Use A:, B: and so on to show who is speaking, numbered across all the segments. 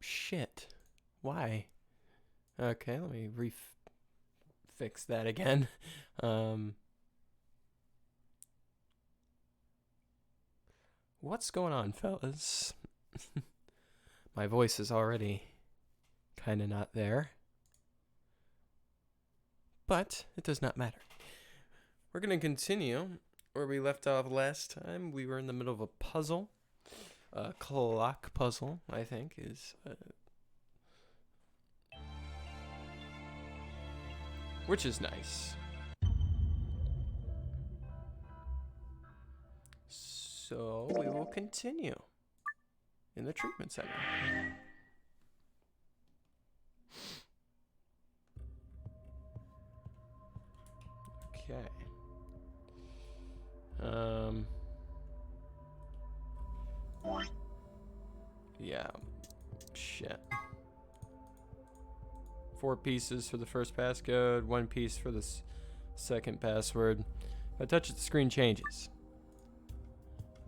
A: Shit. Why? Okay, let me fix that again. Um, what's going on, fellas? My voice is already kind of not there, but it does not matter. We're going to continue where we left off last time. We were in the middle of a puzzle. A clock puzzle, I think, is... which is nice. So we will continue in the treatment center. Okay. Yeah. Shit. 4 pieces for the first passcode, 1 piece for the second password. If I touch it, the screen changes.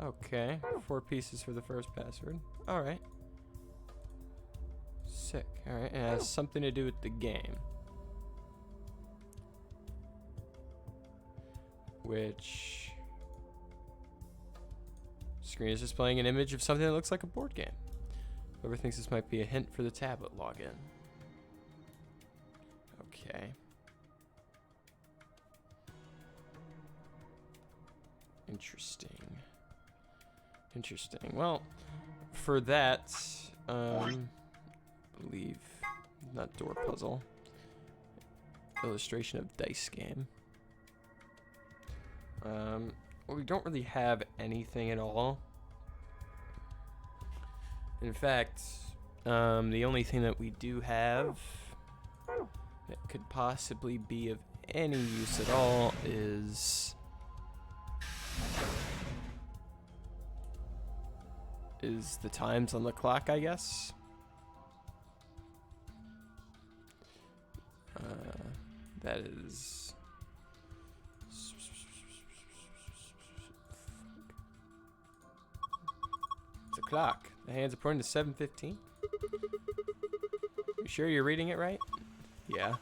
A: Okay. 4 pieces for the first password. Alright. Sick. Alright. It has something to do with the game. Which... screen is displaying an image of something that looks like a board game. Whoever thinks this might be a hint for the tablet login. Okay. Interesting. Interesting. Well, for that, believe, not door puzzle, illustration of dice game. Well, we don't really have anything at all. In fact, the only thing that we do have that could possibly be of any use at all is the times on the clock, I guess. That is... it's a clock. The hands are pointing to 7:15. You sure you're reading it right? Yeah.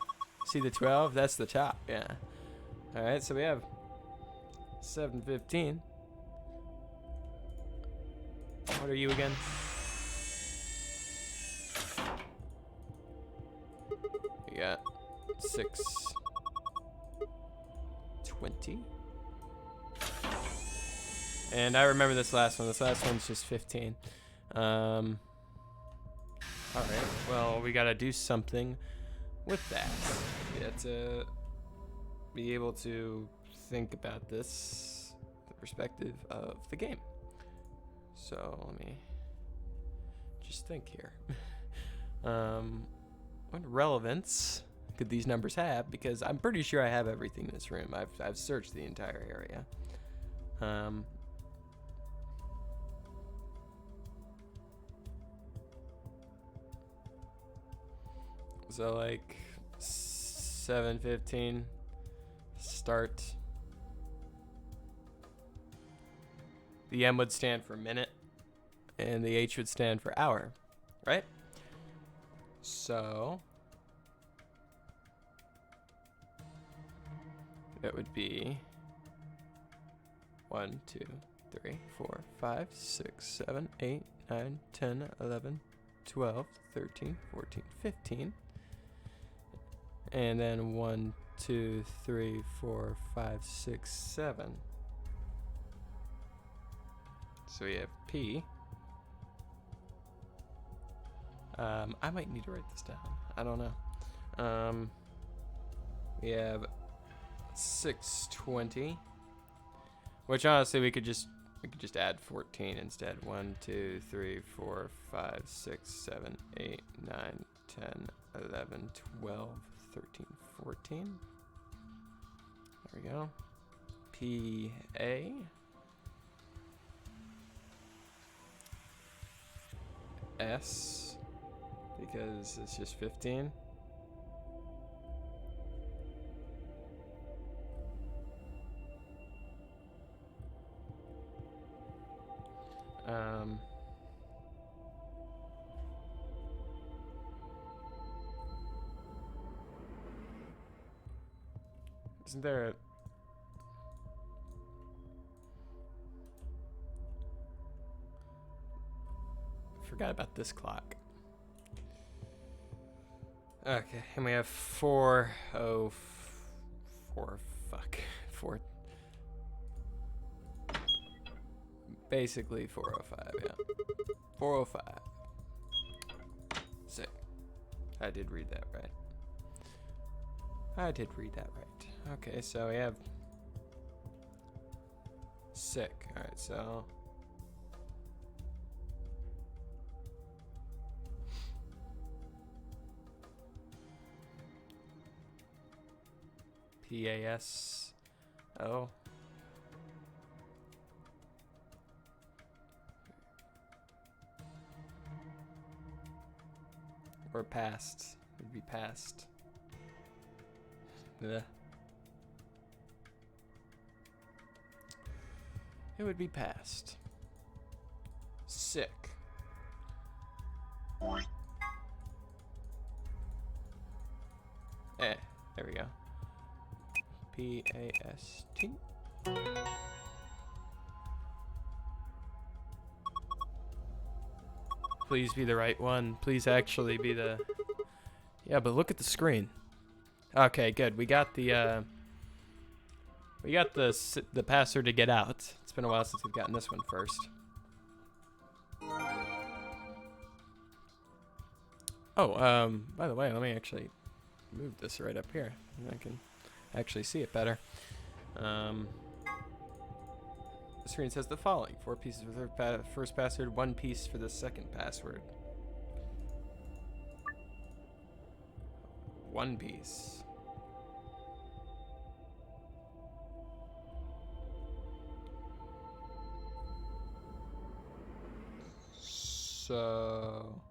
A: See the 12? That's the top. Yeah. Alright, so we have 7:15. What are you again? We got 6:20. And I remember this last one. This last one's just 15. Alright, well, we gotta do something with that. We have to be able to think about this the perspective of the game. So let me just think here. What relevance could these numbers have? Because I'm pretty sure I have everything in this room. I've searched the entire area. So like 7:15 start. The M would stand for minute and the H would stand for hour, right? So that would be 1, 2, 3, 4, 5, 6, 7, 8, 9, 10, 11, 12, 13, 14, 15. And then 1, 2, 3, 4, 5, 6, 7. So we have P. I might need to write this down. I don't know. We have 6:20, which honestly we could just add 14 instead. 1, 2, 3, 4, 5, 6, 7, 8, 9, 10, 11, 12, 13, 14. There we go. P A. S, because it's just 15. Isn't there a... Forgot about this clock. Okay, and we have 4. Basically 4:05, yeah. 4:05. Sick. I did read that right. Okay, so we have... Sick. Alright, so... PASO. Or past. It'd be past. Ugh. It would be past. Sick. There we go. PAST. Please be the right one. Please actually be the... Yeah, but look at the screen. Okay, good. We got the password to get out. It's been a while since we've gotten this one first. Oh, by the way, let me actually move this right up here. I can actually see it better. The screen says the following: 4 pieces for the first password, 1 piece for the second password. 1 piece. So...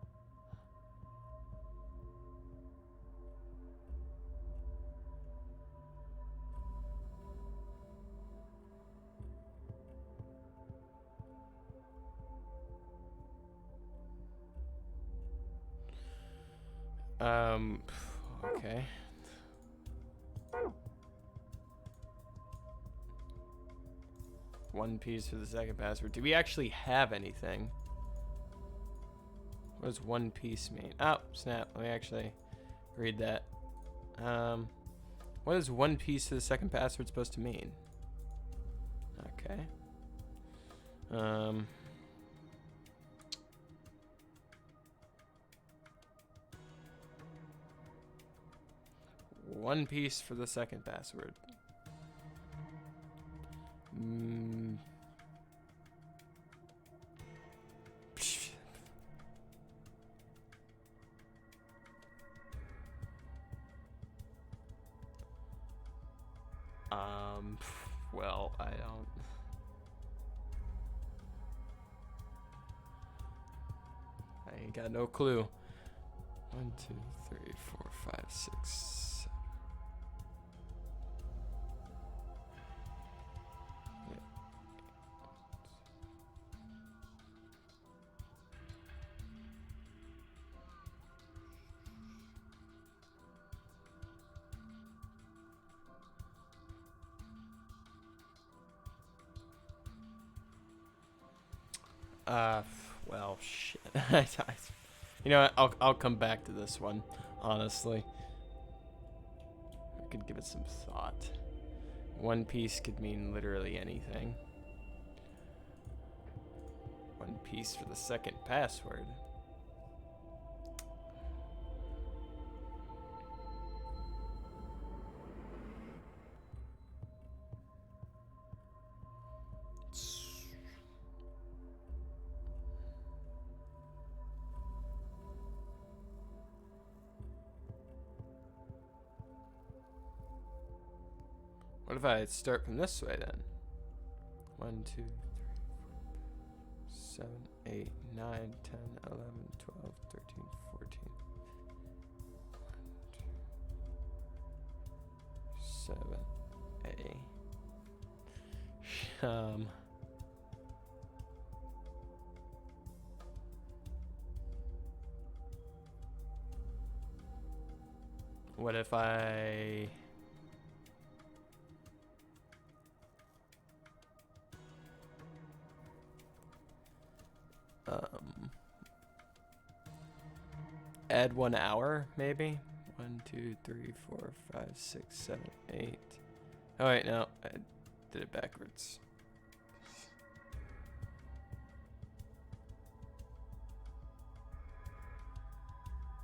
A: Okay. One piece for the second password. Do we actually have anything? What does 1 piece mean? Oh, snap. Let me actually read that. What is 1 piece for the second password supposed to mean? Okay. 1 piece for the second password. Well, I don't... I ain't got no clue. 1, 2, 3, 4, 5, 6, 7. Well, shit. You know what? I'll come back to this one, honestly. I could give it some thought. 1 piece could mean literally anything. 1 piece for the second password. What if I start from this way then? 1, 2, 3, 4, 7, 8, 9, 10, 11, 12, 13, 14. 1, 2, 7, A. What if I... add 1 hour, maybe? 1, 2, 3, 4, 5, 6, 7, 8. Oh wait, no, I did it backwards.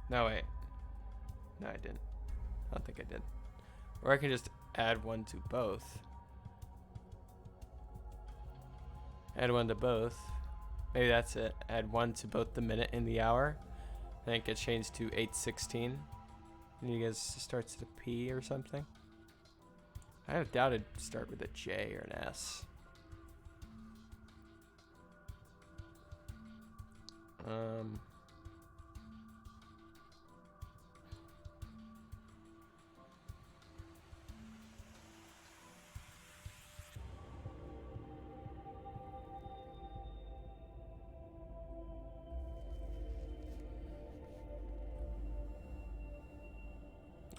A: No, wait. No, I didn't. I don't think I did. Or I can just add 1 to both. Add 1 to both. Maybe that's it. Add 1 to both the minute and the hour. Then it gets changed to 8:16. And you guys starts with a P or something. I have doubted start with a J or an S.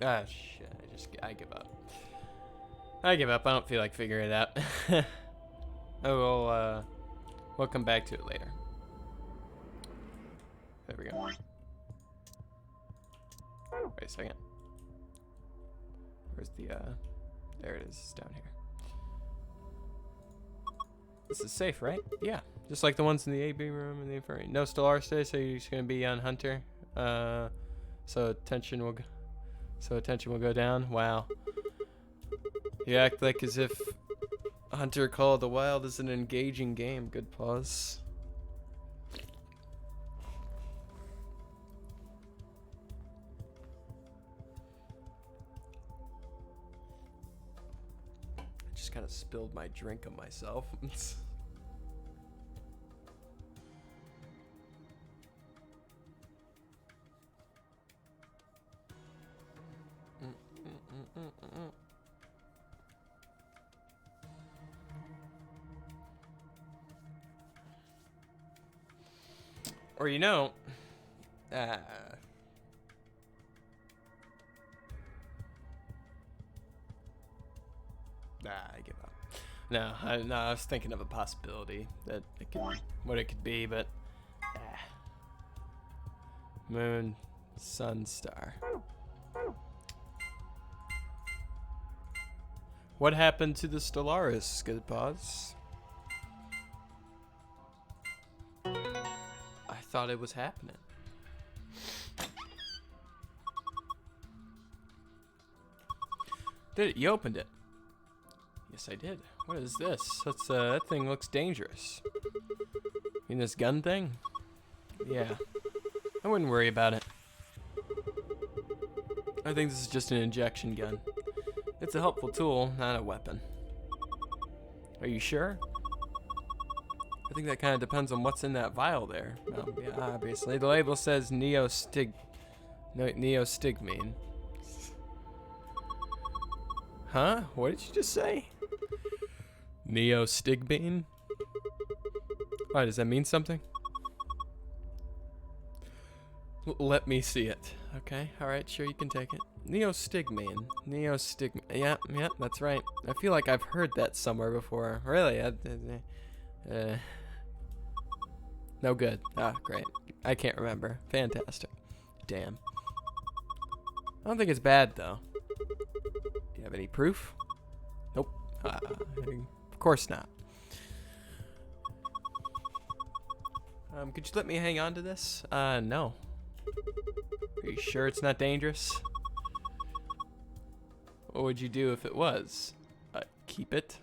A: Ah, shit. I give up. I give up. I don't feel like figuring it out. We'll come back to it later. There we go. Wait a second. Where's the, there it is. It's down here. This is safe, right? Yeah. Just like the ones in the AB room and the infirmary. No Stellaris today, so you're just gonna be on Hunter. So attention will go down. Wow. You act like as if Hunter Call of the Wild is an engaging game. Good pause. I just kind of spilled my drink on myself. Or you know, I give up. No, I was thinking of a possibility that it could, what it could be, but moon, sun, star. What happened to the Stellaris? Good pause. I thought it was happening. Did it? You opened it. Yes, I did. What is this? That's that thing looks dangerous. You mean this gun thing? Yeah. I wouldn't worry about it. I think this is just an injection gun. It's a helpful tool, not a weapon. Are you sure? I think that kind of depends on what's in that vial there. Well, yeah, obviously. The label says neostigmine. Huh? What did you just say? Neostigmine? Why, does that mean something? Let me see it. Okay, alright, sure, you can take it. Neostigmine. Neostigmine. Yeah, that's right. I feel like I've heard that somewhere before. Really? No good. Ah, great. I can't remember. Fantastic. Damn. I don't think it's bad, though. Do you have any proof? Nope. Of course not. Could you let me hang on to this? No. Are you sure it's not dangerous? What would you do if it was? Keep it?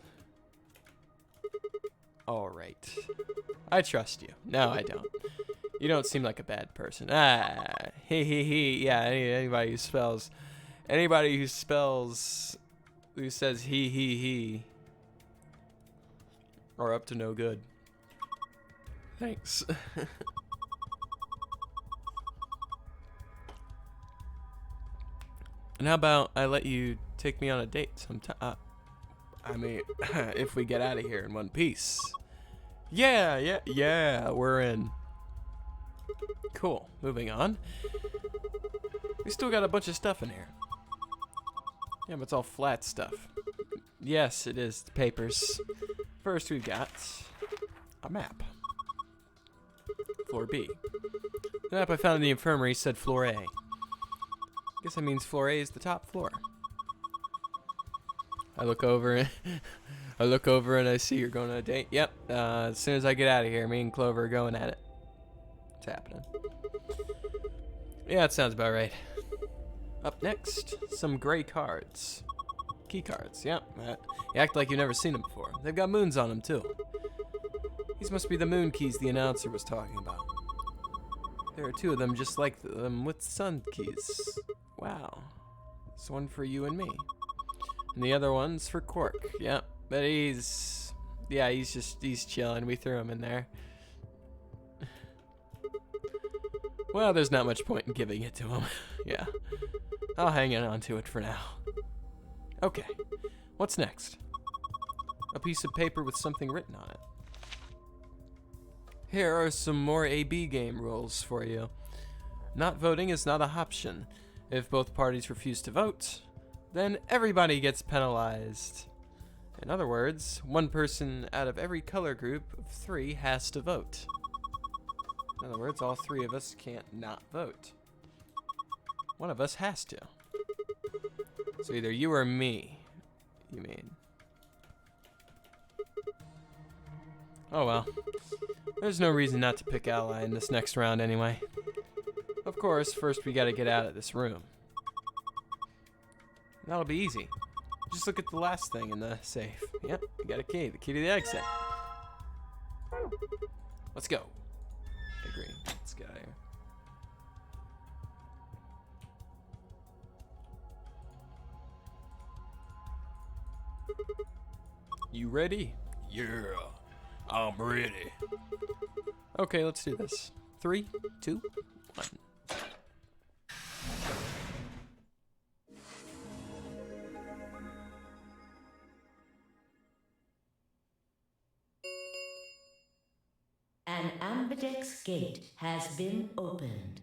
A: Alright. I trust you. No, I don't. You don't seem like a bad person. He. Yeah, anybody who says he, are up to no good. Thanks. And how about I let you take me on a date sometime? I mean, if we get out of here in one piece. Yeah, we're in. Cool. Moving on. We still got a bunch of stuff in here. Yeah, but it's all flat stuff. Yes, it is. The papers. First, we've got a map. Floor B. The map I found in the infirmary said floor A. Guess that means floor A is the top floor. I look over and I see you're going on a date. Yep. As soon as I get out of here, me and Clover are going at it. It's happening. Yeah, that sounds about right. Up next, some gray cards. Key cards, yep. You act like you've never seen them before. They've got moons on them, too. These must be the moon keys the announcer was talking about. There are two of them just like them with sun keys. Wow. This one for you and me. And the other one's for Quark. Yep. But he's chilling. We threw him in there. Well, there's not much point in giving it to him. Yeah. I'll hang on to it for now. Okay. What's next? A piece of paper with something written on it. Here are some more AB game rules for you. Not voting is not an option. If both parties refuse to vote, then everybody gets penalized. In other words, one person out of every color group of 3 has to vote. In other words, all 3 of us can't not vote. One of us has to. So either you or me, you mean. Oh well. There's no reason not to pick ally in this next round anyway. Of course, first we gotta get out of this room. That'll be easy. Just look at the last thing in the safe. Yep, we got a key. The key to the exit. Let's go. I agree. Let's get out of here. You ready?
B: Yeah, I'm ready.
A: Okay, let's do this. 3, 2, 1.
C: An ambidex gate has been opened.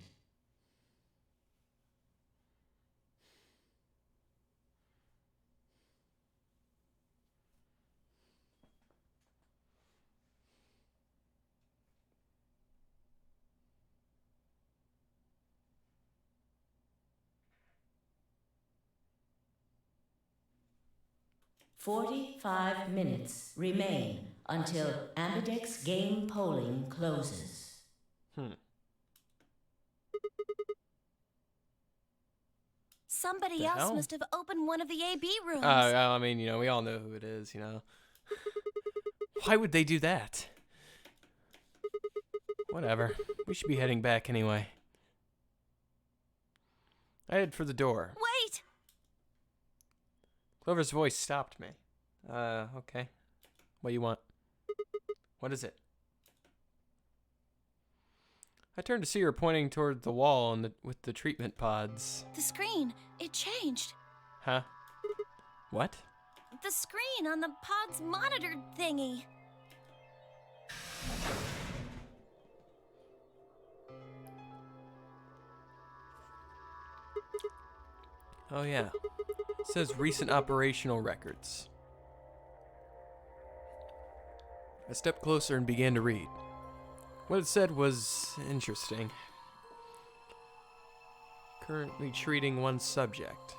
C: "45 minutes remain until ambidex game polling closes."
D: Somebody
A: The
D: else
A: hell?
D: must have opened one of the AB rooms.
A: I mean, we all know who it is, Why would they do that? Whatever. We should be heading back anyway. I head for the door.
D: Wait!
A: Clover's voice stopped me. Okay. What do you want? What is it? I turned to see her pointing toward the wall with the treatment pods.
D: The screen, it changed.
A: Huh? What?
D: The screen on the pod's monitor thingy.
A: Oh yeah. It says recent operational records. I stepped closer and began to read. What it said was interesting. Currently treating one subject.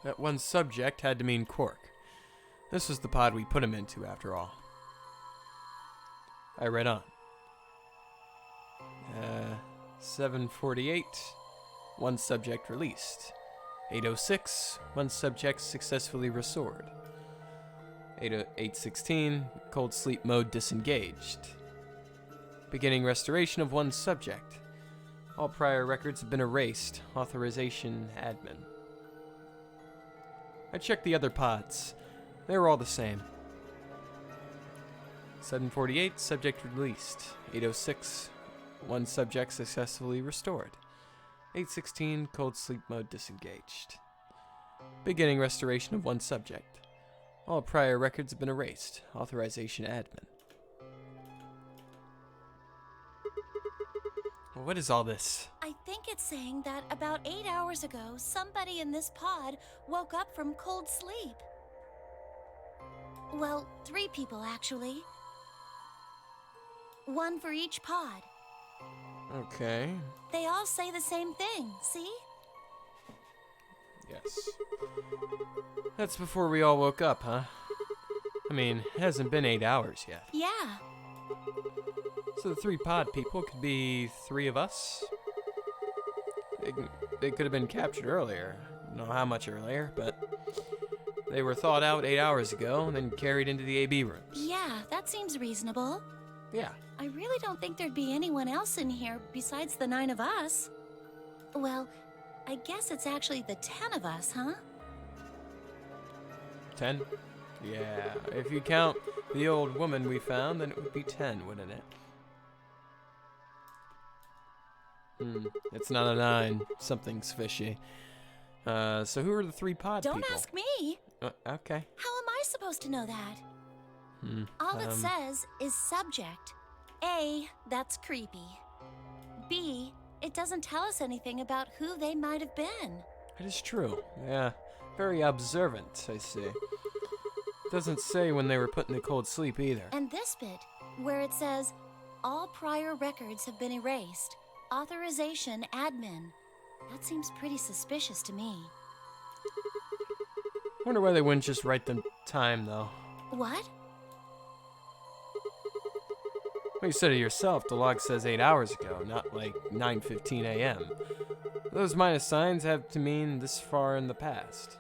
A: That one subject had to mean Quark. This was the pod we put him into, after all. I read on. 7:48, one subject released. 8:06, one subject successfully restored. 8:16, cold sleep mode disengaged. Beginning restoration of one subject. All prior records have been erased. Authorization admin. I checked the other pods. They were all the same. 7:48, subject released. 8:06, one subject successfully restored. 8:16, cold sleep mode disengaged. Beginning restoration of one subject. All prior records have been erased. Authorization admin. What is all this?
D: I think it's saying that about 8 hours ago, somebody in this pod woke up from cold sleep. Well, 3 people actually. One for each pod.
A: Okay.
D: They all say the same thing, see?
A: Yes. That's before we all woke up, huh? I mean, it hasn't been 8 hours yet.
D: Yeah.
A: So the 3 pod people could be 3 of us? They could have been captured earlier. I don't know how much earlier, but they were thawed out 8 hours ago and then carried into the AB rooms.
D: Yeah, that seems reasonable.
A: Yeah.
D: I really don't think there'd be anyone else in here besides the 9 of us. Well, I guess it's actually the 10 of us, huh?
A: 10? Yeah, if you count the old woman we found, then it would be 10, wouldn't it? It's not a 9. Something's fishy. So who are the 3 pod
D: Don't
A: people?
D: ask me.
A: Okay.
D: How am I supposed to know that? All it says is subject. A, that's creepy. B, it doesn't tell us anything about who they might have been.
A: It is true. Yeah. Very observant, I see. Doesn't say when they were put in the cold sleep either.
D: And this bit, where it says, all prior records have been erased. Authorization admin. That seems pretty suspicious to me.
A: Wonder why they wouldn't just write the time, though.
D: What?
A: Well, you said it yourself. The log says 8 hours ago, not like 9:15 a.m. Those minus signs have to mean this far in the past.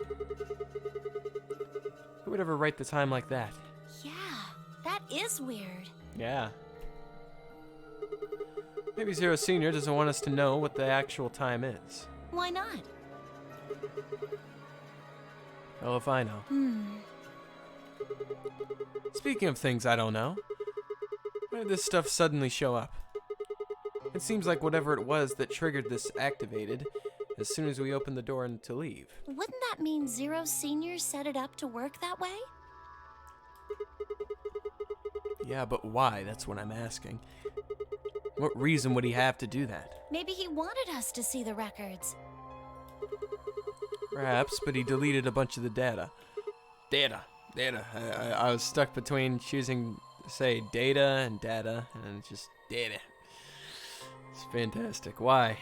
A: Who would ever write the time like that?
D: Yeah, that is weird.
A: Yeah. Maybe Zero Senior doesn't want us to know what the actual time is.
D: Why not?
A: Well, if I know. Speaking of things I don't know, why did this stuff suddenly show up? It seems like whatever it was that triggered this activated as soon as we opened the door to leave.
D: Wouldn't that mean Zero Senior set it up to work that way?
A: Yeah, but why? That's what I'm asking. What reason would he have to do that?
D: Maybe he wanted us to see the records.
A: Perhaps, but he deleted a bunch of the data. Data. I was stuck between choosing, say, data and data, and it's just data. It's fantastic. Why?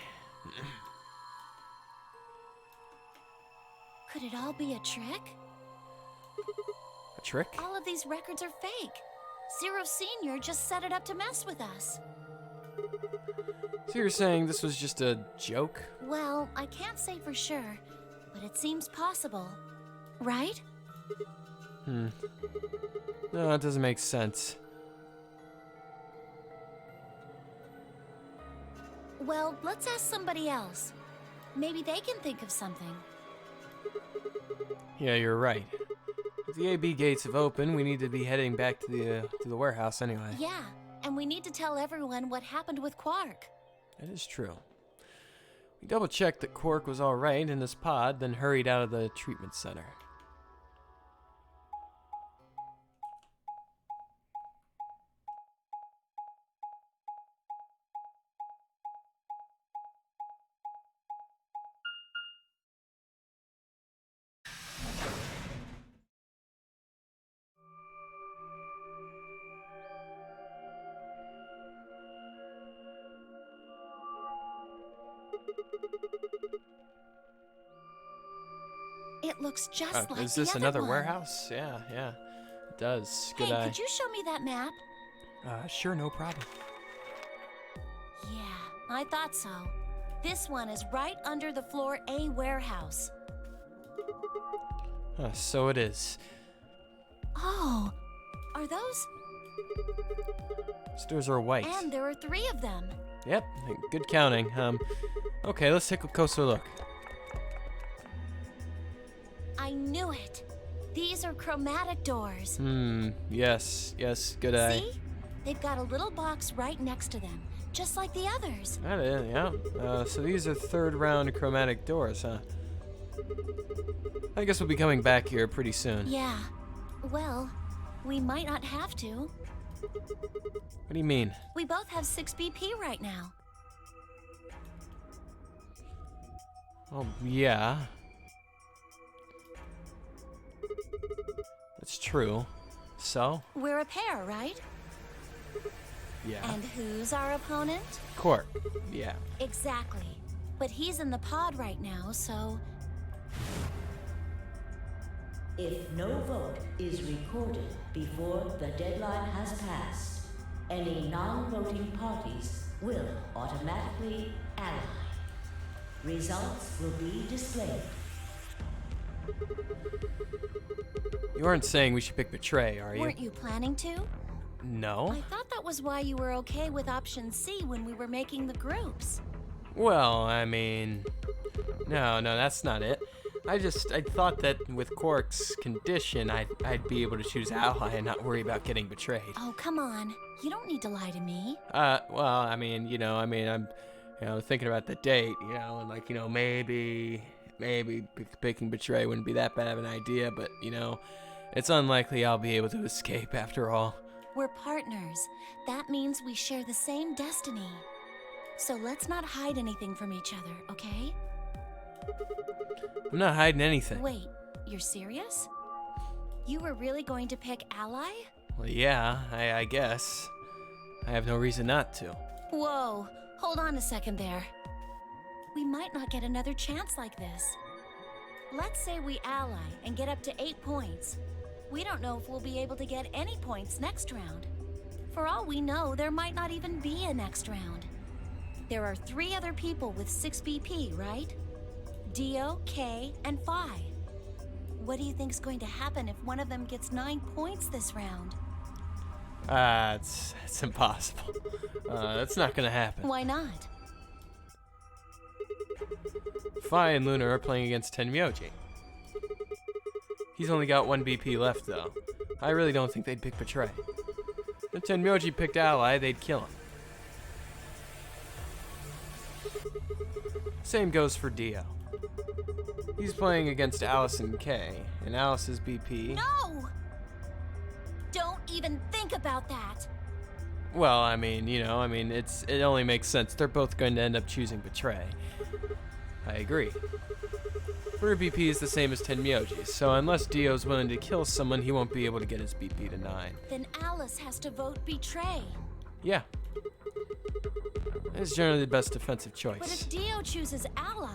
D: Could it all be a trick?
A: A trick?
D: All of these records are fake. Zero Senior just set it up to mess with us.
A: So you're saying this was just a joke?
D: Well, I can't say for sure, but it seems possible. Right?
A: No, it doesn't make sense.
D: Well, let's ask somebody else. Maybe they can think of something.
A: Yeah, you're right. If the AB gates have opened, we need to be heading back to the warehouse anyway.
D: Yeah, and we need to tell everyone what happened with Quark.
A: That is true. We double-checked that Quark was alright in his pod, then hurried out of the treatment center.
D: It looks just like
A: is this
D: the
A: another
D: other one.
A: warehouse? Yeah, it does. Good
D: Hey,
A: eye.
D: could you show me that map?
A: Sure, no problem.
D: Yeah, I thought so. This one is right under the floor A warehouse.
A: So it is.
D: Oh, are those?
A: Stores are white.
D: And there are 3 of them.
A: Yep, good counting. Okay, let's take a closer look.
D: I knew it. These are chromatic doors.
A: Yes, good eye.
D: See? They've got a little box right next to them, just like the others.
A: That is, yeah. So these are third round chromatic doors, huh? I guess we'll be coming back here pretty soon.
D: Yeah. Well, we might not have to.
A: What do you mean?
D: We both have 6 BP right now.
A: Oh, yeah. That's true. So?
D: We're a pair, right?
A: Yeah.
D: And who's our opponent?
A: Cork. Yeah.
D: Exactly. But he's in the pod right now, so...
C: If no vote is recorded before the deadline has passed, any non-voting parties will automatically ally. Results will be displayed.
A: You aren't saying we should pick Betray, are you?
D: Weren't you planning to?
A: No.
D: I thought that was why you were okay with option C when we were making the groups.
A: Well, I mean... No, that's not it. I thought that with Cork's condition, I'd be able to choose Ally and not worry about getting betrayed.
D: Oh, come on. You don't need to lie to me.
A: Well, I'm, thinking about the date, and like, maybe picking Betray wouldn't be that bad of an idea, but, it's unlikely I'll be able to escape after all.
D: We're partners. That means we share the same destiny. So let's not hide anything from each other, okay?
A: I'm not hiding anything.
D: Wait, you're serious? You were really going to pick Ally?
A: Well, yeah, I guess. I have no reason not to.
D: Whoa, hold on a second there. We might not get another chance like this. Let's say we ally and get up to 8 points. We don't know if we'll be able to get any points next round. For all we know, there might not even be a next round. There are 3 other people with 6 BP, right? Dio, Kay, and Phi. What do you think's going to happen if one of them gets 9 points this round?
A: It's impossible. That's not gonna happen.
D: Why not?
A: Phi and Luna are playing against Tenmyoji. He's only got 1 BP left, though. I really don't think they'd pick Betray. If Tenmyoji picked Ally, they'd kill him. Same goes for Dio. He's playing against Alice and Kay, and Alice's BP...
D: No! Don't even think about that!
A: Well, it only makes sense. They're both going to end up choosing Betray. I agree. Her BP is the same as Tenmyoji's, so unless Dio's willing to kill someone, he won't be able to get his BP to 9.
D: Then Alice has to vote Betray.
A: Yeah. It's generally the best defensive choice.
D: But if Dio chooses Ally...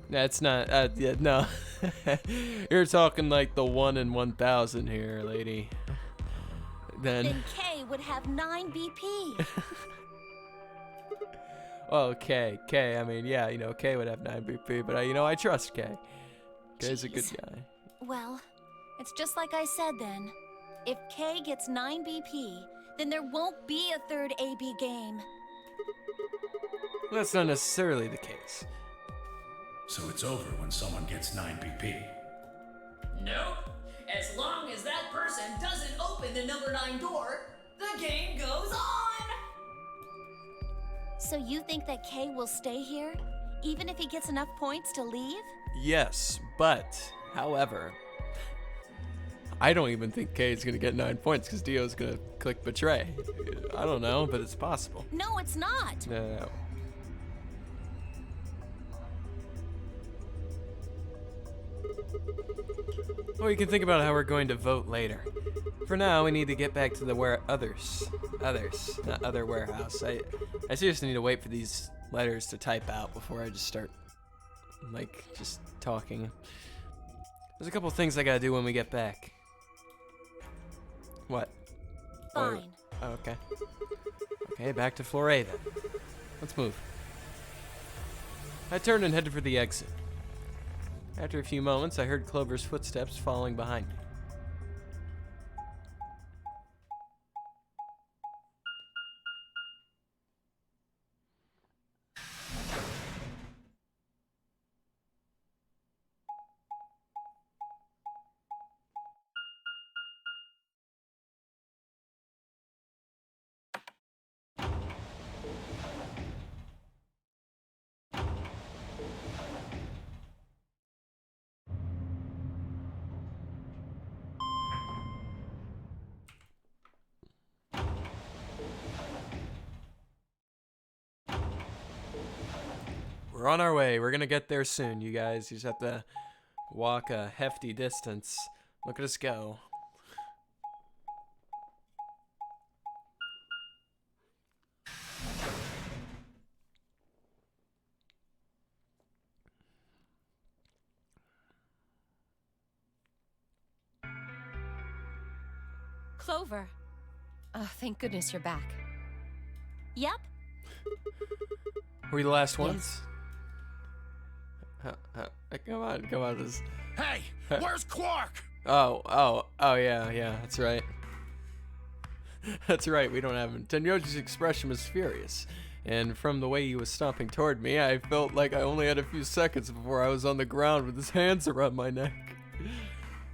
A: That's not, no. You're talking like the 1 in 1,000 here, lady.
D: Then Kay would have 9 BP.
A: Oh, Kay, yeah, Kay would have 9 BP, but I trust Kay. Kay's a good guy.
D: Well, it's just like I said then. If Kay gets 9 BP, then there won't be a third AB game.
A: That's not necessarily the case.
B: So it's over when someone gets 9 BP.
E: Nope. As long as that person doesn't open the number 9 door, the game goes on!
D: So you think that Kay will stay here, even if he gets enough points to leave?
A: Yes, but, however, I don't even think Kay's gonna get 9 points because Dio's gonna click Betray. I don't know, but it's possible.
D: No, it's not!
A: No. Well, you can think about how we're going to vote later. For now, we need to get back to the other warehouse. I seriously need to wait for these letters to type out before I just start, just talking. There's a couple things I gotta do when we get back. What?
D: Fine.
A: Oh, okay. Okay, back to floor A then. Let's move. I turned and headed for the exit. After a few moments, I heard Clover's footsteps following behind me. We're on our way. We're gonna get there soon, you guys. You just have to walk a hefty distance. Look at us go.
D: Clover. Oh, thank goodness you're back. Yep.
A: Were we the last ones? Come on. This.
B: Hey, where's Quark?
A: Oh, yeah, that's right. That's right, we don't have him. Tenyoji's expression was furious, and from the way he was stomping toward me, I felt like I only had a few seconds before I was on the ground with his hands around my neck.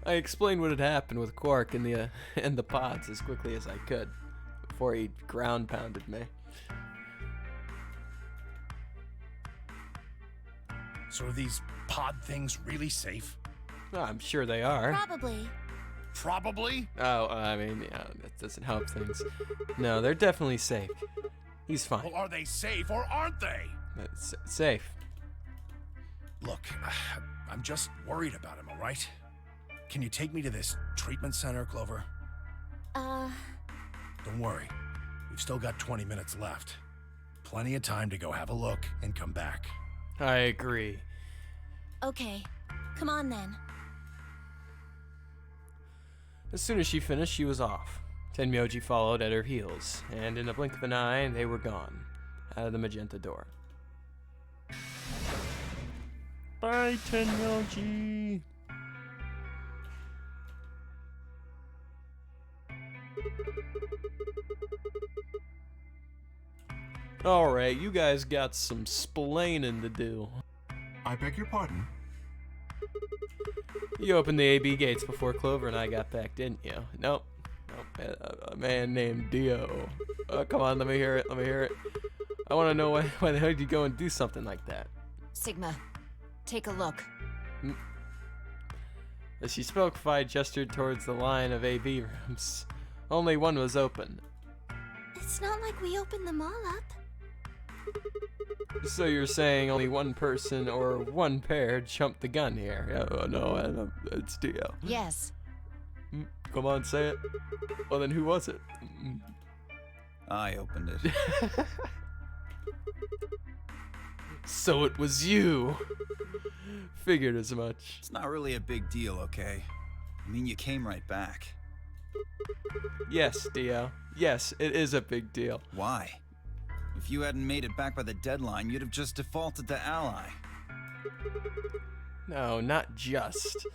A: I explained what had happened with Quark and the pods as quickly as I could, before he ground pounded me.
B: So are these pod things really safe?
A: Oh, I'm sure they are.
D: Probably.
B: Probably?
A: Oh, I mean, yeah, that doesn't help things. No, they're definitely safe. He's fine.
B: Well, are they safe or aren't they?
A: It's safe.
B: Look, I'm just worried about him, all right? Can you take me to this treatment center, Clover? Don't worry. We've still got 20 minutes left. Plenty of time to go have a look and come back.
A: I agree.
D: Okay. Come on then.
A: As soon as she finished, she was off. Tenmyoji followed at her heels, and in a blink of an eye, they were gone, out of the magenta door. Bye, Tenmyoji! Alright, you guys got some splaining to do.
F: I beg your pardon?
A: You opened the AB gates before Clover and I got back, didn't you? Nope. A man named Dio. Come on, let me hear it. I want to know why the hell did you go and do something like that?
G: Sigma, take a look.
A: As she spoke, Phi gestured towards the line of AB rooms. Only one was open.
D: It's not like we opened them all up.
A: So you're saying only one person or one pair jumped the gun here? Oh, no, it's Dio.
G: Yes.
A: Come on, say it. Well, then who was it?
H: I opened it.
A: So it was you. Figured as much.
H: It's not really a big deal, okay? I mean, you came right back.
A: Yes, Dio. Yes, it is a big deal.
H: Why? If you hadn't made it back by the deadline, you'd have just defaulted to Ally.
A: No, not just.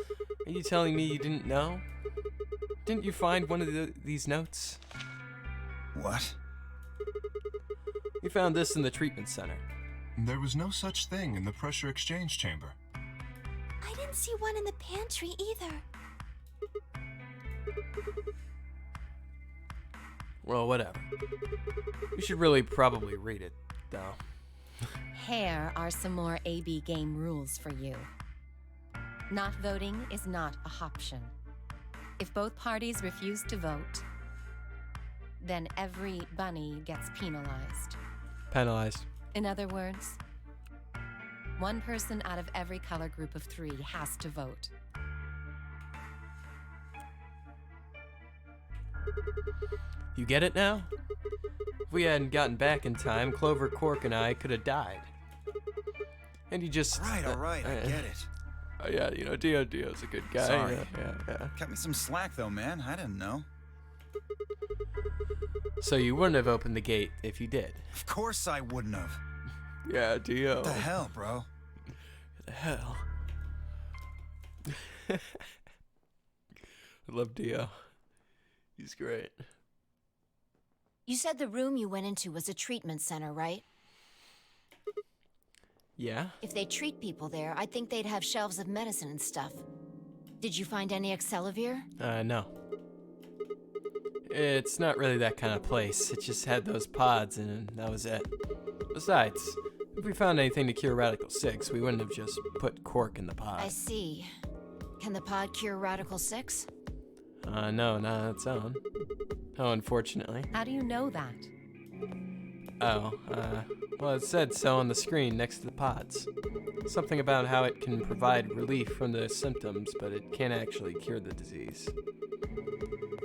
A: Are you telling me you didn't know? Didn't you find one of these notes?
H: What?
A: We found this in the treatment center.
F: There was no such thing in the pressure exchange chamber.
D: I didn't see one in the pantry either.
A: Well, whatever. We should really probably read it, though.
G: Here are some more AB game rules for you. Not voting is not a option. If both parties refuse to vote, then every bunny gets penalized.
A: Penalized.
G: In other words, one person out of every color group of 3 has to vote.
A: You get it now? If we hadn't gotten back in time, Clover, Quark, and I could have died. And you just...
H: All right, I get it.
A: Yeah, you know, Dio's a good guy.
H: Sorry.
A: Yeah.
H: Cut me some slack, though, man. I didn't know.
A: So you wouldn't have opened the gate if you did?
H: Of course I wouldn't have.
A: Yeah, Dio.
H: What the hell, bro?
A: What the hell? I love Dio. He's great.
G: You said the room you went into was a treatment center, right?
A: Yeah?
G: If they treat people there, I'd think they'd have shelves of medicine and stuff. Did you find any Excelavir?
A: No. It's not really that kind of place. It just had those pods and that was it. Besides, if we found anything to cure Radical 6, we wouldn't have just put Quark in the pod.
G: I see. Can the pod cure Radical 6?
A: No, not on its own. Oh, unfortunately.
G: How do you know that?
A: Well, it said so on the screen next to the pods. Something about how it can provide relief from the symptoms, but it can't actually cure the disease.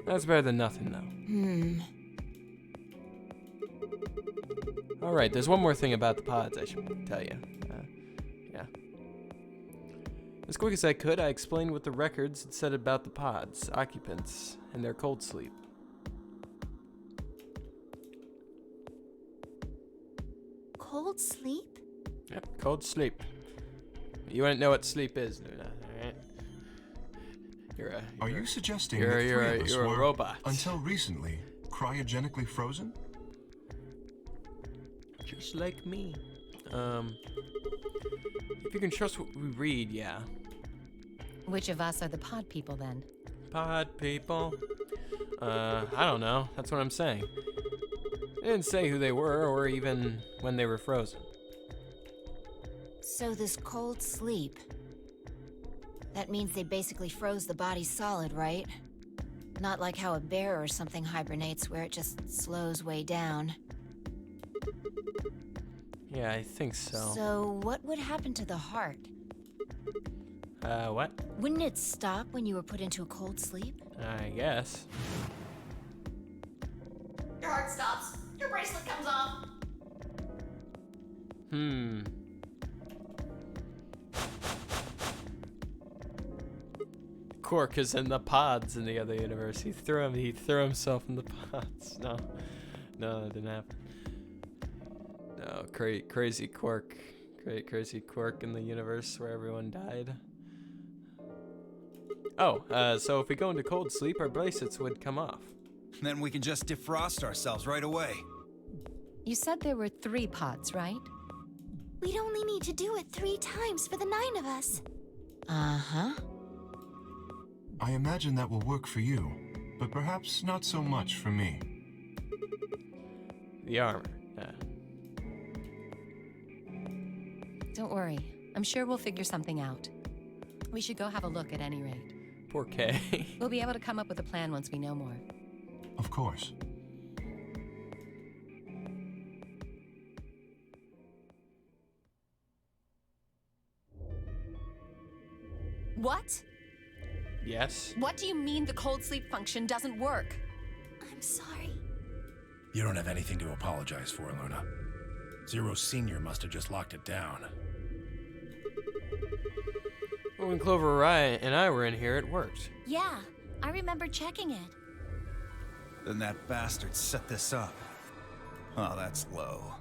A: That's better than nothing, though. Alright, there's one more thing about the pods I should tell you. Yeah. As quick as I could, I explained what the records had said about the pods, occupants, and their cold sleep.
D: cold sleep?
A: Yep, cold sleep. You wouldn't know what sleep is, Luna. All right?
F: Are you suggesting
A: you're-
F: that
A: you're
F: three
A: a-
F: of us
A: you're a
F: were,
A: robot.
F: until recently, cryogenically frozen?
A: Just like me. If you can trust what we read, yeah.
G: Which of us are the pod people then?
A: Pod people. I don't know. That's what I'm saying. They didn't say who they were or even when they were frozen.
I: So this cold sleep, that means they basically froze the body solid, right? Not like how a bear or something hibernates where it just slows way down.
A: Yeah, I think so.
I: So what would happen to the heart?
A: What?
I: Wouldn't it stop when you were put into a cold sleep?
A: I guess.
E: Your heart stops. Your bracelet comes off.
A: Quark is in the pods in the other universe. He threw himself in the pods. No, that didn't happen. No, crazy Quark. Crazy Quark in the universe where everyone died. Oh, so if we go into cold sleep, our bracelets would come off.
H: Then we can just defrost ourselves right away.
G: You said there were 3 pods, right?
D: We'd only need to do it 3 times for the 9 of us.
I: Uh-huh.
F: I imagine that will work for you, but perhaps not so much for me.
A: The armor. Yeah.
G: Don't worry. I'm sure we'll figure something out. We should go have a look at any rate.
A: Poor Kay.
G: We'll be able to come up with a plan once we know more.
F: Of course.
G: What?
A: Yes.
G: What do you mean the cold sleep function doesn't work?
D: I'm sorry.
B: You don't have anything to apologize for, Luna. Zero Senior must have just locked it down.
A: Well, when Clover Ryan and I were in here, it worked.
D: Yeah, I remember checking it.
H: Then that bastard set this up. Oh, that's low.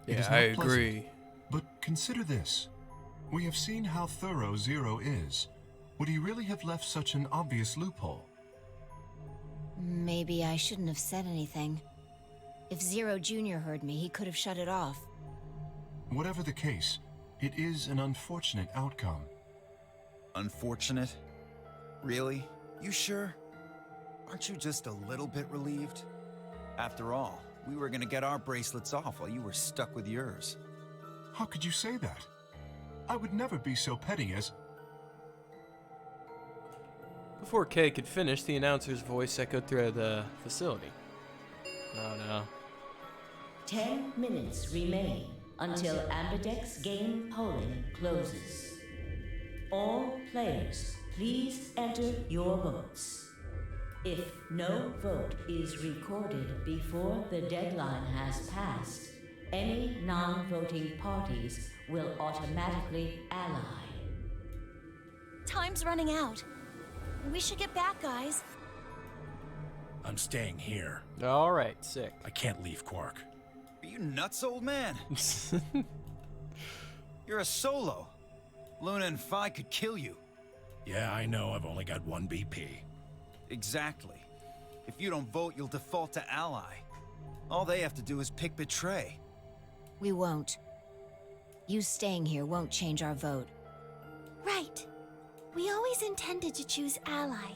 F: It
A: Yeah,
F: is
A: I
F: not pleasant,
A: agree.
F: But consider this. We have seen how thorough Zero is. Would he really have left such an obvious loophole?
I: Maybe I shouldn't have said anything. If Zero Jr. heard me, he could have shut it off.
F: Whatever the case, it is an unfortunate outcome.
H: Unfortunate? Really? You sure? Aren't you just a little bit relieved? After all, we were gonna get our bracelets off while you were stuck with yours.
F: How could you say that? I would never be so petty as...
A: Before Kay could finish, the announcer's voice echoed through the facility. Oh no.
C: 10 minutes remain until Ambidex game polling closes. All players, please enter your votes. If no vote is recorded before the deadline has passed, any non-voting parties will automatically ally.
D: Time's running out. We should get back, guys.
B: I'm staying here.
A: All right, sick.
B: I can't leave Quark.
H: Are you nuts, old man? You're a solo. Luna and Phi could kill you.
B: Yeah, I know. I've only got 1 BP.
H: Exactly. If you don't vote, you'll default to ally. All they have to do is pick betray.
I: We won't. You staying here won't change our vote.
D: Right. We always intended to choose ally.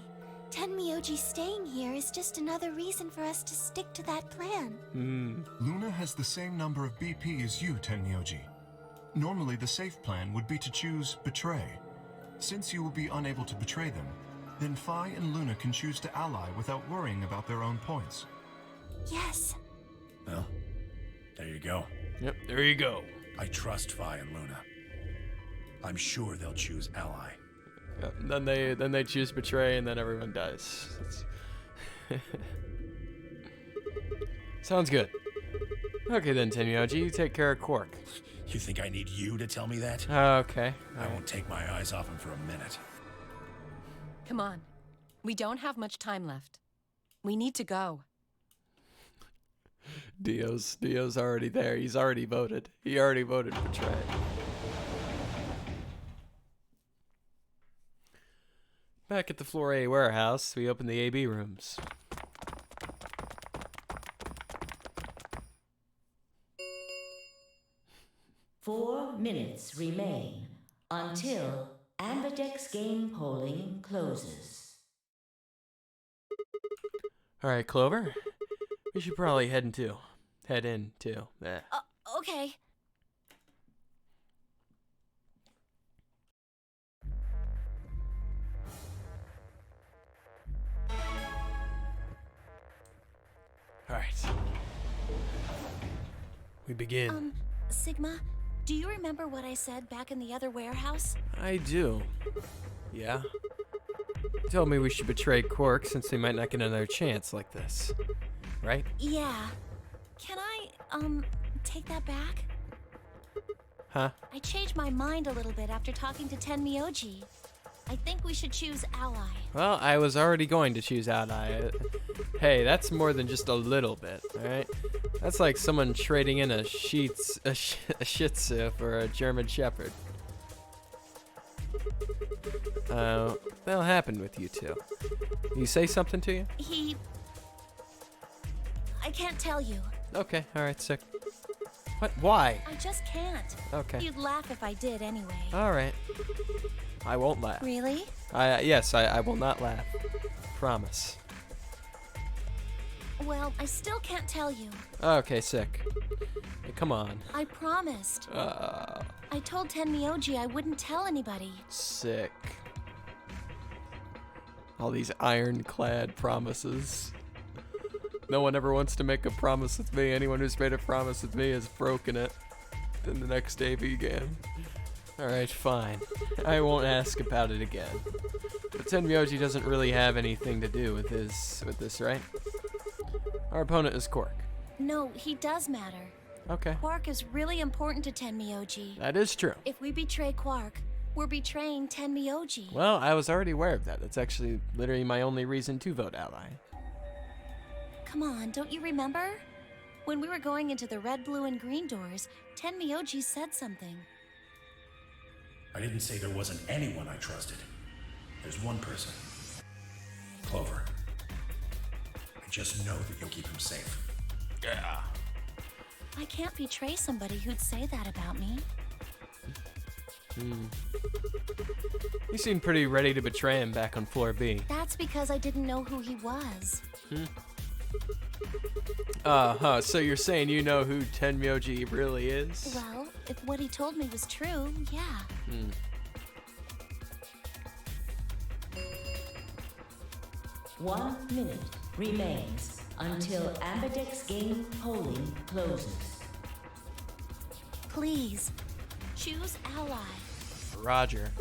D: Tenmyoji staying here is just another reason for us to stick to that plan.
F: Luna has the same number of BP as you, Tenmyoji. Normally, the safe plan would be to choose Betray. Since you will be unable to betray them, then Phi and Luna can choose to ally without worrying about their own points.
D: Yes.
B: Well, there you go.
A: Yep, there you go.
B: I trust Phi and Luna. I'm sure they'll choose ally.
A: Yep, then they choose betray, and then everyone dies. Sounds good. Okay then, Tenmyoji, you take care of Quark.
B: You think I need you to tell me that?
A: Okay.
B: I won't take my eyes off him for a minute.
G: Come on. We don't have much time left. We need to go.
A: Dio's already there. He's already voted. He already voted betray. Back at the Floor A warehouse, we open the AB rooms.
C: Four minutes remain until Ambidex game polling closes.
A: All right, Clover. We should probably head in too.
D: Okay.
A: All right. We begin.
D: Sigma, do you remember what I said back in the other warehouse?
A: I do. Yeah? You told me we should betray Quark since they might not get another chance like this. Right?
D: Yeah. Can I, take that back?
A: Huh?
D: I changed my mind a little bit after talking to Tenmyoji. I think we should choose Ally.
A: Well, I was already going to choose Ally. Hey, that's more than just a little bit, alright? That's like someone trading in a Shih Tzu for a German Shepherd. That'll happen with you two. You say something to you?
D: I can't tell you.
A: Okay, alright, sick. What? Why?
D: I just can't.
A: Okay.
D: You'd laugh if I did anyway.
A: Alright. I won't laugh.
D: Really?
A: Yes, I will not laugh. Promise.
D: Well, I still can't tell you.
A: Okay, sick. Hey, come on.
D: I promised. I told Tenmyoji I wouldn't tell anybody.
A: Sick. All these ironclad promises. No one ever wants to make a promise with me. Anyone who's made a promise with me has broken it in the next AV game. Alright, fine. I won't ask about it again. But Tenmyoji doesn't really have anything to do with this, right? Our opponent is Quark.
D: No, he does matter.
A: Okay.
D: Quark is really important to Tenmyoji.
A: That is true.
D: If we betray Quark, we're betraying Tenmyoji.
A: Well, I was already aware of that. That's actually literally my only reason to vote Ally.
D: Come on, don't you remember? When we were going into the red, blue, and green doors, Tenmyoji said something.
B: I didn't say there wasn't anyone I trusted. There's one person. Clover. I just know that you'll keep him safe.
A: Yeah.
D: I can't betray somebody who'd say that about me.
A: You seemed pretty ready to betray him back on floor B.
D: That's because I didn't know who he was.
A: So you're saying you know who Tenmyoji really is?
D: Well, if what he told me was true, yeah.
C: 1 minute remains until Ambidex game polling closes.
D: Please, choose Ally.
A: Roger.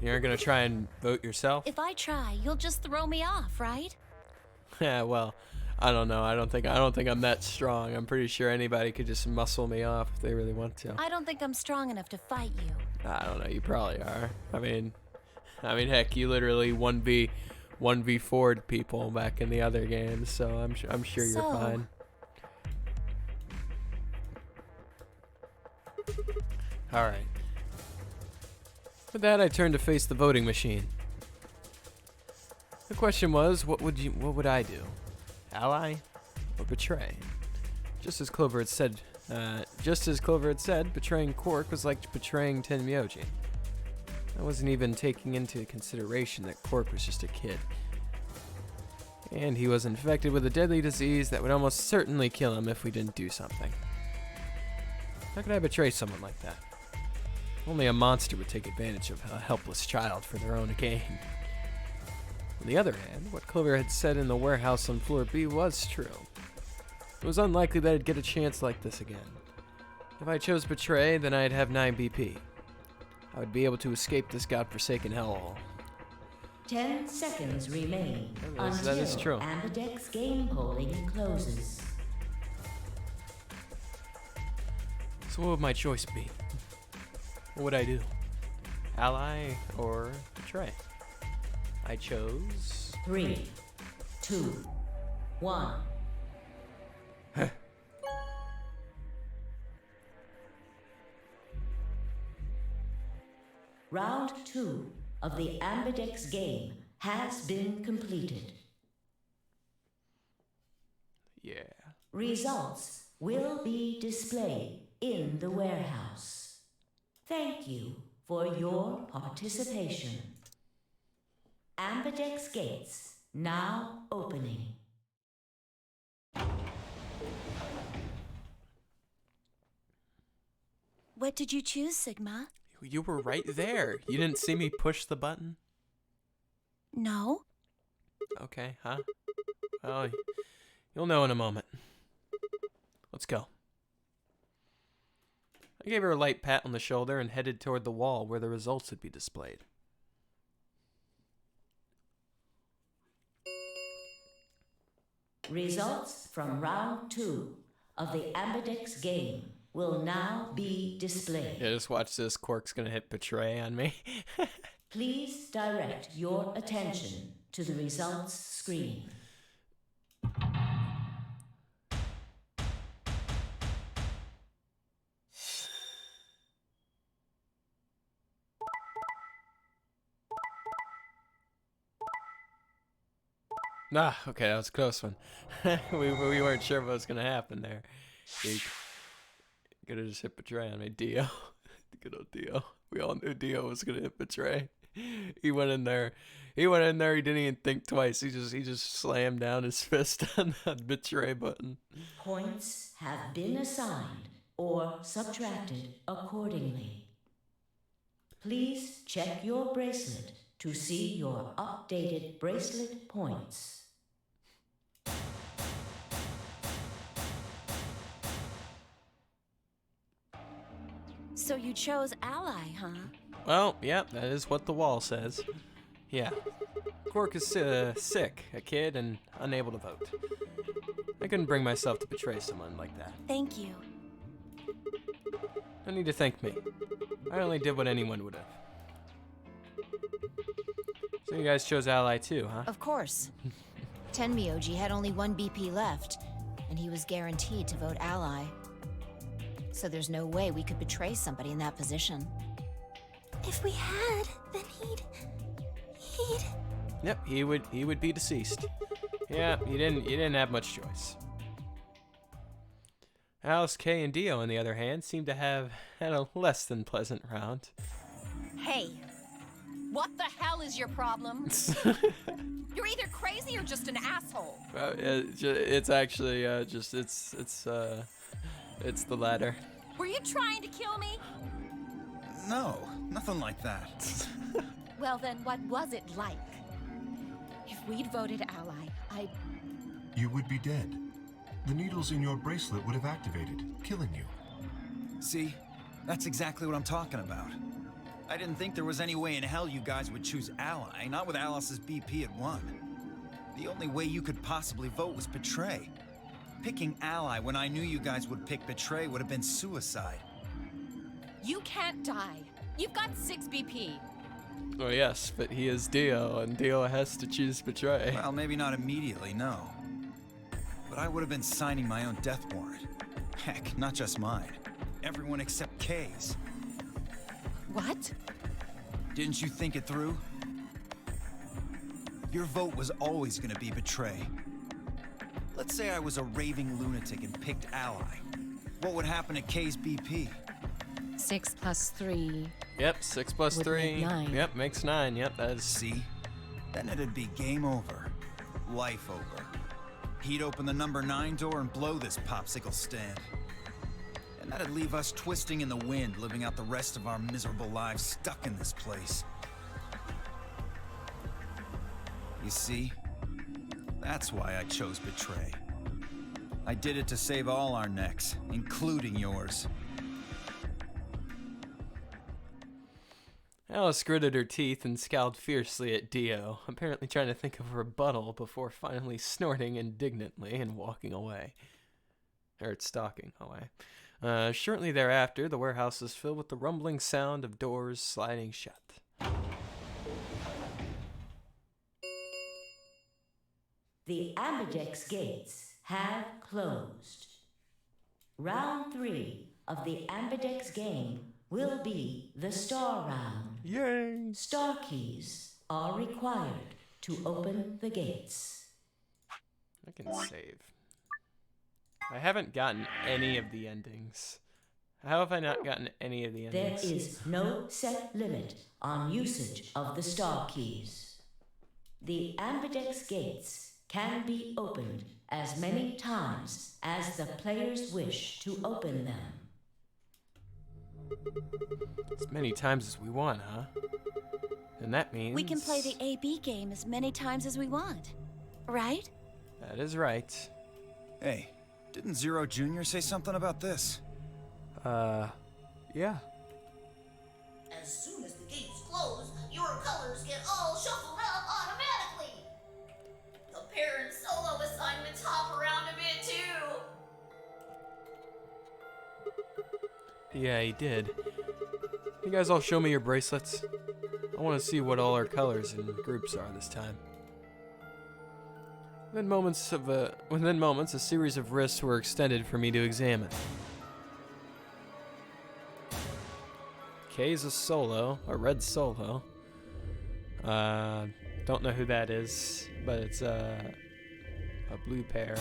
A: You aren't gonna try and vote yourself?
D: If I try, you'll just throw me off, right?
A: Yeah, well, I don't know. I don't think I'm that strong. I'm pretty sure anybody could just muscle me off if they really want to.
D: I don't think I'm strong enough to fight you.
A: I don't know. You probably are. I mean, heck, you literally 1v4'd people back in the other games, so I'm sure you're fine. All right. With that, I turned to face the voting machine. The question was, what would I do? Ally or betray? Just as Clover had said, betraying Quark was like betraying Tenmyoji. I wasn't even taking into consideration that Quark was just a kid. And he was infected with a deadly disease that would almost certainly kill him if we didn't do something. How could I betray someone like that? Only a monster would take advantage of a helpless child for their own gain. On the other hand, what Clover had said in the warehouse on floor B was true. It was unlikely that I'd get a chance like this again. If I chose betray, then I'd have 9 BP. I would be able to escape this godforsaken hellhole.
C: 10 seconds remain
A: That is true.
C: until Ambidex game polling closes.
A: So what would my choice be? What would I do? Ally or betray? I chose
C: 3, 2, 1. Round 2 of the Ambidex game has been completed.
A: Yeah.
C: Results will be displayed in the warehouse. Thank you for your participation. Ambidex gates now opening.
D: What did you choose, Sigma?
A: You were right there. You didn't see me push the button?
D: No.
A: Okay, huh? Well, you'll know in a moment. Let's go. I gave her a light pat on the shoulder and headed toward the wall where the results would be displayed.
C: Results from round 2 of the Ambidex game will now be displayed.
A: Yeah, just watch this. Quark's gonna hit Betray on me.
C: Please direct your attention to the results screen.
A: Ah, okay, that was a close one. we weren't sure what was gonna happen there. He could have just hit Betray on me. Dio. Good old Dio. We all knew Dio was gonna hit Betray. He went in there. He didn't even think twice. He just slammed down his fist on that Betray button.
C: Points have been assigned or subtracted accordingly. Please check your bracelet to see your updated bracelet points.
D: So you chose Ally, huh?
A: Well, yeah, that is what the wall says. Yeah. Quark is sick, a kid, and unable to vote. I couldn't bring myself to betray someone like that.
D: Thank you.
A: No need to thank me. I only did what anyone would have. So you guys chose Ally too, huh?
I: Of course. Tenmyoji had only one BP left, and he was guaranteed to vote Ally. So there's no way we could betray somebody in that position.
D: If we had, then he'd...
A: Yep, he would be deceased. Yeah, you didn't have much choice. Alice, Kay, and Dio, on the other hand, seem to have had a less than pleasant round.
G: Hey, what the hell is your problem? You're either crazy or just an asshole.
A: It's actually it's the latter.
G: Were you trying to kill me?
H: No, nothing like that.
G: Well then, what was it like? If we'd voted Ally,
F: You would be dead. The needles in your bracelet would have activated, killing you.
H: See? That's exactly what I'm talking about. I didn't think there was any way in hell you guys would choose Ally, not with Alice's BP at 1. The only way you could possibly vote was Betray. Picking Ally when I knew you guys would pick Betray would have been suicide.
G: You can't die. You've got 6 BP.
A: Oh yes, but he is Dio, and Dio has to choose Betray.
H: Well, maybe not immediately, no. But I would have been signing my own death warrant. Heck, not just mine. Everyone except Kay's.
G: What?
H: Didn't you think it through? Your vote was always gonna be Betray. Let's say I was a raving lunatic and picked Ally. What would happen to Kay's BP?
G: 6 plus 3.
A: Yep, 6 plus
G: Would
A: 3.
G: make 9.
A: Yep, makes 9. Yep, that is.
H: See? Then it'd be game over. Life over. He'd open the number 9 door and blow this popsicle stand. And that'd leave us twisting in the wind, living out the rest of our miserable lives stuck in this place. You see? That's why I chose Betray. I did it to save all our necks, including yours.
A: Alice gritted her teeth and scowled fiercely at Dio, apparently trying to think of a rebuttal before finally snorting indignantly and walking away. Or stalking away. Shortly thereafter, the warehouse was filled with the rumbling sound of doors sliding shut.
C: The Ambidex gates have closed. Round 3 of the Ambidex game will be the Star Round.
A: Yay!
C: Star keys are required to open the gates.
A: I can save. I haven't gotten any of the endings. How have I not gotten any of the
C: There
A: endings?
C: is no set limit on usage of the Star keys. The Ambidex gates can be opened as many times as the players wish to open them.
A: As many times as we want, huh? And that means...
D: We can play the AB game as many times as we want, right?
A: That is right.
H: Hey, didn't Zero Jr. say something about this?
A: Yeah.
E: As soon as the gates close, your colors get all shuffled up automatically. The pair and solo assignments hop around a bit too.
A: Yeah, he did. You guys all show me your bracelets. I want to see what all our colors and groups are this time. Within moments, a series of wrists were extended for me to examine. K's a solo, a red solo. Don't know who that is, but it's a blue pair.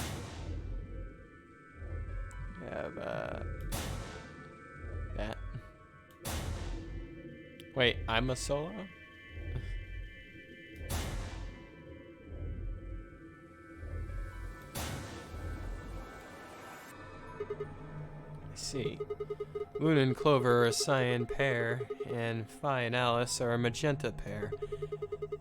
A: We have that. Wait, I'm a solo? I see. Luna and Clover are a cyan pair, and Phi and Alice are a magenta pair.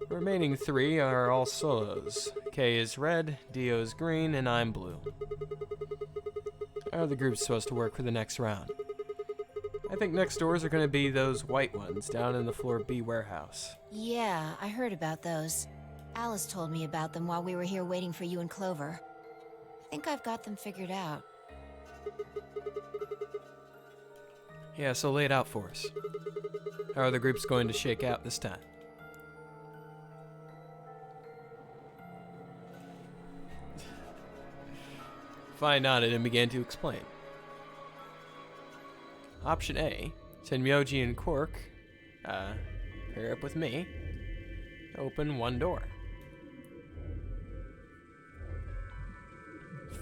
A: The remaining three are all solos. K is red, Dio is green, and I'm blue. How are the groups supposed to work for the next round? I think next doors are going to be those white ones down in the floor B warehouse.
I: Yeah, I heard about those. Alice told me about them while we were here waiting for you and Clover. I think I've got them figured out.
A: Yeah, so lay it out for us. How are the groups going to shake out this time? Phi nodded and began to explain. Option A, Tenmyoji and Quark, pair up with me, open one door.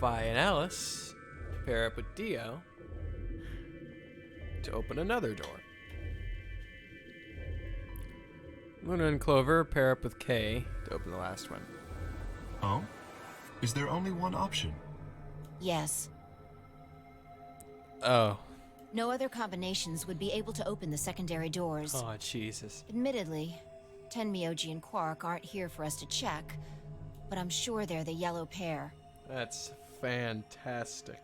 A: Phi and Alice, pair up with Dio, to open another door. Luna and Clover pair up with K to open the last one.
F: Oh? Is there only one option?
I: Yes.
A: Oh.
I: No other combinations would be able to open the secondary doors.
A: Oh, Jesus.
I: Admittedly, Tenmyoji and Quark aren't here for us to check, but I'm sure they're the yellow pair.
A: That's fantastic.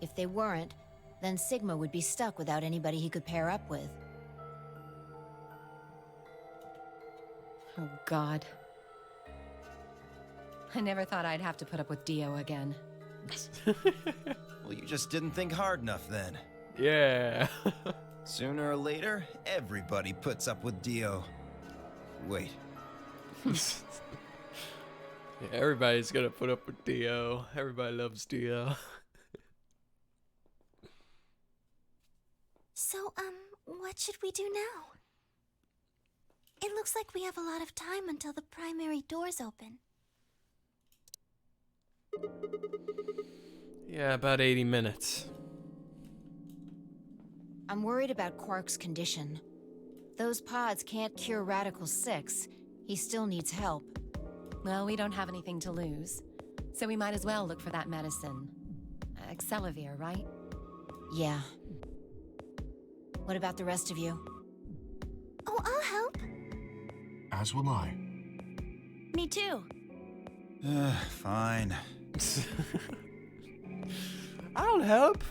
I: If they weren't, then Sigma would be stuck without anybody he could pair up with.
G: Oh, God. I never thought I'd have to put up with Dio again.
H: Well, you just didn't think hard enough then.
A: Yeah.
H: Sooner or later, everybody puts up with Dio. Wait,
A: Yeah, everybody's gonna put up with Dio. Everybody loves Dio.
D: So, what should we do now? It looks like we have a lot of time until the primary doors open.
A: Yeah, about 80 minutes.
I: I'm worried about Quark's condition. Those pods can't cure Radical 6. He still needs help.
G: Well, we don't have anything to lose, so we might as well look for that medicine. Excelavir, right?
I: Yeah. What about the rest of you?
D: Oh, I'll help.
F: As will I.
D: Me too.
H: Fine.
A: I'll help.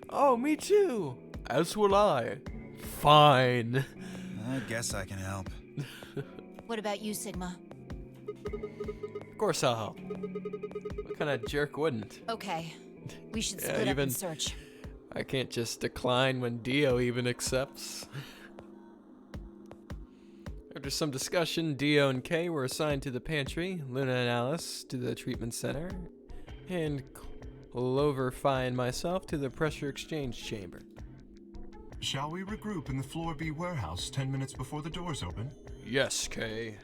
A: Oh, me too. As will I. Fine.
H: I guess I can help.
I: What about you, Sigma?
A: Of course I'll help. What kind of jerk wouldn't?
I: Okay. We should
A: Yeah,
I: split up
A: even-
I: and search.
A: I can't just decline when Dio even accepts. After some discussion, Dio and Kay were assigned to the pantry, Luna and Alice to the treatment center, and Loverfy and myself to the pressure exchange chamber.
F: Shall we regroup in the Floor B warehouse 10 minutes before the doors open?
A: Yes, Kay.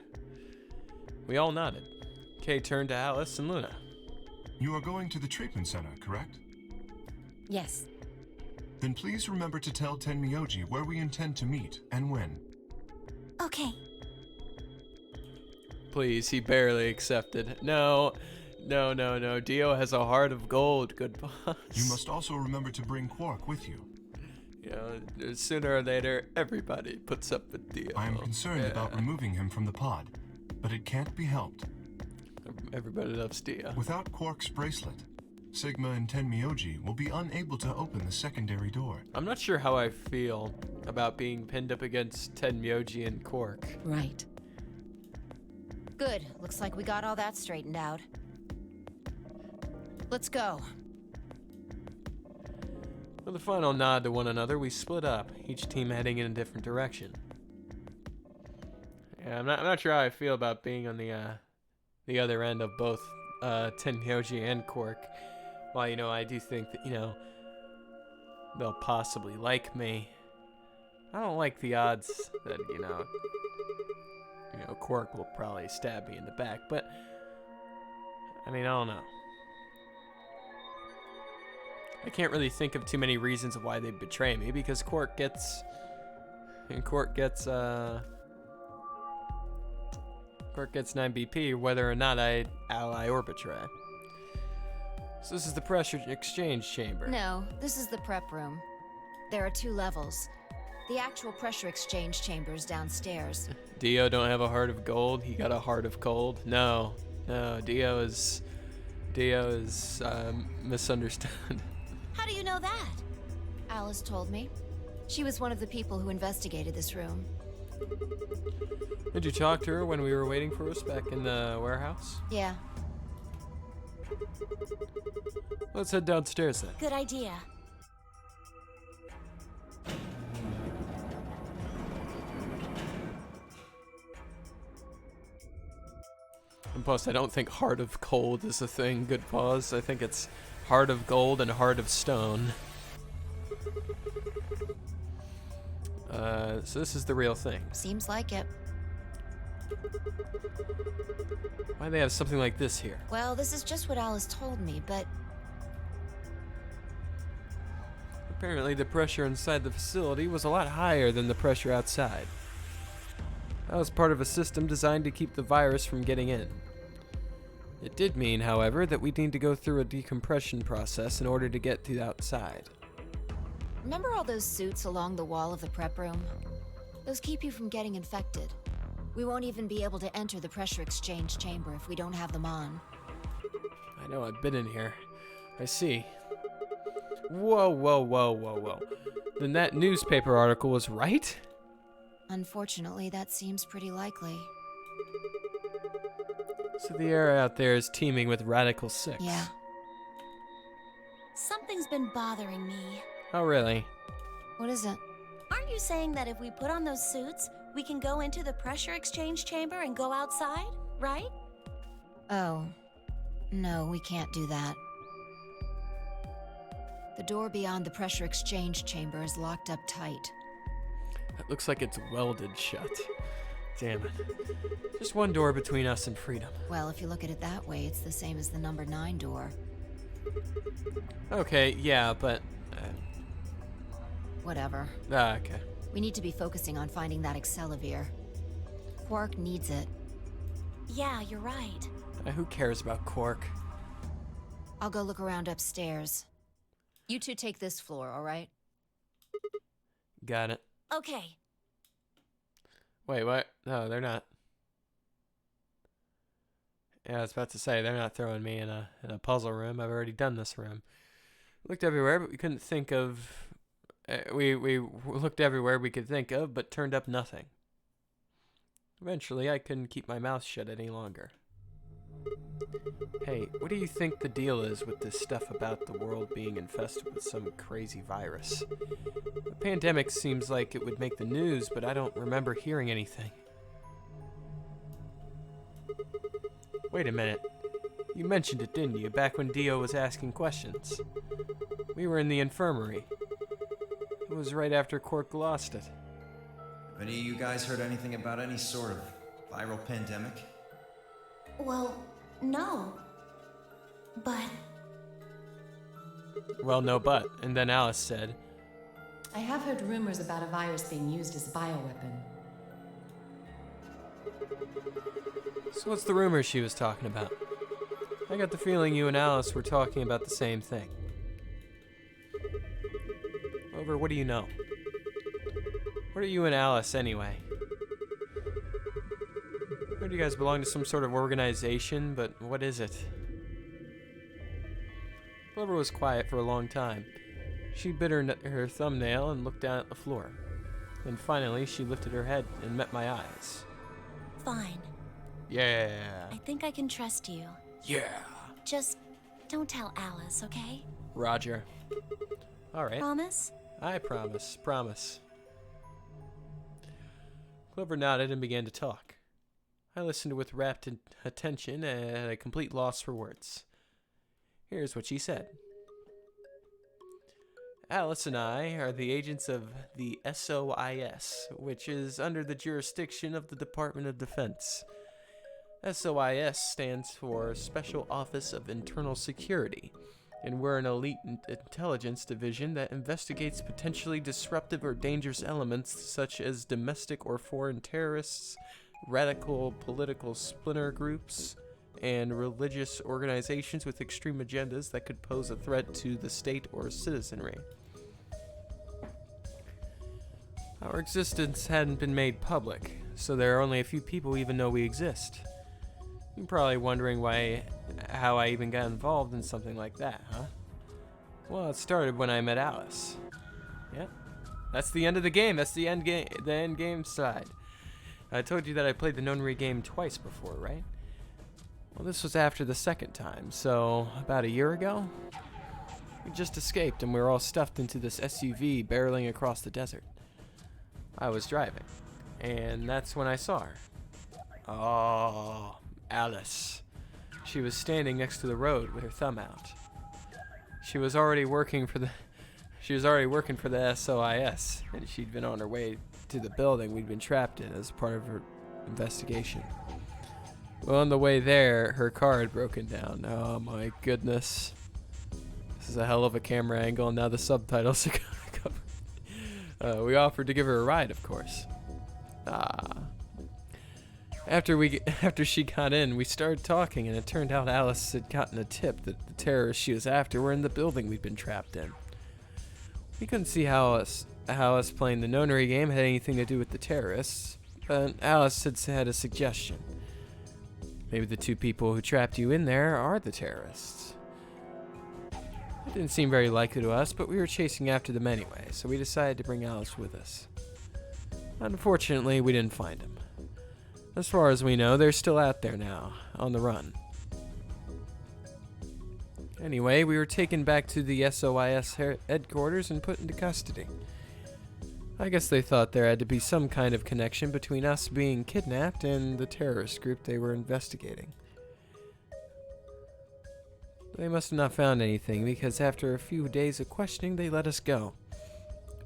A: We all nodded. Kay turned to Alice and Luna.
F: You are going to the treatment center, correct?
G: Yes.
F: Then please remember to tell Tenmyoji where we intend to meet and when.
D: Okay.
A: Please, he barely accepted. No. Dio has a heart of gold, good boss.
F: You must also remember to bring Quark with you.
A: You know, sooner or later, everybody puts up with Dio.
F: I am concerned about removing him from the pod, but it can't be helped.
A: Everybody loves Dio.
F: Without Quark's bracelet, Sigma and Tenmyoji will be unable to open the secondary door.
A: I'm not sure how I feel about being pinned up against Tenmyoji and Quark.
G: Right.
I: Good. Looks like we got all that straightened out. Let's go.
A: With a final nod to one another, we split up, each team heading in a different direction. Yeah, I'm not sure how I feel about being on the other end of both Tenmyoji and Quark. While, you know, I do think that, you know, they'll possibly like me. I don't like the odds that, you know, Quark will probably stab me in the back, but, I mean, I don't know. I can't really think of too many reasons why they'd betray me, because Quark gets 9 BP whether or not I ally or betray. So this is the pressure exchange chamber.
I: No, this is the prep room. There are 2 levels. The actual pressure exchange chamber is downstairs.
A: Dio don't have a heart of gold. He got a heart of cold. No, Dio is misunderstood.
D: How do you know that?
I: Alice told me. She was one of the people who investigated this room.
A: Did you talk to her when we were waiting for us back in the warehouse?
I: Yeah.
A: Let's head downstairs then.
D: Good idea.
A: And plus, I don't think heart of cold is a thing. Good pause. I think it's heart of gold and heart of stone. So this is the real thing.
I: Seems like it.
A: Why do they have something like this here?
I: Well, this is just what Alice told me, but
A: Apparently the pressure inside the facility was a lot higher than the pressure outside. That was part of a system designed to keep the virus from getting in. It did mean, however, that we'd need to go through a decompression process in order to get to the outside.
I: remember all those suits along the wall of the prep room? Those keep you from getting infected. We won't even be able to enter the pressure exchange chamber if we don't have them on.
A: I know, I've been in here. I see. Whoa. Then that newspaper article was right?
I: Unfortunately, that seems pretty likely.
A: So the area out there is teeming with Radical 6.
I: Yeah.
D: Something's been bothering me.
A: Oh, really?
I: What is it?
D: Aren't you saying that if we put on those suits, we can go into the pressure exchange chamber and go outside, right?
I: Oh. No, we can't do that. The door beyond the pressure exchange chamber is locked up tight.
A: It looks like it's welded shut. Damn it. Just one door between us and freedom.
I: Well, if you look at it that way, it's the same as the number 9 door.
A: Okay, yeah, but...
I: Whatever.
A: okay.
I: We need to be focusing on finding that Accelavir. Quark needs it.
D: Yeah, you're right.
A: Who cares about Quark?
I: I'll go look around upstairs. You two take this floor, all right?
A: Got it.
D: Okay.
A: Wait, what? No, they're not. Yeah, I was about to say, they're not throwing me in a puzzle room. I've already done this room. Looked everywhere, but we couldn't think of... we looked everywhere we could think of, but turned up nothing. Eventually, I couldn't keep my mouth shut any longer. Hey, what do you think the deal is with this stuff about the world being infested with some crazy virus? The pandemic seems like it would make the news, but I don't remember hearing anything. Wait a minute. You mentioned it, didn't you, back when Dio was asking questions? We were in the infirmary. It was right after Cork lost it.
H: Have any of you guys heard anything about any sort of viral pandemic?
D: Well, no. But
A: Well, no but. And then Alice said,
G: I have heard rumors about a virus being used as a bioweapon.
A: so what's the rumor she was talking about? I got the feeling you and Alice were talking about the same thing. Clover, what do you know? What are you and Alice, anyway? I heard you guys belong to some sort of organization, but what is it? Clover was quiet for a long time. She bit her thumbnail and looked down at the floor. Then finally, she lifted her head and met my eyes.
D: fine.
A: Yeah.
D: I think I can trust you.
A: Yeah.
D: Just don't tell Alice, okay?
A: Roger. All right.
D: Promise?
A: I promise. Promise. Clover nodded and began to talk. I listened with rapt attention and at a complete loss for words. Here's what she said. Alice and I are the agents of the SOIS, which is under the jurisdiction of the Department of Defense. SOIS stands for Special Office of Internal Security, and we're an elite intelligence division that investigates potentially disruptive or dangerous elements such as domestic or foreign terrorists, radical political splinter groups, and religious organizations with extreme agendas that could pose a threat to the state or citizenry. Our existence hadn't been made public, so there are only a few people who even know we exist. You're probably wondering how I even got involved in something like that, huh? Well, it started when I met Alice. Yep. That's the end of the game. That's the end game side. I told you that I played the Nonary game twice before, right? Well, this was after the second time, so about a year ago? We just escaped and we were all stuffed into this SUV barreling across the desert. I was driving, and that's when I saw her. Oh, Alice. She was standing next to the road with her thumb out. She was already working for the SOIS, and she'd been on her way to the building we'd been trapped in as part of her investigation. Well, on the way there, her car had broken down. Oh my goodness. This is a hell of a camera angle, and now the subtitles are gonna come. We offered to give her a ride, of course. After she got in, we started talking, and it turned out Alice had gotten a tip that the terrorists she was after were in the building we'd been trapped in. We couldn't see how us playing the Nonary game had anything to do with the terrorists, but Alice had a suggestion. Maybe the two people who trapped you in there are the terrorists. It didn't seem very likely to us, but we were chasing after them anyway, so we decided to bring Alice with us. Unfortunately, we didn't find them. As far as we know, they're still out there now, on the run. Anyway, we were taken back to the SOIS headquarters and put into custody. I guess they thought there had to be some kind of connection between us being kidnapped and the terrorist group they were investigating. They must have not found anything, because after a few days of questioning, they let us go.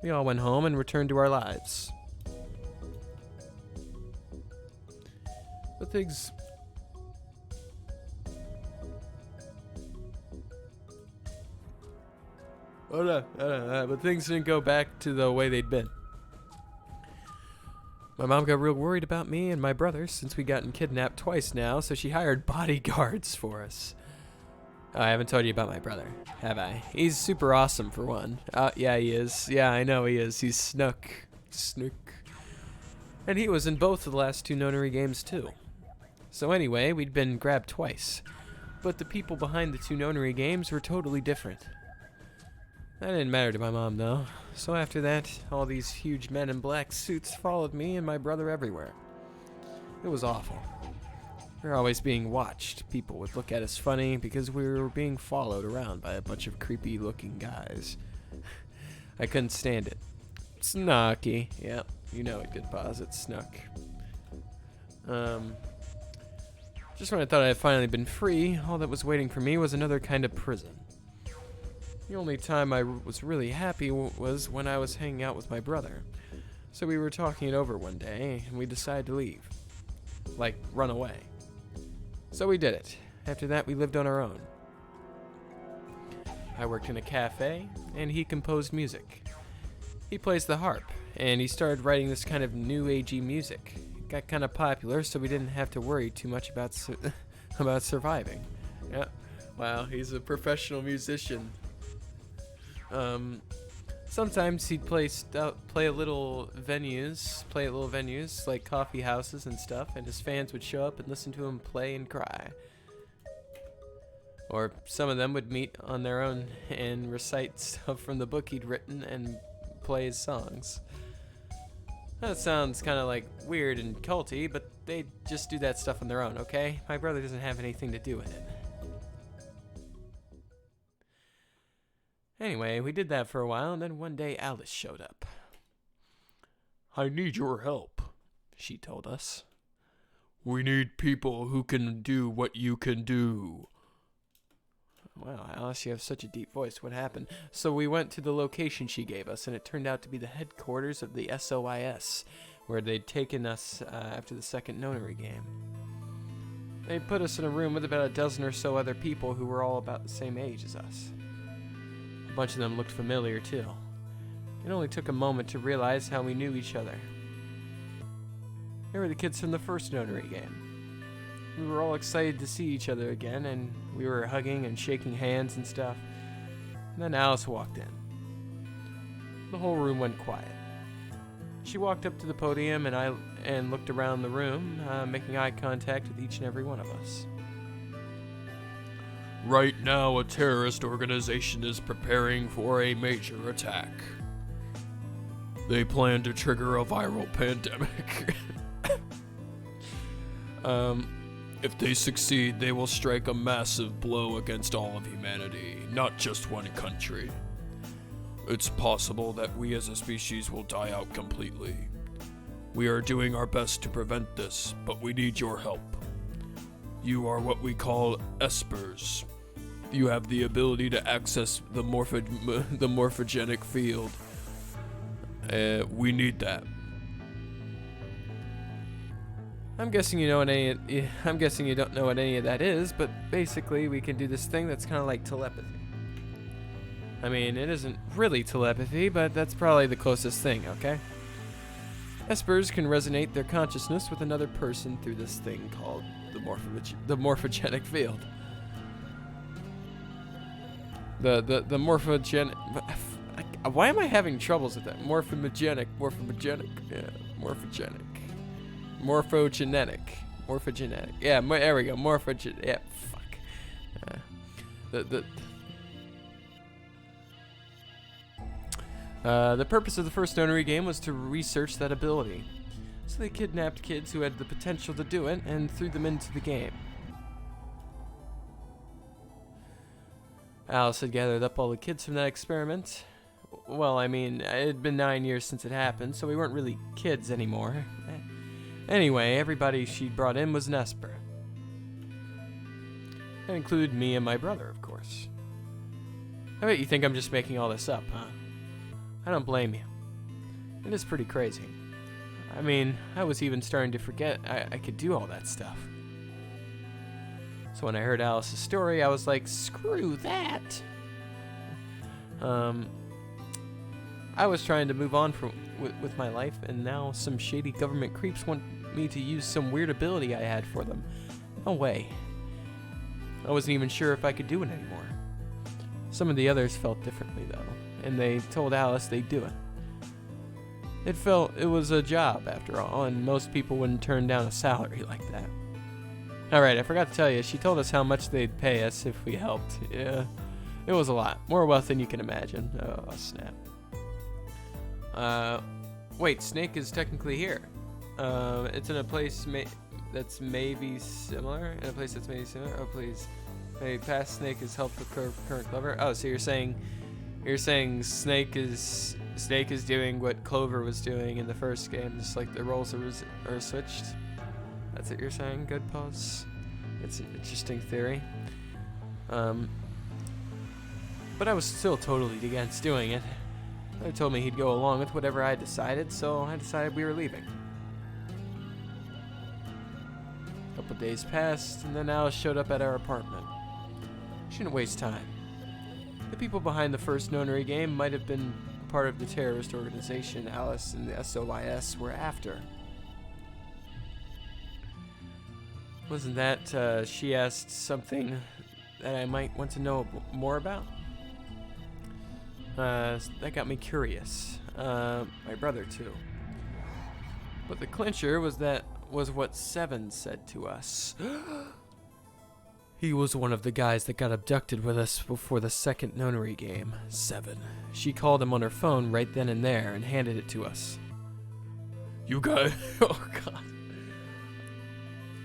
A: We all went home and returned to our lives. But things... but things didn't go back to the way they'd been. My mom got real worried about me and my brother since we'd gotten kidnapped twice now, so she hired bodyguards for us. Oh, I haven't told you about my brother, have I? He's super awesome, for one. Yeah, he is. Yeah, I know he is. He's Snook. And he was in both of the last two Nonary games, too. So anyway, we'd been grabbed twice. But the people behind the two Nonary games were totally different. That didn't matter to my mom, though. So after that, all these huge men in black suits followed me and my brother everywhere. It was awful. We were always being watched. People would look at us funny because we were being followed around by a bunch of creepy-looking guys. I couldn't stand it. Snooky. Yep, you know it, Good Pause. It's Snook. Just when I thought I had finally been free, all that was waiting for me was another kind of prison. The only time I was really happy was when I was hanging out with my brother. So we were talking it over one day, and we decided to leave. Like, run away. So we did it. After that, we lived on our own. I worked in a cafe, and he composed music. He plays the harp, and he started writing this kind of new agey music. It got kind of popular, so we didn't have to worry too much about about surviving. Yeah, wow, he's a professional musician. Sometimes he'd play at little venues like coffee houses and stuff, and his fans would show up and listen to him play and cry. Or some of them would meet on their own and recite stuff from the book he'd written and play his songs. That sounds kind of like weird and culty, but they just do that stuff on their own, okay? My brother doesn't have anything to do with it. Anyway, we did that for a while, and then one day Alice showed up. "I need your help," she told us. "We need people who can do what you can do." Wow, Alice, you have such a deep voice. What happened? So we went to the location she gave us, and it turned out to be the headquarters of the SOIS, where they'd taken us after the second nonary game. They put us in a room with about a dozen or so other people who were all about the same age as us. A bunch of them looked familiar, too. It only took a moment to realize how we knew each other. They were the kids from the first nonary game. We were all excited to see each other again, and we were hugging and shaking hands and stuff. And then Alice walked in. The whole room went quiet. She walked up to the podium, and looked around the room, making eye contact with each and every one of us. "Right now, a terrorist organization is preparing for a major attack. They plan to trigger a viral pandemic. If they succeed, they will strike a massive blow against all of humanity, not just one country. It's possible that we as a species will die out completely. We are doing our best to prevent this, but we need your help. You are what we call espers. You have the ability to access the morphogenic field. We need that. I'm guessing you don't know what any of that is, but basically we can do this thing that's kind of like telepathy. I mean, it isn't really telepathy, but that's probably the closest thing, okay? Espers can resonate their consciousness with another person through this thing called the morphogenic field. The morphogenic... Why am I having troubles with that? Morphogenic. Yeah, morphogenic. Morphogenetic. Yeah, there we go. Yeah, fuck. The purpose of the first nonary game was to research that ability. So they kidnapped kids who had the potential to do it and threw them into the game. Alice had gathered up all the kids from that experiment. Well, I mean, it had been 9 years since it happened, so we weren't really kids anymore. Anyway, everybody she brought in was an Esper. That included me and my brother, of course. I bet you think I'm just making all this up, huh? I don't blame you. It is pretty crazy. I mean, I was even starting to forget I could do all that stuff. So when I heard Alice's story, I was like, screw that! I was trying to move on with my life, and now some shady government creeps want me to use some weird ability I had for them. No way. I wasn't even sure if I could do it anymore. Some of the others felt differently, though, and they told Alice they'd do it. It was a job, after all, and most people wouldn't turn down a salary like that. Alright, I forgot to tell you, she told us how much they'd pay us if we helped. Yeah, it was a lot. More wealth than you can imagine. Oh, snap. Wait, Snake is technically here. It's in a place that's maybe similar. Oh, please. Maybe past Snake has helped with current Clover. Oh, so you're saying Snake is doing what Clover was doing in the first game, just like the roles are switched. That's what you're saying. Good pause. It's an interesting theory. But I was still totally against doing it. He told me he'd go along with whatever I decided, so I decided we were leaving. A couple days passed, and then Alice showed up at our apartment. She didn't waste time. The people behind the first nonary game might have been part of the terrorist organization Alice and the SOIS were after. Wasn't that, she asked something that I might want to know more about? That got me curious. My brother, too. But the clincher was what Seven said to us. He was one of the guys that got abducted with us before the second nonary game. Seven. She called him on her phone right then and there and handed it to us. You guys... Oh, God.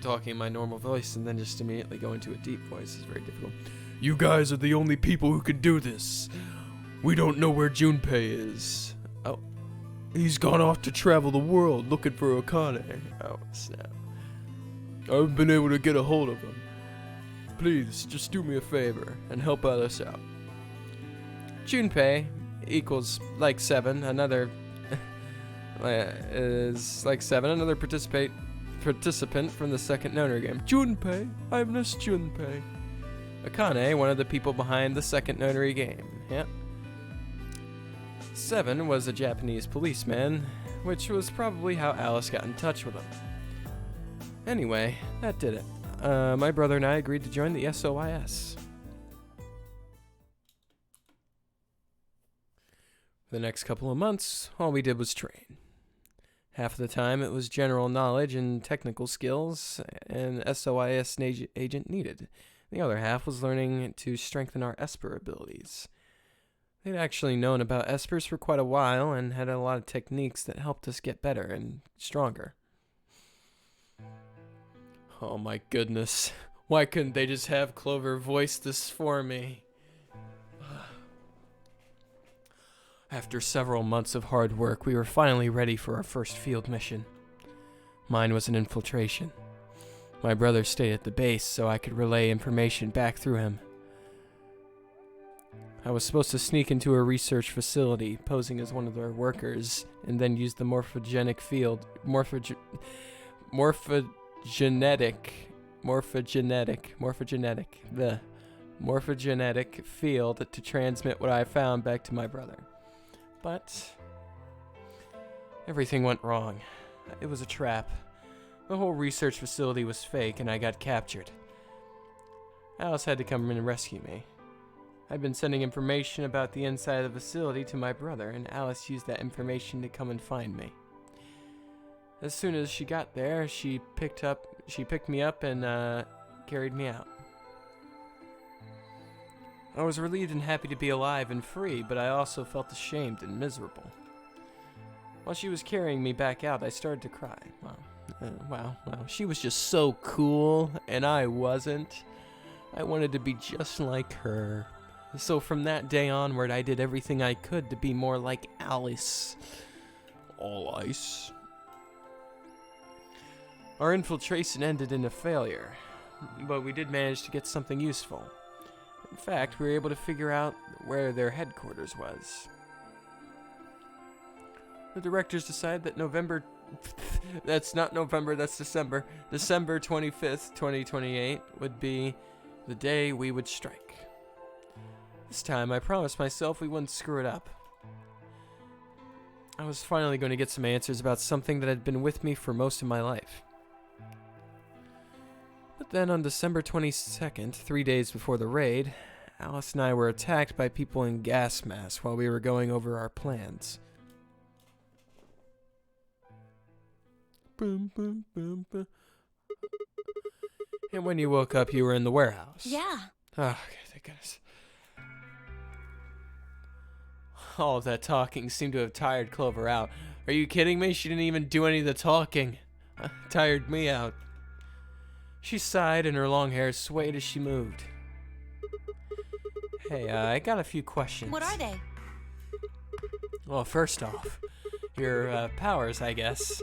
A: Talking in my normal voice and then just immediately go into a deep voice is very difficult. You guys are the only people who can do this. We don't know where Junpei is. Oh. He's gone off to travel the world looking for Akane. Oh, snap. I haven't been able to get a hold of him. Please, just do me a favor and help us out. Junpei equals like 7. Another is like 7. Another participant from the second nonary game. Junpei, I miss Junpei. Akane, one of the people behind the second nonary game. Yep. 7 was a Japanese policeman, which was probably how Alice got in touch with him. Anyway, that did it. My brother and I agreed to join the SOIS. For the next couple of months, all we did was train. Half of the time it was general knowledge and technical skills an SOIS agent needed. The other half was learning to strengthen our Esper abilities. They'd actually known about Espers for quite a while and had a lot of techniques that helped us get better and stronger. Oh my goodness. Why couldn't they just have Clover voice this for me? After several months of hard work, we were finally ready for our first field mission. Mine was an infiltration. My brother stayed at the base so I could relay information back through him. I was supposed to sneak into a research facility, posing as one of their workers, and then use the morphogenic field, the morphogenetic field to transmit what I found back to my brother. But everything went wrong. It was a trap. The whole research facility was fake and I got captured. Alice had to come in and rescue me. I'd been sending information about the inside of the facility to my brother, and Alice used that information to come and find me. As soon as she got there, she picked me up and carried me out. I was relieved and happy to be alive and free, but I also felt ashamed and miserable. While she was carrying me back out, I started to cry. Wow, she was just so cool, and I wasn't. I wanted to be just like her. So from that day onward, I did everything I could to be more like Alice. All ice. Our infiltration ended in a failure, but we did manage to get something useful. In fact, we were able to figure out where their headquarters was. The directors decided that that's not November, that's December. December 25th, 2028 would be the day we would strike. This time, I promised myself we wouldn't screw it up. I was finally going to get some answers about something that had been with me for most of my life. But then on December 22nd, 3 days before the raid, Alice and I were attacked by people in gas masks while we were going over our plans. Boom, boom, boom, boom. And when you woke up, you were in the warehouse.
D: Yeah.
A: Oh, okay, thank goodness. All of that talking seemed to have tired Clover out. Are you kidding me? She didn't even do any of the talking. Tired me out. She sighed and her long hair swayed as she moved. Hey, I got a few questions.
D: What are they?
A: Well, first off, your powers, I guess.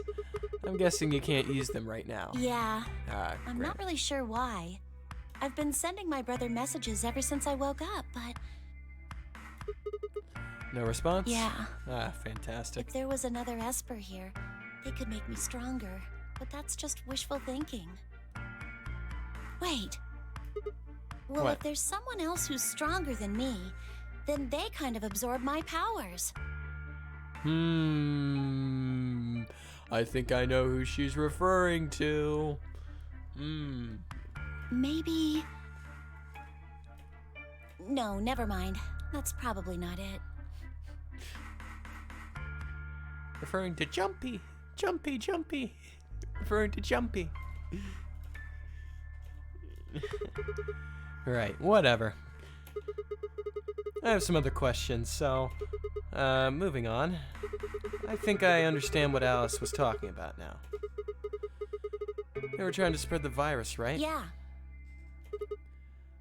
A: I'm guessing you can't use them right now.
D: Yeah. I'm
A: great.
D: not really sure why. I've been sending my brother messages ever since I woke up, but
A: No response?
D: yeah.
A: Fantastic.
D: If there was another Esper here, they could make me stronger. But that's just wishful thinking. Wait. Well,
A: What?
D: if there's someone else who's stronger than me, then they kind of absorb my powers.
A: I think I know who she's referring to.
D: Maybe... No, never mind. That's probably not it.
A: Referring to Jumpy. Jumpy, Jumpy. Referring to Jumpy. Right, whatever. I have some other questions, so moving on. I think I understand what Alice was talking about now. They were trying to spread the virus, right?
D: Yeah.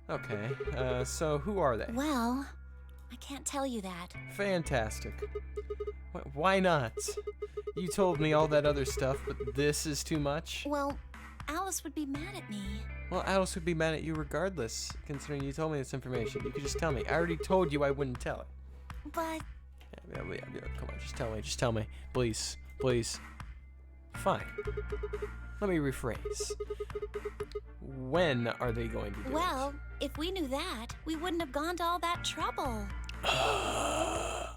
A: Okay, so who are they?
D: Well, I can't tell you that.
A: Fantastic. Why not? You told me all that other stuff, but this is too much?
D: Well, Alice would be mad at me.
A: Well, Alice would be mad at you regardless, considering you told me this information. You could just tell me. I already told you I wouldn't tell it.
D: But...
A: Yeah, come on, just tell me. Please, please. Fine. Let me rephrase. When are they going to do
D: Well, if we knew that, we wouldn't have gone to all that trouble.
A: it?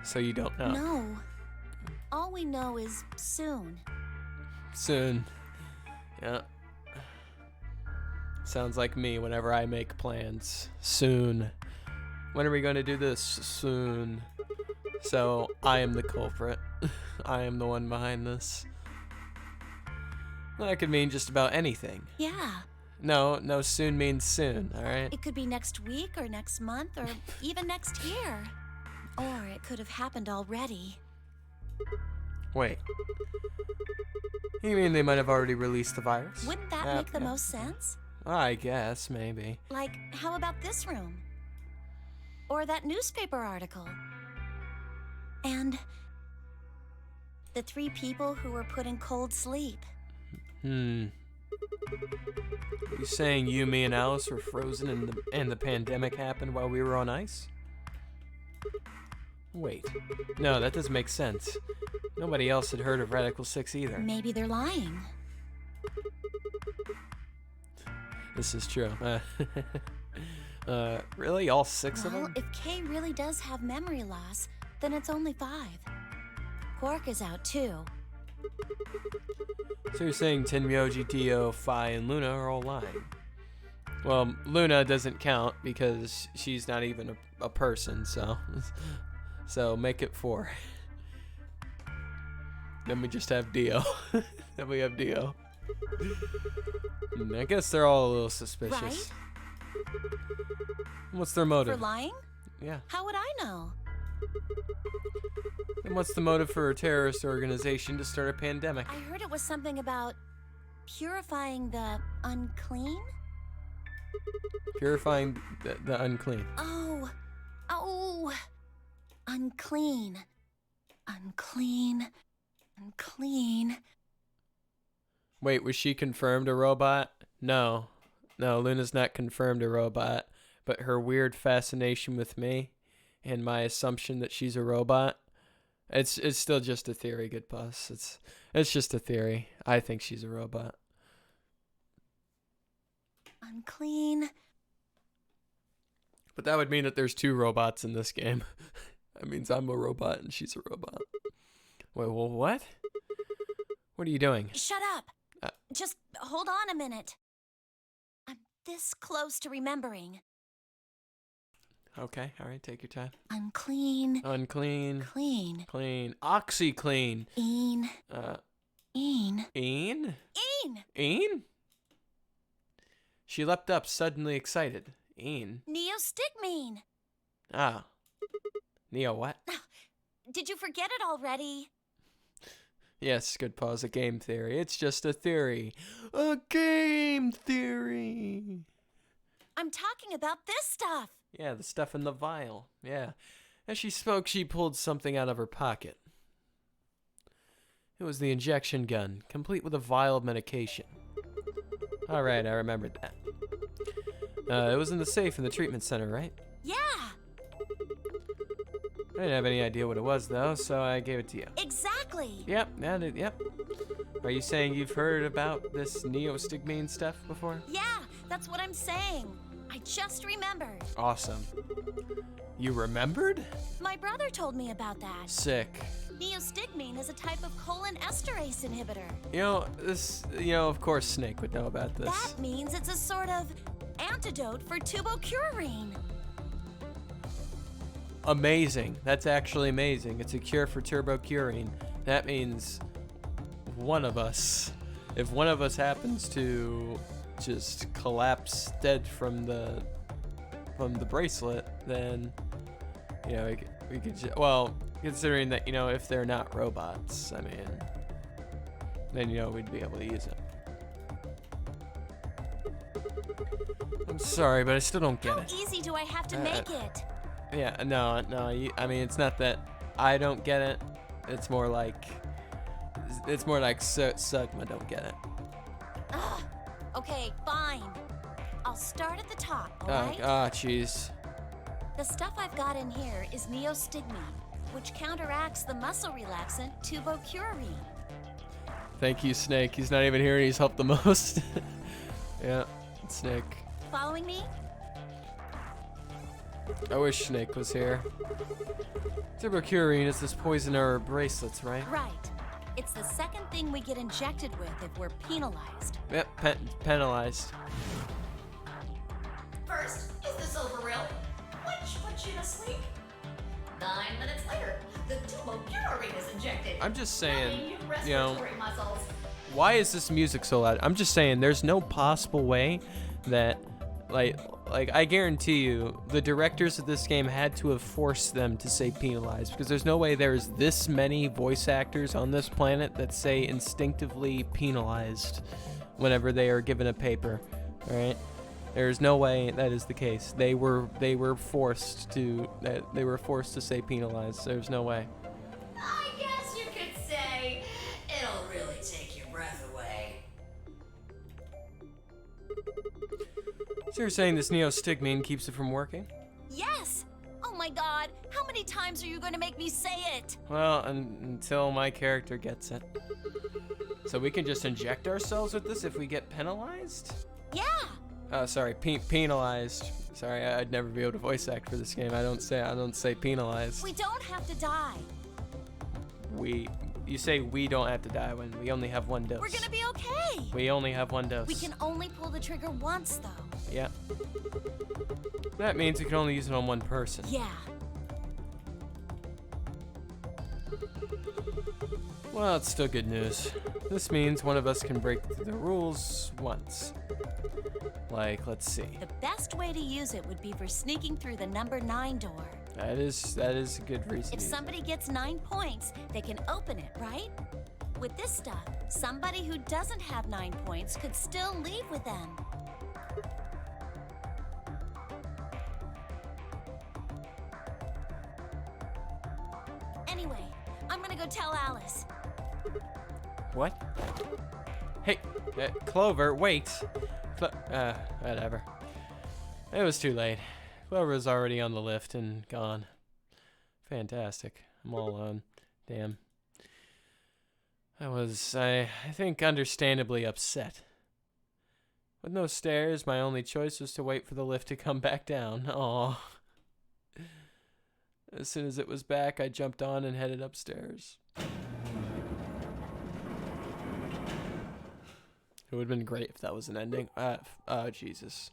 A: So you don't know?
D: No. All we know is soon.
A: Soon. Yeah. Sounds like me whenever I make plans. Soon. When are we going to do this? Soon. So, I am the culprit. I am the one behind this. That could mean just about anything.
D: Yeah.
A: No, soon means soon, alright?
D: It could be next week or next month or even next year. Or it could have happened already.
A: Wait. You mean they might have already released the virus?
D: Wouldn't that make the most sense?
A: I guess, maybe.
D: Like, how about this room? Or that newspaper article? And the 3 people who were put in cold sleep.
A: You saying you, me, and Alice were frozen and the pandemic happened while we were on ice? Wait. No, that doesn't make sense. Nobody else had heard of Radical 6 either.
D: Maybe they're lying.
A: This is true. Really? All 6 of
D: Well,
A: them?
D: if Kay really does have memory loss, then it's only 5. Quark is out too.
A: So you're saying Tenmyoji, Dio, Phi, and Luna are all lying? Well, Luna doesn't count because she's not even a person, so... So make it 4. Then we just have Dio. Then we have Dio. I guess they're all a little suspicious.
D: Right?
A: What's their motive?
D: For lying?
A: Yeah.
D: How would I know?
A: And what's the motive for a terrorist organization to start a pandemic?
D: I heard it was something about purifying the unclean?
A: Purifying the unclean.
D: Oh. Unclean. Unclean. Unclean.
A: Wait, was she confirmed a robot? No, Luna's not confirmed a robot, but her weird fascination with me and my assumption that she's a robot, it's still just a theory, Good Puss. It's just a theory. I think she's a robot.
D: Unclean.
A: But that would mean that there's 2 robots in this game. That means I'm a robot and she's a robot. Wait, well, what? What are you doing?
D: Shut up. Just hold on a minute. I'm this close to remembering.
A: Okay, all right, take your time.
D: Unclean.
A: Unclean.
D: Clean.
A: Clean. OxyClean.
D: Een. Een.
A: Een?
D: Een.
A: Een? She leapt up, suddenly excited. Een?
D: Neostigmine.
A: Ah. Neo what?
D: Did you forget it already?
A: Yes, Good Pause, a game theory. It's just a theory. A game theory.
D: I'm talking about this stuff.
A: Yeah, the stuff in the vial. Yeah. As she spoke, she pulled something out of her pocket. It was the injection gun, complete with a vial of medication. Alright, I remembered that. It was in the safe in the treatment center, right?
D: Yeah,
A: I didn't have any idea what it was, though, so I gave it to you.
D: exactly.
A: Yep, yep. Are you saying you've heard about this neostigmine stuff before?
D: Yeah, that's what I'm saying. I just remembered.
A: Awesome. You remembered?
D: My brother told me about that.
A: Sick.
D: Neostigmine is a type of colon esterase inhibitor.
A: Of course Snake would know about this.
D: That means it's a sort of antidote for tubocurarine.
A: Amazing. That's actually amazing. It's a cure for turbocurine. That means one of us, if one of us happens to just collapse dead from the bracelet, then we could considering that if they're not robots, I mean, then we'd be able to use it. I'm sorry, but I still don't get it.
D: How easy do I have to make it?
A: Yeah, no. I mean, it's not that I don't get it. It's more like Sugma don't get it.
D: Ugh. Okay, fine. I'll start at the top, alright?
A: Jeez.
D: The stuff I've got in here is neostigmine, which counteracts the muscle relaxant tubocurarine.
A: Thank you, Snake. He's not even here and he's helped the most. Yeah, Snake.
D: Following me?
A: I wish Snake was here. Turbocurarine is this poison in our bracelets, right?
D: Right. It's the second thing we get injected with if we're penalized.
A: Yep, penalized.
E: First, is this over real? Which puts you to sleep. 9 minutes later, the tubocurarine is injected.
A: I'm just saying,
E: Numbing your respiratory muscles.
A: why is this music so loud? I'm just saying, there's no possible way that, like I guarantee you, the directors of this game had to have forced them to say penalized, because there's no way there's this many voice actors on this planet that say instinctively penalized whenever they are given a paper, right? There's no way that is the case. They were forced to say penalized. There's no way.
E: I guess you could say it'll really take your breath away.
A: So you're saying this neostigmine keeps it from working?
D: Yes! Oh my god, how many times are you going to make me say it?
A: Well, until my character gets it. So we can just inject ourselves with this if we get penalized?
D: Yeah!
A: Oh, sorry, penalized. Sorry, I'd never be able to voice act for this game. I don't say penalized.
D: We don't have to die.
A: You say we don't have to die when we only have one dose.
D: We're gonna be okay.
A: We only have one dose.
D: We can only pull the trigger once, though.
A: Yeah. That means we can only use it on one person.
D: Yeah.
A: Well, it's still good news. This means one of us can break the rules once. Like, let's see.
D: The best way to use it would be for sneaking through the number 9 door.
A: That is a good reason.
D: If somebody gets 9 points, they can open it, right? With this stuff, somebody who doesn't have 9 points could still leave with them. Anyway, I'm gonna go tell Alice.
A: What? Hey, Clover, wait. Whatever. It was too late. Clover was already on the lift and gone. Fantastic. I'm all alone. Damn. I think, understandably upset. With no stairs, my only choice was to wait for the lift to come back down. Aww. As soon as it was back, I jumped on and headed upstairs. It would have been great if that was an ending. Oh, Jesus.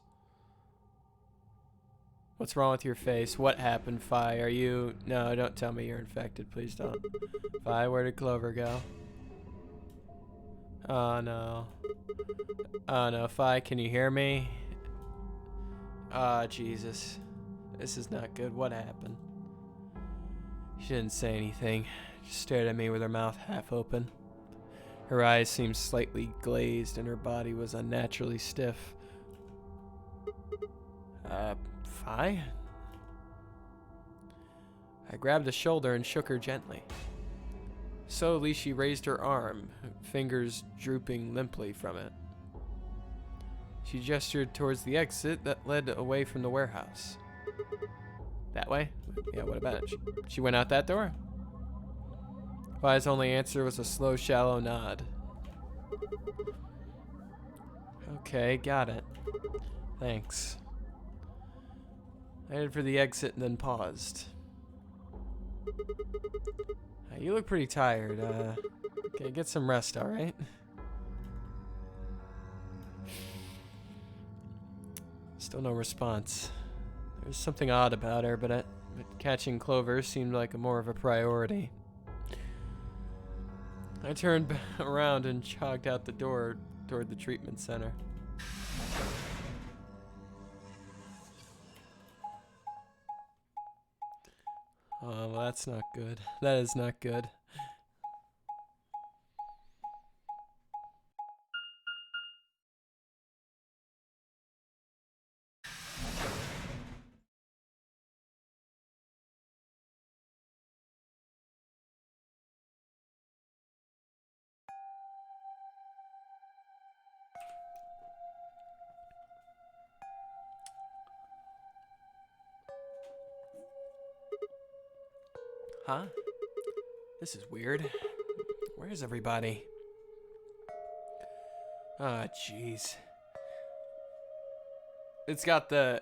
A: What's wrong with your face? What happened, Fi? Are you... No, don't tell me you're infected. Please don't. Fi, where did Clover go? Oh, no. Oh, no. Fi, can you hear me? Ah, Jesus. This is not good. What happened? She didn't say anything. Just stared at me with her mouth half open. Her eyes seemed slightly glazed and her body was unnaturally stiff. Fi? I grabbed the shoulder and shook her gently. Slowly, she raised her arm, fingers drooping limply from it. She gestured towards the exit that led away from the warehouse. That way? Yeah, what about it? She went out that door? Vi's only answer was a slow, shallow nod. Okay, got it. Thanks. I headed for the exit and then paused. You look pretty tired. Okay, get some rest, alright? Still no response. There's something odd about her, but catching Clover seemed like more of a priority. I turned around and jogged out the door toward the treatment center. Oh, well, that's not good. That is not good. Huh? This is weird. Where's everybody? Ah, jeez. It's got the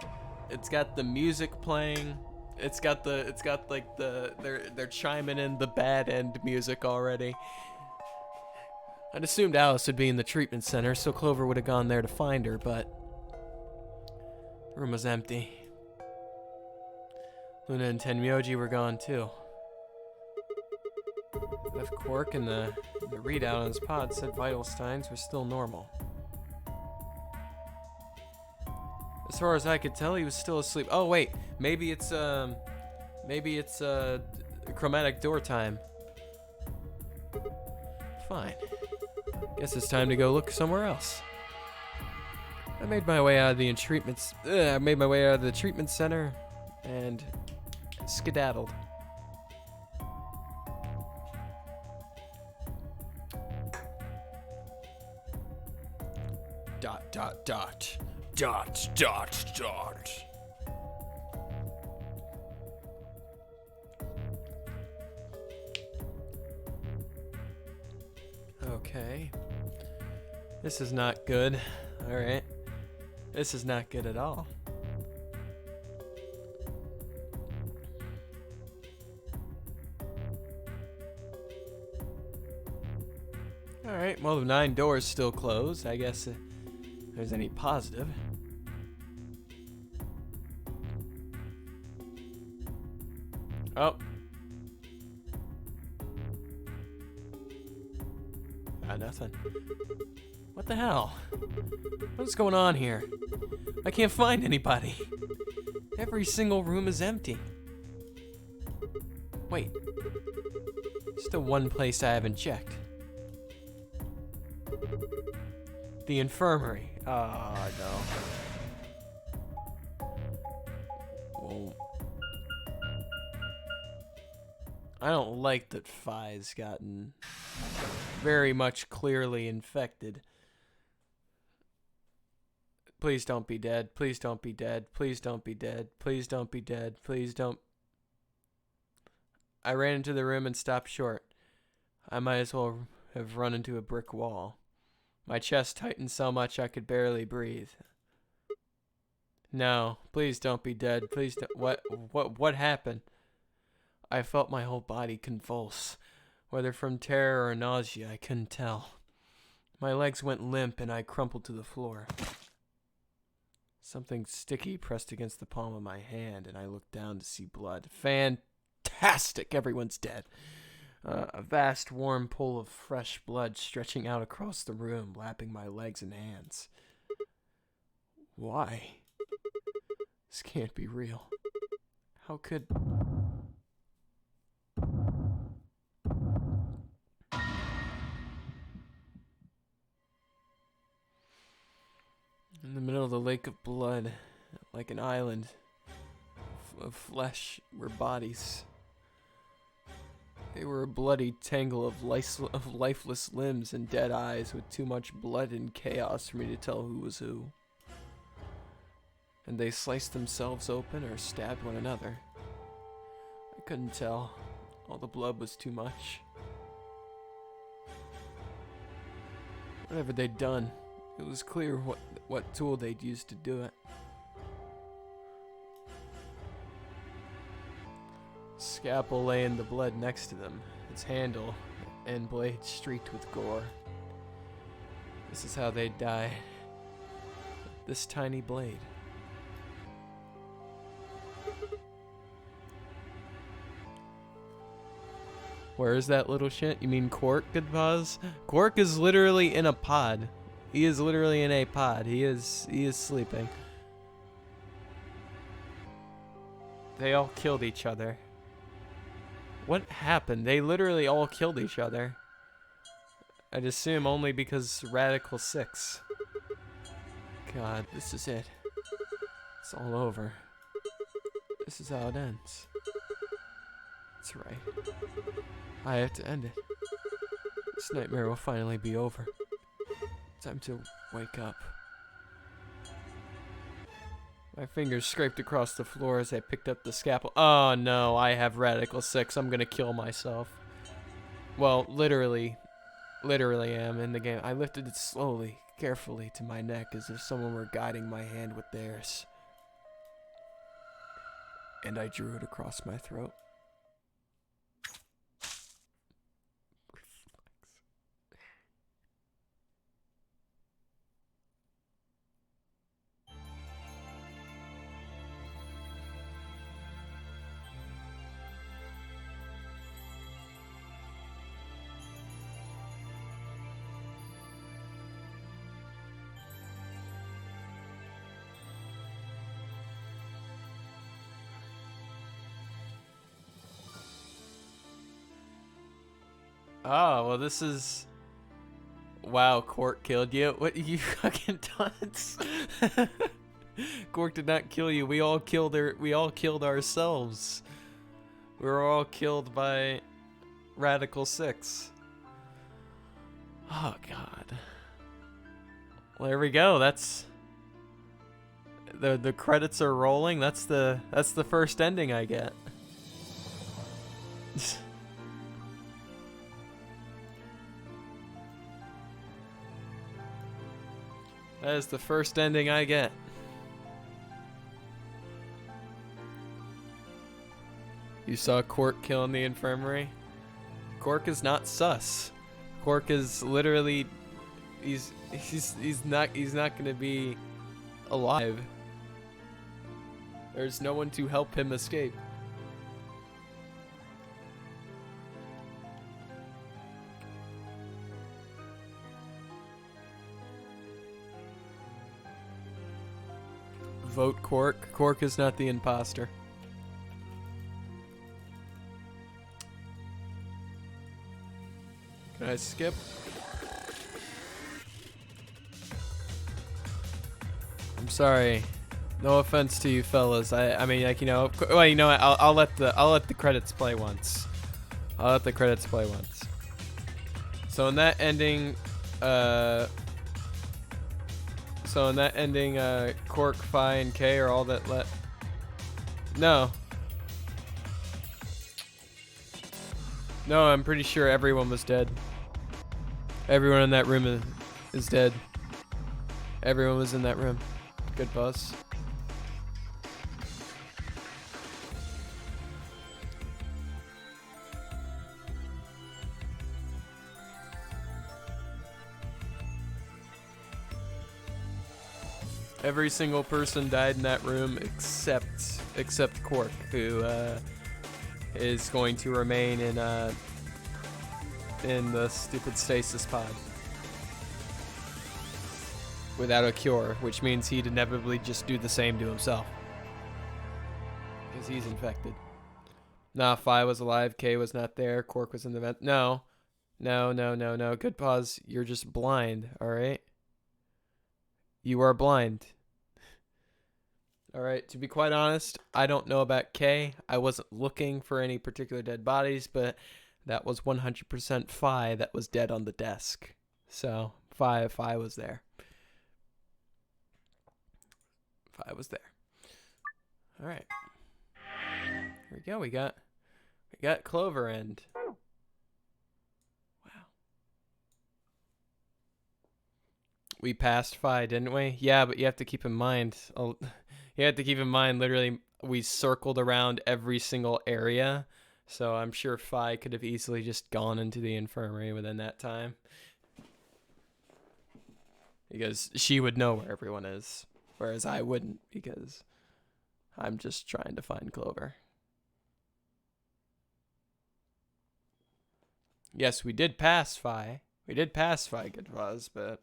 A: music playing. It's got like they're chiming in the bad end music already. I'd assumed Alice would be in the treatment center, so Clover would have gone there to find her, but the room was empty. Luna and Tenmyoji were gone too. Left Quark and the readout on his pod said vital signs were still normal. As far as I could tell, he was still asleep. Oh wait, maybe it's chromatic door time. Fine. Guess it's time to go look somewhere else. I made my way out of the treatment center and skedaddled. Dot dot dot dot dot dot. Okay. This is not good. Alright. This is not good at all. Alright, well, the 9 doors still closed. I guess if there's any positive. Oh. Nothing. What the hell? What's going on here? I can't find anybody. Every single room is empty. Wait. Still one place I haven't checked. The infirmary. Oh, no. Whoa. I don't like that Fi's gotten very much clearly infected. Please don't be dead. Please don't be dead. Please don't be dead. Please don't be dead. Please don't. I ran into the room and stopped short. I might as well have run into a brick wall. My chest tightened so much I could barely breathe. No, please don't be dead. Please don't. What happened? I felt my whole body convulse. Whether from terror or nausea, I couldn't tell. My legs went limp and I crumpled to the floor. Something sticky pressed against the palm of my hand and I looked down to see blood. Fantastic! Everyone's dead. A vast warm pool of fresh blood stretching out across the room, lapping my legs and hands. Why? This can't be real. How could... In the middle of the lake of blood, like an island of flesh, were bodies. They were a bloody tangle of lifeless limbs and dead eyes with too much blood and chaos for me to tell who was who. And they sliced themselves open or stabbed one another. I couldn't tell. All the blood was too much. Whatever they'd done, it was clear what tool they'd used to do it. Scalpel lay in the blood next to them, its handle and blade streaked with gore. This is how they'd die. This tiny blade. Where is that little shit? You mean Quark, good pause? Quark is literally in a pod. He is literally in a pod. He is sleeping. They all killed each other. What happened? They literally all killed each other. I'd assume only because Radical 6. God, this is it. It's all over. This is how it ends. That's right. I have to end it. This nightmare will finally be over. Time to wake up. My fingers scraped across the floor as I picked up the scalpel. Oh no, I have Radical 6. I'm gonna kill myself. Well, literally am in the game. I lifted it slowly, carefully to my neck as if someone were guiding my hand with theirs. And I drew it across my throat. Oh, well this is... Wow, Quark killed you. What, you fucking dunce. Quark did not kill you. We all killed ourselves. We were all killed by Radical 6. Oh god. Well, there we go. That's the credits are rolling. That's the first ending I get. That is the first ending I get. You saw Quark killing the infirmary? Quark is not sus. Quark is literally he's not gonna be alive. There's no one to help him escape. Vote Quark. Quark is not the imposter. Can I skip? I'm sorry. No offense to you fellas. I mean, like, you know, well, you know what? I'll let the credits play once. I'll let the credits play once. So in that ending, Quark, Phi, and K are all that No. No, I'm pretty sure everyone was dead. Everyone in that room is dead. Everyone was in that room. Good buzz. Every single person died in that room except Quark, who is going to remain in the stupid stasis pod without a cure, which means he'd inevitably just do the same to himself because he's infected. Nah, Phi was alive, K was not there, Quark was in the vent. No. Good pause. You're just blind, all right? You are blind. Alright, to be quite honest, I don't know about K. I wasn't looking for any particular dead bodies, but that was 100% Phi that was dead on the desk. So Phi was there. Phi was there. All right. Here we go. We got Clover End. Wow. We passed Phi, didn't we? Yeah, but you have to keep in mind. Literally, we circled around every single area. So I'm sure Phi could have easily just gone into the infirmary within that time. Because she would know where everyone is. Whereas I wouldn't, because I'm just trying to find Clover. Yes, we did pass Phi. We did pass Phi Good Fuzz, but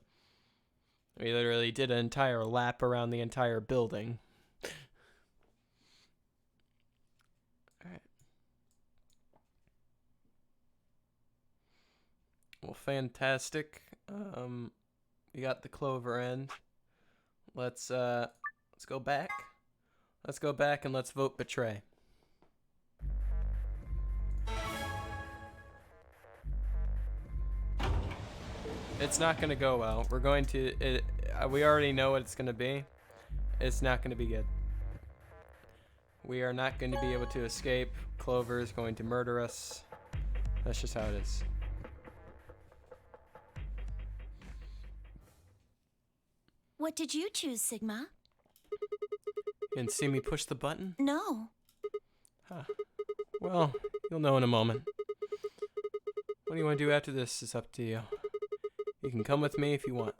A: we literally did an entire lap around the entire building. Alright. Well, fantastic. We got the Clover End. Let's go back. Let's go back and let's vote Betray. It's not gonna go well. We're going to. We already know what it's gonna be. It's not gonna be good. We are not going to be able to escape. Clover is going to murder us. That's just how it is.
D: What did you choose, Sigma?
A: You didn't see me push the button?
D: No.
A: Huh. Well, you'll know in a moment. What do you want to do after this is up to you. You can come with me if you want,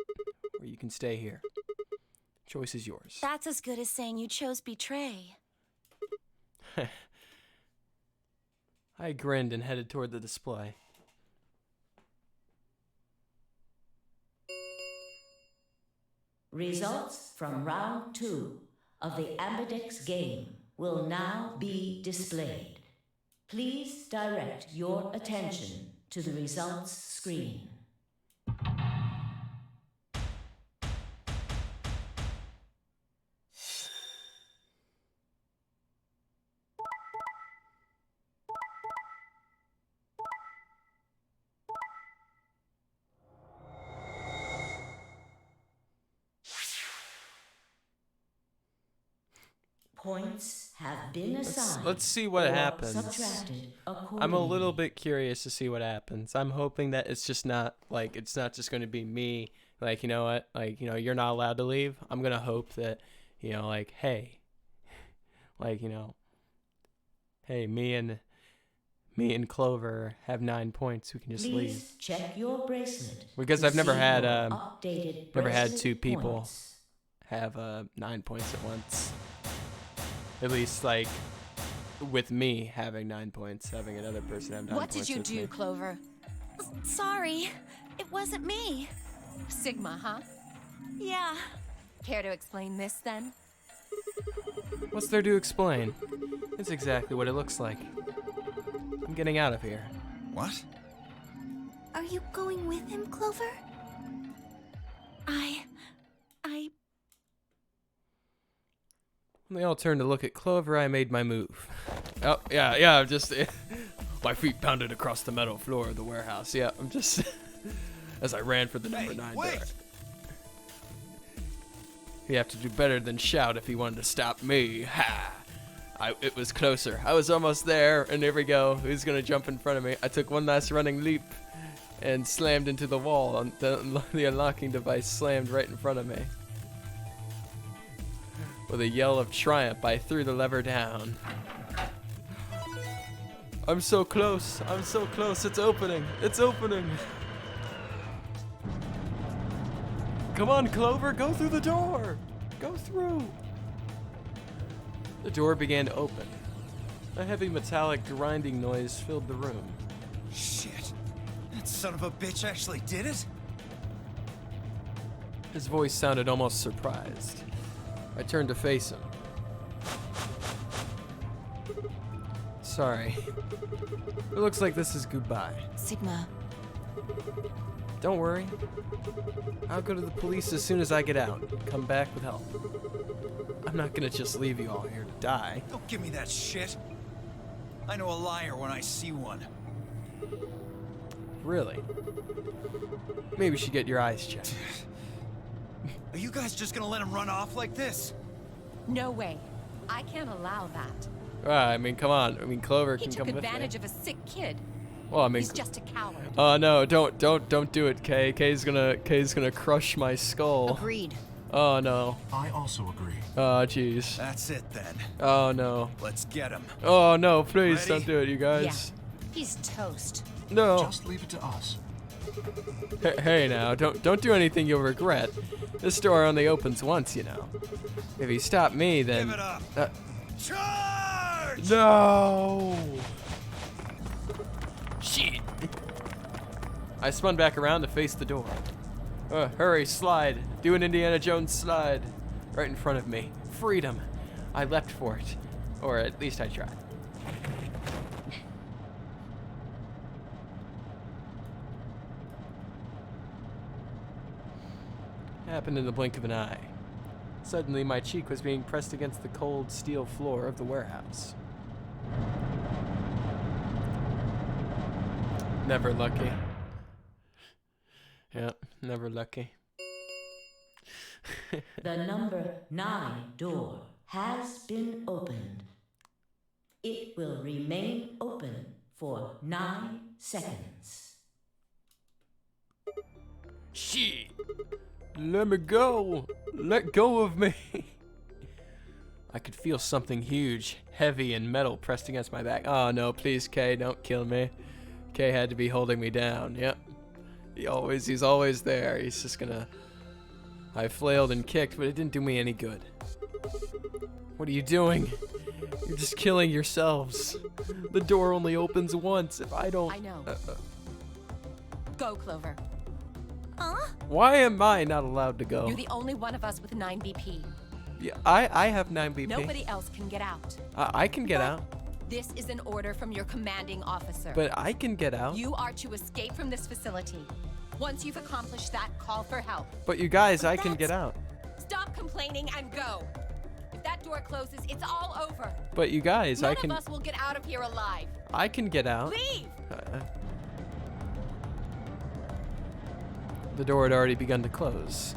A: or you can stay here. Choice is yours.
D: That's as good as saying you chose Betray.
A: I grinned and headed toward the display.
C: Results from round 2 of the Ambidex game will now be displayed. Please direct your attention to the results screen. Points have been assigned.
A: Let's see what happens.
C: Subtracted
A: I'm a little bit curious to see what happens. I'm hoping that it's just not like it's not just going to be me. Like, you know what? Like, you know, you're not allowed to leave. I'm gonna hope that, you know, like, hey, like, you know, hey, me and Clover have 9 points. We can just leave.
C: Please check your bracelet.
A: Because I've never had
C: updated
A: two people
C: points.
A: have 9 points at once. At least, like, with me having 9 points, having another person have 9
G: What
A: points.
G: did you
A: with
G: do,
A: me.
G: Clover?
D: Sorry, it wasn't me.
G: Sigma, huh?
D: Yeah.
G: Care to explain this, then?
A: What's there to explain? It's exactly what it looks like. I'm getting out of here.
H: What?
D: Are you going with him, Clover?
A: When they all turned to look at Clover, I made my move. Oh, yeah, just... my feet pounded across the metal floor of the warehouse. Yeah, I'm just... as I ran for the number 9 door. You have to do better than shout if you wanted to stop me. Ha! It was closer. I was almost there, and there we go. Who's gonna jump in front of me? I took one last running leap and slammed into the wall. The unlocking device slammed right in front of me. With a yell of triumph, I threw the lever down. I'm so close. I'm so close. It's opening. It's opening. Come on, Clover. Go through the door. Go through. The door began to open. A heavy metallic grinding noise filled the room.
H: Shit. That son of a bitch actually did it?
A: His voice sounded almost surprised. I turned to face him. Sorry. It looks like this is goodbye.
I: Sigma,
A: Don't worry. I'll go to the police as soon as I get out. Come back with help. I'm not gonna just leave you all here to die.
H: Don't give me that shit. I know a liar when I see one.
A: Really? Maybe you should get your eyes checked.
H: Are you guys just gonna let him run off like this?
G: No way. I can't allow that.
A: I mean, come on. I mean, Clover
G: He
A: can
G: took
A: come with me.
G: advantage of a sick kid.
A: Well, I mean,
G: He's just a coward.
A: oh no, don't do it, Kay. Kay's gonna crush my skull.
I: Agreed.
A: Oh no.
F: I also agree.
A: Oh jeez.
H: That's it then.
A: Oh no.
H: Let's get him.
A: Oh no, please
H: Ready?
A: don't do it, you guys.
I: Yeah. He's toast.
A: No.
F: Just leave it to us.
A: Hey now, don't do anything you'll regret. This door only opens once, you know. If you stop me, then
H: Give it up. Charge!
A: no. Shit. I spun back around to face the door. Hurry, slide. Do an Indiana Jones slide. Right in front of me. Freedom. I leapt for it. Or at least I tried. Happened in the blink of an eye. Suddenly, my cheek was being pressed against the cold steel floor of the warehouse. Never lucky. Yep, never lucky.
C: The number 9 door has been opened. It will remain open for 9 seconds.
A: Shit! Let me go! Let go of me! I could feel something huge, heavy, and metal pressed against my back. Oh no, please, Kay, don't kill me. Kay had to be holding me down, yep. He's always there. He's just gonna... I flailed and kicked, but it didn't do me any good. What are you doing? You're just killing yourselves. The door only opens once. If I don't...
G: I know. Go, Clover.
A: Why am I not allowed to go?
G: You're the only one of us with 9 BP.
A: Yeah, I have 9 BP.
G: Nobody else can get out.
A: I can get out.
G: This is an order from your commanding officer.
A: But I can get out.
G: You are to escape from this facility. Once you've accomplished that, call for help.
A: But you guys, I can get out.
G: Stop complaining and go. If that door closes, it's all over.
A: But you guys,
G: None
A: I can...
G: of us will get out of here alive.
A: I can get out.
G: Leave!
A: The door had already begun to close.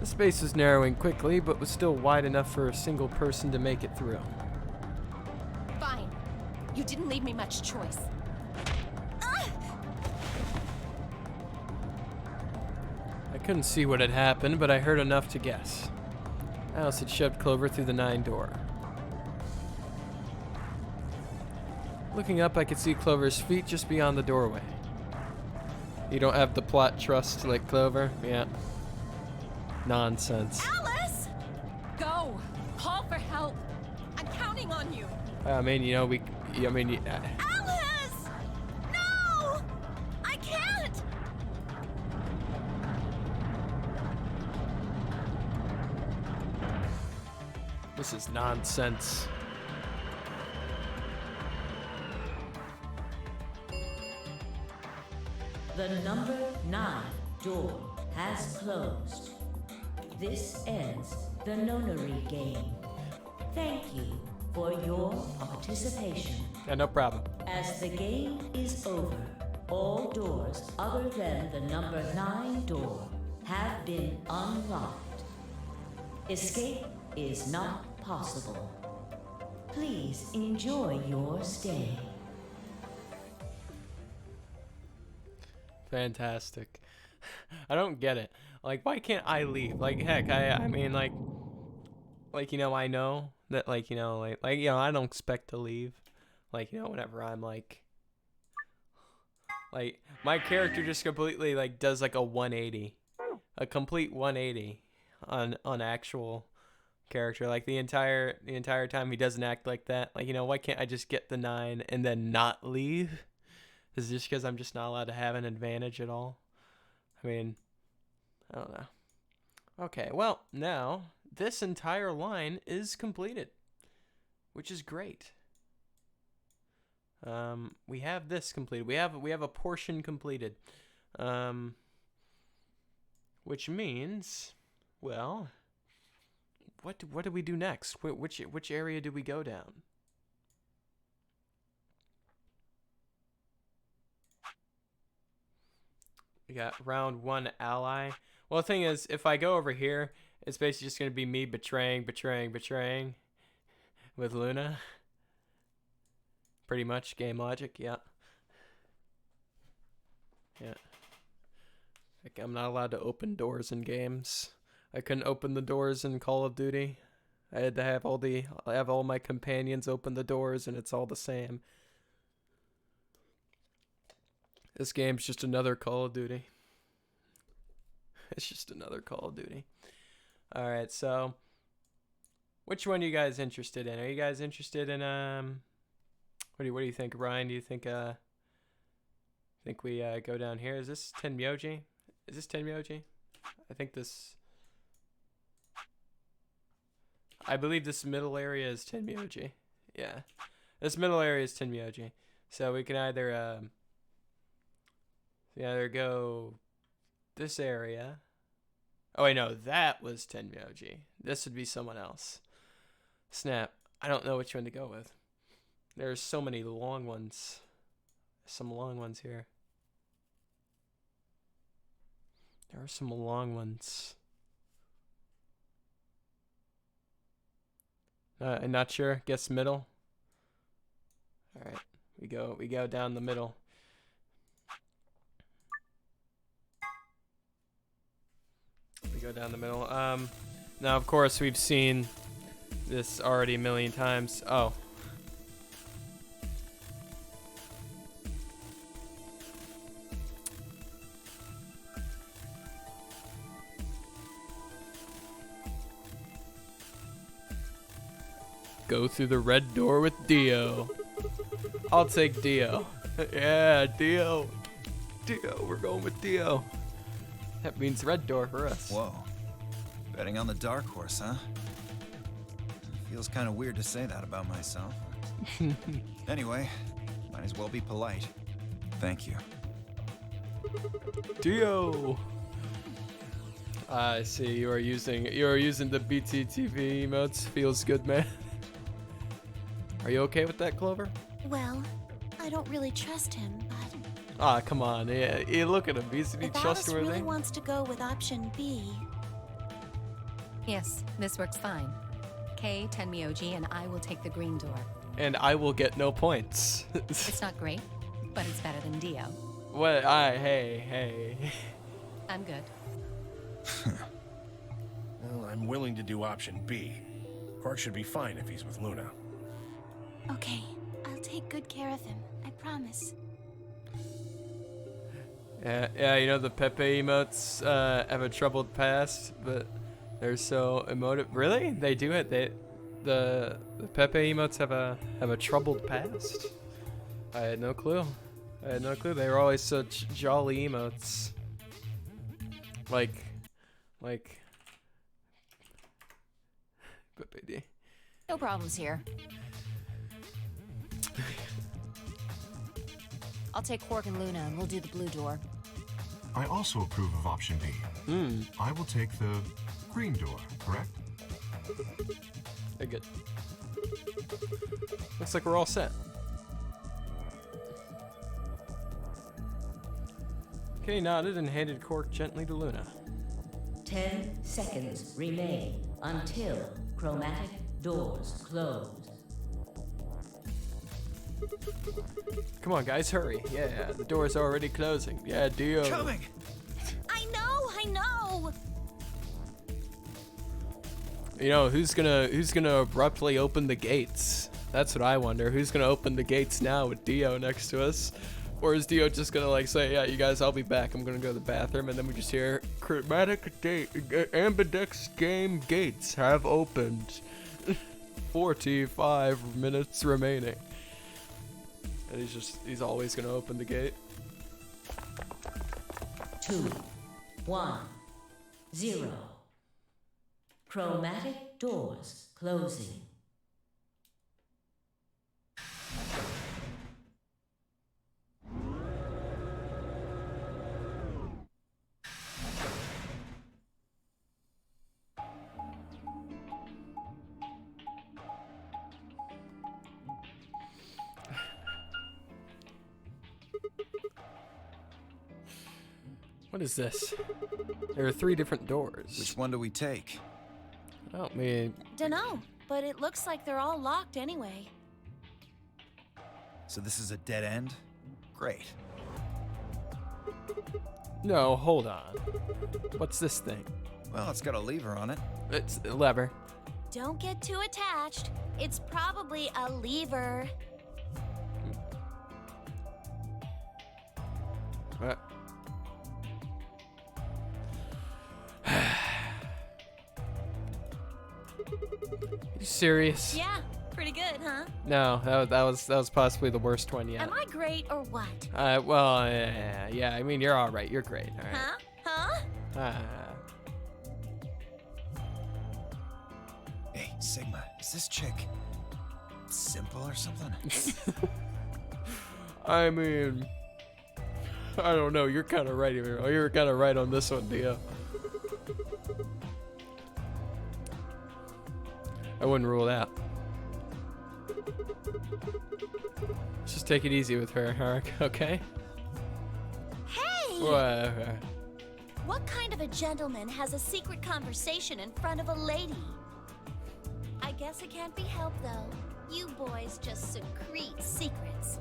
A: The space was narrowing quickly, but was still wide enough for a single person to make it through.
G: Fine. You didn't leave me much choice.
A: I couldn't see what had happened, but I heard enough to guess. Alice had shoved Clover through the 9 door. Looking up, I could see Clover's feet just beyond the doorway. You don't have the plot trust like Clover? Yeah. Nonsense.
G: Alice! Go! Call for help! I'm counting on you!
A: I mean, you know,
G: Alice! No! I can't!
A: This is nonsense.
C: The number 9 door has closed. This ends the nonary game. Thank you for your participation.
A: Yeah, no problem.
C: As the game is over, all doors other than the number 9 door have been unlocked. Escape is not possible. Please enjoy your stay.
A: Fantastic. I don't get it. Like, why can't I leave? Like, heck, I mean, like, you know, I know that, like, you know, you know, I don't expect to leave. Like, you know, whenever I'm, like, my character just completely, like, does, like, a 180. A complete 180 on actual character. Like, the entire time he doesn't act like that. Like, you know, why can't I just get the 9 and then not leave? Is it just because I'm just not allowed to have an advantage at all? I mean, I don't know. Okay, well, now this entire line is completed, which is great. We have this completed. We have a portion completed, which means, well, what do we do next? Which area do we go down? We got round 1 ally. Well, the thing is, if I go over here, it's basically just going to be me betraying with Luna. Pretty much game logic, yeah. Yeah. Like, I'm not allowed to open doors in games. I couldn't open the doors in Call of Duty. I had to have all my companions open the doors, and it's all the same. This game's just another Call of Duty. It's just another Call of Duty. Alright, so which one are you guys interested in? Are you guys interested in what do you think, Ryan? Do you think we go down here? Is this Tenmyoji? Is this Tenmyoji? I believe this middle area is Tenmyoji. Yeah. This middle area is Tenmyoji. So we can either go this area. Oh wait, no, that was Tenmyoji. This would be someone else. Snap. I don't know which one to go with. There's so many long ones. Some long ones here. There are some long ones. I'm not sure. Guess middle. All right, we go down the middle. We go down the middle. Now of course we've seen this already a million times. Oh. Go through the red door with Dio. I'll take Dio. Yeah, Dio. Dio, we're going with Dio. That means red door for us.
H: Whoa. Betting on the dark horse, huh? Feels kind of weird to say that about myself. Anyway, might as well be polite. Thank you.
A: Dio. I see you are using the BTTV emotes. Feels good, man. Are you okay with that, Clover?
D: Well, I don't really trust him, but...
A: Ah, come on. Yeah, look at him. He's
D: if
A: trustworthy.
D: Alice really wants to go with option B...
G: Yes, this works fine. Kay, Tenmyoji, and I will take the green door.
A: And I will get no points.
G: It's not great, but it's better than Dio.
A: What? Hey.
G: I'm good.
B: Well, I'm willing to do option B. Quark should be fine if he's with Luna.
D: Okay, I'll take good care of him. I promise.
A: Yeah, you know the Pepe emotes have a troubled past, but they're so emotive. Really? They do it. The Pepe emotes have a troubled past. I had no clue. They were always such jolly emotes. Like Pepe D.
I: No problems here. I'll take Quark and Luna and we'll do the blue door.
F: I also approve of option B. I will take the green door, correct?
A: Very good. Looks like we're all set. Kenny nodded and handed Quark gently to Luna.
C: 10 seconds remain until chromatic doors close.
A: Come on, guys, hurry. Yeah, the door's already closing. Yeah, Dio.
H: Coming!
D: I know!
A: You know, who's gonna abruptly open the gates? That's what I wonder. Who's gonna open the gates now with Dio next to us? Or is Dio just gonna like say, yeah, you guys, I'll be back. I'm gonna go to the bathroom, and then we just hear chromatic ambidex game gates have opened. 45 minutes remaining. And he's always gonna open the gate.
C: 2, 1, 0. Chromatic doors closing.
A: What is this? There are 3 different doors.
H: Which one do we take?
A: Oh, me.
D: Dunno, but it looks like they're all locked anyway.
H: So this is a dead end? Great.
A: No, hold on. What's this thing?
H: Well, it's got a lever on it.
A: It's a lever.
D: Don't get too attached. It's probably a lever.
A: What? You serious?
D: Yeah, pretty good, huh?
A: No, that was possibly the worst one yet.
D: Am I great or what?
A: Well, yeah. I mean, you're all right. You're great. All right.
D: Huh?
H: Hey, Sigma, is this chick simple or something?
A: I mean, I don't know. You're kind of right here. You're kind of right on this one, Dio. I wouldn't rule it out. Just take it easy with her, Harak, okay?
D: Hey!
A: Whatever.
D: What kind of a gentleman has a secret conversation in front of a lady? I guess it can't be helped, though. You boys just secrete secrets.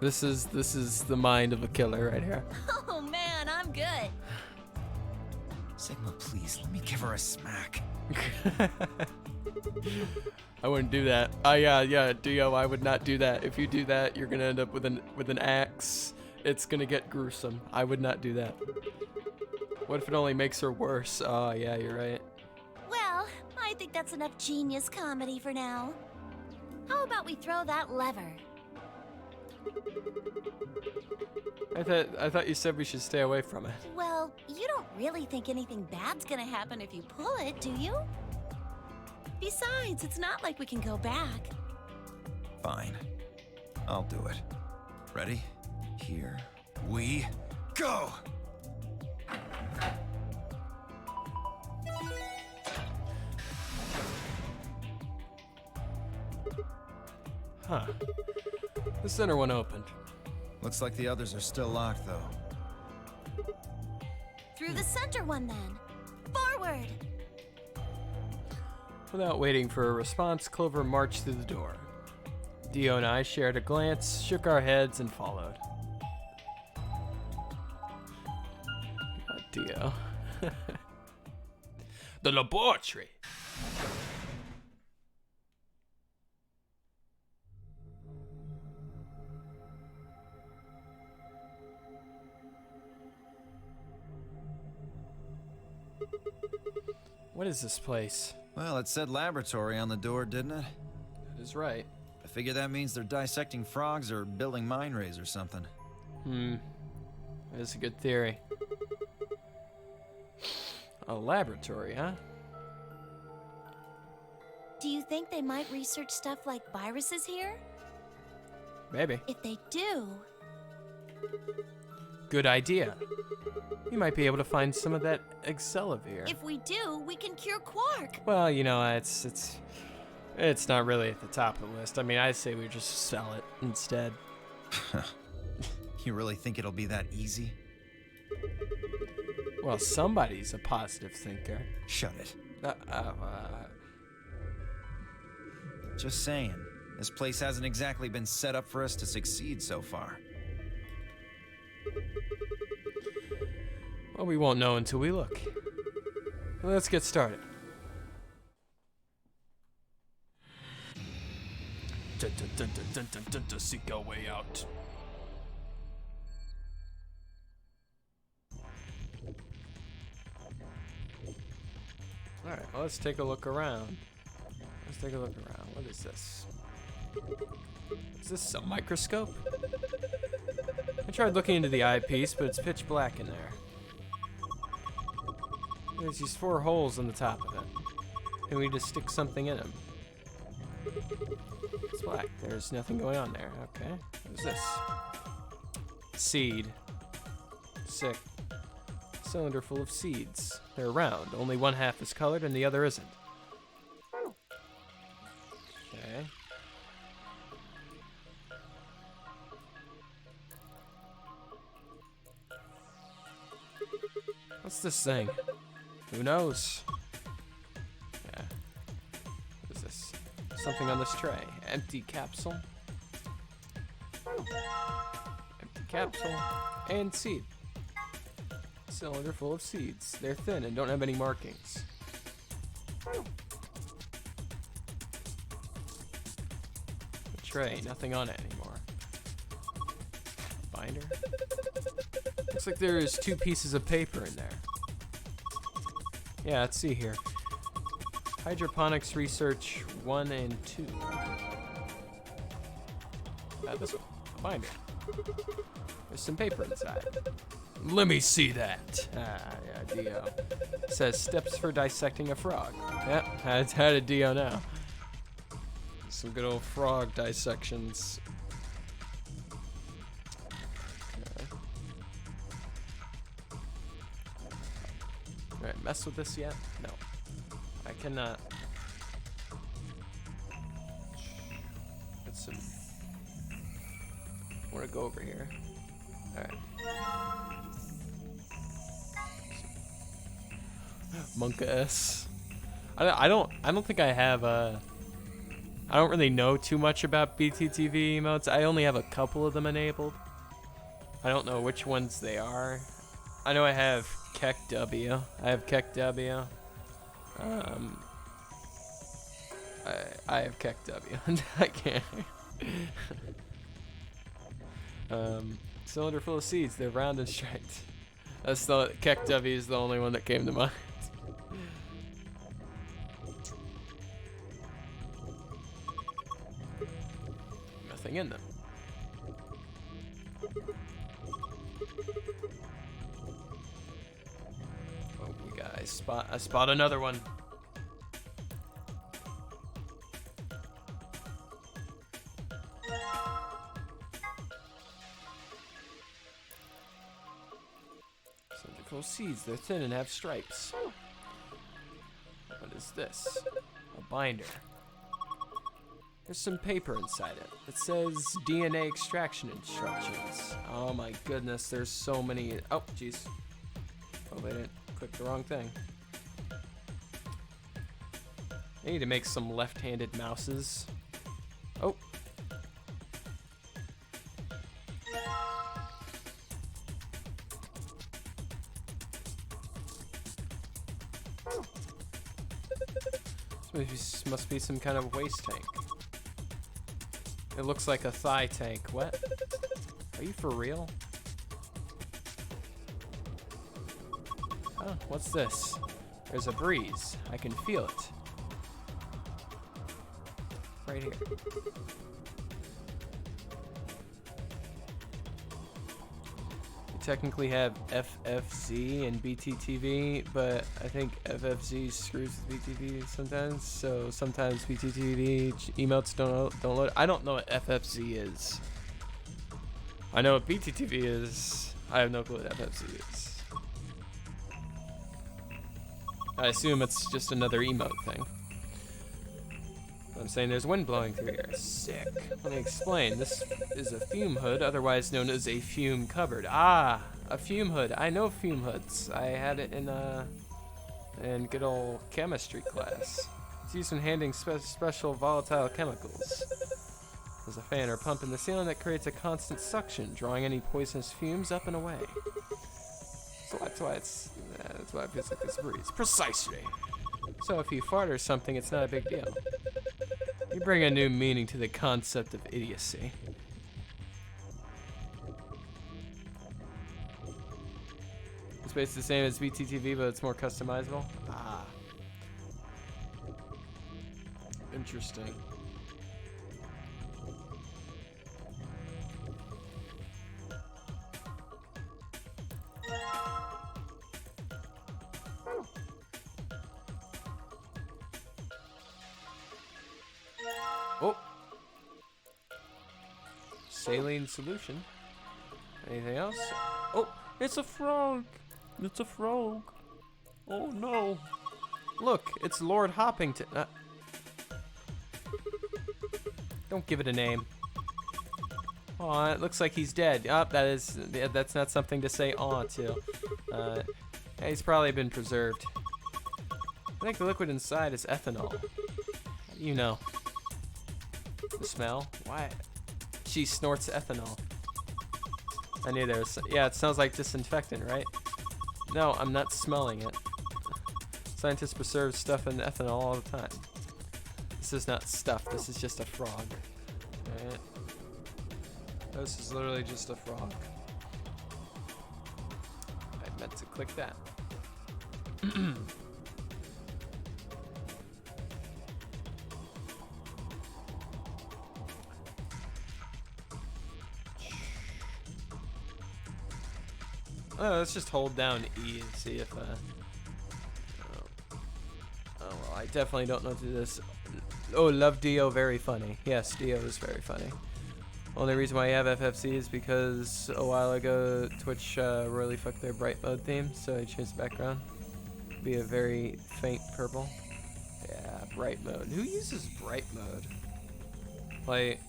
A: This is the mind of a killer right here.
D: Oh man, I'm good.
H: Sigma, please, let me give her a smack.
A: I wouldn't do that. Yeah, Dio, I would not do that. If you do that, you're gonna end up with an axe. It's gonna get gruesome. I would not do that. What if it only makes her worse? Oh, yeah, you're right.
D: Well, I think that's enough genius comedy for now. How about we throw that lever?
A: I thought you said we should stay away from it.
D: Well, you don't really think anything bad's gonna happen if you pull it, do you? Besides, it's not like we can go back.
H: Fine. I'll do it. Ready? Here we go!
A: Huh. The center one opened.
H: Looks like the others are still locked, though.
D: Through the center one, then. Forward!
A: Without waiting for a response, Clover marched through the door. Dio and I shared a glance, shook our heads, and followed. Dio. The laboratory! What is this place?
H: Well, it said laboratory on the door, didn't it?
A: That is right.
H: I figure that means they're dissecting frogs or building mine rays or something.
A: That is a good theory. A laboratory, huh?
D: Do you think they might research stuff like viruses here?
A: Maybe.
D: If they do...
A: Good idea. We might be able to find some of that Excelavir.
D: If we do, we can cure Quark.
A: Well, you know, it's not really at the top of the list. I mean, I say we just sell it instead.
H: You really think it'll be that easy?
A: Well, somebody's a positive thinker.
H: Shut it. Just saying. This place hasn't exactly been set up for us to succeed so far.
A: Well, we won't know until we look. Let's get started. Seek our way out. Alright, well, let's take a look around. What is this? Is this a microscope? I tried looking into the eyepiece, but it's pitch black in there. There's these 4 holes on the top of it. And we just stick something in them. It's black. There's nothing going on there. Okay. What is this? Seed. Sick. Cylinder full of seeds. They're round. Only one half is colored and the other isn't. What's this thing? Who knows? Yeah. What is this? Something on this tray. Empty capsule. Empty capsule. And seed. Cylinder full of seeds. They're thin and don't have any markings. The tray, nothing on it anymore. Binder. Looks like there is 2 pieces of paper in there. Yeah, let's see here. Hydroponics Research 1 and 2. This one. A binder. There's some paper inside. Let me see that. Ah, yeah, Dio. It says steps for dissecting a frog. Yep, had a Dio now. Some good old frog dissections. Okay. Alright, mess with this yet? No. I cannot. Let's see. I want to go over here. Alright. Monka S. I don't think I have I don't really know too much about BTTV emotes. I only have a couple of them enabled. I don't know which ones they are. I know I have Keck W. I have Keck W. I have Keck W. I can't. Cylinder full of seeds. They're round and striped. That's the Keck W is the only one that came to mind. Nothing in them. Oh, we got I spot another one. Cylindrical seeds. They're thin and have stripes. What is this? A binder. There's some paper inside it. It says DNA extraction instructions. Oh my goodness, there's so many. Oh, jeez. Oh, I didn't click the wrong thing. I need to make some left-handed mouses. Oh. This must be some kind of waste tank. It looks like a thigh tank. What? Are you for real? Oh, what's this? There's a breeze. I can feel it. Right here. We technically have FFZ and BTTV, but I think FFZ screws with BTTV sometimes, so sometimes BTTV emotes don't load. I don't know what FFZ is. I know what BTTV is. I have no clue what FFZ is. I assume it's just another emote thing. I'm saying there's wind blowing through here. Sick. Let me explain. This is a fume hood, otherwise known as a fume cupboard. Ah, a fume hood. I know fume hoods. I had it in good old chemistry class. It's used when handling special volatile chemicals. There's a fan or pump in the ceiling that creates a constant suction, drawing any poisonous fumes up and away. So that's why it feels like this breeze. Precisely. So if you fart or something, it's not a big deal. You bring a new meaning to the concept of idiocy. It's basically the same as BTTV, but it's more customizable. Ah. Interesting. Oh! Saline solution. Anything else? Oh! It's a frog! It's a frog! Oh no! Look! It's Lord Hoppington! Don't give it a name. Aw, it looks like he's dead. Oh, that's not something to say aw to. Yeah, he's probably been preserved. I think the liquid inside is ethanol. How do you know? The smell? Why? She snorts ethanol. I knew there was. Yeah, it smells like disinfectant, right? No, I'm not smelling it. Scientists preserve stuff in ethanol all the time. This is not stuff. This is just a frog. Right? This is literally just a frog. I meant to click that. Oh, let's just hold down E and see if, oh well, I definitely don't know to do this. Oh, love Dio, very funny. Yes, Dio is very funny. Only reason why I have FFC is because a while ago Twitch really fucked their bright mode theme, so I changed the background. Be a very faint purple. Yeah, bright mode. Who uses bright mode? Like,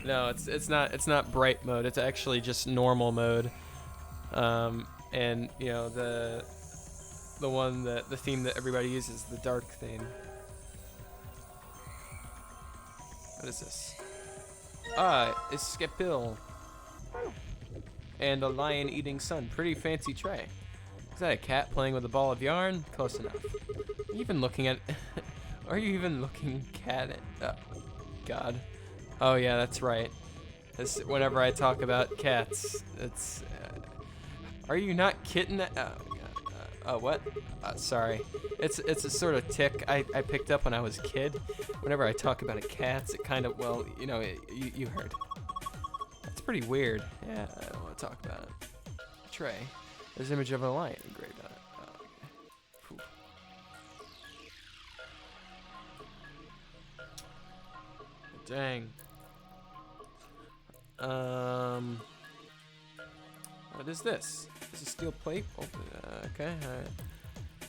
A: no, it's not bright mode. It's actually just normal mode. And you know the theme that everybody uses, the dark theme. What is this? Escapil. And a lion eating sun. Pretty fancy tray. Is that a cat playing with a ball of yarn? Close enough. Are you even looking at? Are you even looking cat? God. Oh yeah, that's right. Whenever I talk about cats, it's. Are you not kitten? What? Sorry. It's a sort of tick I picked up when I was a kid. Whenever I talk about a cat, it kind of, well, you know, you heard. That's pretty weird. Yeah, I don't want to talk about it. Tray. There's an image of a lion engraved on it. Oh, okay. Phew. Dang. What is this? Is it steel plate? Okay, alright.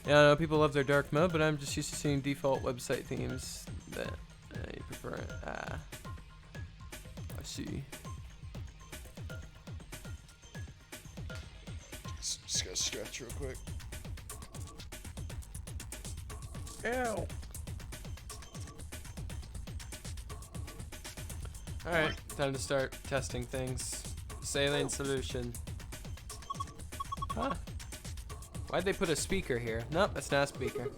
A: Yeah, I know people love their dark mode, but I'm just used to seeing default website themes that you prefer it. I see.
F: Just gotta stretch real quick.
A: Ew. Alright, time to start testing things. Saline solution. Huh? Why'd they put a speaker here? Nope, that's not a speaker.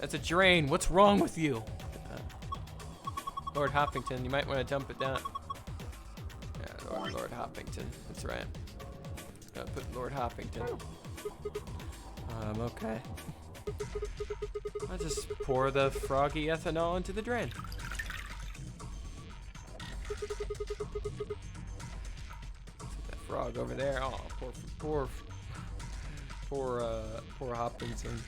A: That's a drain. What's wrong with you? Lord Hoppington, you might want to dump it down. Yeah, Lord Hoppington. That's right. Gotta put Lord Hoppington. Okay. I'll just pour the froggy ethanol into the drain. That frog over there. Oh, poor Hopkinson.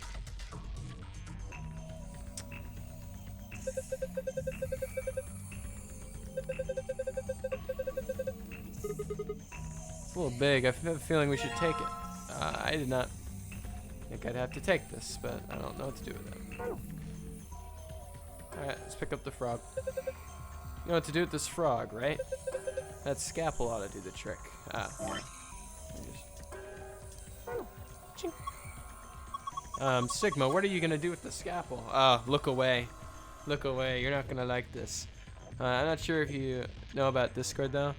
A: It's a little big. I have a feeling we should take it. I did not think I'd have to take this, but I don't know what to do with it. Alright, let's pick up the frog. You know what to do with this frog, right? That scalpel ought to do the trick. Sigma, what are you gonna do with the scalpel? Look away. Look away. You're not gonna like this. I'm not sure if you know about Discord though,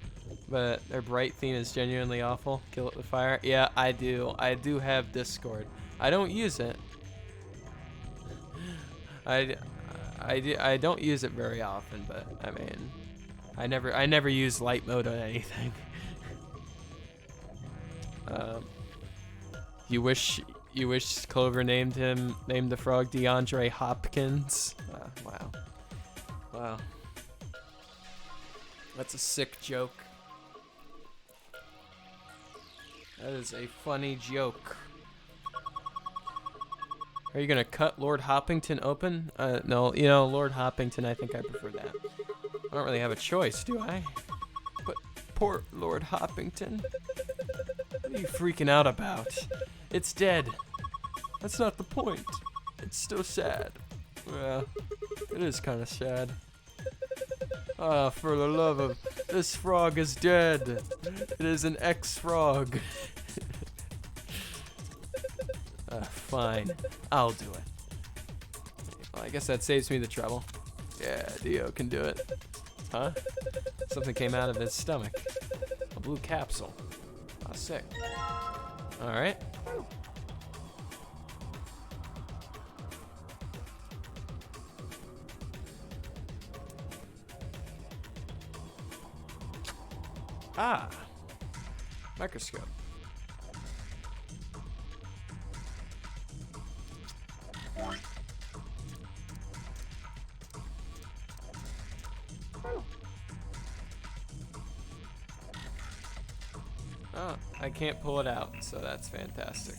A: but their bright theme is genuinely awful. Kill it with fire. Yeah, I do. I do have Discord. I don't use it. I don't use it very often, but I mean, I never use light mode on anything. You wish Clover named the frog DeAndre Hopkins? Wow. That's a sick joke. That is a funny joke. Are you gonna cut Lord Hoppington open? No, you know, Lord Hoppington, I think I prefer that. I don't really have a choice, do I? But poor Lord Hoppington. What are you freaking out about? It's dead. That's not the point. It's still sad. Yeah, it is kind of sad. For the love of... This frog is dead. It is an ex-frog. fine. I'll do it. Well, I guess that saves me the trouble. Yeah, Dio can do it. Huh? Something came out of his stomach. A blue capsule. Oh, sick. Alright. Ah! Microscope. Oh, I can't pull it out, so that's fantastic.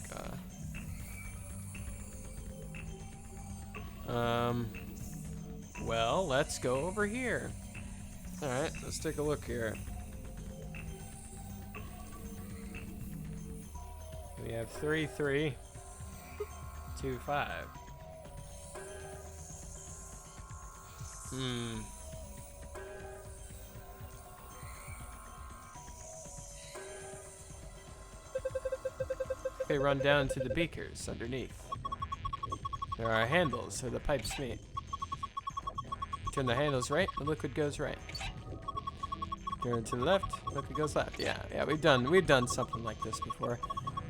A: Well, let's go over here. Alright, let's take a look here. We have 3, 3, 2, 5. Okay, run down to the beakers underneath. There are handles where the pipes meet. Turn the handles right, the liquid goes right. Turn to the left, liquid goes left. Yeah, we've done something like this before.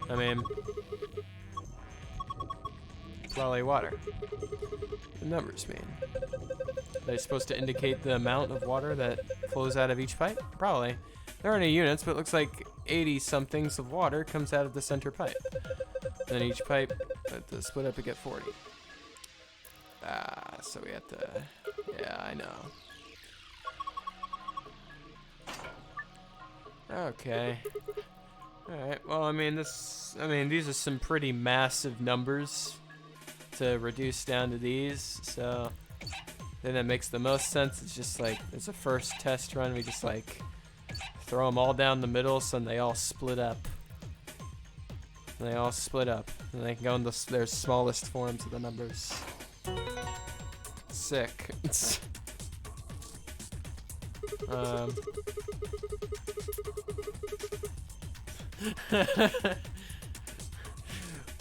A: I mean, lolly water. The numbers mean. Are they supposed to indicate the amount of water that flows out of each pipe? Probably. There aren't any units, but it looks like 80 somethings of water comes out of the center pipe. Then each pipe, to split up to get 40. Ah, so we have to, yeah, I know. Okay. Alright, well, I mean, these are some pretty massive numbers to reduce down to these, so I think that makes the most sense. It's just like, it's a first test run, we just like throw them all down the middle so they all split up. And they all split up, and they can go in their smallest forms of the numbers. Sick.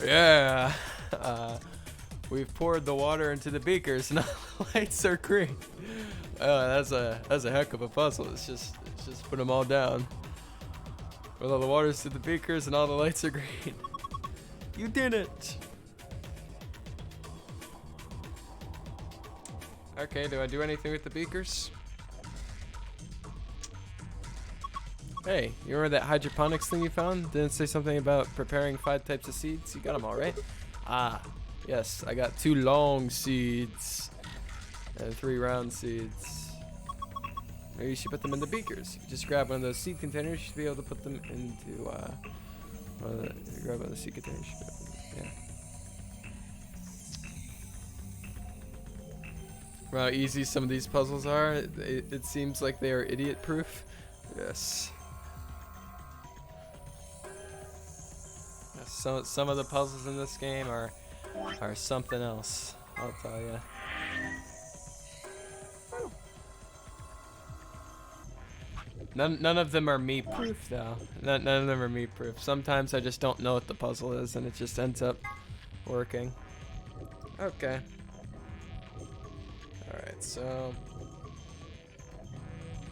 A: Yeah. We've poured the water into the beakers and all the lights are green. That's a heck of a puzzle. It's just put them all down. With all the waters to the beakers and all the lights are green. You did it. Okay, do I do anything with the beakers? Hey, you remember that hydroponics thing you found? Didn't say something about preparing 5 types of seeds? You got them all right? Ah, yes, I got 2 long seeds and 3 round seeds. Maybe you should put them in the beakers. If you just grab one of those seed containers, you should be able to put them into, grab one of the seed containers. Yeah. Wow, how easy some of these puzzles are. It seems like they are idiot-proof. Yes. Some of the puzzles in this game are something else, I'll tell you. None of them are me-proof, though. None of them are me-proof. Sometimes I just don't know what the puzzle is, and it just ends up working. Okay. Alright, so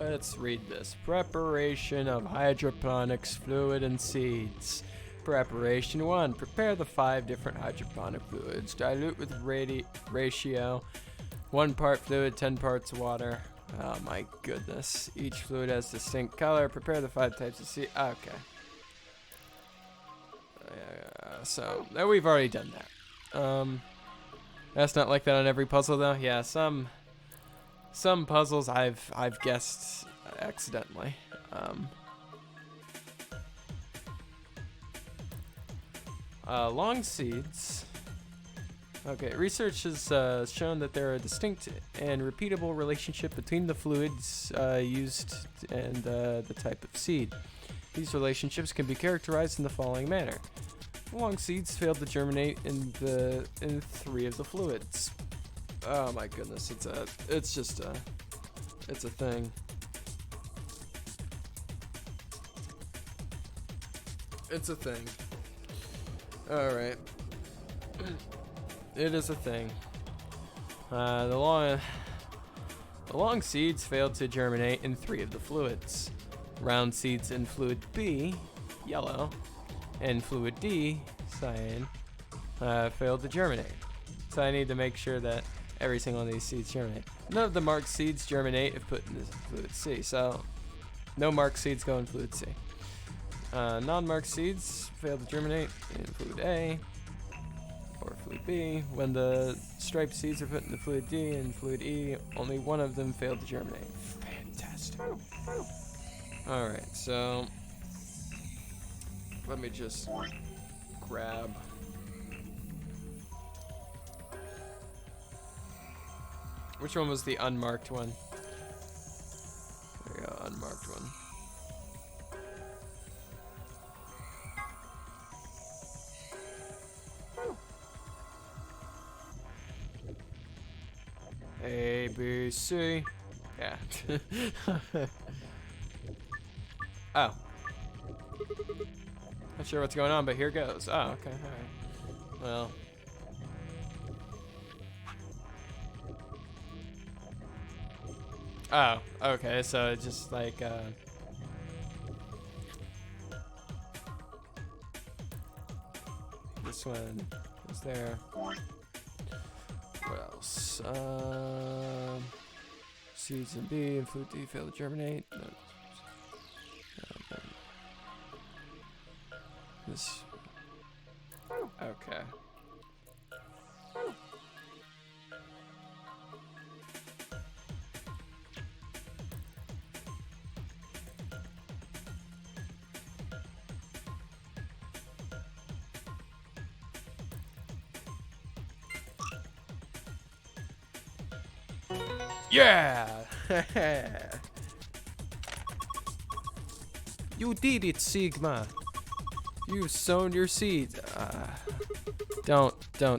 A: let's read this. Preparation of hydroponics fluid and seeds. Preparation 1. Prepare the 5 different hydroponic fluids. Dilute with ratio 1 part fluid, 10 parts water. Oh my goodness. Each fluid has distinct color. Prepare the 5 types of seed. Okay. So we've already done that. That's not like that on every puzzle though. Yeah, some puzzles I've guessed accidentally. Long seeds. Okay, research has shown that there are a distinct and repeatable relationship between the fluids used and the type of seed. These relationships can be characterized in the following manner. Long seeds failed to germinate in 3 of the fluids. Oh my goodness, it's a thing. It's a thing. Alright. It is a thing. The long seeds failed to germinate in 3 of the fluids. Round seeds in fluid B, yellow, and fluid D, cyan, failed to germinate. So I need to make sure that every single one of these seeds germinate. None of the marked seeds germinate if put in the fluid C, so no marked seeds go in fluid C. Non-marked seeds fail to germinate in fluid A or fluid B. When the striped seeds are put in the fluid D and fluid E, only one of them failed to germinate. Fantastic. Alright, so let me just grab which one was the unmarked one? There we go, unmarked one. A, B, C. Yeah. Oh. Not sure what's going on, but here goes. Oh, okay, alright. Well. Oh, okay, so it's just like, this one is there. What else? Seeds in B and fluid D fail to germinate. No. This. Okay. Yeah! You did it, Sigma. You've sown your seeds. Don't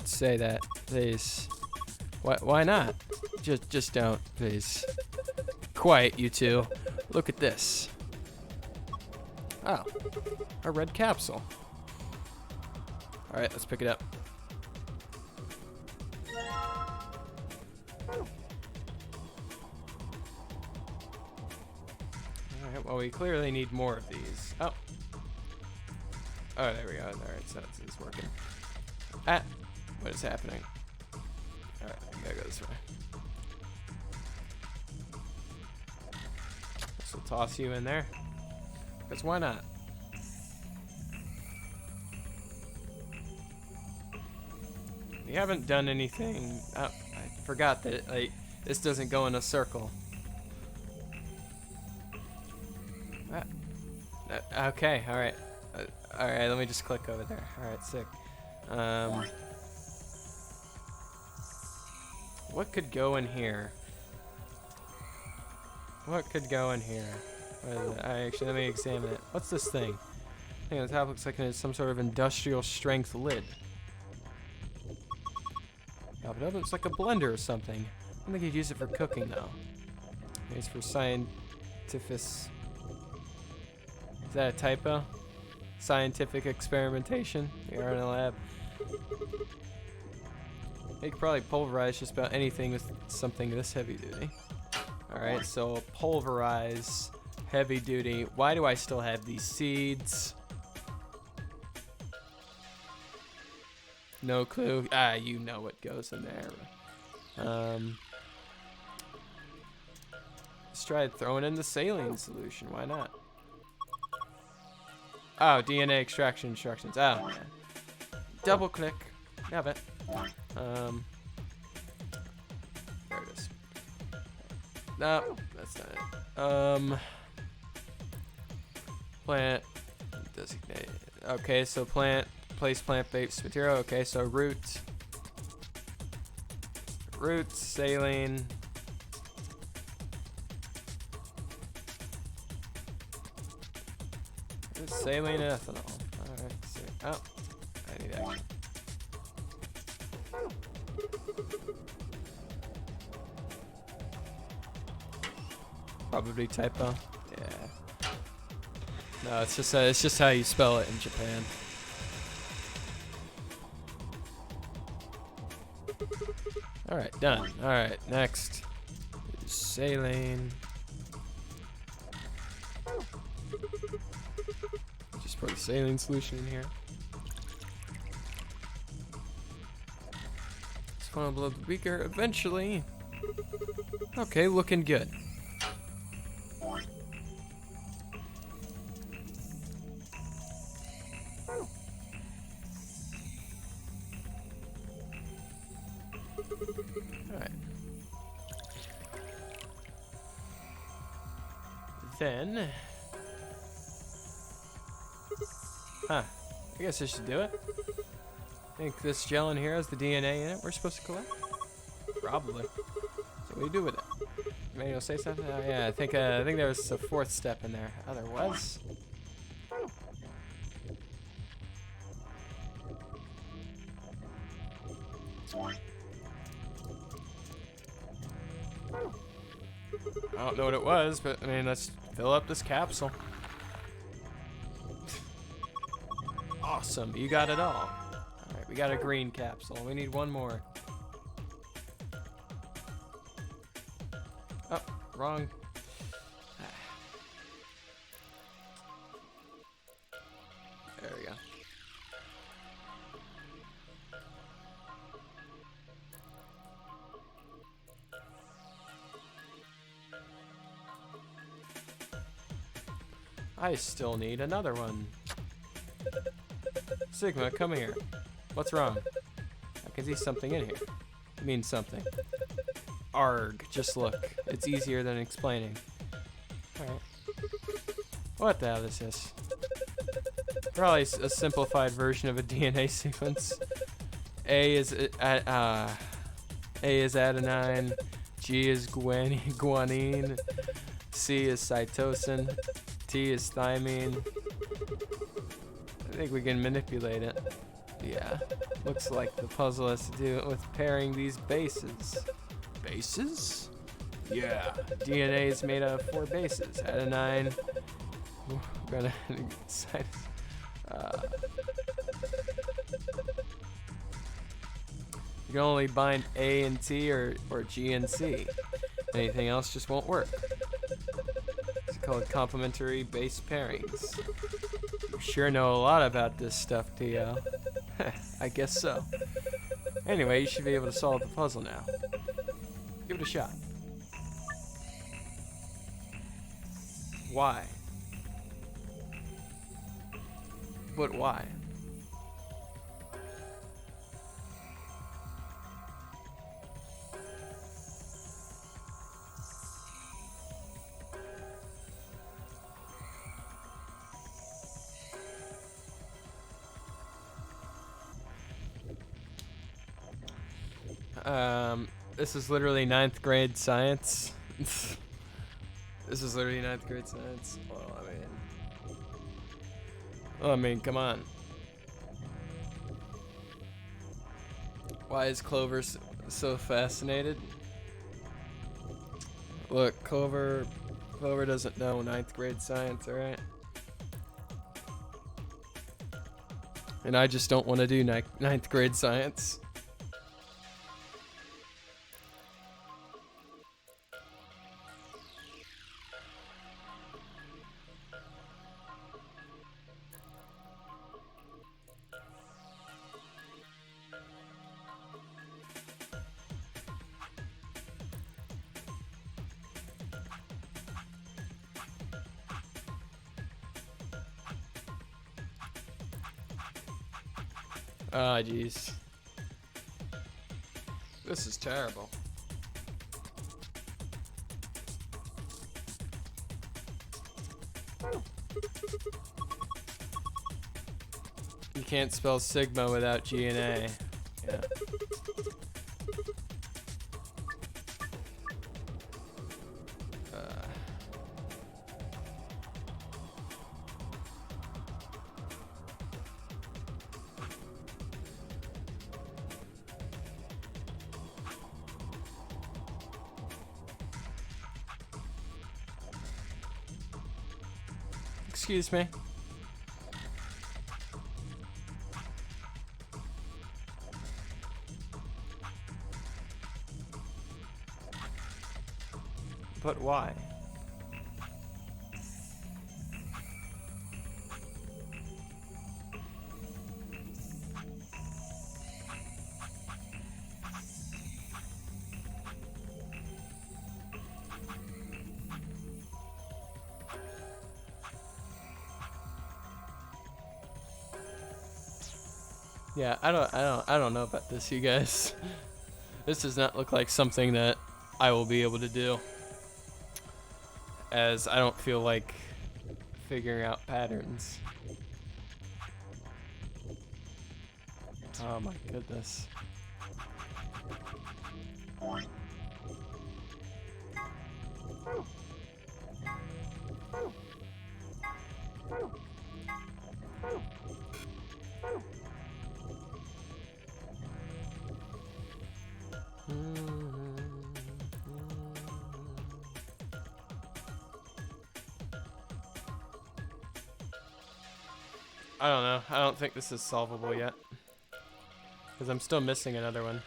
A: say that, please. Why not? Just don't, please. Quiet, you two. Look at this. Oh, a red capsule. All right, let's pick it up. All right, well, we clearly need more of these. Oh. Oh, there we go. All right, so it's working. Ah, what is happening? All right, I gotta go this way. This will toss you in there. Because why not? You haven't done anything. Oh, I forgot that like this doesn't go in a circle. Okay, all right. All right, let me just click over there. All right, sick. What could go in here? What could go in here? What is it? Actually, let me examine it. What's this thing? I think on the top looks like it's some sort of industrial strength lid. Yeah, but it looks like a blender or something. I don't think you'd use it for cooking though. Maybe it's for scientific. Is that a typo? Scientific experimentation. We are in a lab. You could probably pulverize just about anything with something this heavy duty. Alright, so pulverize heavy duty. Why do I still have these seeds? No clue. Ah, you know what goes in there. Let's try throwing in the saline solution. Why not? Oh, DNA extraction instructions. Oh, man. Double click. Have it. There it is. No, that's not it. Plant. Designate. Okay, so plant. Place plant-based material. Okay, so root. Root, saline. Saline ethanol. Alright, see. Oh, I need action. Probably typo. Yeah. No, it's just how you spell it in Japan. Alright, done. Alright, next. Saline. Just pour the saline solution in here. Just want to blow the beaker eventually. Okay, looking good. Alright. Then... Huh. I guess I should do it. I think this gel in here has the DNA in it we're supposed to collect? Probably. So what do you do with it? Maybe you'll say something? Oh, yeah, I think there was a fourth step in there. Oh, there was? I don't know what it was, but I mean, let's fill up this capsule. Awesome, you got it all. Alright, we got a green capsule. We need one more. Oh, wrong. There we go. I still need another one. Sigma, come here. What's wrong? I can see something in here. It means something. Arg, just look. It's easier than explaining. Alright. What the hell is this? Probably a simplified version of a DNA sequence. A is adenine, G is guanine, C is cytosine, T is thymine. I think we can manipulate it. Yeah, looks like the puzzle has to do with pairing these bases. Bases? Yeah, DNA is made out of 4 bases. Adenine, you can only bind A and T or G and C. Anything else just won't work. It's called complementary base pairings. You sure know a lot about this stuff, Theo. I guess so. Anyway, you should be able to solve the puzzle now. Give it a shot. Why? But why? This is literally 9th grade science. This is literally 9th grade science. Well, I mean, come on. Why is Clover so fascinated? Look, Clover doesn't know 9th grade science, alright? And I just don't want to do 9th grade science. Ah, jeez. This is terrible. You can't spell Sigma without G and A. Yeah. Excuse me. But why? Yeah, I don't know about this, you guys. This does not look like something that I will be able to do, as I don't feel like figuring out patterns. Oh my goodness. I don't know. I don't think this is solvable yet, because I'm still missing another one.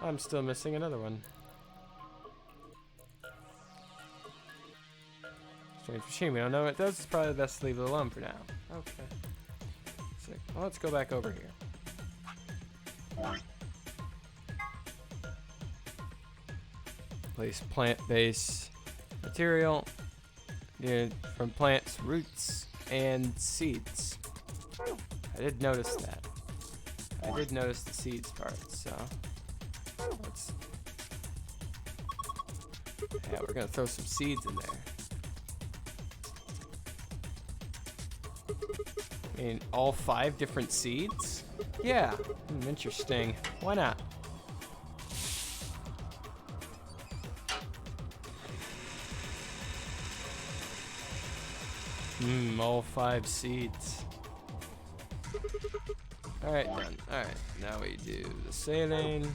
A: I'm still missing another one. Strange machine. We don't know what it does. It's probably best to leave it alone for now. Okay. Sick. Well, let's go back over here. Place plant-based material from plants, roots, and seeds. I did notice that. I did notice the seeds part, so let's. Yeah, we're gonna throw some seeds in there. I mean, all 5 different seeds? Yeah, interesting. Why not? All 5 seeds. Alright then. Alright, now we do the saline.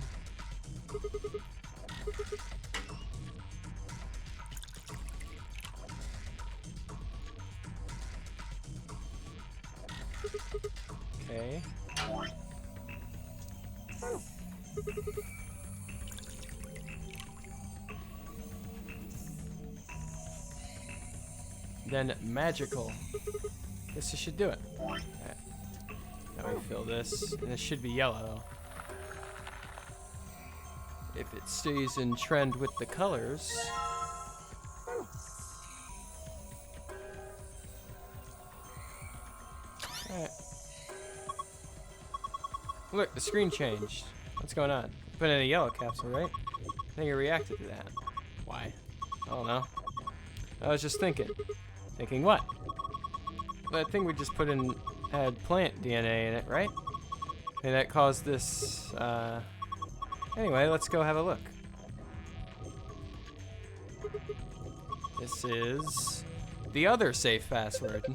A: Okay. Then magical. Guess this should do it. Alright. Now we fill this, and it should be yellow. If it stays in trend with the colors. Alright. Look, the screen changed. What's going on? Put in a yellow capsule, right? I think it reacted to that. Why? I don't know. I was just thinking. Thinking what? That thing we just put in had plant DNA in it, right? And that caused this, Anyway, let's go have a look. This is the other safe password.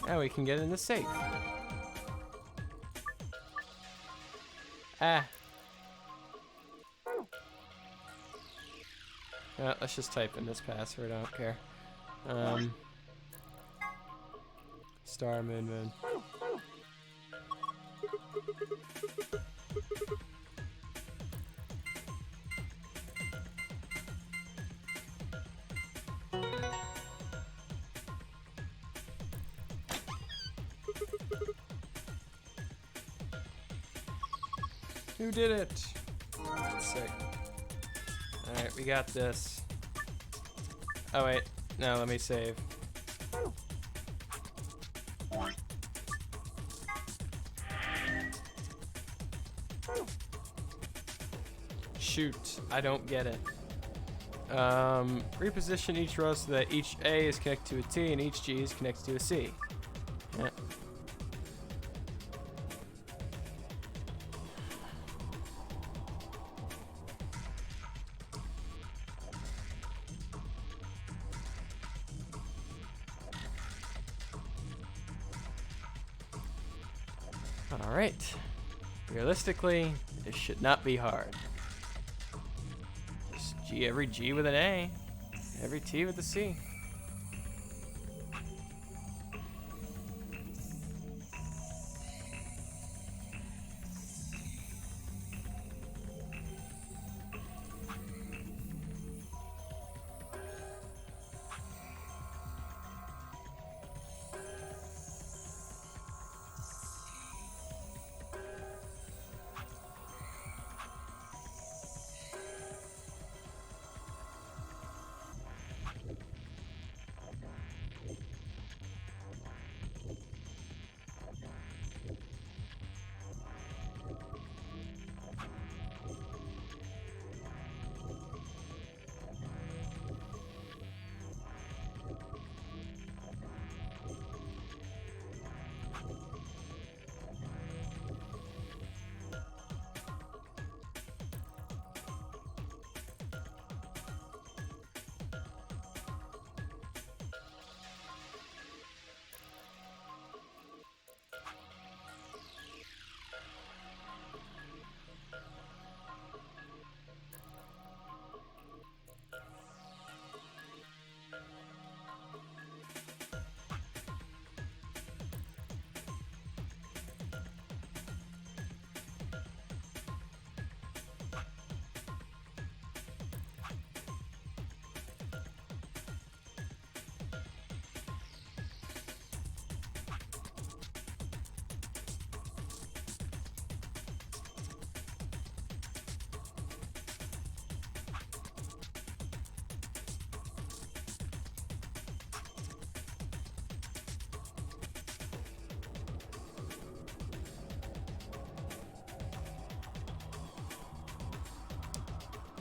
A: Now we can get in the safe. Ah. Let's just type in this password, I don't care. Star, moon, moon. Who did it? Sick. Alright, we got this. Oh wait, no, let me save. Shoot, I don't get it. Reposition each row so that each A is connected to a T and each G is connected to a C. Yeah. Alright. Realistically, this should not be hard. Just every G with an A, every T with a C.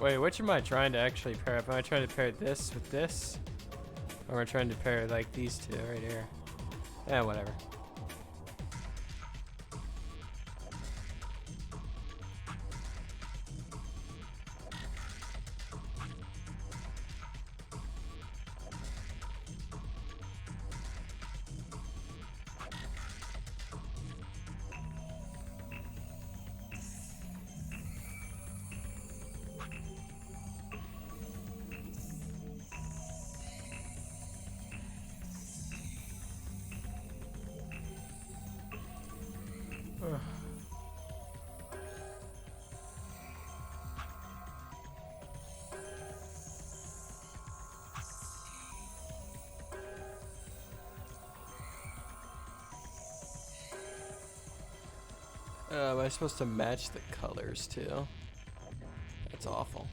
A: Wait, which am I trying to actually pair up? Am I trying to pair this with this? Or am I trying to pair like these two right here? Yeah, whatever. Am I supposed to match the colors too? That's awful.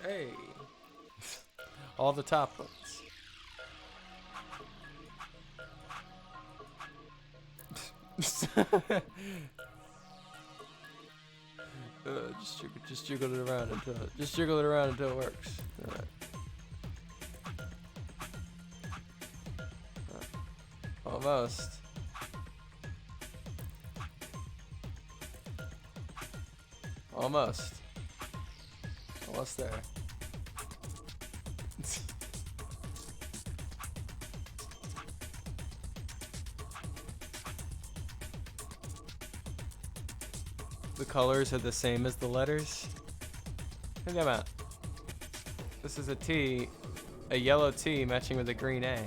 A: Hey, all the top ones. Just jiggle it around until it works. All right. Almost. Almost. Almost there. The colors are the same as the letters. Check them out. This is a T, a yellow T matching with a green A.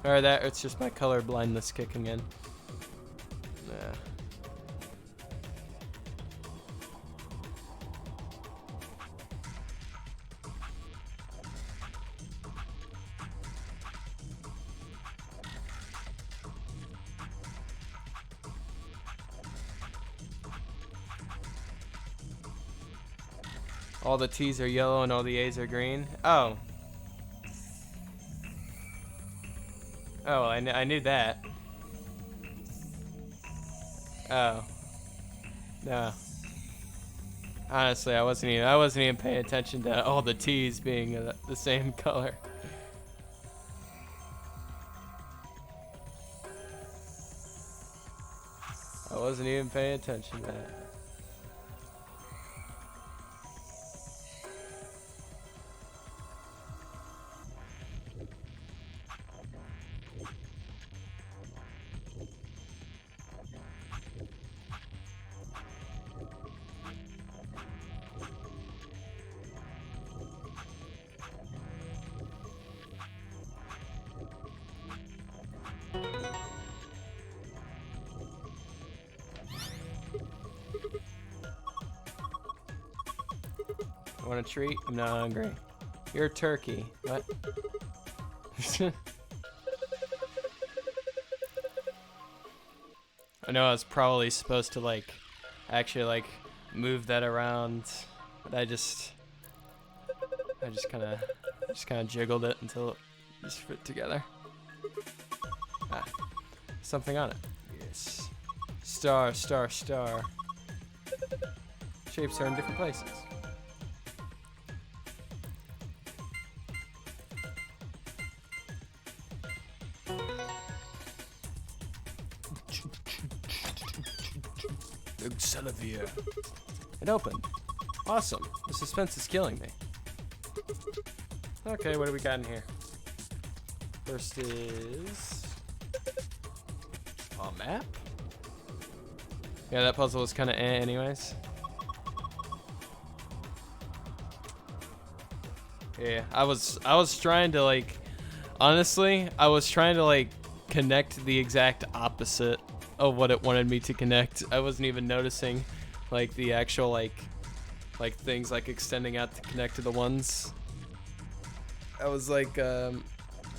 A: Or that, it's just my color blindness kicking in. Yeah. All the T's are yellow and all the A's are green. Oh. Oh, I knew that. Oh. No. Honestly, I wasn't even paying attention to all the T's being the same color. I wasn't even paying attention to that. Want a treat? I'm not hungry. You're a turkey. What? I know I was probably supposed to like actually like move that around, but I just kind of jiggled it until it just fit together. Ah, something on it. Yes. Star, star, star. Shapes are in different places. Luxellivier. It opened. Awesome. The suspense is killing me. Okay, what do we got in here? First is a map. Yeah, that puzzle was kind of anyways. Yeah, I was trying to like, honestly, I was trying to like connect the exact opposite of what it wanted me to connect. I wasn't even noticing like the actual like things like extending out to connect to the ones. I was like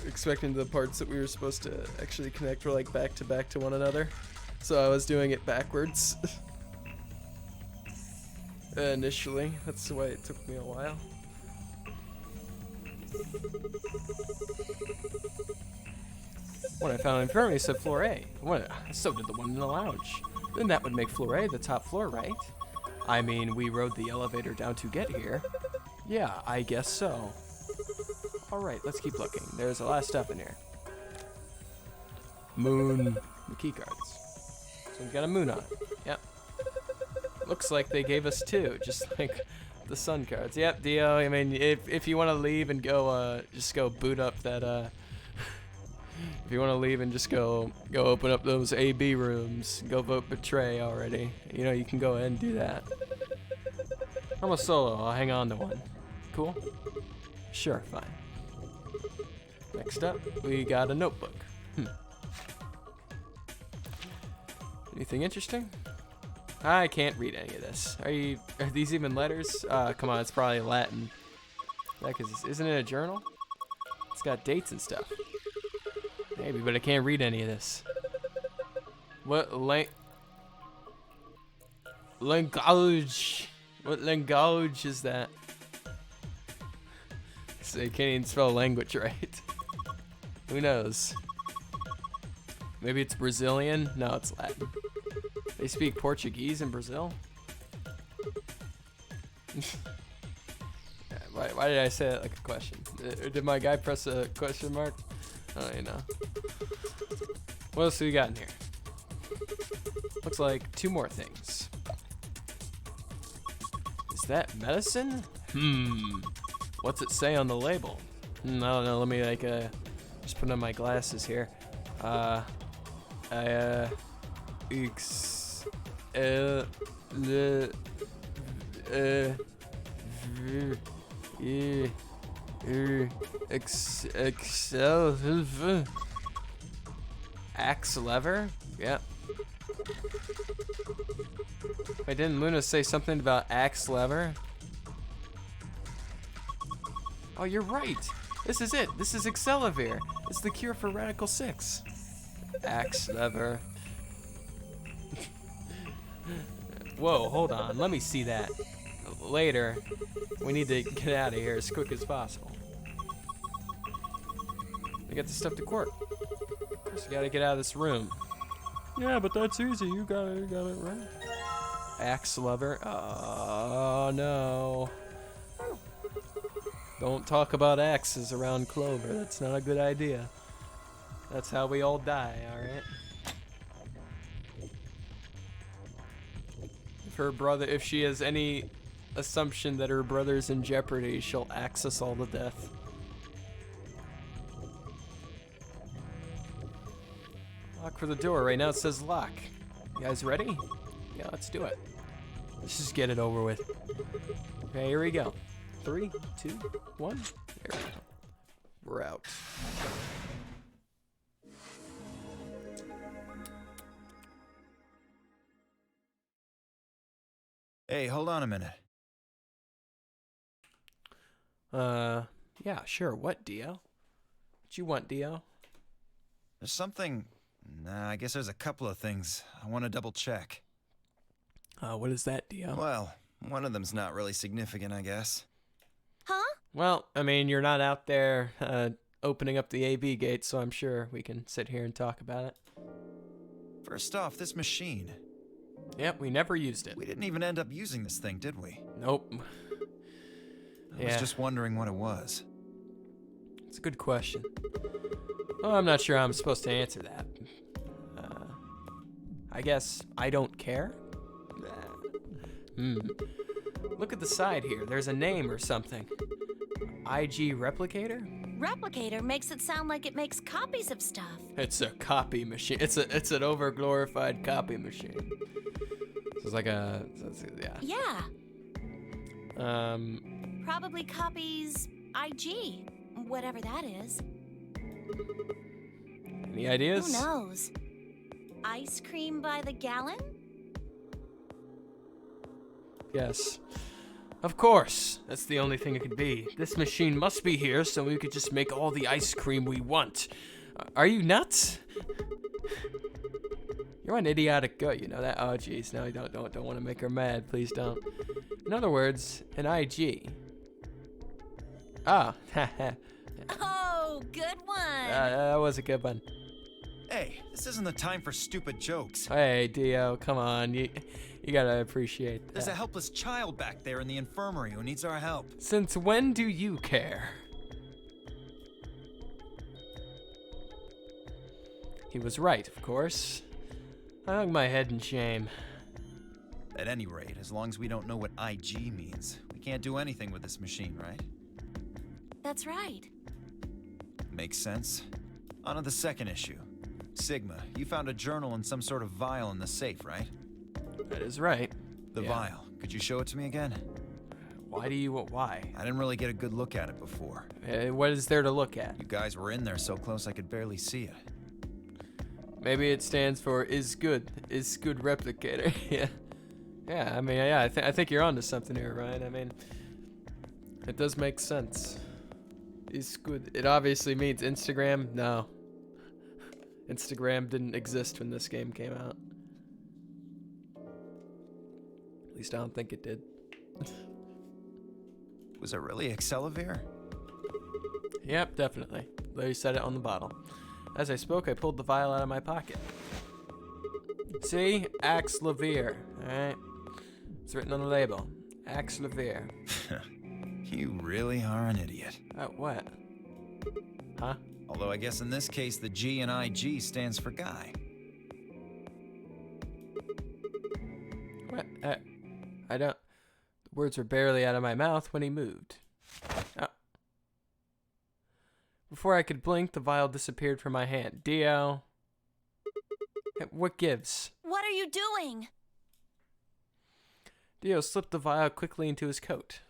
A: expecting the parts that we were supposed to actually connect were like back to one another, so I was doing it backwards. Initially, that's why it took me a while. What I found in front of me said floor A. What? So did the one in the lounge. Then that would make floor A the top floor, right? I mean, we rode the elevator down to get here. Yeah, I guess so. Alright, let's keep looking. There's a lot of stuff in here. Moon. The key cards. So we've got a moon on it. Yep. Looks like they gave us two, just like the sun cards. Yep, Dio, I mean, if you want to leave and go, just go boot up that, if you want to leave and just go open up those AB rooms, go vote Betray already. You know, you can go ahead and do that. I'm a solo, I'll hang on to one. Cool? Sure, fine. Next up, we got a notebook. Anything interesting? I can't read any of this. Are these even letters? Come on, it's probably Latin. Yeah, 'cause isn't it a journal? It's got dates and stuff. Maybe, but I can't read any of this. What language? What language is that? So you can't even spell language right. Who knows? Maybe it's Brazilian? No, it's Latin. They speak Portuguese in Brazil? Why did I say that like a question? Did my guy press a question mark? I don't even know. What else do we got in here? Looks like two more things. Is that medicine? What's it say on the label? I don't know. Let me like just put on my glasses here. Axe lever? Yep. Wait, didn't Luna say something about axe lever? Oh, you're right. This is it. This is Excelavir. It's the cure for Radical 6. Axe lever. Whoa, hold on. Let me see that. Later. We need to get out of here as quick as possible. We got the stuff to court. First, you gotta get out of this room. Yeah, but that's easy. You got it right. Axe lever. Oh, no. Don't talk about axes around Clover. That's not a good idea. That's how we all die, alright? If she has any assumption that her brother's in jeopardy, she'll axe us all to death. Lock for the door. Right now it says lock. You guys ready? Yeah, let's do it. Let's just get it over with. Okay, here we go. 3, 2, 1. There we go. We're out.
H: Hey, hold on a minute.
A: Yeah, sure. What, Dio? What you want, Dio?
H: There's something... Nah, I guess there's a couple of things I want to double check.
A: What is that, Dio?
H: Well, one of them's not really significant, I guess.
D: Huh?
A: Well, I mean, you're not out there opening up the AB gate, so I'm sure we can sit here and talk about it.
H: First off, this machine.
A: Yep, we never used it.
H: We didn't even end up using this thing, did we?
A: Nope.
H: I was just wondering what it was.
A: It's a good question. Well, I'm not sure how I'm supposed to answer that. I guess I don't care? Look at the side here. There's a name or something. IG Replicator?
D: Replicator makes it sound like it makes copies of stuff.
A: It's a copy machine. It's an over-glorified copy machine. So it's like a...
D: Yeah.
A: Yeah.
D: Probably copies IG, whatever that is.
A: Any ideas?
D: Who knows? Ice cream by the gallon?
A: Yes. Of course. That's the only thing it could be. This machine must be here so we could just make all the ice cream we want. Are you nuts? You're an idiotic goat, you know that? Oh, jeez. No, don't want to make her mad. Please don't. In other words, an IG. Ah, haha.
D: Oh, good one.
A: That was a good one.
H: Hey, this isn't the time for stupid jokes.
A: Hey, Dio, come on. You gotta appreciate that.
H: There's a helpless child back there in the infirmary who needs our help.
A: Since when do you care? He was right, of course. I hung my head in shame.
H: At any rate, as long as we don't know what IG means, we can't do anything with this machine, right?
D: That's right.
H: Makes sense. On to the second issue. Sigma, you found a journal and some sort of vial in the safe, right?
A: That is right.
H: The
A: Yeah.
H: vial. Could you show it to me again?
A: Why?
H: I didn't really get a good look at it before.
A: What is there to look at?
H: You guys were in there so close I could barely see it.
A: Maybe it stands for is good replicator. Yeah. Yeah, I mean, yeah, I think you're onto something here, Ryan. I mean, it does make sense. Is good. It obviously means Instagram. No. Instagram didn't exist when this game came out. At least I don't think it did.
H: Was it really Accelavir?
A: Yep, definitely. Larry said it on the bottle. As I spoke, I pulled the vial out of my pocket. See? Axlavir. Alright. It's written on the label. Axlavir.
H: You really are an idiot.
A: What? Huh?
H: Although I guess in this case the G in IG stands for guy.
A: What? I don't... The words were barely out of my mouth when he moved. Oh. Before I could blink, the vial disappeared from my hand. Dio. What gives?
D: What are you doing?
A: Dio slipped the vial quickly into his coat.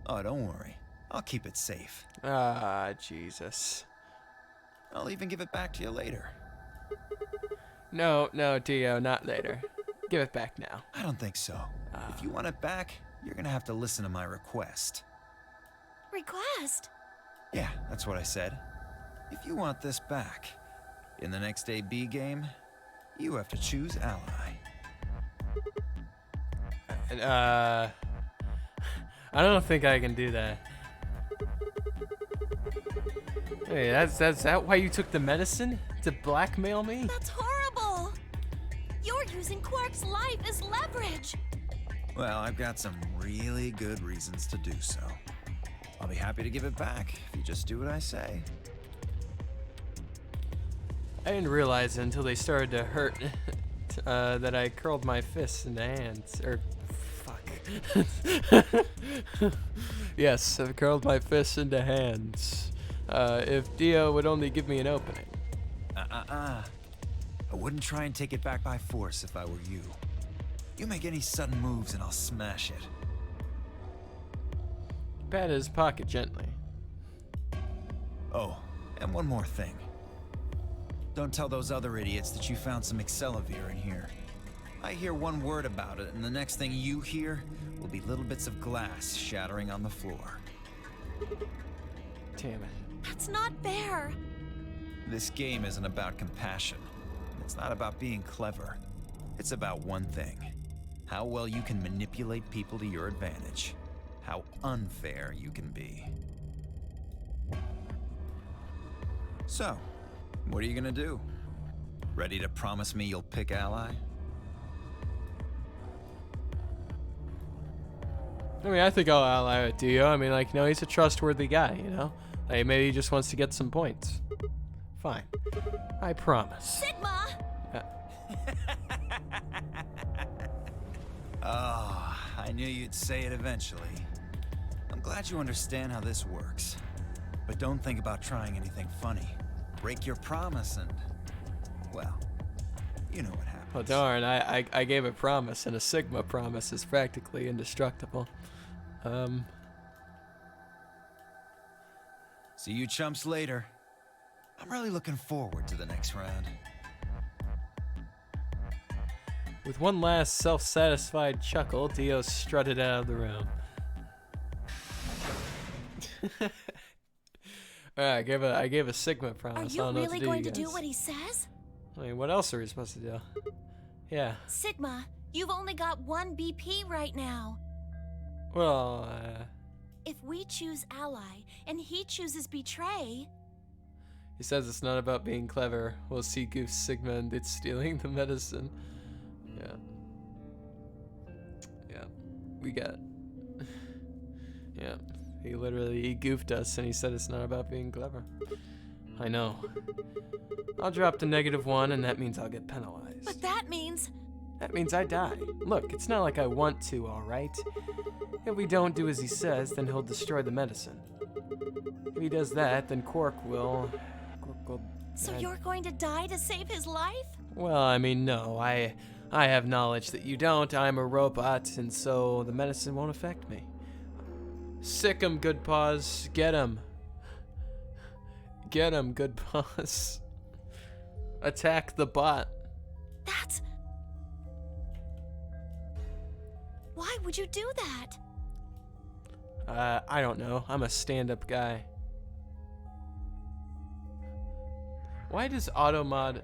H: Oh, don't worry. I'll keep it safe.
A: Ah, Jesus.
H: I'll even give it back to you later.
A: No, Dio, not later. Give it back now.
H: I don't think so. If you want it back, you're gonna have to listen to my request.
D: Request?
H: Yeah, that's what I said. If you want this back, in the next AB game, you have to choose ally.
A: I don't think I can do that. Hey, that's that why you took the medicine? To blackmail me?
D: That's horrible! You're using Quark's life as leverage!
H: Well, I've got some really good reasons to do so. I'll be happy to give it back if you just do what I say.
A: I didn't realize it until they started to hurt that I curled my fists into hands. Fuck. Yes, I've curled my fists into hands. If Dio would only give me an opening.
H: I wouldn't try and take it back by force if I were you. You make any sudden moves and I'll smash it.
A: Pat his pocket gently.
H: Oh, and one more thing. Don't tell those other idiots that you found some Accelavir in here. I hear one word about it, and the next thing you hear will be little bits of glass shattering on the floor.
A: Damn it.
D: That's not fair.
H: This game isn't about compassion. It's not about being clever. It's about one thing. How well you can manipulate people to your advantage. How unfair you can be. So, what are you gonna do? Ready to promise me you'll pick ally?
A: I mean, I think I'll ally with Dio. I mean, like, he's a trustworthy guy, you know? Like, maybe he just wants to get some points. Fine. I promise.
D: Sigma!
H: Oh, I knew you'd say it eventually. I'm glad you understand how this works. But don't think about trying anything funny. Break your promise and, well, you know what happens.
A: Well, darn, I gave a promise, and a Sigma promise is practically indestructible.
H: See you chumps later. I'm really looking forward to the next round.
A: With one last self-satisfied chuckle, Dio strutted out of the room. Alright, I gave a Sigma promise.
D: Are you
A: I don't know
D: really
A: what
D: going
A: to
D: to
A: do,
D: do what he says?
A: I mean, what else are we supposed to do? Yeah.
D: Sigma, you've only got one BP right now.
A: Well,
D: If we choose ally and he chooses betray,
A: he says it's not about being clever. We'll see Goof's Sigma and it's stealing the medicine. Yeah. Yeah. We got. Yeah. He goofed us and he said it's not about being clever. I know. I'll drop to -1 and that means I'll get penalized.
D: but that means
A: That means I die. Look, it's not like I want to, alright? If we don't do as he says, then he'll destroy the medicine. If he does that, then Quark will...
D: so you're going to die to save his life?
A: Well, I mean, no. I have knowledge that you don't. I'm a robot, and so the medicine won't affect me. Sick him, Good Paws. Get him. Get him, Good Paws. Attack the bot.
D: That's... Why would you do that?
A: I don't know. I'm a stand-up guy. Why does Automod...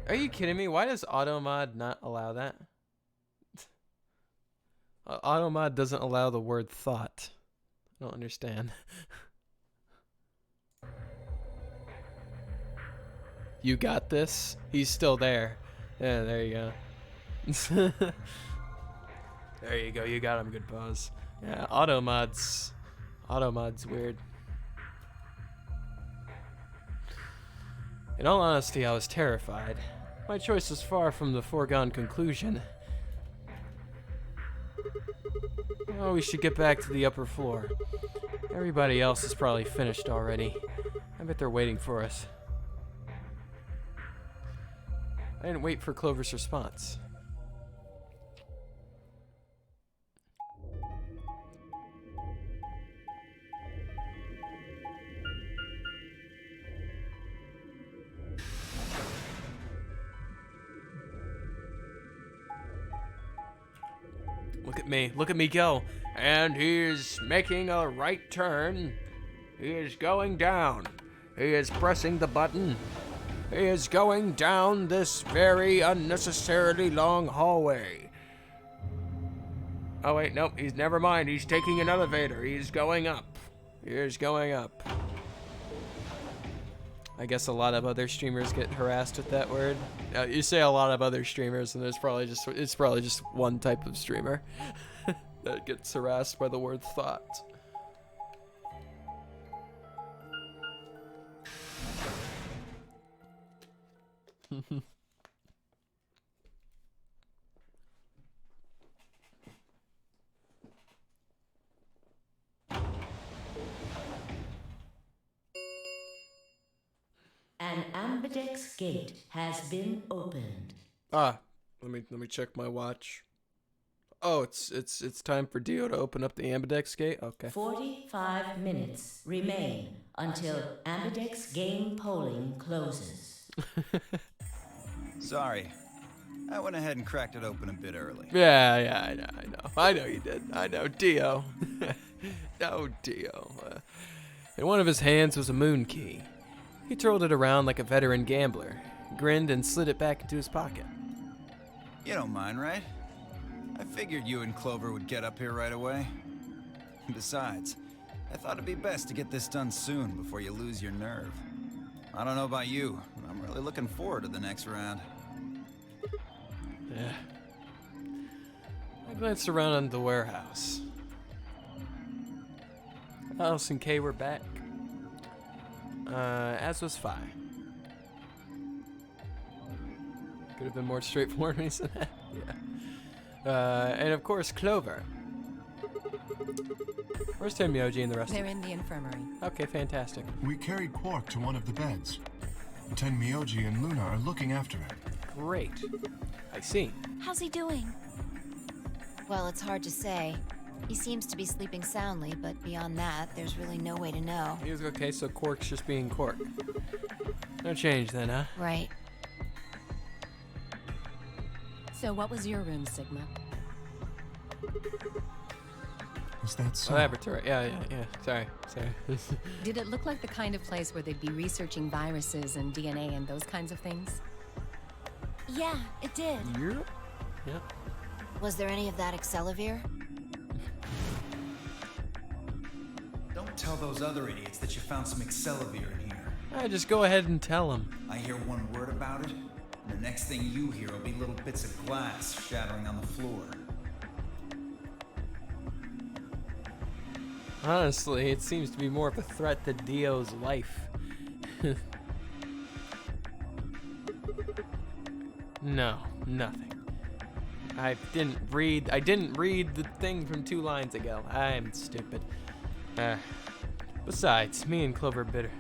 A: Are you kidding me? Why does Automod not allow that? Automod doesn't allow the word thought. I don't understand. You got this? He's still there. Yeah, there you go. There you go. You got him, Good Paws. Yeah, Automod's weird. In all honesty, I was terrified. My choice was far from the foregone conclusion. Oh, we should get back to the upper floor. Everybody else is probably finished already. I bet they're waiting for us. I didn't wait for Clover's response. Look at me go. And he's making a right turn. He is going down. He is pressing the button. He is going down this very unnecessarily long hallway. Oh wait, nope, never mind. He's taking an elevator. He's going up. He is going up. I guess a lot of other streamers get harassed with that word. You say a lot of other streamers, and it's probably just one type of streamer that gets harassed by the word thought.
C: An ambidex gate has been opened.
A: Let me check my watch. Oh, it's time for Dio to open up the ambidex gate. Okay.
C: 45 minutes remain until ambidex game polling closes.
H: Sorry. I went ahead and cracked it open a bit early.
A: Yeah, I know you did. I know, Dio. No, Dio. In one of his hands was a moon key. He twirled it around like a veteran gambler, grinned and slid it back into his pocket.
H: You don't mind, right? I figured you and Clover would get up here right away. Besides, I thought it'd be best to get this done soon before you lose your nerve. I don't know about you, but I'm really looking forward to the next round.
A: Yeah. I glanced around the warehouse. Alice and Kay were back. As was Phi. Could have been more straightforward when he said that. Yeah. And of course, Clover. Where's Tenmyoji and the rest
G: They're
A: of them?
G: in the infirmary.
A: Okay, fantastic.
F: We carried Quark to one of the beds. Tenmyoji and Luna are looking after him.
A: Great. I see.
D: How's he doing?
I: Well, it's hard to say. He seems to be sleeping soundly, but beyond that, there's really no way to know.
A: He was okay, so Quark's just being Quark. No change then, huh?
I: Right.
G: So what was your room, Sigma?
F: Is that so?
A: Laboratory. Yeah. Sorry.
G: Did it look like the kind of place where they'd be researching viruses and DNA and those kinds of things?
D: Yeah, it did.
A: Yep.
I: Was there any of that Excelavir?
H: Don't tell those other idiots that you found some Excelavir in here.
A: Just go ahead and tell them.
H: I hear one word about it, and the next thing you hear will be little bits of glass shattering on the floor.
A: Honestly, it seems to be more of a threat to Dio's life. No, nothing. I didn't read the thing from 2 lines ago. I'm stupid. Besides, me and Clover Bitter.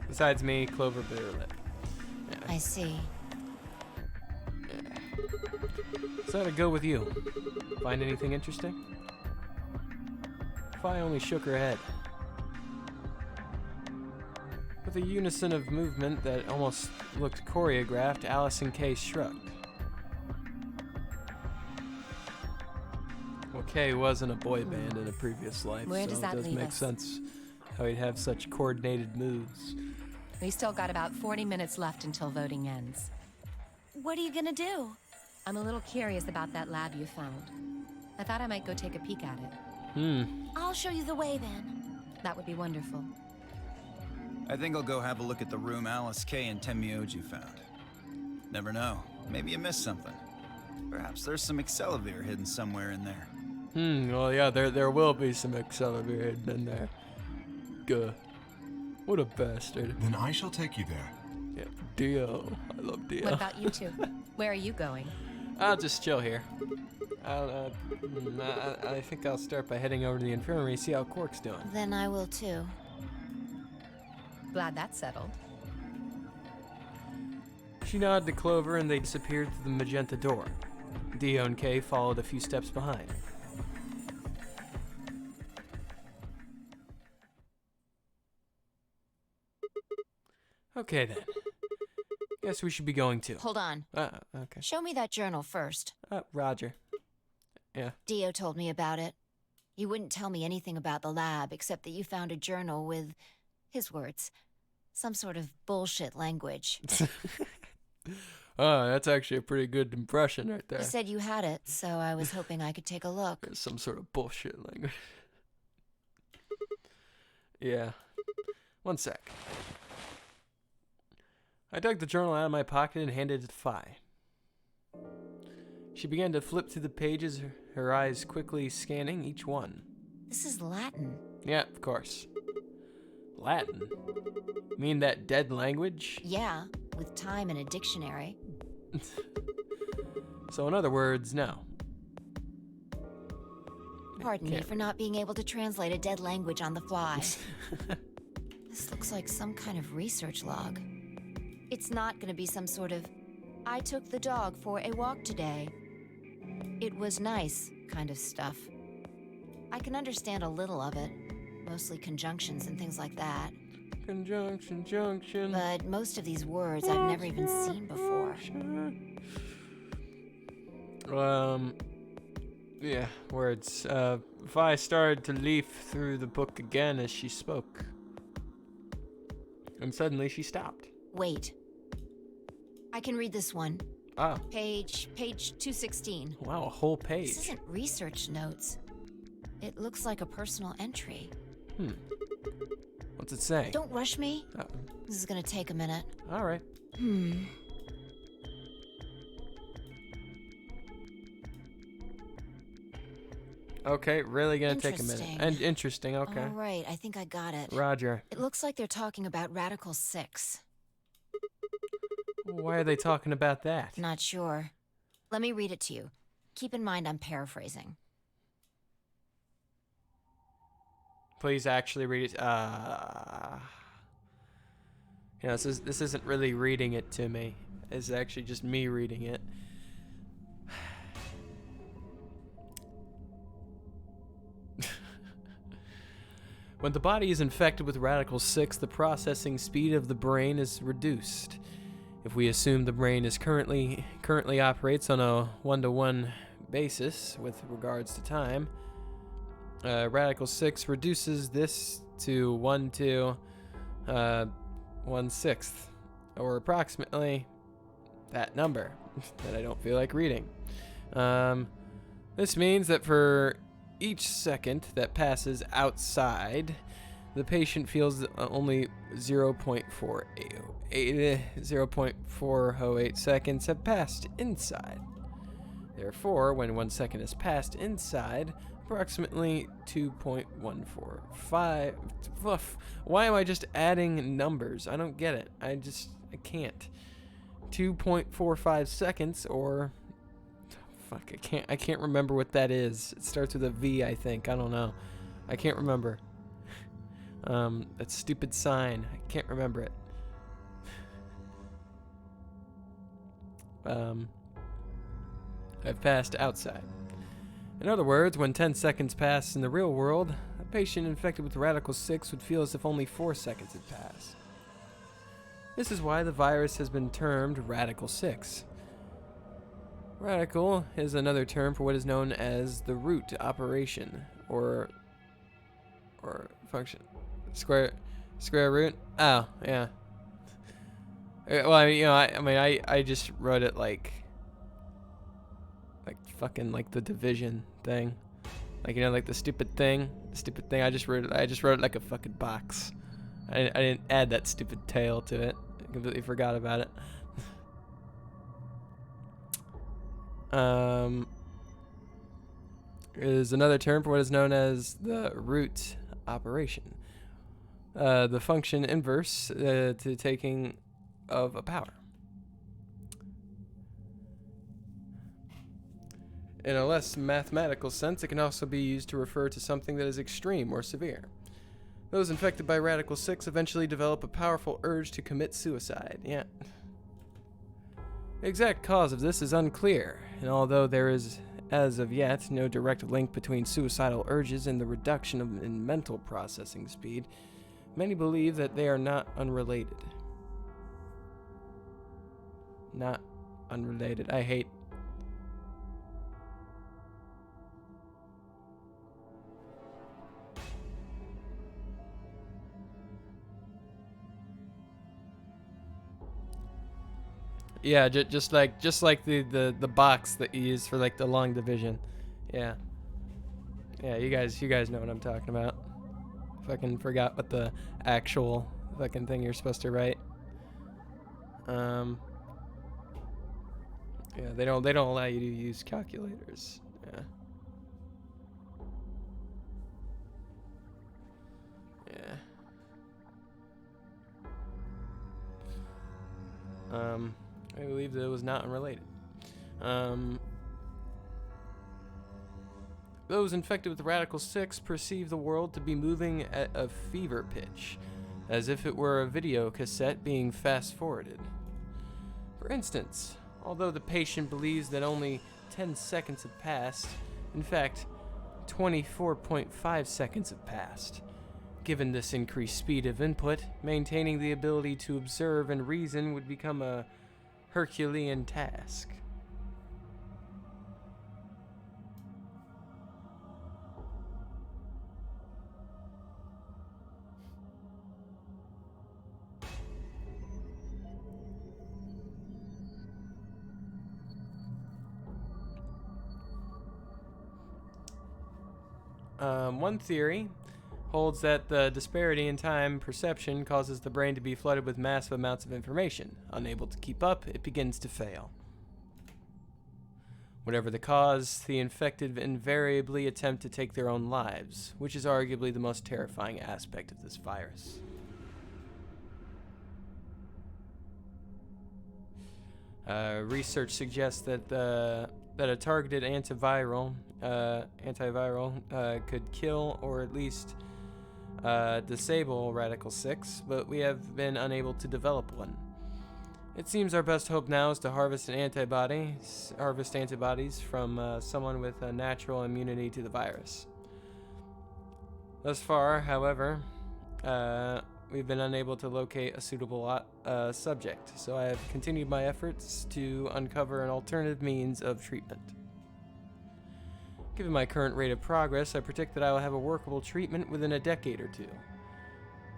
A: Besides me, Clover Bitterlip. Yeah.
I: I see.
A: So how'd it go with you? Find anything interesting? Fi only shook her head. With a unison of movement that almost looked choreographed, Allison Kay shrugged. Well, Kay wasn't a boy band in a previous life,
G: Where
A: so
G: does
A: it
G: that
A: does
G: leave
A: make
G: us?
A: sense how he'd have such coordinated moves.
G: We still got about 40 minutes left until voting ends.
D: What are you gonna do?
G: I'm a little curious about that lab you found. I thought I might go take a peek at it.
D: I'll show you the way then.
G: That would be wonderful.
H: I think I'll go have a look at the room Alice Kay and Tenmyoji found. Never know. Maybe you missed something. Perhaps there's some Excelavir hidden somewhere in there.
A: Well, yeah, there will be some Excelavir hidden in there. Good. What a bastard.
F: Then I shall take you there.
A: Yeah, Dio. I love Dio.
G: What about you two? Where are you going?
A: I'll just chill here. I think I'll start by heading over to the infirmary, see how Quark's doing.
I: Then I will too.
G: Glad that's settled.
A: She nodded to Clover and they disappeared through the magenta door. Dio and Kay followed a few steps behind. Okay then. Guess we should be going too.
I: Hold on.
A: Okay.
I: Show me that journal first.
A: Roger. Yeah.
I: Dio told me about it. You wouldn't tell me anything about the lab except that you found a journal with, his words, some sort of bullshit language.
A: Oh, that's actually a pretty good impression right there.
I: You said you had it, so I was hoping I could take a look.
A: There's some sort of bullshit language. Yeah. One sec. I dug the journal out of my pocket and handed it to Fi. She began to flip through the pages, her eyes quickly scanning each one.
I: This is Latin.
A: Yeah, of course. Latin? You mean that dead language?
I: Yeah, with time and a dictionary.
A: So in other words, no.
I: Pardon me for not being able to translate a dead language on the fly. This looks like some kind of research log. It's not going to be some sort of, I took the dog for a walk today. It was nice kind of stuff. I can understand a little of it, mostly conjunctions and things like that.
A: Conjunction, junction.
I: But most of these words I've never even seen before.
A: Yeah, words. Vi started to leaf through the book again as she spoke. And suddenly she stopped.
I: Wait. I can read this one.
A: Ah.
I: Page 216.
A: Wow, a whole page.
I: This isn't research notes. It looks like a personal entry.
A: What's it say?
I: Don't rush me. This is gonna take a minute.
A: All right. Okay, really gonna take a minute. And interesting, okay.
I: All right, I think I got it.
A: Roger.
I: It looks like they're talking about Radical 6.
A: Why are they talking about that?
I: Not sure. Let me read it to you. Keep in mind I'm paraphrasing.
A: Please actually read it. This isn't really reading it to me. It's actually just me reading it. When the body is infected with Radical 6, the processing speed of the brain is reduced. If we assume the brain is currently operates on a 1-to-1 basis with regards to time, radical 6 reduces this to 1 to 1/6, or approximately that number that I don't feel like reading. This means that for each second that passes outside, the patient feels only 0.408 seconds have passed inside. Therefore, when 1 second has passed inside, approximately 2.145. Why am I just adding numbers? I don't get it. I can't. 2.45 seconds, or fuck, I can't remember what that is. It starts with a V, I think. I don't know. I can't remember. That stupid sign. I can't remember it. I've passed outside. In other words, when 10 seconds pass in the real world, a patient infected with Radical 6 would feel as if only 4 seconds had passed. This is why the virus has been termed Radical 6. Radical is another term for what is known as the root operation, or function. Square root? Oh, yeah. Well, I just wrote it like fucking like the division thing. Like, like the stupid thing. I just wrote it like a fucking box. I didn't add that stupid tail to it. I completely forgot about it. Is another term for what is known as the root operation. The function inverse to taking of a power. In a less mathematical sense, it can also be used to refer to something that is extreme or severe. Those infected by Radical 6 eventually develop a powerful urge to commit suicide. Yeah. The exact cause of this is unclear, and although there is, as of yet, no direct link between suicidal urges and the reduction in mental processing speed, many believe that they are not unrelated. Not unrelated. I hate... Yeah, just like the box that you use for like the long division. Yeah. Yeah, you guys know what I'm talking about. Fucking forgot what the actual fucking thing you're supposed to write. Yeah, they don't allow you to use calculators. Yeah. Yeah. I believe that it was not unrelated. Those infected with Radical 6 perceive the world to be moving at a fever pitch, as if it were a video cassette being fast-forwarded. For instance, although the patient believes that only 10 seconds have passed, in fact, 24.5 seconds have passed. Given this increased speed of input, maintaining the ability to observe and reason would become a Herculean task. One theory holds that the disparity in time perception causes the brain to be flooded with massive amounts of information. Unable to keep up, it begins to fail. Whatever the cause, the infected invariably attempt to take their own lives, which is arguably the most terrifying aspect of this virus. Research suggests that a targeted antiviral could kill or at least disable Radical 6, but we have been unable to develop one. It seems our best hope now is to harvest antibodies from someone with a natural immunity to the virus. Thus far, however, we've been unable to locate a suitable subject, so I have continued my efforts to uncover an alternative means of treatment. Given my current rate of progress, I predict that I will have a workable treatment within a decade or two.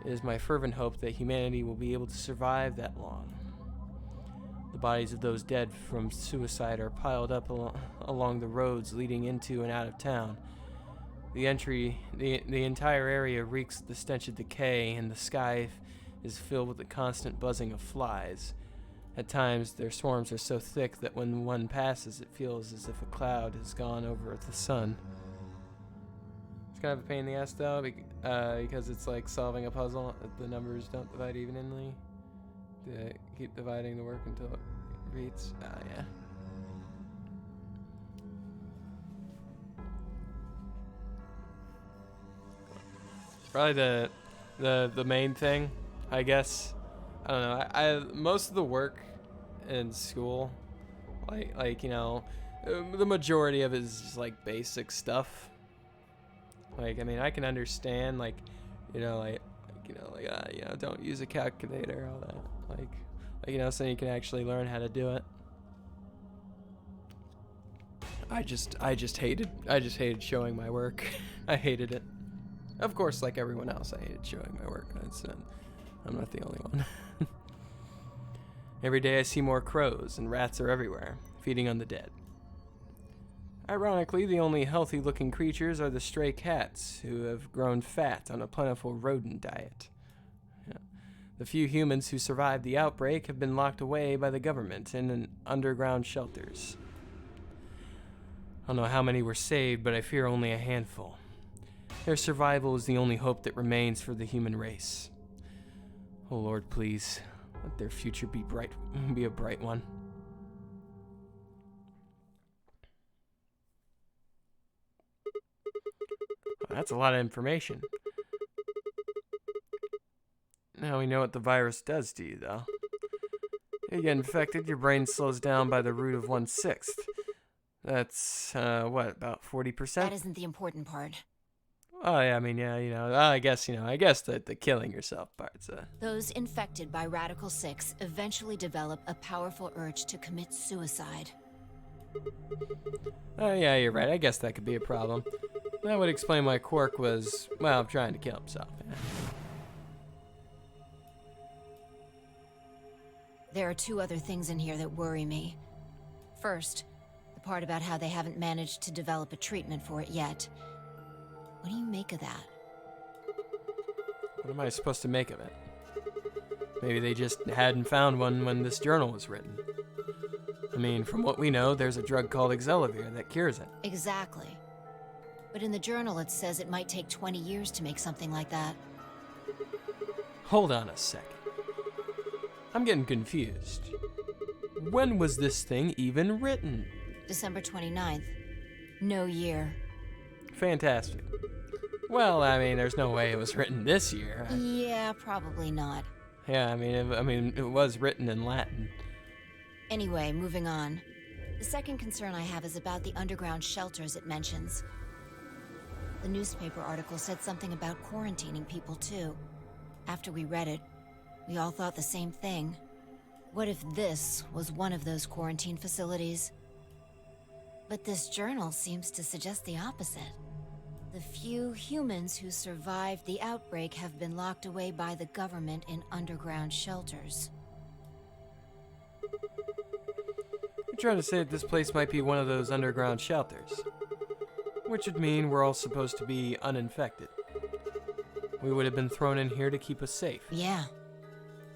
A: It is my fervent hope that humanity will be able to survive that long. The bodies of those dead from suicide are piled up along the roads leading into and out of town. The entire area reeks of the stench of decay, and the sky is filled with the constant buzzing of flies. At times, their swarms are so thick that when one passes, it feels as if a cloud has gone over the sun. It's kind of a pain in the ass, though, because it's like solving a puzzle. The numbers don't divide evenly. To keep dividing the work until it reads. Yeah. Probably the main thing, I guess. I don't know. I most of the work in school, like you know, the majority of it is just like basic stuff. Like, I mean, I can understand, like, you know, don't use a calculator, all that. Like, you know, so you can actually learn how to do it. I just hated showing my work. I hated it. Of course, like everyone else, I hated showing my work. I'm not the only one. Every day I see more crows, and rats are everywhere, feeding on the dead. Ironically, the only healthy-looking creatures are the stray cats, who have grown fat on a plentiful rodent diet. The few humans who survived the outbreak have been locked away by the government in underground shelters. I don't know how many were saved, but I fear only a handful. Their survival is the only hope that remains for the human race. Oh Lord, please, let their future be a bright one. That's a lot of information. Now we know what the virus does to you, though. You get infected, your brain slows down by the root of 1/6. That's, what, about 40%?
I: That isn't the important part.
A: Oh, yeah, I mean, yeah, you know, I guess the killing yourself part's,
I: Those infected by Radical 6 eventually develop a powerful urge to commit suicide.
A: Oh, yeah, you're right. I guess that could be a problem. That would explain why Quark was, well, trying to kill himself. Yeah.
I: There are two other things in here that worry me. First, the part about how they haven't managed to develop a treatment for it yet. What do you make of that?
A: What am I supposed to make of it? Maybe they just hadn't found one when this journal was written. I mean, from what we know, there's a drug called Exelavir that cures it.
I: Exactly. But in the journal it says it might take 20 years to make something like that.
A: Hold on a second. I'm getting confused. When was this thing even written?
I: December 29th. No year.
A: Fantastic. Well, I mean, there's no way it was written this year.
I: Yeah, probably not.
A: Yeah, I mean, it was written in Latin.
I: Anyway, moving on. The second concern I have is about the underground shelters it mentions. The newspaper article said something about quarantining people, too. After we read it, we all thought the same thing. What if this was one of those quarantine facilities? But this journal seems to suggest the opposite. The few humans who survived the outbreak have been locked away by the government in underground shelters.
A: You're trying to say that this place might be one of those underground shelters. Which would mean we're all supposed to be uninfected. We would have been thrown in here to keep us safe.
I: Yeah.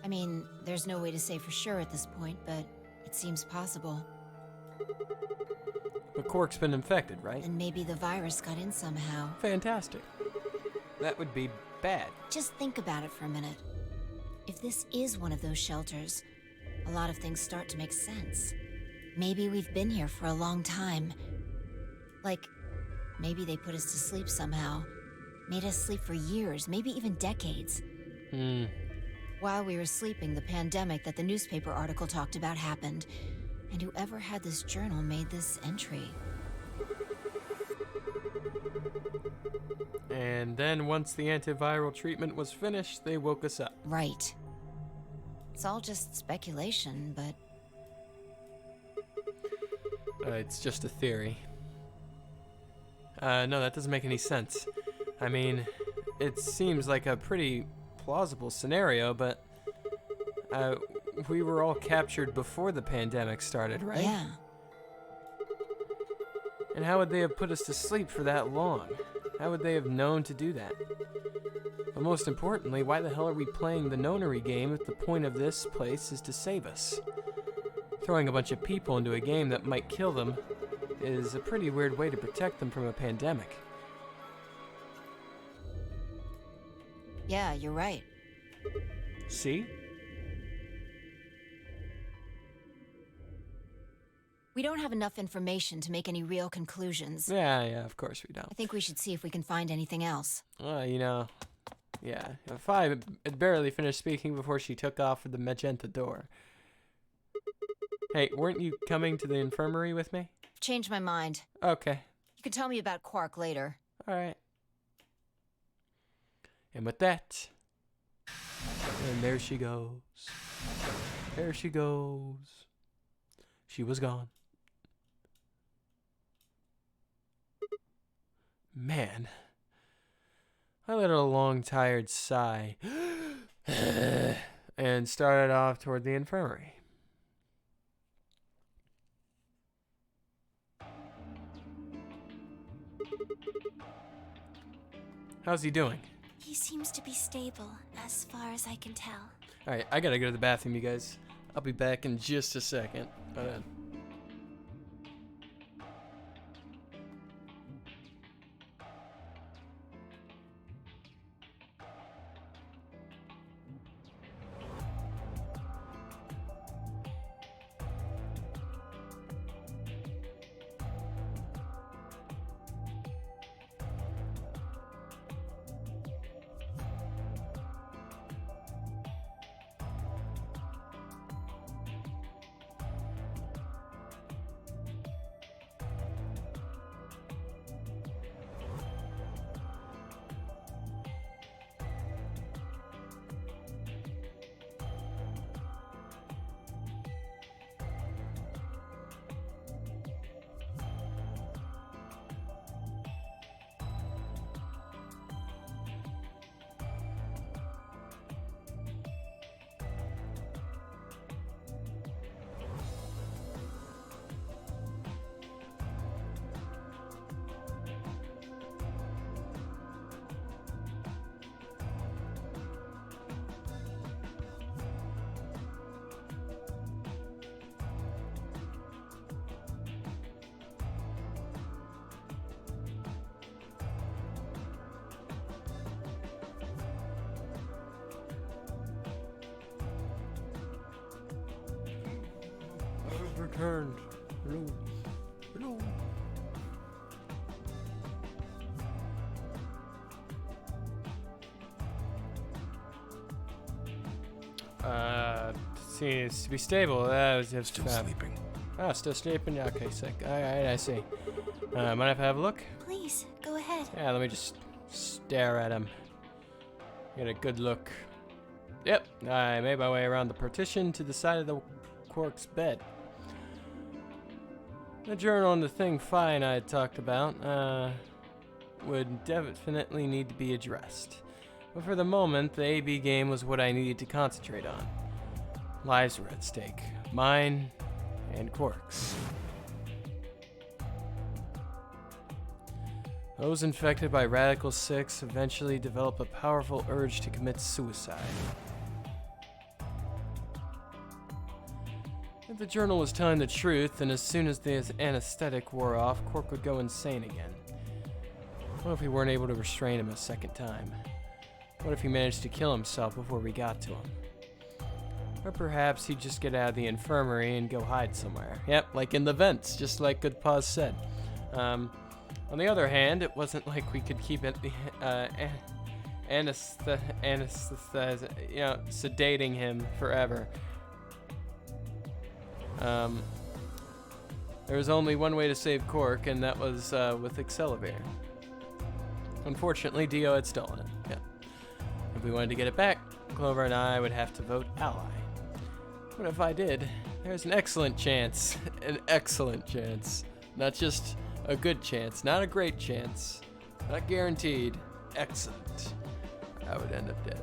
I: I mean, there's no way to say for sure at this point, but it seems possible.
A: But Quark's been infected, right?
I: And maybe the virus got in somehow.
A: Fantastic. That would be bad.
I: Just think about it for a minute. If this is one of those shelters, a lot of things start to make sense. Maybe we've been here for a long time. Like, maybe they put us to sleep somehow. Made us sleep for years, maybe even decades. While we were sleeping, the pandemic that the newspaper article talked about happened. And whoever had this journal made this entry.
A: And then once the antiviral treatment was finished, they woke us up.
I: Right. It's all just speculation, but
A: It's just a theory. No, that doesn't make any sense. I mean, it seems like a pretty plausible scenario, but we were all captured before the pandemic started, right?
I: yeah.
A: And how would they have put us to sleep for that long? How would they have known to do that? But most importantly, why the hell are we playing the nonary game if the point of this place is to save us? Throwing a bunch of people into a game that might kill them is a pretty weird way to protect them from a pandemic.
I: Yeah, you're right.
A: See?
I: We don't have enough information to make any real conclusions.
A: Yeah, of course we don't.
I: I think we should see if we can find anything else.
A: Yeah. If I had barely finished speaking before she took off for the magenta door. Hey, weren't you coming to the infirmary with me?
I: Changed my mind.
A: Okay.
I: You can tell me about Quark later.
A: Alright. And with that, and there she goes. There she goes. She was gone. Man. I let out a long, tired sigh and started off toward the infirmary. How's he doing?
D: He seems to be stable, as far as I can tell.
A: Alright, I gotta go to the bathroom, you guys. I'll be back in just a second. Returned. Hello. Hello. Seems to be stable. That was just
B: Still sleeping.
A: Oh, still sleeping? Okay, sick. Alright, I see. Mind if I have a look?
D: Please, go ahead.
A: Yeah, let me just stare at him. Get a good look. Yep, I made my way around the partition to the side of the Quark's bed. The journal and the thing fine I had talked about would definitely need to be addressed. But for the moment, the AB game was what I needed to concentrate on. Lives were at stake. Mine and Quark's. Those infected by Radical 6 eventually develop a powerful urge to commit suicide. If the journal was telling the truth, then as soon as the anesthetic wore off, Quark would go insane again. What if we weren't able to restrain him a second time? What if he managed to kill himself before we got to him? Or perhaps he'd just get out of the infirmary and go hide somewhere. Yep, like in the vents, just like Good Pause said. On the other hand, it wasn't like we could keep it sedating him forever. There was only one way to save Quark, and that was with Accelavir. Unfortunately, Dio had stolen it. Yeah. If we wanted to get it back, Clover and I would have to vote ally. But if I did, there's an excellent chance, not just a good chance, not a great chance, not guaranteed, excellent, I would end up dead.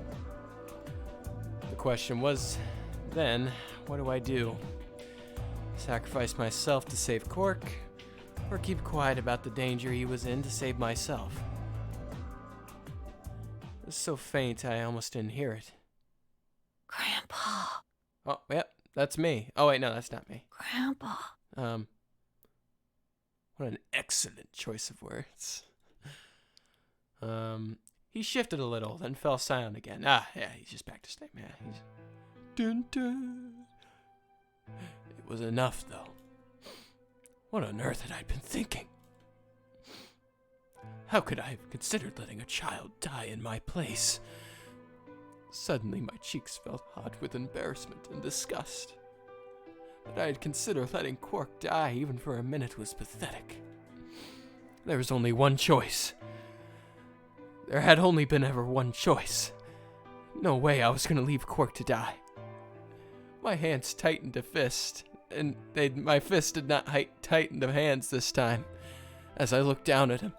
A: The question was, then, what do I do? Sacrifice myself to save Quark, or keep quiet about the danger he was in to save myself? It was so faint I almost didn't hear it.
I: Grandpa.
A: Oh, yep, that's me. Oh, wait, no, that's not me.
I: Grandpa.
A: What an excellent choice of words. He shifted a little, then fell silent again. Ah, yeah, he's just back to sleep. Yeah, he's... Dun, dun. It was enough, though. What on earth had I been thinking? How could I have considered letting a child die in my place? Suddenly, my cheeks felt hot with embarrassment and disgust. That I had considered letting Quark die even for a minute was pathetic. There was only one choice. There had only been ever one choice. No way I was going to leave Quark to die. My hands tightened to fist, and my fist did not tighten to hands this time, as I looked down at him.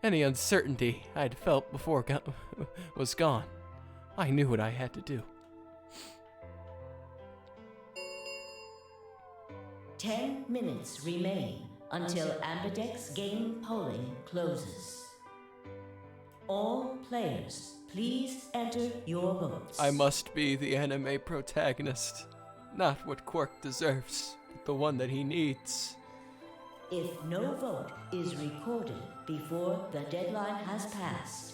A: Any uncertainty I'd felt before was gone. I knew what I had to do.
C: 10 minutes remain until Ambidex game polling closes. All players, please enter your votes.
A: I must be the anime protagonist. Not what Quark deserves, but the one that he needs.
C: If no vote is recorded before the deadline has passed,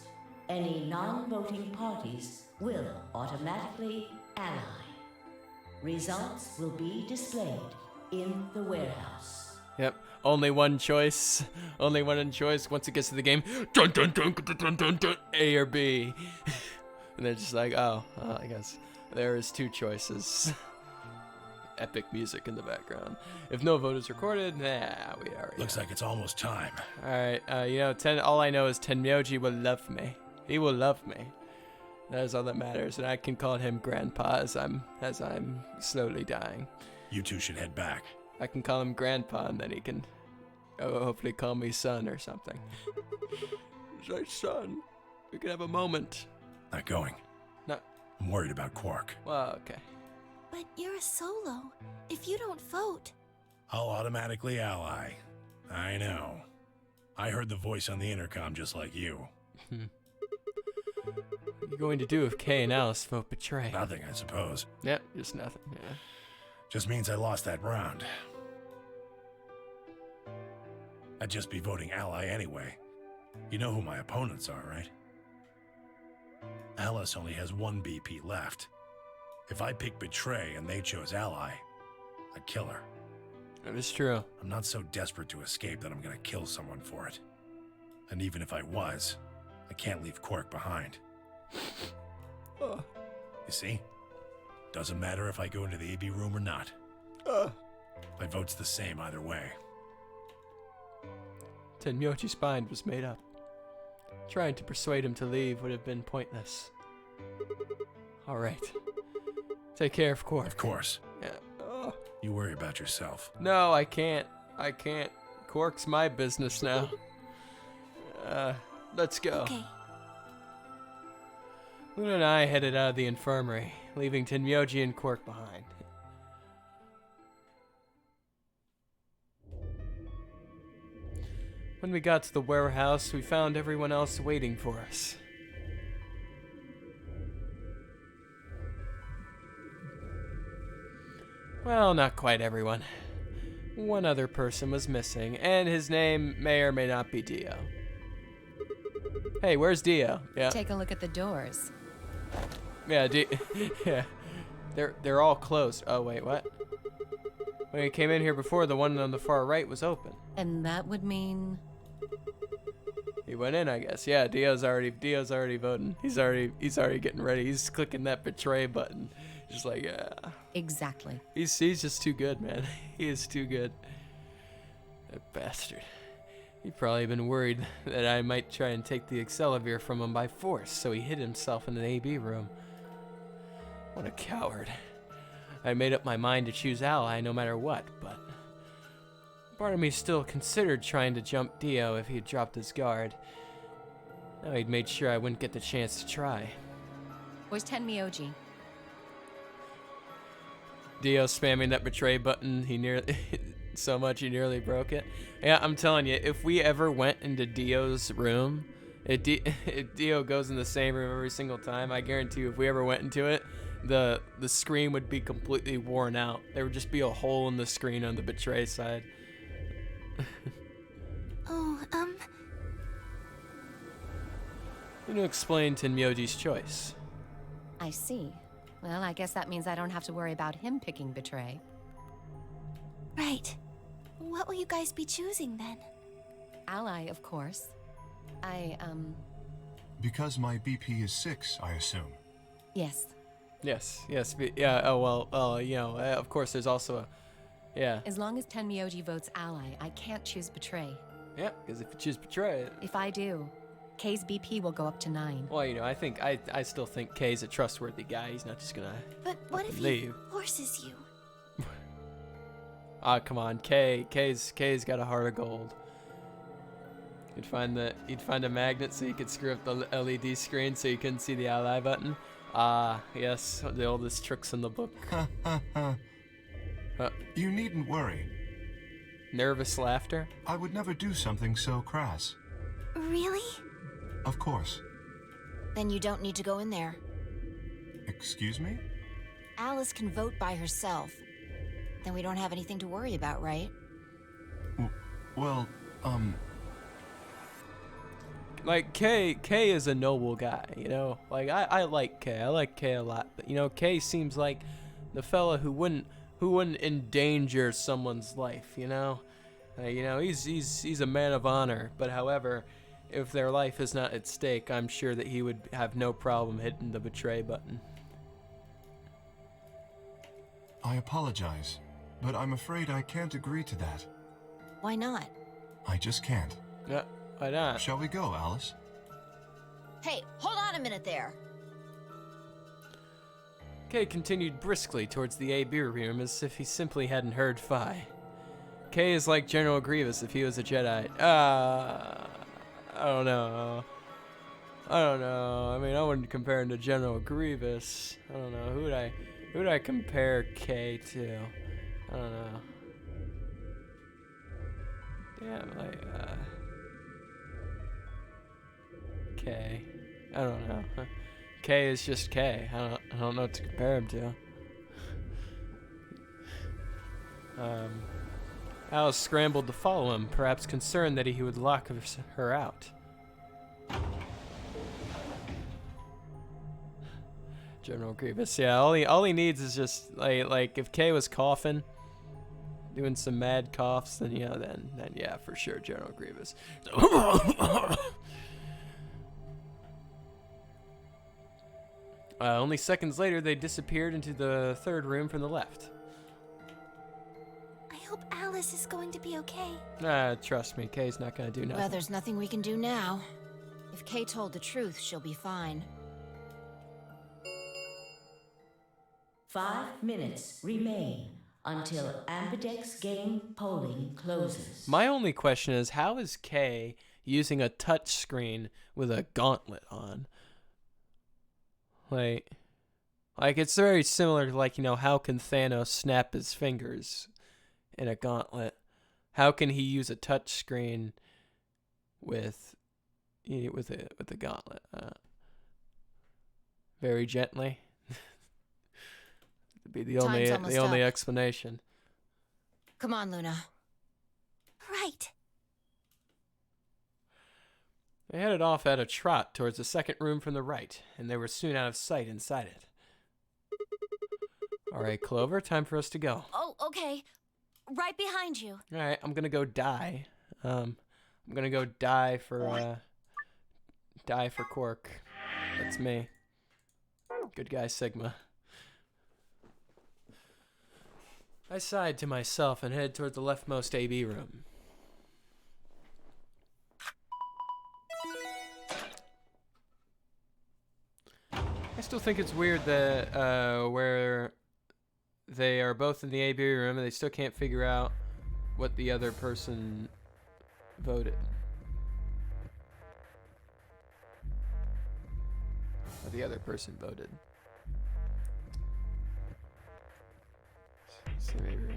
C: any non-voting parties will automatically ally. Results will be displayed in the warehouse.
A: Yep, only one choice. Only one choice once it gets to the game. Dun, dun, dun, dun, dun, dun, dun, A or B. And they're just like, oh, well, I guess there is two choices. Epic music in the background. If no vote is recorded, we already
B: Looks like it's almost time.
A: Alright, all I know is Tenmyoji will love me. He will love me. That is all that matters, and I can call him Grandpa as I'm slowly dying.
B: You two should head back.
A: I can call him Grandpa, and then he can hopefully call me son or something. Say, son, we can have a moment.
B: Not going.
A: No.
B: I'm worried about Quark.
A: Well, okay.
D: But you're a solo. If you don't vote...
B: I'll automatically ally. I know. I heard the voice on the intercom just like you.
A: What are you going to do if Kay and Alice vote betray?
B: Nothing, I suppose.
A: Yep, just nothing, yeah.
B: Just means I lost that round. I'd just be voting ally anyway. You know who my opponents are, right? Alice only has one BP left. If I pick betray and they chose ally, I'd kill her.
A: That is true.
B: I'm not so desperate to escape that I'm gonna kill someone for it. And even if I was, I can't leave Quark behind. You see? Doesn't matter if I go into the AB room or not. My vote's the same either way.
A: Tenmyoji's mind was made up. Trying to persuade him to leave would have been pointless. Alright. Take care of Quark.
B: Of course.
A: Yeah.
B: You worry about yourself.
A: No, I can't. Quark's my business now. Let's go.
D: Okay.
A: Luna and I headed out of the infirmary, leaving Tenmyoji and Quark behind. When we got to the warehouse, we found everyone else waiting for us. Well, not quite everyone. One other person was missing, and his name may or may not be Dio. Hey, where's Dio? Yeah.
G: Take a look at the doors.
A: Yeah, yeah. They're all closed. Oh, wait, what? When we came in here before, the one on the far right was open.
G: And that would mean...
A: He went in, I guess. Yeah, Dio's already voting. He's already getting ready. He's clicking that betray button. Just like, yeah.
G: Exactly.
A: He's just too good, man. He is too good. That bastard. He'd probably been worried that I might try and take the Excalibur from him by force, so he hid himself in an AB room. What a coward. I made up my mind to choose Ally no matter what, but part of me still considered trying to jump Dio if he had dropped his guard. Now he'd made sure I wouldn't get the chance to try.
G: Where's Tenmyoji?
A: Dio spamming that betray button, he nearly so much he nearly broke it. Yeah, I'm telling you, if we ever went into Dio's room, if Dio goes in the same room every single time, I guarantee you if we ever went into it, the screen would be completely worn out. There would just be a hole in the screen on the betray side.
D: Oh,
A: I'm gonna explain Tenmyoji's choice.
G: I see. Well, I guess that means I don't have to worry about him picking betray.
D: right. What will you guys be choosing then?
G: Ally, of course.
F: Because my BP is 6, I assume.
G: Yes.
A: Yes, yeah, oh, well, you know, of course there's also a, yeah.
G: As long as Tenmyoji votes Ally, I can't choose betray.
A: Yeah, because if you choose betray,
G: If I do, K's BP will go up to 9.
A: well, you know, I still think Kay's a trustworthy guy. He's not just gonna
D: But what if he
A: leave.
D: forces you?
A: Ah, come on, Kay's got a heart of gold. You'd find a magnet so you could screw up the LED screen so you couldn't see the Ally button. Ah, yes, the oldest tricks in the book.
F: You needn't worry.
A: Nervous laughter.
F: I would never do something so crass.
D: Really?
F: Of course.
I: Then you don't need to go in there.
F: Excuse me?
I: Alice can vote by herself. Then we don't have anything to worry about, right?
F: Well,
A: Like, Kay is a noble guy, you know? Like, I like Kay. I like Kay a lot. But, you know, Kay seems like the fella who wouldn't endanger someone's life, you know? You know, he's a man of honor. But, however, if their life is not at stake, I'm sure that he would have no problem hitting the betray button.
F: I apologize, but I'm afraid I can't agree to that.
I: Why not?
F: I just can't.
A: Yeah, why not?
F: Shall we go, Alice?
I: Hey, hold on a minute there.
A: Kay continued briskly towards the AB room as if he simply hadn't heard Phi. Kay is like General Grievous if he was a Jedi. I don't know. I mean, I wouldn't compare him to General Grievous. I don't know. Who would I compare Kay to? I don't know. Damn, Kay. I don't know. Kay is just Kay. I don't know what to compare him to. Alice scrambled to follow him, perhaps concerned that he would lock her out. General Grievous, yeah. All he needs is just like if Kay was coughing, doing some mad coughs, then then yeah, for sure, General Grievous. Only seconds later, they disappeared into the third room from the left.
D: I hope Alice is going to be okay.
A: Trust me, Kay's not gonna do nothing.
I: Well, there's nothing we can do now. If Kay told the truth, she'll be fine.
C: 5 minutes remain until Ambidex game polling closes.
A: My only question is, how is Kay using a touch screen with a gauntlet on? Like it's very similar to, how can Thanos snap his fingers in a gauntlet? How can he use a touch screen with a gauntlet? Very gently. That'd be the only explanation.
I: Come on, Luna.
D: Right.
A: They headed off at a trot towards the second room from the right, and they were soon out of sight inside it. All right, Clover, time for us to go.
D: Oh, okay. Right behind you.
A: All right, I'm gonna go die. I'm gonna go die for Quark. That's me. Good guy, Sigma. I sighed to myself and headed toward the leftmost AB room. still think it's weird that where they are both in the AB room and they still can't figure out what the other person voted. What the other person voted. So maybe.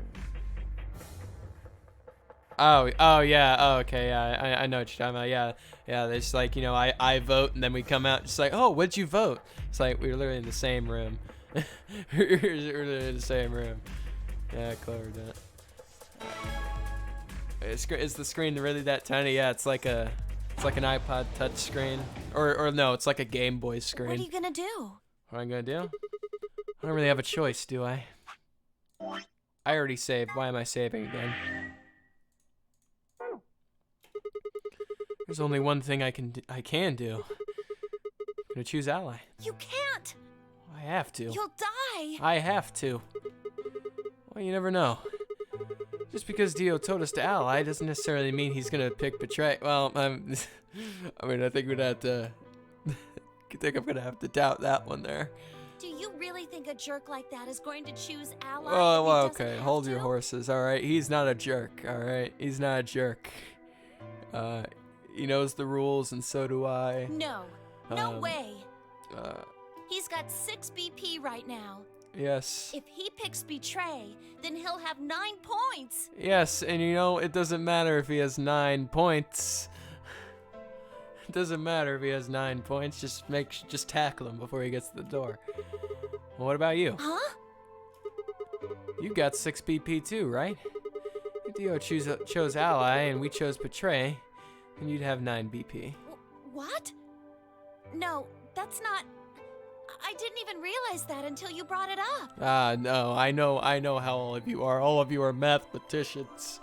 A: Oh yeah. Oh, okay. Yeah, I know what you're talking about. Yeah. It's like, you know, I vote and then we come out just like, oh, what'd you vote? It's like we were literally in the same room. We're literally in the same room. Yeah, clever that. Is the screen really that tiny? Yeah, it's like an iPod touch screen, or no, it's like a Game Boy screen.
D: What are you gonna do?
A: What I'm gonna do? I don't really have a choice, do I? I already saved. Why am I saving again? There's only one thing I can do. I'm gonna choose ally.
D: You can't.
A: I have to.
D: You'll die.
A: I have to. Well, you never know. Just because Dio told us to ally doesn't necessarily mean he's gonna pick betray. Well, I mean, I think we'd have to. I think I'm gonna have to doubt that one there.
D: Do you really think a jerk like that is going to choose ally?
A: Oh, well,
D: if he doesn't
A: okay.
D: have
A: Hold
D: to?
A: your horses. All right. He's not a jerk. All right. He's not a jerk. He knows the rules, and so do I.
D: No. No way.
A: Uh,
D: He's got 6 BP right now.
A: yes.
D: If he picks betray, then he'll have 9 points.
A: Yes, and you know, it doesn't matter if he has 9 points. It doesn't matter if he has 9 points. Just tackle him before he gets to the door. Well, what about you?
D: Huh?
A: You got 6 BP too, right? If Dio chose ally and we chose betray, then you'd have 9 BP.
D: What? No, that's not... I didn't even realize that until you brought it up.
A: No, I know how all of you are. All of you are mathematicians,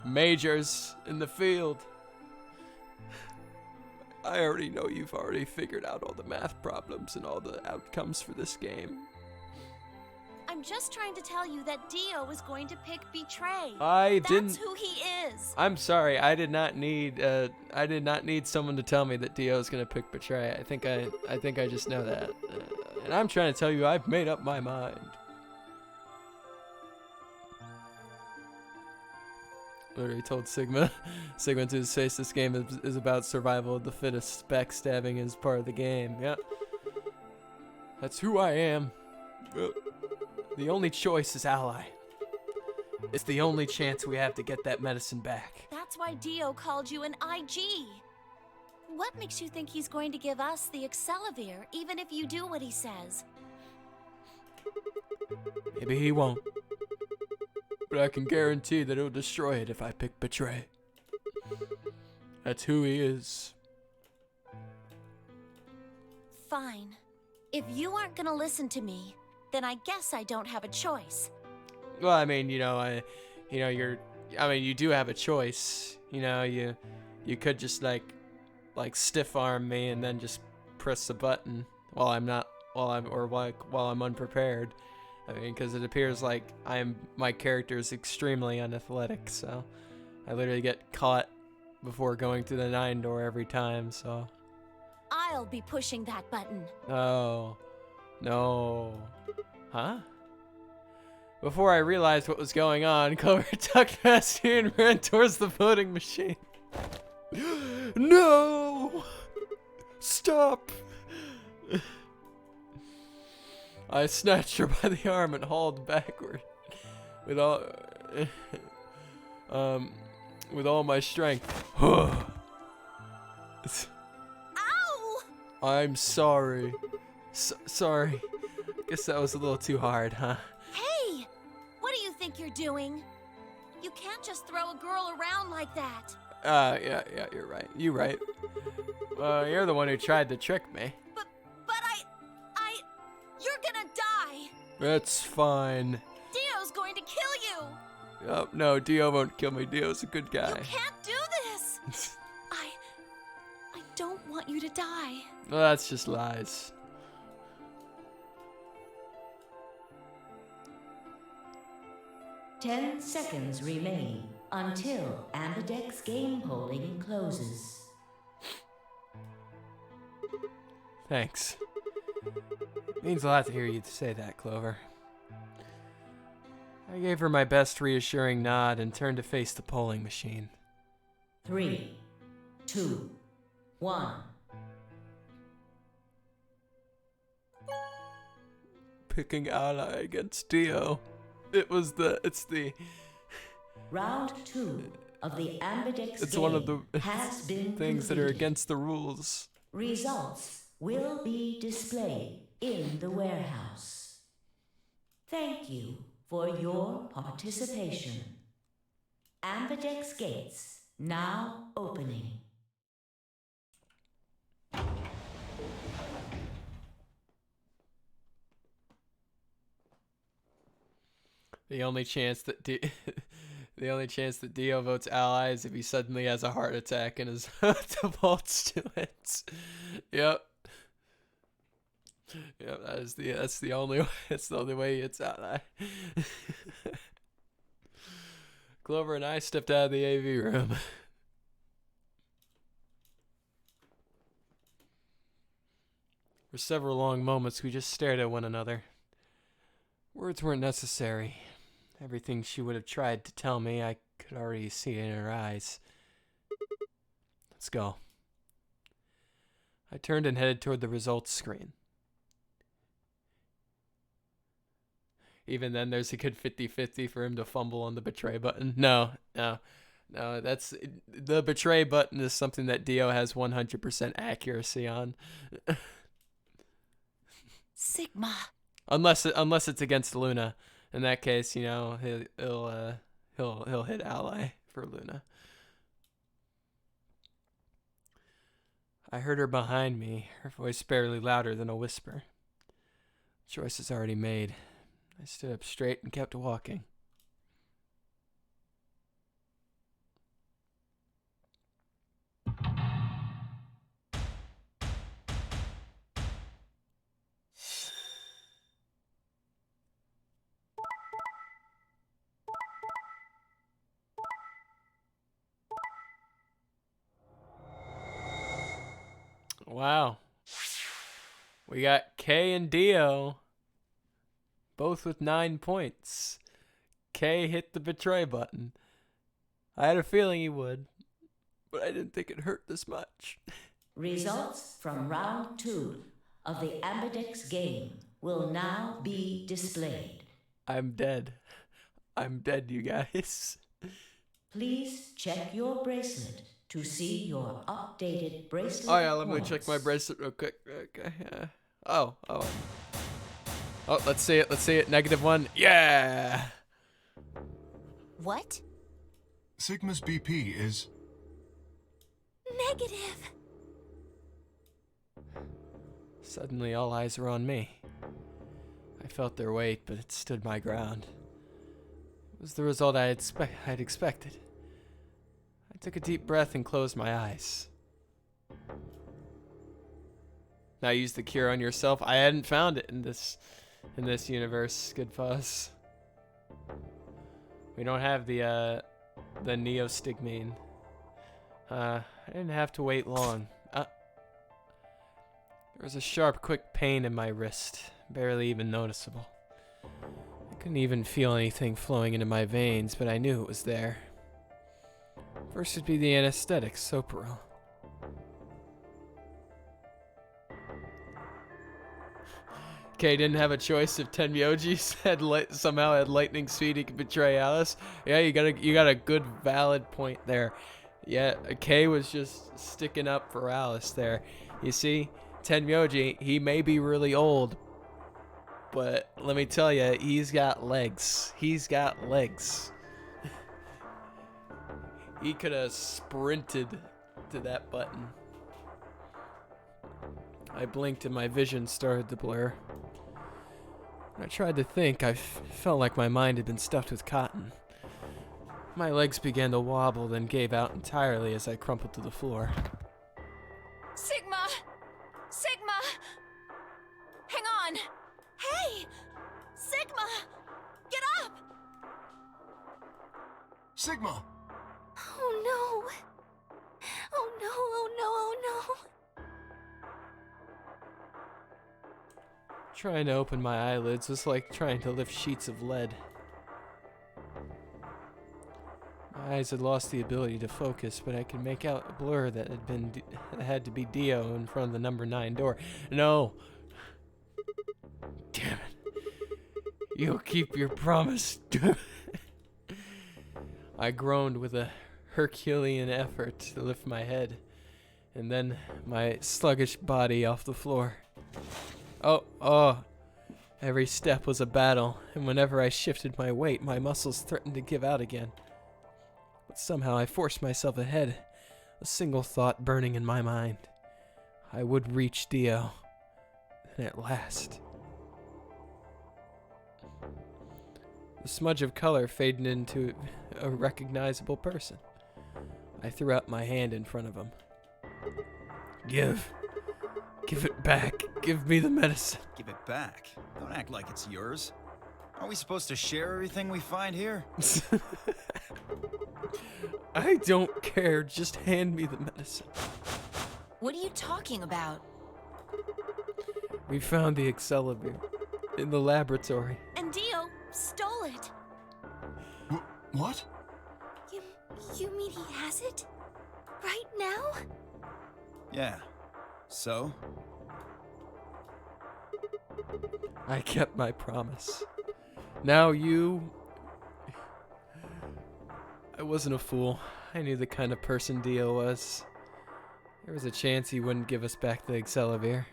A: majors in the field. I already know you've already figured out all the math problems and all the outcomes for this game.
D: I'm just trying to tell you that Dio is going to pick betray.
A: That's
D: who he is.
A: I'm sorry. I did not need someone to tell me that Dio's gonna pick betray. I think I just know that. And I'm trying to tell you I've made up my mind. Literally told Sigma to his face, this game is about survival of the fittest. Backstabbing is part of the game. Yep. That's who I am. The only choice is ally. It's the only chance we have to get that medicine back.
D: That's why Dio called you an IG. What makes you think he's going to give us the Accelavir, even if you do what he says?
A: Maybe he won't. But I can guarantee that he'll destroy it if I pick betray. That's who he is.
D: Fine. If you aren't gonna listen to me, then I guess I don't have a choice.
A: Well, I mean, you do have a choice. You know, you could just like stiff arm me and then just press the button while I'm unprepared. I mean, because it appears like my character is extremely unathletic, so I literally get caught before going through the 9 door every time. So
D: I'll be pushing that button.
A: Oh, no. Huh? Before I realized what was going on, Clover tucked past me and ran towards the voting machine. No! Stop! I snatched her by the arm and hauled backward with all my strength.
D: Ow!
A: I'm sorry. Sorry. Guess that was a little too hard, huh?
D: Hey! What do you think you're doing? You can't just throw a girl around like that.
A: Yeah, you're right. You're right. You're the one who tried to trick me.
D: But you're gonna die.
A: That's fine.
D: Dio's going to kill you.
A: Oh, no, Dio won't kill me. Dio's a good guy.
D: You can't do this. I don't want you to die.
A: Well, that's just lies.
C: Ten seconds remain until Ambidex's game polling closes.
A: Thanks. It means a lot to hear you say that, Clover. I gave her my best reassuring nod and turned to face the polling machine.
C: 3, 2, 1.
A: Picking ally against Dio. It's the
C: Round 2 of the Ambidex
A: It's
C: game
A: one of the
C: has been
A: things that are
C: completed.
A: against the rules.
C: Results will be displayed in the warehouse. Thank you for your participation. Ambidex gates now opening.
A: The only chance that Dio votes ally is if he suddenly has a heart attack and his defaults to it. Yep. Yep, that's the only way it's ally. Clover and I stepped out of the AV room. For several long moments, we just stared at one another. Words weren't necessary. Everything she would have tried to tell me, I could already see in her eyes. Let's go. I turned and headed toward the results screen. Even then, there's a good 50-50 for him to fumble on the betray button. No, that's... The betray button is something that Dio has 100% accuracy on.
D: Sigma.
A: Unless it's against Luna. In that case, you know, he'll hit ally for Luna. I heard her behind me, her voice barely louder than a whisper. Choice is already made. I stood up straight and kept walking. Wow. We got Kay and Dio, both with 9 points. Kay hit the betray button. I had a feeling he would, but I didn't think it hurt this much.
C: Results from round 2 of the Ambidex game will now be displayed.
A: I'm dead. I'm dead, you guys.
C: Please check your bracelet to see your updated bracelet.
A: Oh yeah, let me
C: points.
A: check my bracelet real quick. Okay. Oh, let's see it. -1. Yeah.
D: What?
F: Sigma's BP is...
D: Negative.
A: Suddenly, all eyes were on me. I felt their weight, but it stood my ground. It was the result I'd expected. I took a deep breath and closed my eyes. Now use the cure on yourself. I hadn't found it in this universe. Good fuzz. We don't have the neostigmine. I didn't have to wait long. There was a sharp, quick pain in my wrist, barely even noticeable. I couldn't even feel anything flowing into my veins, but I knew it was there. First would be the anesthetic, Soparil. Kay didn't have a choice if Tenmyoji somehow had lightning speed, he could betray Alice. Yeah, you got a good, valid point there. Yeah, Kay was just sticking up for Alice there. You see, Tenmyoji, he may be really old, but let me tell you, he's got legs. He's got legs. He could have sprinted to that button. I blinked and my vision started to blur. When I tried to think, I felt like my mind had been stuffed with cotton. My legs began to wobble, then gave out entirely as I crumpled to the floor.
D: Sigma! Sigma! Hang on! Hey! Sigma! Get up!
F: Sigma!
D: Oh no! Oh no, oh no, oh
A: Trying to open my eyelids was like trying to lift sheets of lead. My eyes had lost the ability to focus, but I could make out a blur that had to be Dio in front of the number 9 door. No! Damn it. You'll keep your promise. I groaned with a Herculean effort to lift my head, and then my sluggish body off the floor. Oh. Every step was a battle, and whenever I shifted my weight, my muscles threatened to give out again. But somehow I forced myself ahead, a single thought burning in my mind. I would reach Dio. And at last. The smudge of color faded into a recognizable person. I threw out my hand in front of him. Give it back. Give me the medicine.
H: Give it back? Don't act like it's yours. Are we supposed to share everything we find here?
A: I don't care. Just hand me the medicine.
I: What are you talking about?
A: We found the Excalibur in the laboratory.
D: And Dio stole it.
F: What?
D: You mean he has it? Right now?
H: Yeah. So?
A: I kept my promise. Now you... I wasn't a fool. I knew the kind of person Dio was. There was a chance he wouldn't give us back the Excalibur.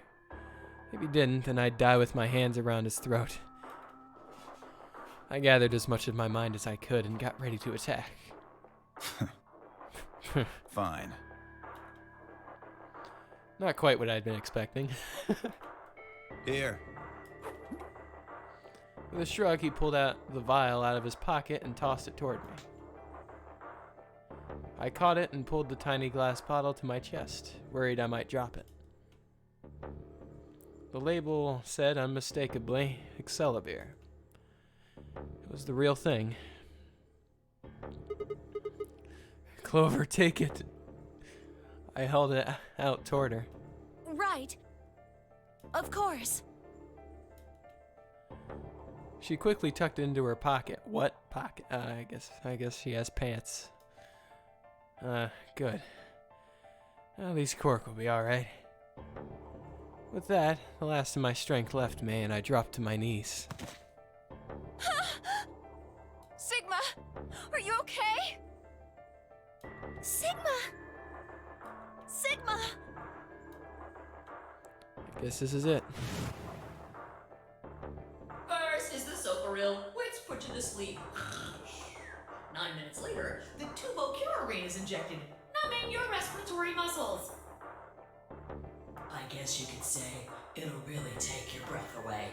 A: If he didn't, then I'd die with my hands around his throat. I gathered as much of my mind as I could and got ready to attack.
H: Fine.
A: Not quite what I'd been expecting.
H: Here.
A: With a shrug, he pulled out the vial out of his pocket and tossed it toward me. I caught it and pulled the tiny glass bottle to my chest, worried I might drop it. The label said unmistakably, Excalibur. It was the real thing. Clover, take it. I held it out toward her.
D: Right. Of course.
A: She quickly tucked it into her pocket. What pocket? I guess she has pants. Good. At least Cork will be alright. With that, the last of my strength left me, and I dropped to my knees.
D: Sigma! Are you okay? Sigma! Sigma!
A: I guess this is it.
E: First is the Socoril, which put you to sleep. 9 minutes later, the tubocurarine is injected, numbing your respiratory muscles. I guess you could say it'll really take your breath away.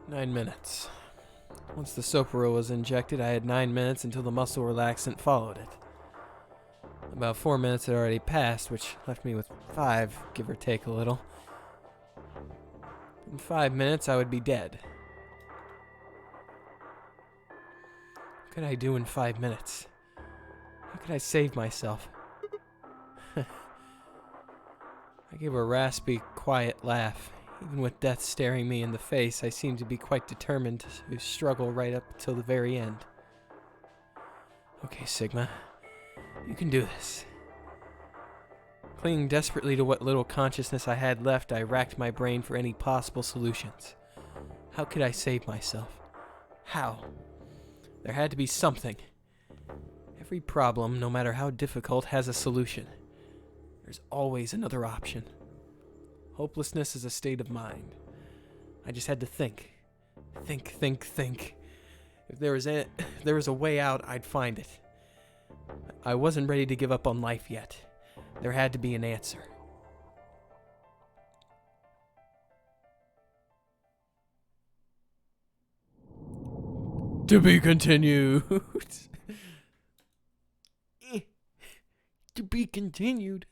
A: Nine minutes. Once the Soporil was injected, I had 9 minutes until the muscle relaxant followed it. About 4 minutes had already passed, which left me with 5, give or take a little. In 5 minutes, I would be dead. What could I do in 5 minutes? How could I save myself? I gave a raspy, quiet laugh. Even with death staring me in the face, I seemed to be quite determined to struggle right up till the very end. Okay, Sigma. You can do this. Clinging desperately to what little consciousness I had left, I racked my brain for any possible solutions. How could I save myself? How? There had to be something. Every problem, no matter how difficult, has a solution. There's always another option. Hopelessness is a state of mind. I just had to think. Think. If there was a way out, I'd find it. I wasn't ready to give up on life yet. There had to be an answer. To be continued. To be continued.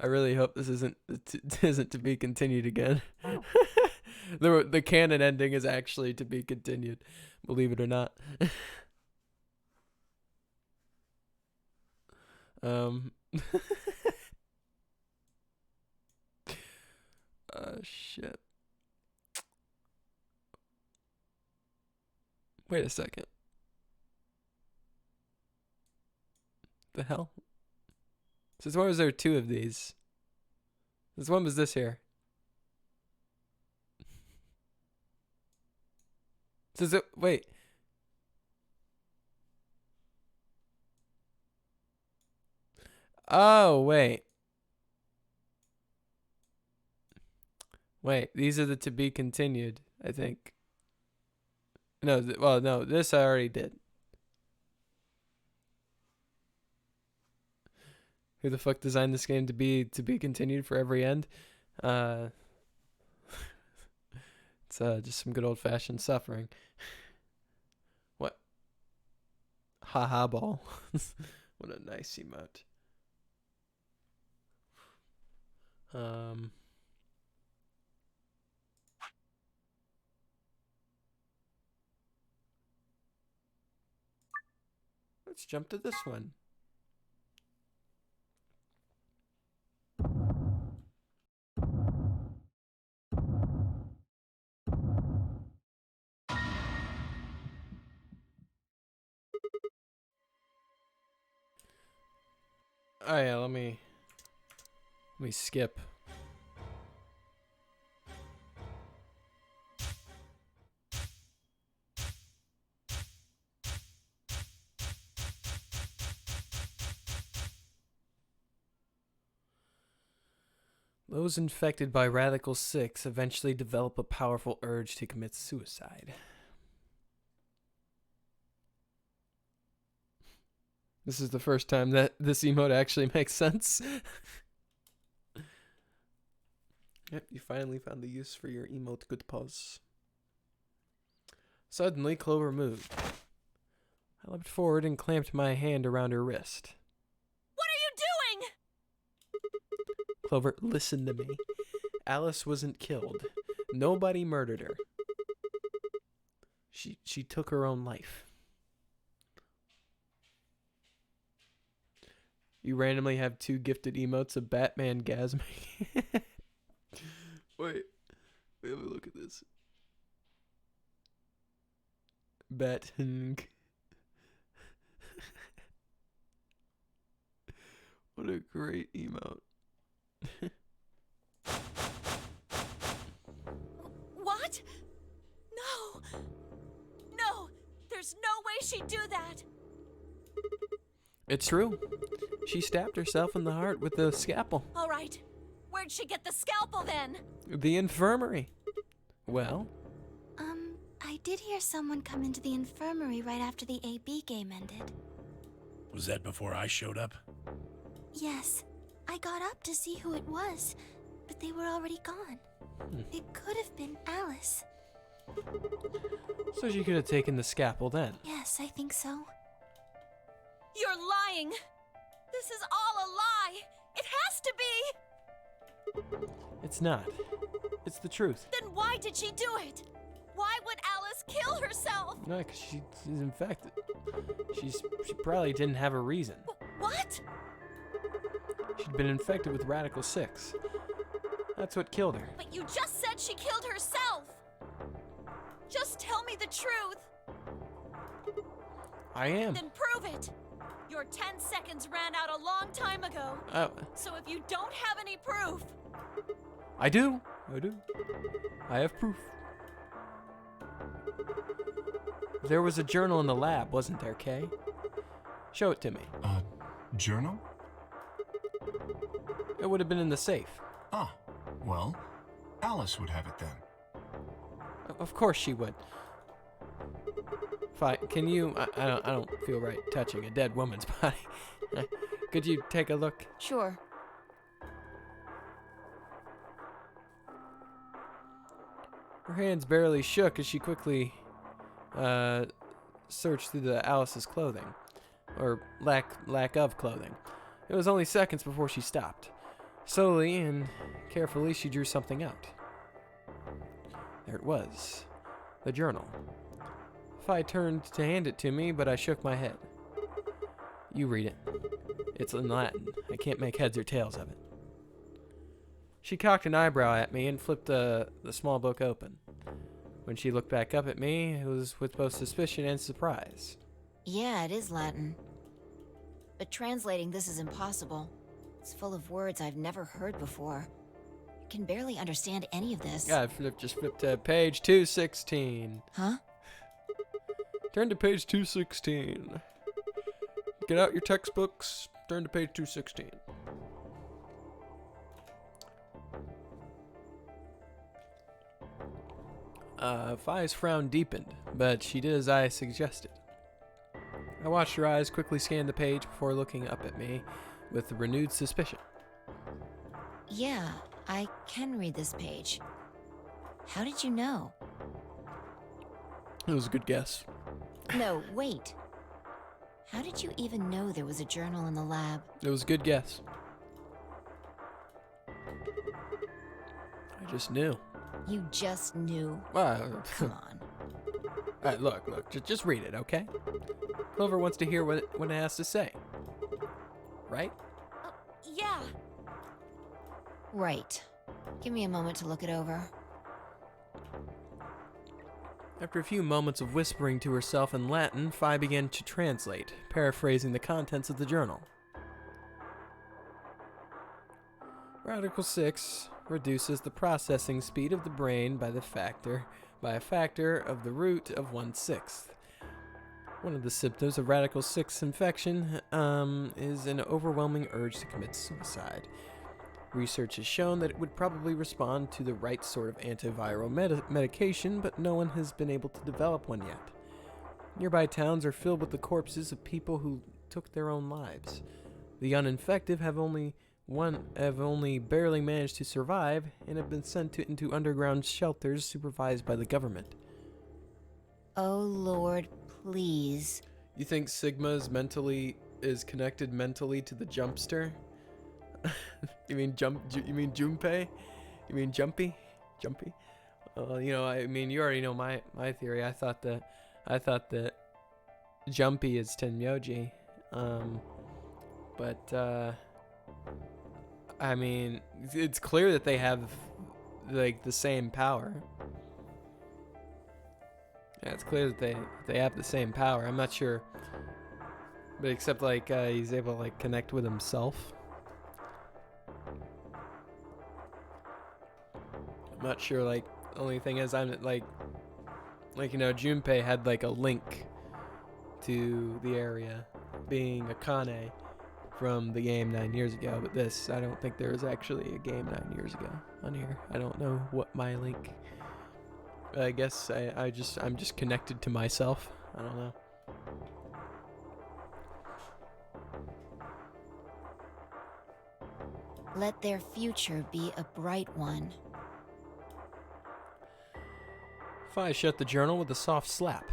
A: I really hope this isn't to be continued again. The canon ending is actually to be continued, believe it or not. Shit. Wait a second. The hell? Since when was there 2 of these? Since when was this here? Wait. Oh, wait. Wait, these are the to be continued, I think. No, well, no, this I already did. Who the fuck designed this game to be continued for every end? It's just some good old-fashioned suffering. What? Haha ball. What a nice emote. Let's jump to this one. Oh yeah, let me skip. Those infected by Radical 6 eventually develop a powerful urge to commit suicide. This is the first time that this emote actually makes sense. Yep, you finally found the use for your emote, good pause. Suddenly, Clover moved. I leapt forward and clamped my hand around her wrist.
D: What are you doing?
A: Clover, listen to me. Alice wasn't killed. Nobody murdered her. She took her own life. You randomly have 2 gifted emotes of Batman gasming. Wait, let me look at this. Batting. What a great emote.
D: What? No. No, there's no way she'd do that.
A: It's true. She stabbed herself in the heart with the scalpel.
D: All right. Where'd she get the scalpel then?
A: The infirmary. Well?
I: I did hear someone come into the infirmary right after the AB game ended.
B: Was that before I showed up?
I: Yes. I got up to see who it was, but they were already gone. It could have been Alice.
A: So she could have taken the scalpel then.
I: Yes, I think so.
D: You're lying. This is all a lie. It has to be.
A: It's not. It's the truth.
D: Then why did she do it? Why would Alice kill herself?
A: No, because she's infected. She probably didn't have a reason.
D: What?
A: She'd been infected with Radical 6. That's what killed her.
D: But you just said she killed herself. Just tell me the truth.
A: I am.
D: Then prove it. Your 10 seconds ran out a long time ago.
A: Oh.
D: So if you don't have any proof...
A: I do. I have proof. There was a journal in the lab, wasn't there, Kay? Show it to me.
F: Journal?
A: It would have been in the safe.
F: Ah, well, Alice would have it then.
A: Of course she would. Fine, can you... I don't feel right touching a dead woman's body. Could you take a look?
I: Sure.
A: Her hands barely shook as she quickly searched through Alice's clothing. Or lack of clothing. It was only seconds before she stopped. Slowly and carefully, she drew something out. There it was. The journal. Fi turned to hand it to me, but I shook my head. You read it. It's in Latin. I can't make heads or tails of it. She cocked an eyebrow at me and flipped the small book open. When she looked back up at me, it was with both suspicion and surprise.
I: Yeah, it is Latin. But translating this is impossible. It's full of words I've never heard before. I can barely understand any of this.
A: Yeah, just flipped to page 216.
I: Huh?
A: Turn to page 216. Get out your textbooks. Turn to page 216. Fi's frown deepened, but she did as I suggested. I watched her eyes quickly scan the page before looking up at me with renewed suspicion.
I: Yeah, I can read this page. How did you know?
A: It was a good guess.
I: No, wait. How did you even know there was a journal in the lab?
A: It was a good guess. I just knew.
I: You just knew.
A: Come
I: on.
A: Alright, look, just read it, okay? Clover wants to hear what it has to say. Right?
D: Yeah.
I: Right. Give me a moment to look it over.
A: After a few moments of whispering to herself in Latin, Fi began to translate, paraphrasing the contents of the journal. Radical 6 reduces the processing speed of the brain by a factor of the root of 1/6. One of the symptoms of Radical 6 infection is an overwhelming urge to commit suicide. Research has shown that it would probably respond to the right sort of antiviral medication, but no one has been able to develop one yet. Nearby towns are filled with the corpses of people who took their own lives. The uninfected have only barely managed to survive and have been sent into underground shelters supervised by the government.
I: Oh Lord, please.
A: You think Sigma is connected mentally to the Jumpster? You mean Junpei? You mean Jumpy? You already know my theory. I thought that Jumpy is Tenmyoji. It's clear that they have like the same power. Yeah, it's clear that they have the same power. I'm not sure, but except he's able to connect with himself. I'm not sure. The only thing is Junpei had a link to the area, being Akane from the game 9 years ago. But this, I don't think there was actually a game 9 years ago on here. I don't know what my link. I guess I'm just connected to myself. I don't know.
I: Let their future be a bright one.
A: Fi shut the journal with a soft slap.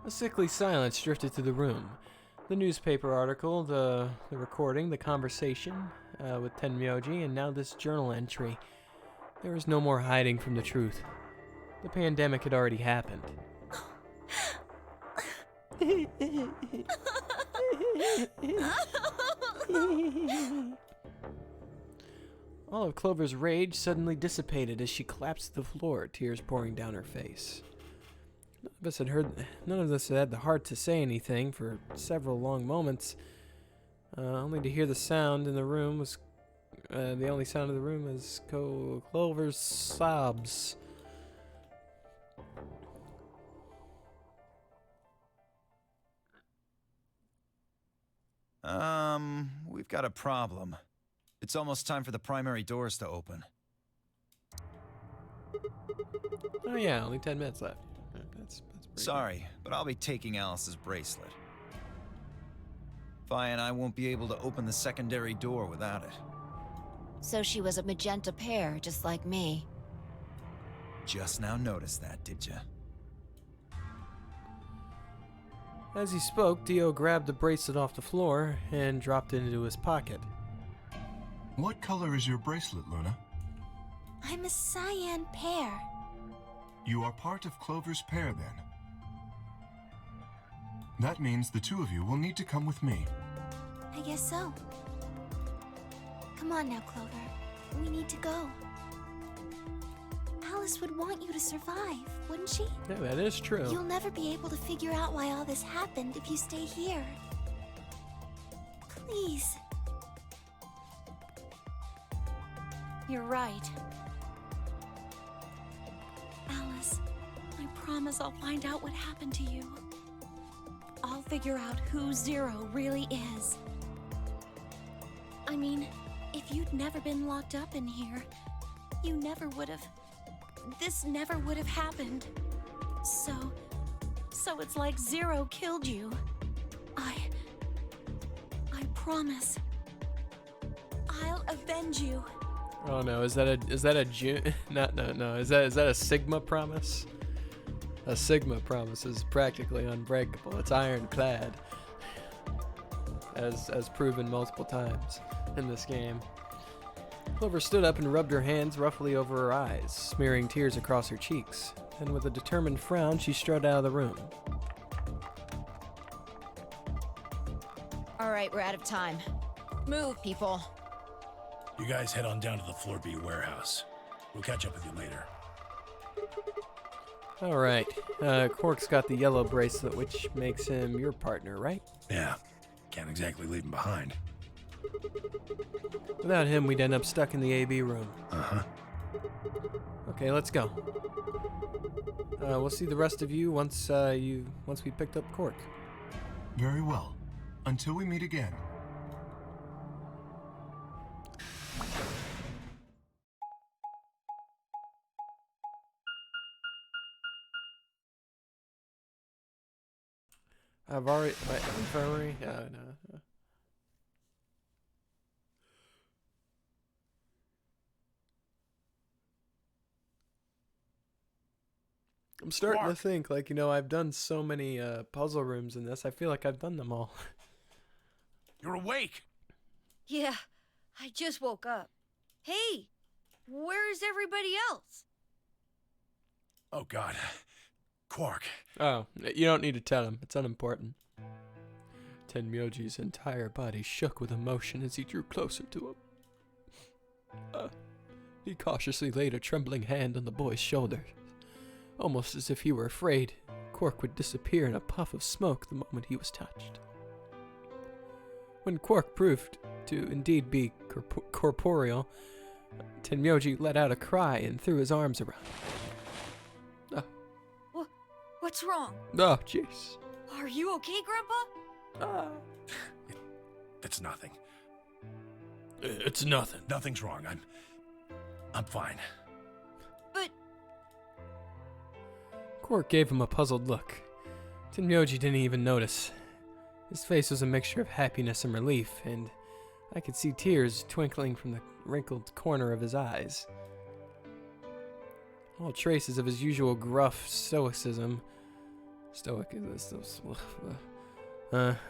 A: A sickly silence drifted through the room. The newspaper article, the recording, the conversation with Tenmyoji, and now this journal entry. There was no more hiding from the truth. The pandemic had already happened. All of Clover's rage suddenly dissipated as she collapsed to the floor, tears pouring down her face. None of us had the heart to say anything for several long moments. Only to hear the sound in the room was the only sound in the room was Clover's sobs.
H: We've got a problem. It's almost time for the primary doors to open.
A: Oh yeah, only 10 minutes left. That's
H: Sorry, but I'll be taking Alice's bracelet. Fi and I won't be able to open the secondary door without it.
I: So she was a magenta pair, just like me.
H: Just now noticed that, did ya?
A: As he spoke, Dio grabbed the bracelet off the floor and dropped it into his pocket.
F: What color is your bracelet, Luna?
I: I'm a cyan pear.
F: You are part of Clover's pair, then. That means the two of you will need to come with me.
I: I guess so. Come on now, Clover. We need to go. Alice would want you to survive, wouldn't she?
A: Yeah, that is true.
I: You'll never be able to figure out why all this happened if you stay here. Please.
D: You're right. Alice, I promise I'll find out what happened to you. I'll figure out who Zero really is. I mean, if you'd never been locked up in here, you never would have... This never would have happened. So it's like Zero killed you. I promise. I'll avenge you.
A: Oh no, is that a June? No. Is that a Sigma promise? A Sigma promise is practically unbreakable. It's ironclad, as proven multiple times in this game. Clover stood up and rubbed her hands roughly over her eyes, smearing tears across her cheeks. And with a determined frown, she strode out of the room.
I: All right, we're out of time. Move, people.
B: You guys head on down to the Floor B warehouse. We'll catch up with you later.
A: All right, Quark's got the yellow bracelet, which makes him your partner, right?
B: Yeah, can't exactly leave him behind.
A: Without him, we'd end up stuck in the AB room.
B: Uh-huh.
A: Okay, let's go. We'll see the rest of you once we picked up Quark.
F: Very well. Until we meet again.
A: I've already... Infirmary? No. I'm starting to think, like, I've done so many puzzle rooms in this. I feel like I've done them all.
B: You're awake!
J: Yeah, I just woke up. Hey, where's everybody else?
B: Oh, God. Quark.
A: Oh, you don't need to tell him. It's unimportant. Tenmyoji's entire body shook with emotion as he drew closer to him. He cautiously laid a trembling hand on the boy's shoulder, almost as if he were afraid Quark would disappear in a puff of smoke the moment he was touched. When Quark proved to indeed be corporeal, Tenmyoji let out a cry and threw his arms around him.
J: What's wrong?
A: Oh, jeez.
J: Are you okay, Grandpa?
B: It's nothing.
A: It's nothing.
B: Nothing's wrong. I'm fine.
J: But...
A: Quark gave him a puzzled look. Tenmyoji didn't even notice. His face was a mixture of happiness and relief, and I could see tears twinkling from the wrinkled corner of his eyes. All traces of his usual gruff stoicism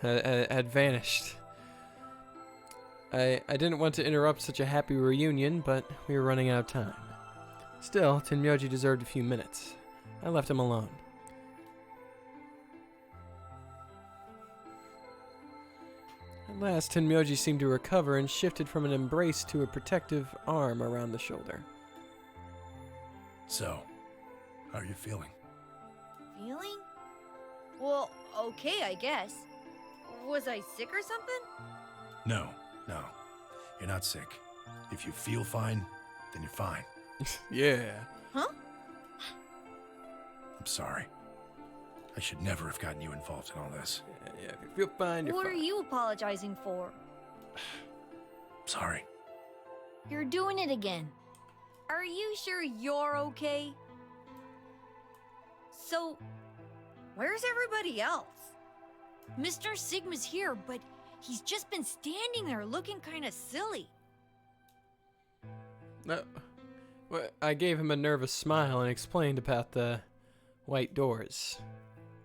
A: had vanished. I didn't want to interrupt such a happy reunion, but we were running out of time. Still, Tenmyoji deserved a few minutes. I left him alone. At last, Tenmyoji seemed to recover and shifted from an embrace to a protective arm around the shoulder.
B: So, how are you feeling?
J: Feeling? Well, okay, I guess. Was I sick or something?
B: No. You're not sick. If you feel fine, then you're fine.
A: Yeah.
J: Huh?
B: I'm sorry. I should never have gotten you involved in all this.
A: Yeah, if you feel fine, you're
J: What
A: fine.
J: are you apologizing for?
B: Sorry.
J: You're doing it again. Are you sure you're okay? So, where's everybody else? Mr. Sigma's here, but he's just been standing there looking kind of silly.
A: No. Well, I gave him a nervous smile and explained about the white doors.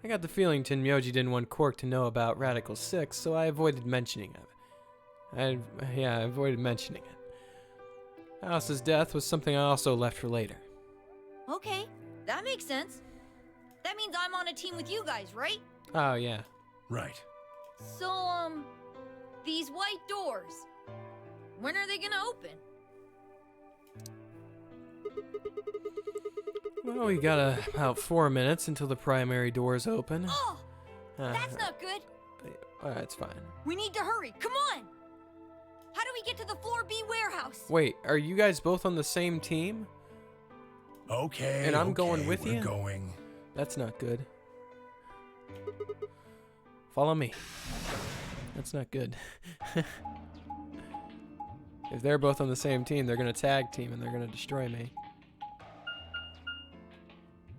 A: I got the feeling Tenmyoji didn't want Quark to know about Radical 6, so I avoided mentioning it. I avoided mentioning it. Alice's death was something I also left for later.
J: Okay, that makes sense. That means I'm on a team with you guys, right?
A: Oh, yeah.
B: Right.
J: So, these white doors, when are they gonna open?
A: Well, we got about 4 minutes until the primary doors open.
J: Oh, that's not good.
A: That's fine.
J: We need to hurry. Come on. How do we get to the Floor B warehouse?
A: Wait, are you guys both on the same team?
B: Okay.
A: And I'm going with
B: we're
A: you?
B: Going.
A: That's not good. Follow me. That's not good. If they're both on the same team, they're gonna tag team and they're gonna destroy me.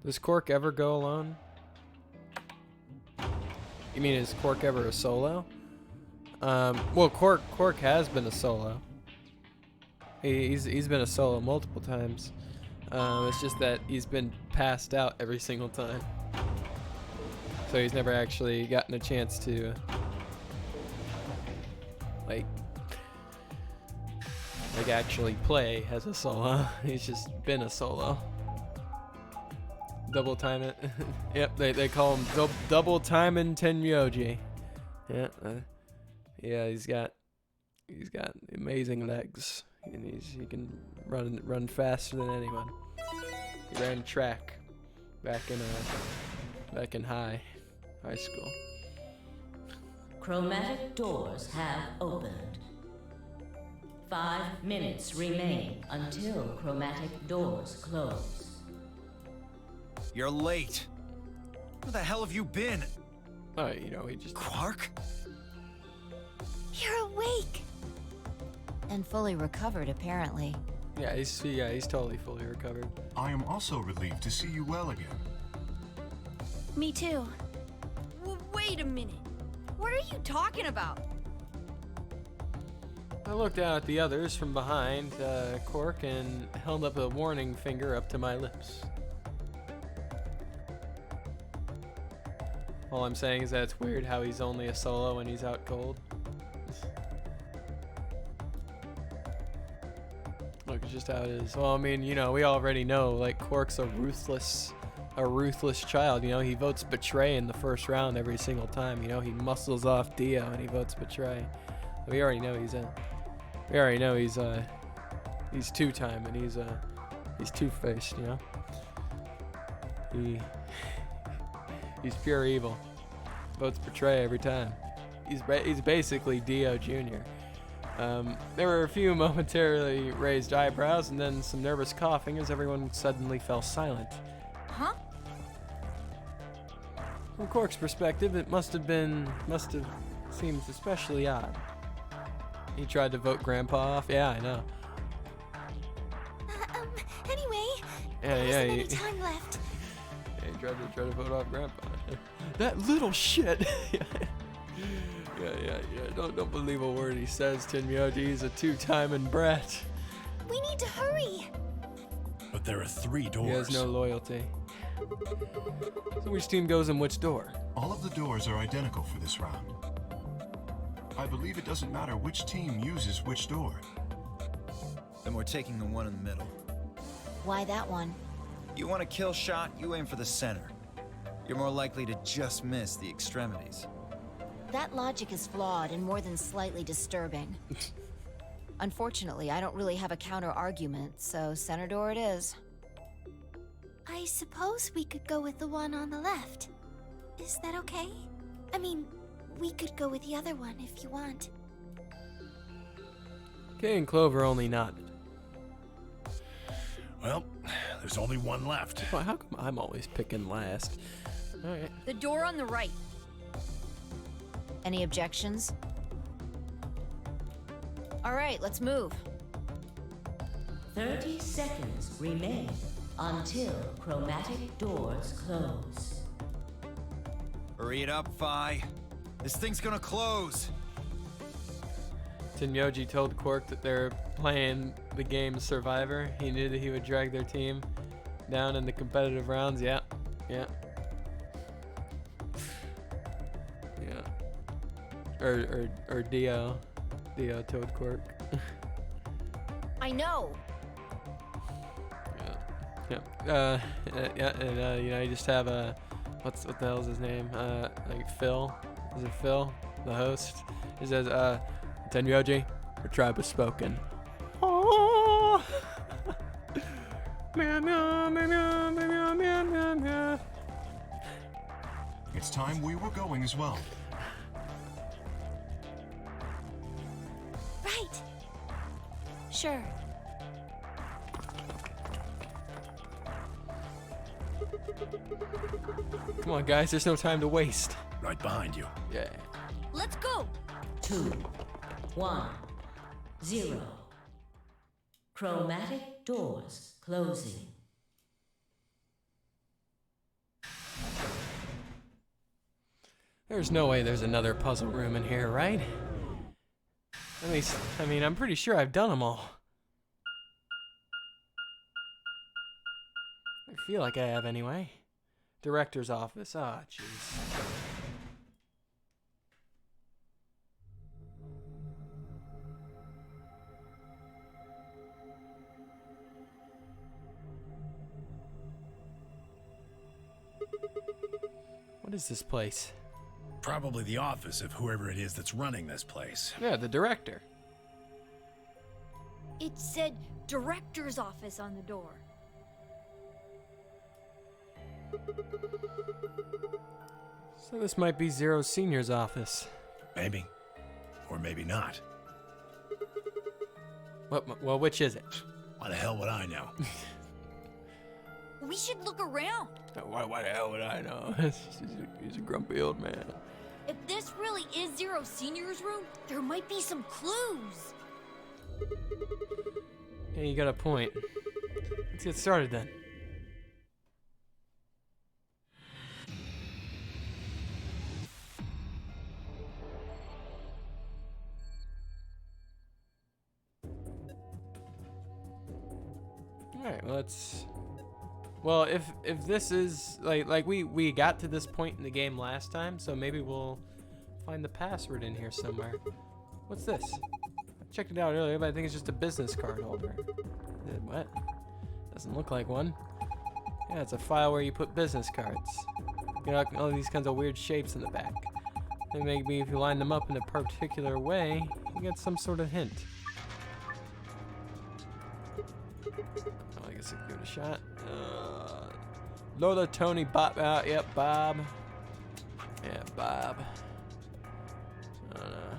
A: Does Quark ever go alone? You mean, is Quark ever a solo? Well, Quark has been a solo. He's been a solo multiple times. It's just that he's been passed out every single time. So he's never actually gotten a chance to like actually play as a solo. He's just been a solo. Double time it. Yep, they call him double timing Tenmyoji. Yeah, yeah, he's got amazing legs, and he can run faster than anyone. He ran track back in high school.
C: Chromatic doors have opened. 5 minutes remain until chromatic doors close.
H: You're late. Where the hell have you been?
A: Oh, he just...
H: Quark?
I: You're awake! And fully recovered, apparently.
A: Yeah, he's totally fully recovered.
F: I am also relieved to see you well again.
D: Me too.
J: Wait a minute. What are you talking about?
A: I looked out at the others from behind Quark and held up a warning finger up to my lips. All I'm saying is that it's weird how he's only a solo when he's out cold. Look, it's just how it is. Well, I mean, we already know, like, Quark's a ruthless child. He votes betray in the first round every single time. He muscles off Dio and he votes betray. We already know he's two-time and he's two-faced. He's pure evil. Votes betray every time. He's basically Dio Jr. There were a few momentarily raised eyebrows and then some nervous coughing as everyone suddenly fell silent.
J: Huh?
A: From Quark's perspective, it must have seemed especially odd. He tried to vote Grandpa off. Yeah, I know.
D: Anyway,
A: Yeah,
D: there
A: yeah.
D: isn't any time left.
A: Yeah, he tried to vote off Grandpa. That little shit. Yeah. Don't believe a word he says, Tenmyoji. He's a two-timing brat.
D: We need to hurry.
B: But there are 3 doors.
A: He has no loyalty. So which team goes in which door?
F: All of the doors are identical for this round. I believe it doesn't matter which team uses which door.
H: Then we're taking the one in the middle.
I: Why that one?
H: You want a kill shot, you aim for the center. You're more likely to just miss the extremities.
I: That logic is flawed and more than slightly disturbing. Unfortunately, I don't really have a counter-argument, so center door it is.
D: I suppose we could go with the one on the left. Is that okay? I mean, we could go with the other one if you want.
A: Kay and Clover only nodded.
B: Well, there's only one left.
A: Well, how come I'm always picking last? Alright.
J: The door on the right.
I: Any objections? All right, let's move.
C: 30 seconds remain until chromatic doors close.
H: Hurry it up, Phi. This thing's gonna close.
A: Tenmyoji told Quark that they're playing the game Survivor. He knew that he would drag their team down in the competitive rounds. Yeah. or Dio Toad Quirk.
J: I know.
A: Yeah. And you know, you just have a what the hell's his name? Like Phil. Is it Phil, the host? He says, Tenryoji, the tribe has spoken. Oh. Meow, meow, meow, meow, meow, meow, meow.
F: It's time we were going as well.
D: Right. Sure.
A: Come on, guys, there's no time to waste.
B: Right behind you.
A: Yeah.
J: Let's go.
C: 2, 1, 0. Chromatic doors closing.
A: There's no way there's another puzzle room in here, right? At least, I mean, I'm pretty sure I've done them all. I feel like I have anyway. Director's office. Ah, jeez. What is this place?
B: Probably the office of whoever it is that's running this place.
A: Yeah, the director.
J: It said director's office on the door.
A: So this might be Zero Senior's office.
B: Maybe. Or maybe not.
A: Well, which is it?
B: Why the hell would I know?
J: We should look around.
A: Why the hell would I know? He's a grumpy old man.
J: If this really is Zero Senior's room, there might be some clues.
A: Yeah, you got a point. Let's get started then. Alright, well, let's... Well, if this is... Like we got to this point in the game last time, so maybe we'll find the password in here somewhere. What's this? I checked it out earlier, but I think it's just a business card holder. What? Doesn't look like one. Yeah, it's a file where you put business cards. You know, all these kinds of weird shapes in the back. And maybe if you line them up in a particular way, you get some sort of hint. Oh, I guess I can give it a shot. Lola, Tony, Bob. Yep, Bob. Yeah, Bob. Yeah,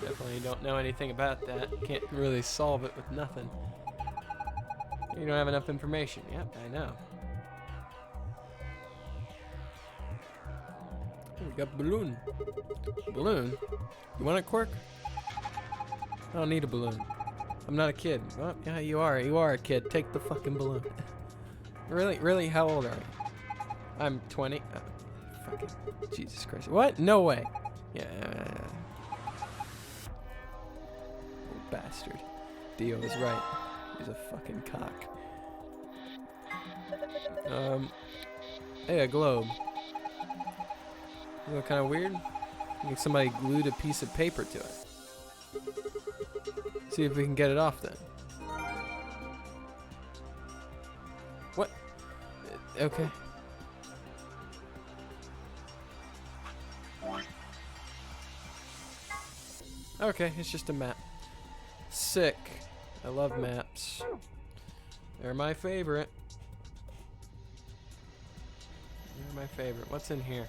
A: definitely don't know anything about that. Can't really solve it with nothing. You don't have enough information. Yep, I know. Oh, we got balloon. Balloon? You want it, Quirk? I don't need a balloon. I'm not a kid. Well, yeah, you are. You are a kid. Take the fucking balloon. Really? How old are you? I'm 20. Fucking Jesus Christ. What? No way. Yeah. Little bastard. Dio is right. He's a fucking cock. Hey, a globe. You look kind of weird. I think somebody glued a piece of paper to it. See if we can get it off then. What? Okay. Okay, it's just a map. Sick. I love maps. They're my favorite. They're my favorite. What's in here?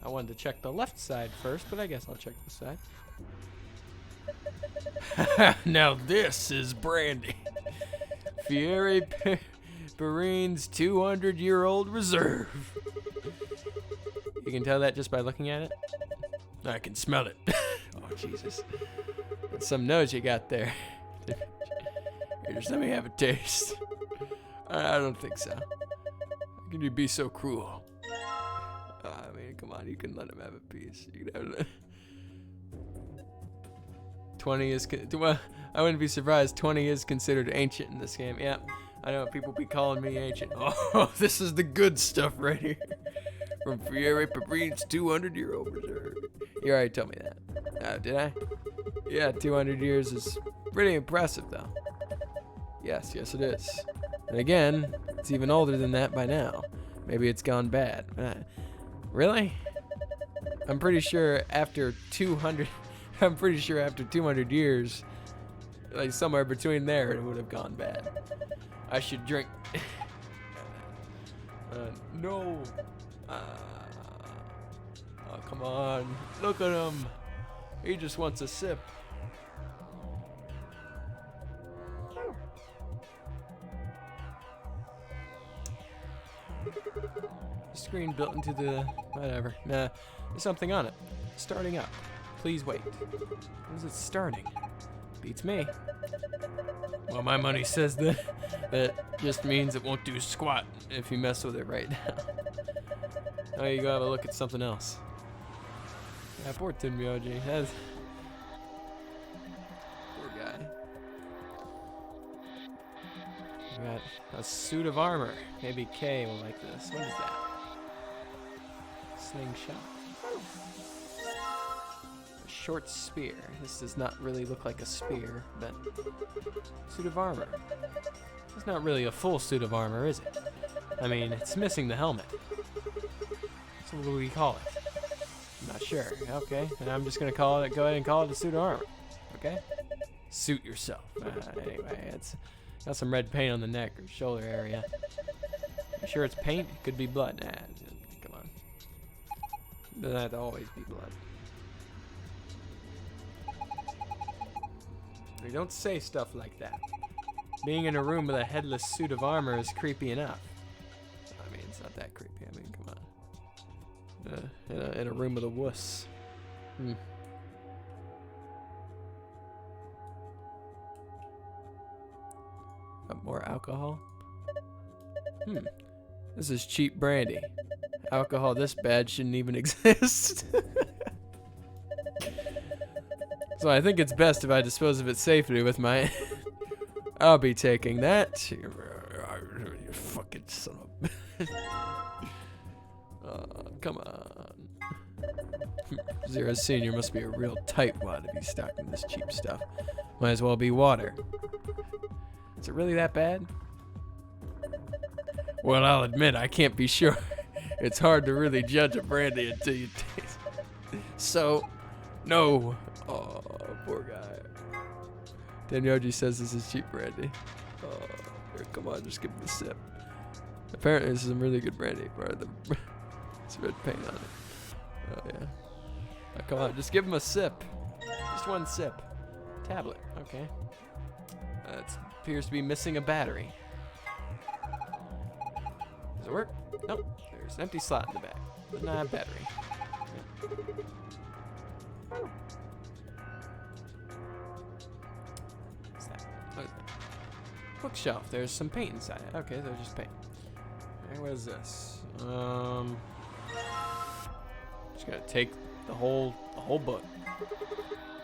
A: I wanted to check the left side first, but I guess I'll check the side. Now this is brandy. Fieri Perine's 200-year-old reserve. You can tell that just by looking at it. I can smell it. Oh, Jesus. That's some nose you got there. Here, just let me have a taste. I don't think so. How can you be so cruel? I mean, come on, you can let him have a piece. You can have it. 20 is... Well, I wouldn't be surprised. 20 is considered ancient in this game. Yeah, I know people be calling me ancient. Oh, this is the good stuff right here. From Fieri Perine's 200-year-old reserve. You already told me that. Oh, did I? Yeah, 200 years is pretty impressive, though. Yes, yes it is. And again, it's even older than that by now. Maybe it's gone bad. Really? I'm pretty sure after 200 years, like somewhere between there, it would have gone bad. I should drink. No. Oh, come on. Look at him. He just wants a sip. Screen built into the whatever. Nah, there's something on it. Starting up. Please wait. When is it starting? Beats me. Well, my money says that just means it won't do squat if you mess with it right now. Oh, you go have a look at something else. Yeah, poor Tenmyoji. That's poor guy. We got a suit of armor. Maybe Kay will like this. What is that? Slingshot. A short spear. This does not really look like a spear, but suit of armor. It's not really a full suit of armor, is it? I mean, it's missing the helmet. So what do we call it? I'm not sure. Okay, and I'm just gonna go ahead and call it a suit of armor. Okay? Suit yourself. Anyway, it's got some red paint on the neck or shoulder area. You sure it's paint? It could be blood. Nah, come on. Doesn't have to always be blood. You don't say stuff like that. Being in a room with a headless suit of armor is creepy enough. I mean, it's not that creepy. I mean, come on. In a room with a wuss. More alcohol? This is cheap brandy. Alcohol this bad shouldn't even exist. So I think it's best if I dispose of it safely with my... I'll be taking that. You fucking son of a... come on. Zero Senior must be a real tightwad if he's stocking this cheap stuff. Might as well be water. Is it really that bad? Well, I'll admit I can't be sure. It's hard to really judge a brandy until you taste it. So, no. Oh, poor guy. Tenmyoji says this is cheap brandy. Oh, here, come on, just give me a sip. Apparently this is some really good brandy. It's red paint on it. Oh, yeah. Oh, come on, just give him a sip. Just one sip. Tablet, okay. It appears to be missing a battery. Does it work? Nope. There's an empty slot in the back. Doesn't have a battery. What's that? What is that? Bookshelf. There's some paint inside it. Okay, so just paint. Okay, what is this? Just gonna take the whole book.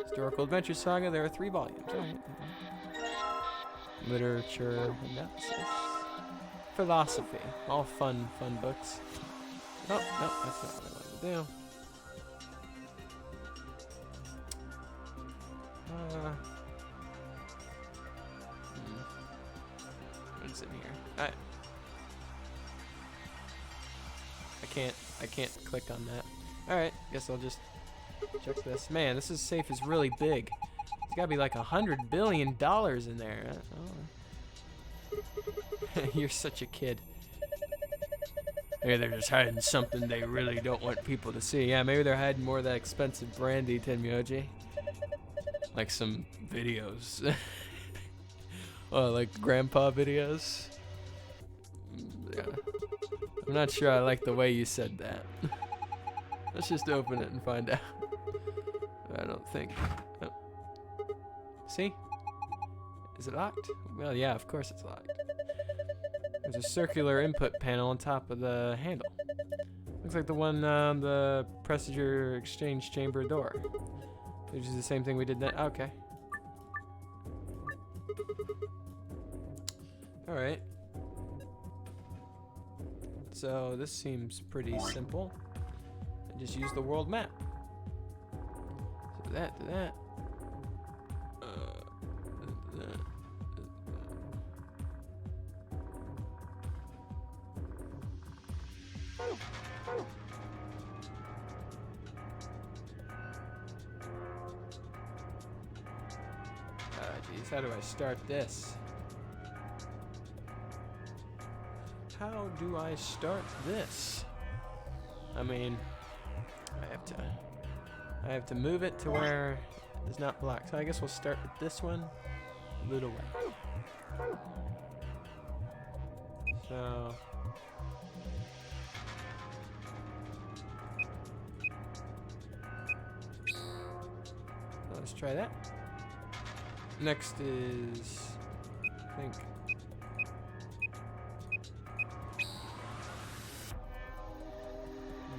A: Historical Adventure Saga. There are 3 volumes. All right. Literature analysis. Philosophy. All fun books. Oh, no, that's not what I wanted to do. What's in here? I can't click on that. Alright, guess I'll just check this. Man, this safe is really big. There's gotta be like $100 billion in there. You're such a kid. Maybe they're just hiding something they really don't want people to see. Yeah, maybe they're hiding more of that expensive brandy, Tenmyoji. Like some videos. Oh, like grandpa videos? Yeah. I'm not sure I like the way you said that. Let's just open it and find out. I don't think. Oh. See? Is it locked? Well, yeah, of course it's locked. There's a circular input panel on top of the handle. Looks like the one on the Prestiger exchange chamber door. Which is the same thing we did then. Okay. Alright. So this seems pretty simple. And just use the world map. that, to that. That. Geez, how do I start this? How do I start this? I mean, I have to move it to where it's not blocked. So I guess we'll start with this one. Loot away. So let's try that. Next is, I think,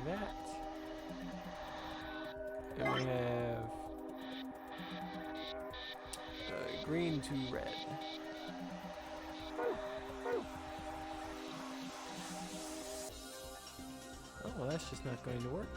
A: that. And we have green to red. Oh, well, that's just not going to work.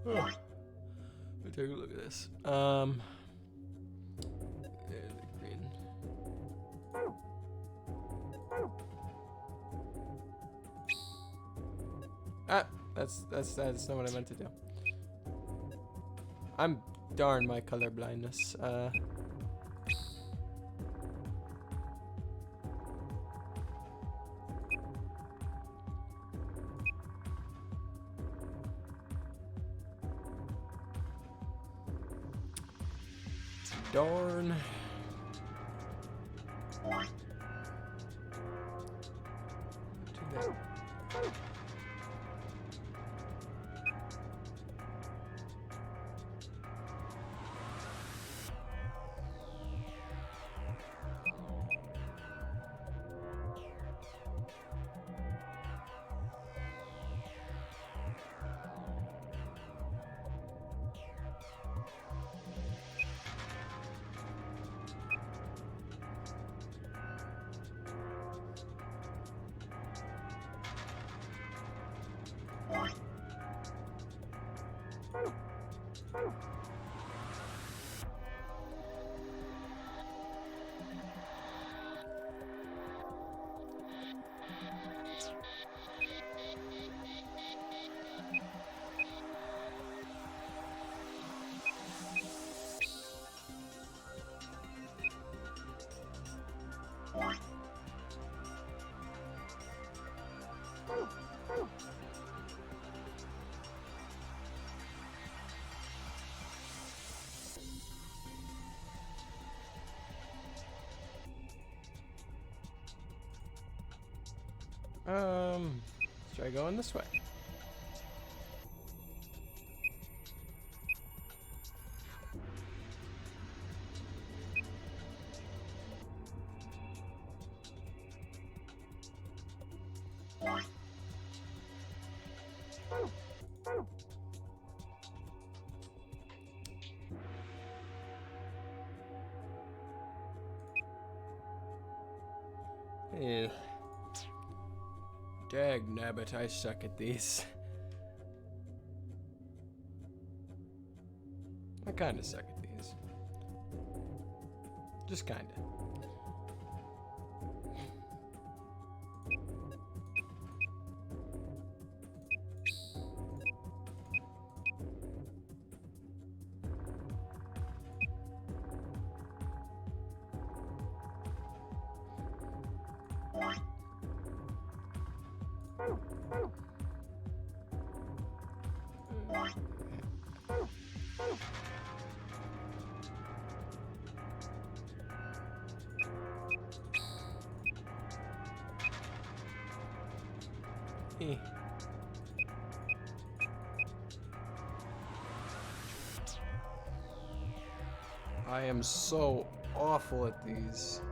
A: Let me take a look at this. There's the green. Ah, that's not what I meant to do. I'm darn my color blindness. Darn. Too bad. Let's try going this way. Yeah. Dag nabbit, I suck at these. I kinda suck at these. Just kinda. Rocky. I am so awful at these.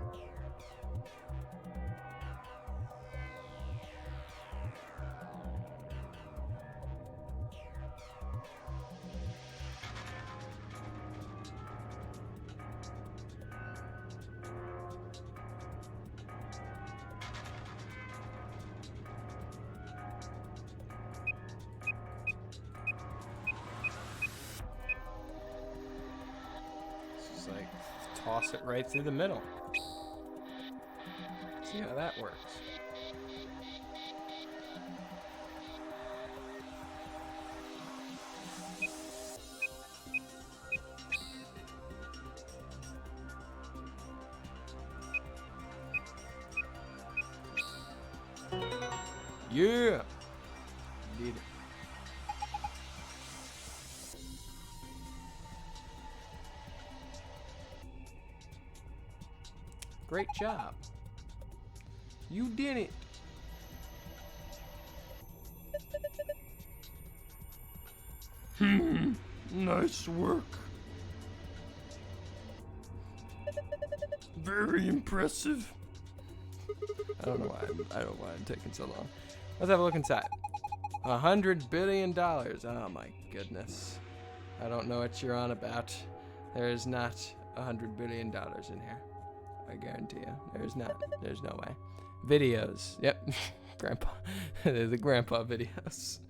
A: Like toss it right through the middle. See how that works. Yeah. Did it. Great job. You did it. Nice work. Very impressive. I don't know why I'm taking so long. Let's have a look inside. $100 billion. Oh my goodness. I don't know what you're on about. There is not $100 billion in here. I guarantee you. There's not. There's no way. Videos. Yep. Grandpa. They're the grandpa videos.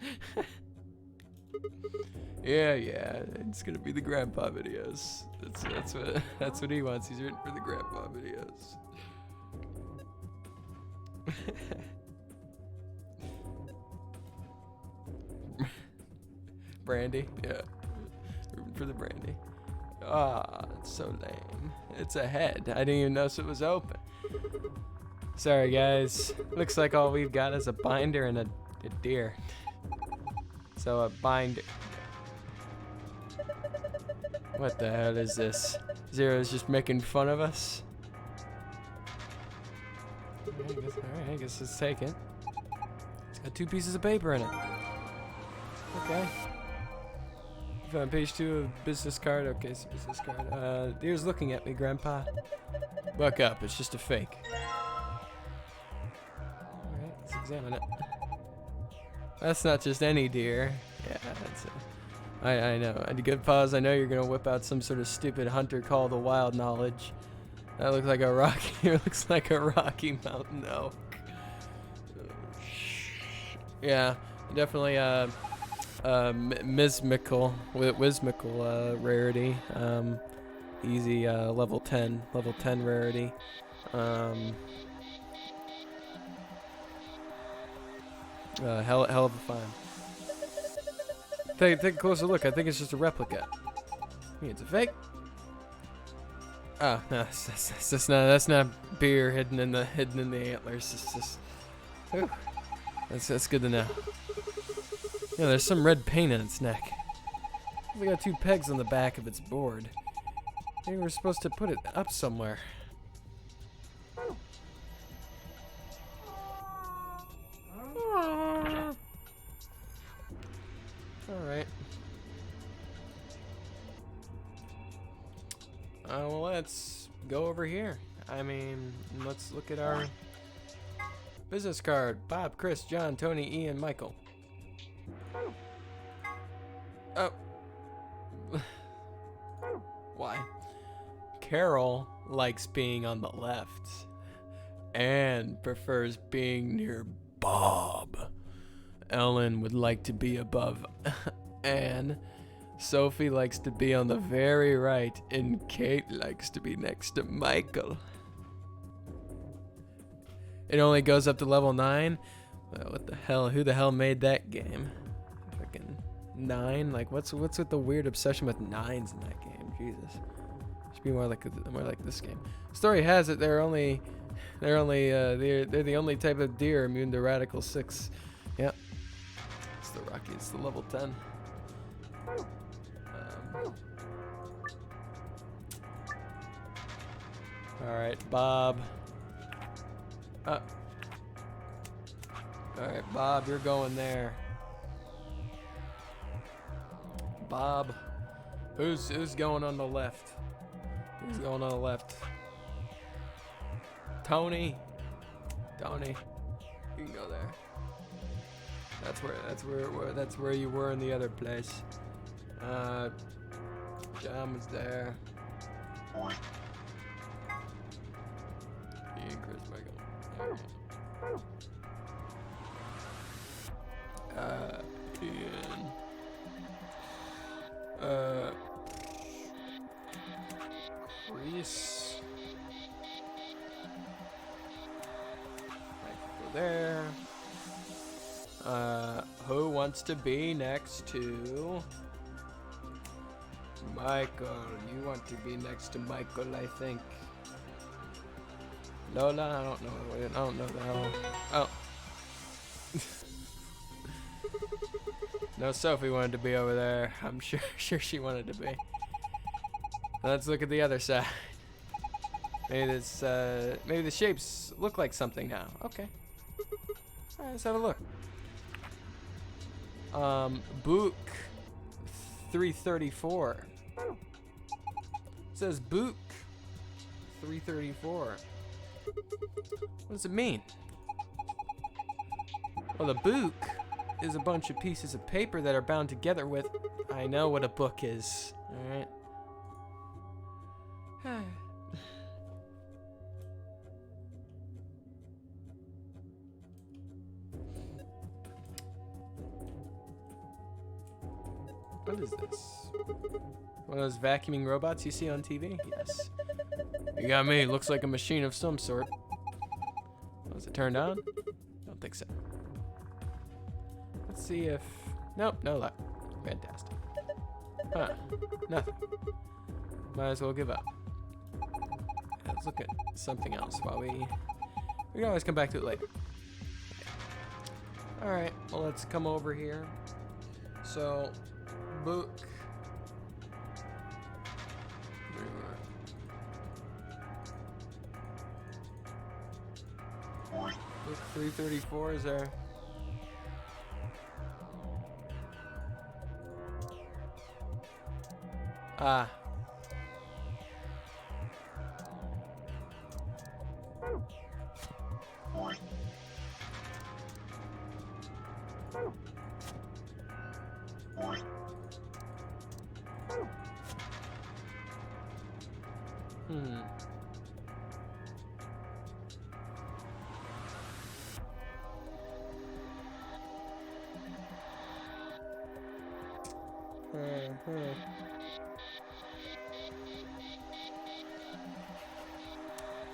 A: Yeah. It's gonna be the grandpa videos. That's what he wants. He's written for the grandpa videos. Brandy. Yeah. Rooting for the brandy. Ah, it's so lame. It's a head. I didn't even notice it was open. Sorry, guys. Looks like all we've got is a binder and a deer. So a binder. What the hell is this? Zero's just making fun of us? Alright, I guess let's take it. It's got 2 pieces of paper in it. Okay. Found page 2 of business card. Okay, it's a business card. Deer's looking at me, Grandpa. Buck up, it's just a fake. Alright, let's examine it. That's not just any deer. Yeah, that's it. I know. I had a good pause. I know you're gonna whip out some sort of stupid hunter call the wild knowledge. That looks like a rocky. It looks like a Rocky Mountain elk. Yeah, definitely. Whimsical rarity. Easy level 10 rarity. Hell of a find. Take a closer look. I think it's just a replica. It's a fake. Oh no, that's not beer hidden in the antlers. It's just, whew. That's good to know. Yeah, there's some red paint on its neck. We got 2 pegs on the back of its board. Maybe we're supposed to put it up somewhere. Alright. Well, let's go over here. I mean, let's look at our business card. Bob, Chris, John, Tony, Ian, Michael. Oh. Why? Carol likes being on the left and prefers being near Bob. Ellen would like to be above Anne. Sophie likes to be on the very right, and Kate likes to be next to Michael. It only goes up to level 9? What the hell? Who the hell made that game? Fucking 9? Like, what's with the weird obsession with 9s in that game? Jesus. Should be more like this game. Story has it they're the only type of deer immune to Radical 6. Yep. It's the Rocky. It's the level 10. All right, Bob. Alright, Bob, you're going there. Bob. Who's going on the left? Who's going on the left? Tony. Tony. You can go there. That's where you were in the other place. John was there. He and Chris Michael. Ian. Reese. Go there. Who wants to be next to Michael? You want to be next to Michael, I think. Lola, I don't know the hell. Oh. No, Sophie wanted to be over there. I'm sure she wanted to be. Let's look at the other side. Maybe the shapes look like something now. Okay. Alright, let's have a look. Book 334. It says Book 334. What does it mean? Well, the book is a bunch of pieces of paper that are bound together with... I know what a book is. Alright. What is this? One of those vacuuming robots you see on TV? Yes. You got me. Looks like a machine of some sort. Was it turned on? Don't think so. Let's see if... Nope, no luck. Fantastic. Huh. Nothing. Might as well give up. Let's look at something else while we can always come back to it later. Alright, well, let's come over here. So, book... Book 334 is there. Ah.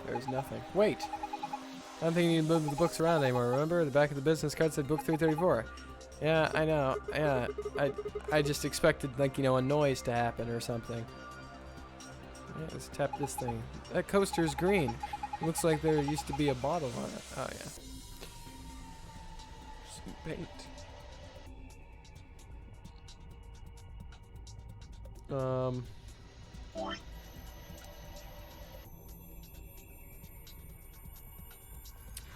A: There's nothing. Wait! I don't think you need to move the books around anymore, remember? The back of the business card said book 334. Yeah, I know. Yeah, I just expected, like, you know, a noise to happen or something. Yeah, let's tap this thing. That coaster's green. It looks like there used to be a bottle on it. Oh, yeah. Some paint.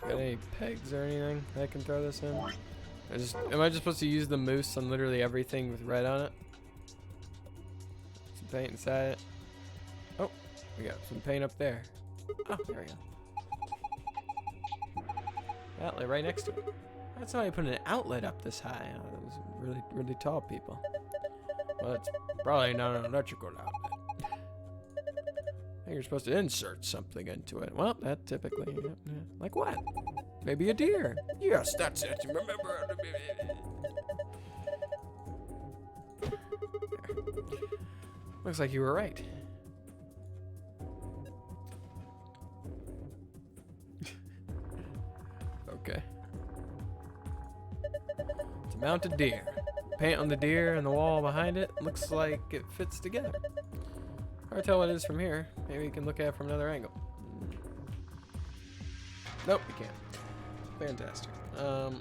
A: Got any pegs or anything I can throw this in? Am I just supposed to use the moose on literally everything with red on it? Some paint inside it. Oh, we got some paint up there. Oh, there we go. Outlet right next to it. That's how you put an outlet up this high. Oh, those really, really tall people. Well, it's probably not an electrical outlet. I think you're supposed to insert something into it. Well, that typically... Yeah. Like what? Maybe a deer. Yes, that's it. Remember... Looks like you were right. Okay. It's a mounted deer. Paint on the deer and the wall behind it looks like it fits together. Hard to tell what it is from here. Maybe you can look at it from another angle. Nope, you can't. Fantastic. Am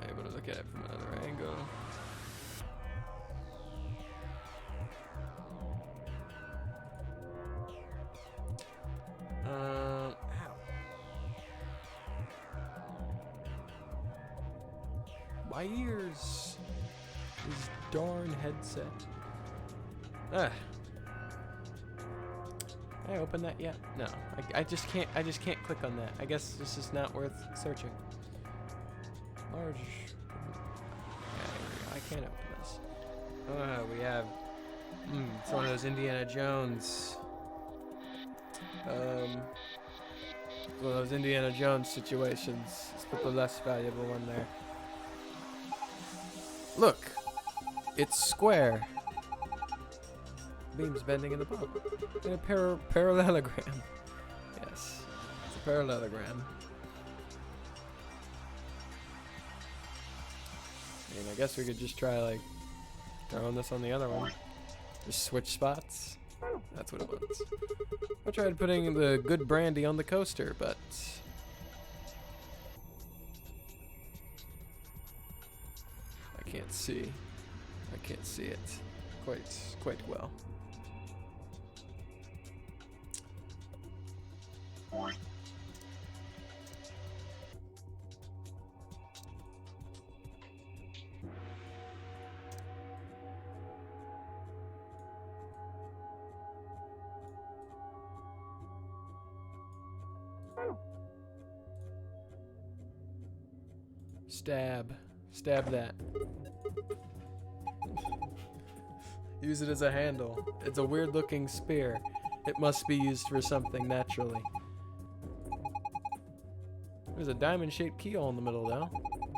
A: I able to look at it from another angle? My ears. This darn headset. Ugh. Can I open that yet? No. I just can't click on that. I guess this is not worth searching. Large. I can't open this. We have. It's one of those Indiana Jones. One of those Indiana Jones situations. Let's put the less valuable one there. Look, it's square. Beams bending in the bottom. In a parallelogram. Yes, it's a parallelogram. I mean, I guess we could just try like throwing this on the other one. Just switch spots. That's what it was. I tried putting the good brandy on the coaster, but I can't see. I can't see it quite well. Stab that. Use it as a handle. It's a weird looking spear. It must be used for something naturally. There's a diamond shaped keyhole in the middle though.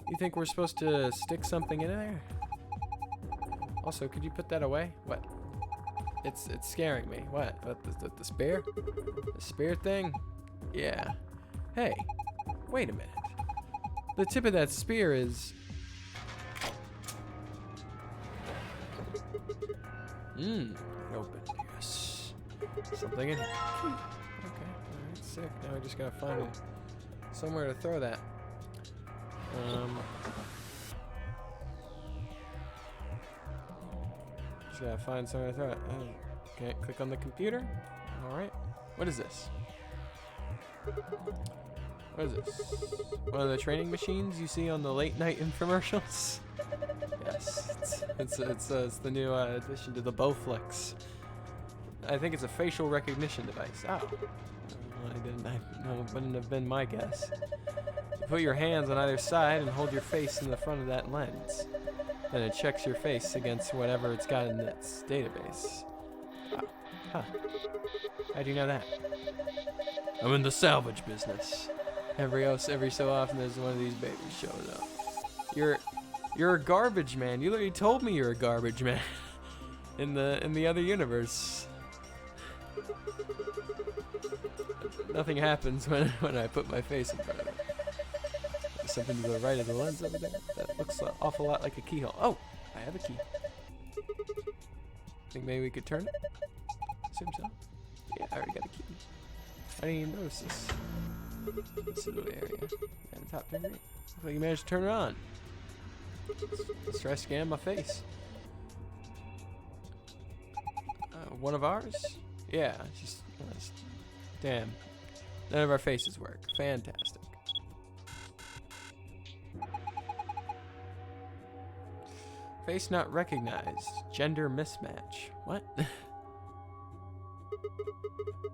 A: You think we're supposed to stick something in there? Also, could you put that away? What? It's scaring me. What? The spear? The spear thing? Yeah. Hey, wait a minute. The tip of that spear is... Open. Yes. Something in here. Okay, alright, sick. Now we just gotta find somewhere to throw that. Just gotta find somewhere to throw it. Okay, click on the computer. Alright. What is this? What is this? One of the training machines you see on the late night infomercials? Yes, it's the new addition to the Bowflex. I think it's a facial recognition device. Oh, wouldn't have been my guess. You put your hands on either side and hold your face in the front of that lens. Then it checks your face against whatever it's got in its database. Oh, huh. How do you know that? I'm in the salvage business. Every so often there's one of these babies showing up. You're a garbage man. You literally told me you're a garbage man in the other universe. Nothing happens when I put my face in front of it. There's something to the right of the lens over there. That looks an awful lot like a keyhole. Oh, I have a key. Think maybe we could turn it? Assume so. Yeah, I already got a key. I didn't even notice this. This little area at the top degree. Looks like you managed to turn it on. Let's try scanning my face. One of ours? Yeah, just damn. None of our faces work. Fantastic. Face not recognized. Gender mismatch. What?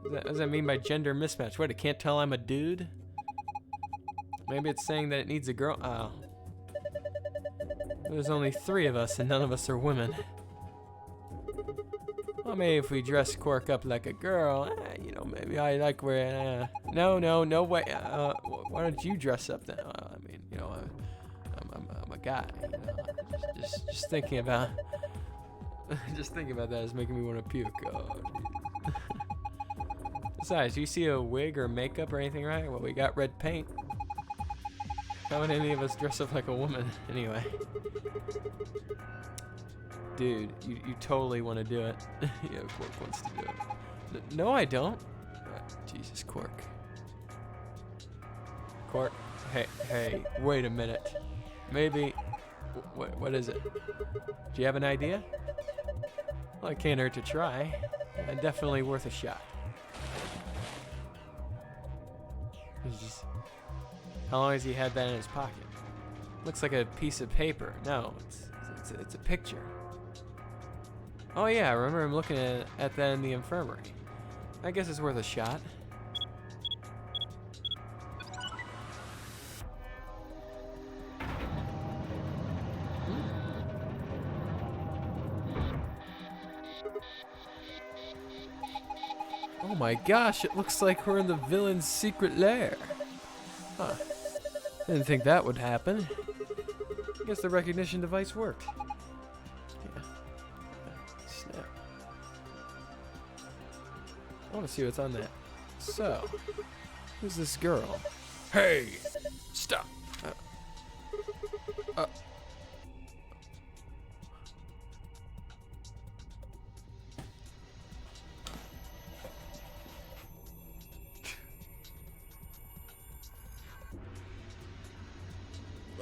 A: What does that mean by gender mismatch? What, it can't tell I'm a dude? Maybe it's saying that it needs a girl. Oh. There's only 3 of us and none of us are women. Well, maybe if we dress Quark up like a girl, maybe I like wearing. No way. Why don't you dress up then? I mean, I'm a guy. Just thinking about, that is making me want to puke. Oh, besides, do you see a wig or makeup or anything, right? Well, we got red paint. How would any of us dress up like a woman anyway? Dude, you totally want to do it. Yeah, Quark wants to do it. No, I don't. Jesus, Quark. Quark, hey, wait a minute. Maybe, what is it? Do you have an idea? Well, it can't hurt to try. And definitely worth a shot. How long has he had that in his pocket? Looks like a piece of paper. No, it's a picture. Oh yeah, I remember him looking at that in the infirmary. I guess it's worth a shot. Oh my gosh, it looks like we're in the villain's secret lair. Huh. Didn't think that would happen. I guess the recognition device worked. Yeah. Snap. I want to see what's on that. So, who's this girl? Hey! Stop!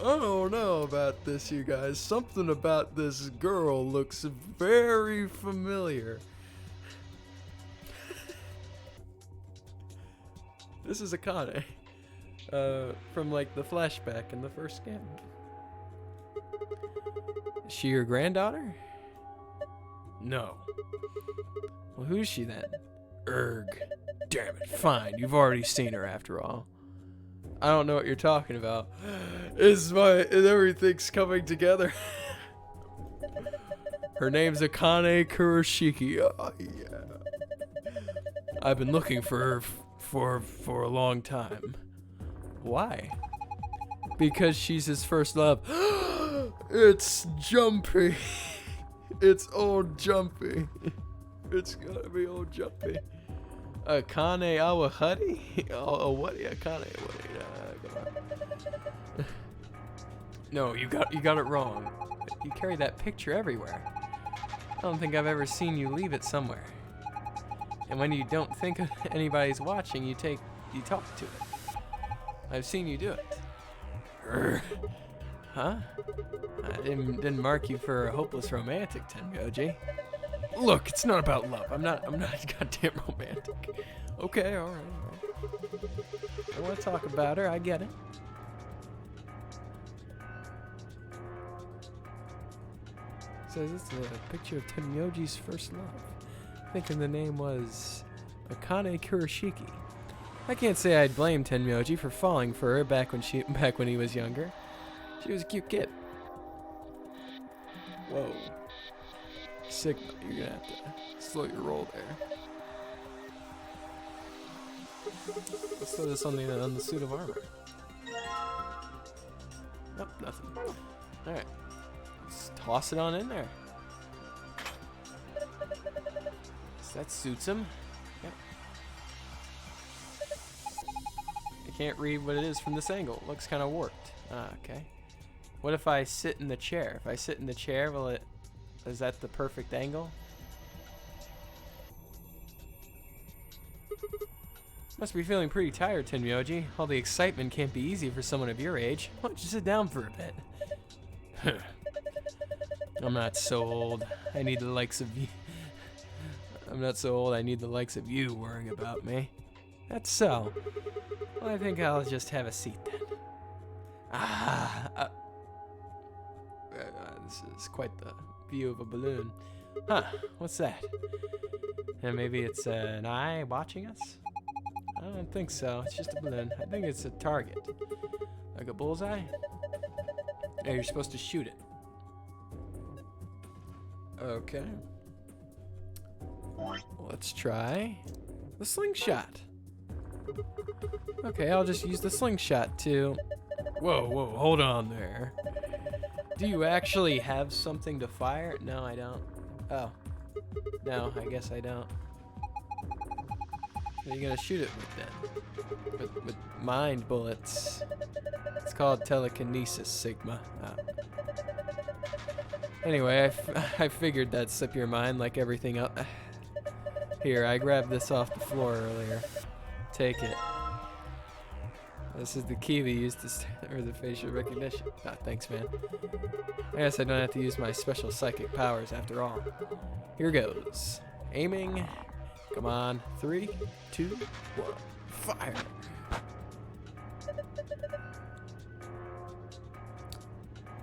A: I don't know about this, you guys. Something about this girl looks very familiar. This is Akane. From like the flashback in the first game. Is she your granddaughter? No. Well, who's she then? Erg. Damn it. Fine, you've already seen her after all. I don't know what you're talking about. Everything's coming together. Her name's Akane Kurashiki. Oh, yeah. I've been looking for her for a long time. Why? Because she's his first love. It's Jumpy. It's old Jumpy. It's gotta be old Jumpy. Akane Awahudi? Oh, what? Akane Awahudi. No, you got it wrong. You carry that picture everywhere. I don't think I've ever seen you leave it somewhere. And when you don't think anybody's watching, you talk to it. I've seen you do it. Huh? I didn't mark you for a hopeless romantic, Tengoji. Look, it's not about love. I'm not goddamn romantic. Okay, all right. I want to talk about her. I get it. Says it's a picture of Tenyoji's first love. Thinking the name was Akane Kurashiki. I can't say I'd blame Tenyoji for falling for her back when he was younger. She was a cute kid. Whoa. Sigma, you're gonna have to slow your roll there. Let's throw this on the suit of armor. Nope, nothing. Alright. Let's toss it on in there. So that suits him. Yep. I can't read what it is from this angle. It looks kind of warped. Okay. What if I sit in the chair? If I sit in the chair, is that the perfect angle? Must be feeling pretty tired, Tenmyoji. All the excitement can't be easy for someone of your age. Why don't you sit down for a bit? I'm not so old. I need the likes of you. I'm not so old. I need the likes of you worrying about me. That's so. Well, I think I'll just have a seat then. This is quite the view of a balloon. Huh, what's that? And maybe it's an eye watching us? I don't think so. It's just a balloon. I think it's a target. Like a bullseye? Yeah, you're supposed to shoot it. Okay. Let's try the slingshot. Okay, I'll just use the slingshot to... Whoa, hold on there. Do you actually have something to fire? No, I don't. Oh. No, I guess I don't. What are you gonna shoot it with then? With mind bullets. It's called telekinesis, Sigma. Anyway, I figured that'd slip your mind like everything else. Here, I grabbed this off the floor earlier. Take it. This is the key we used or the facial recognition. Ah, thanks, man. I guess I don't have to use my special psychic powers after all. Here goes. Aiming. Come on. 3, 2, 1. Fire.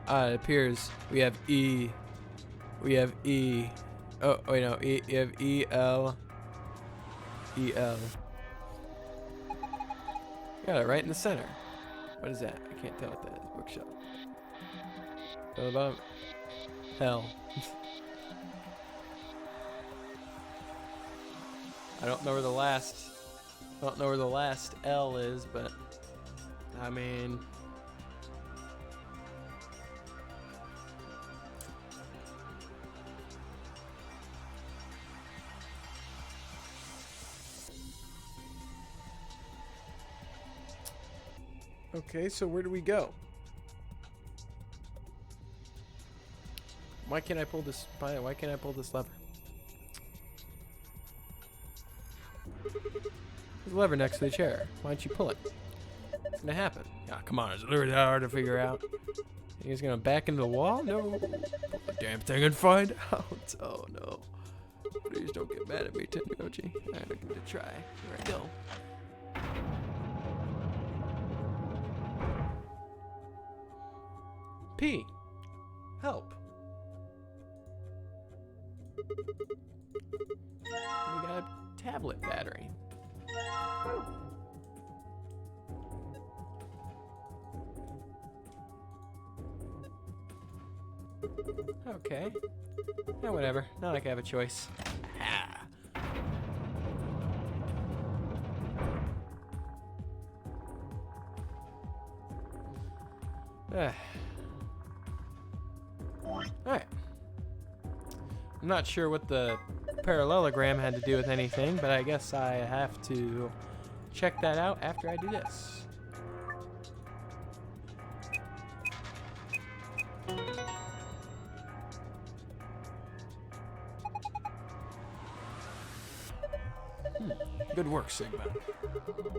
A: It appears we have E. We have E. Oh, wait, no. E, you have E-L. E-L. Got it right in the center. What is that? I can't tell what that is. Bookshop. What about hell? I don't know where the last L is, but I mean, okay, so where do we go? Why can't I pull this? Why can't I pull this lever? There's a lever next to the chair. Why don't you pull it? What's gonna happen? Ah, come on, it's literally that hard to figure out. You guys gonna back into the wall? No. Pull the damn thing and find out. Oh no. Please don't get mad at me, Tennoji. I'm gonna give it a try. Here I go. P. Help. We got a tablet battery. Okay. Yeah, whatever. Not like I have a choice. Alright. I'm not sure what the parallelogram had to do with anything, but I guess I have to check that out after I do this. Good work, Sigma.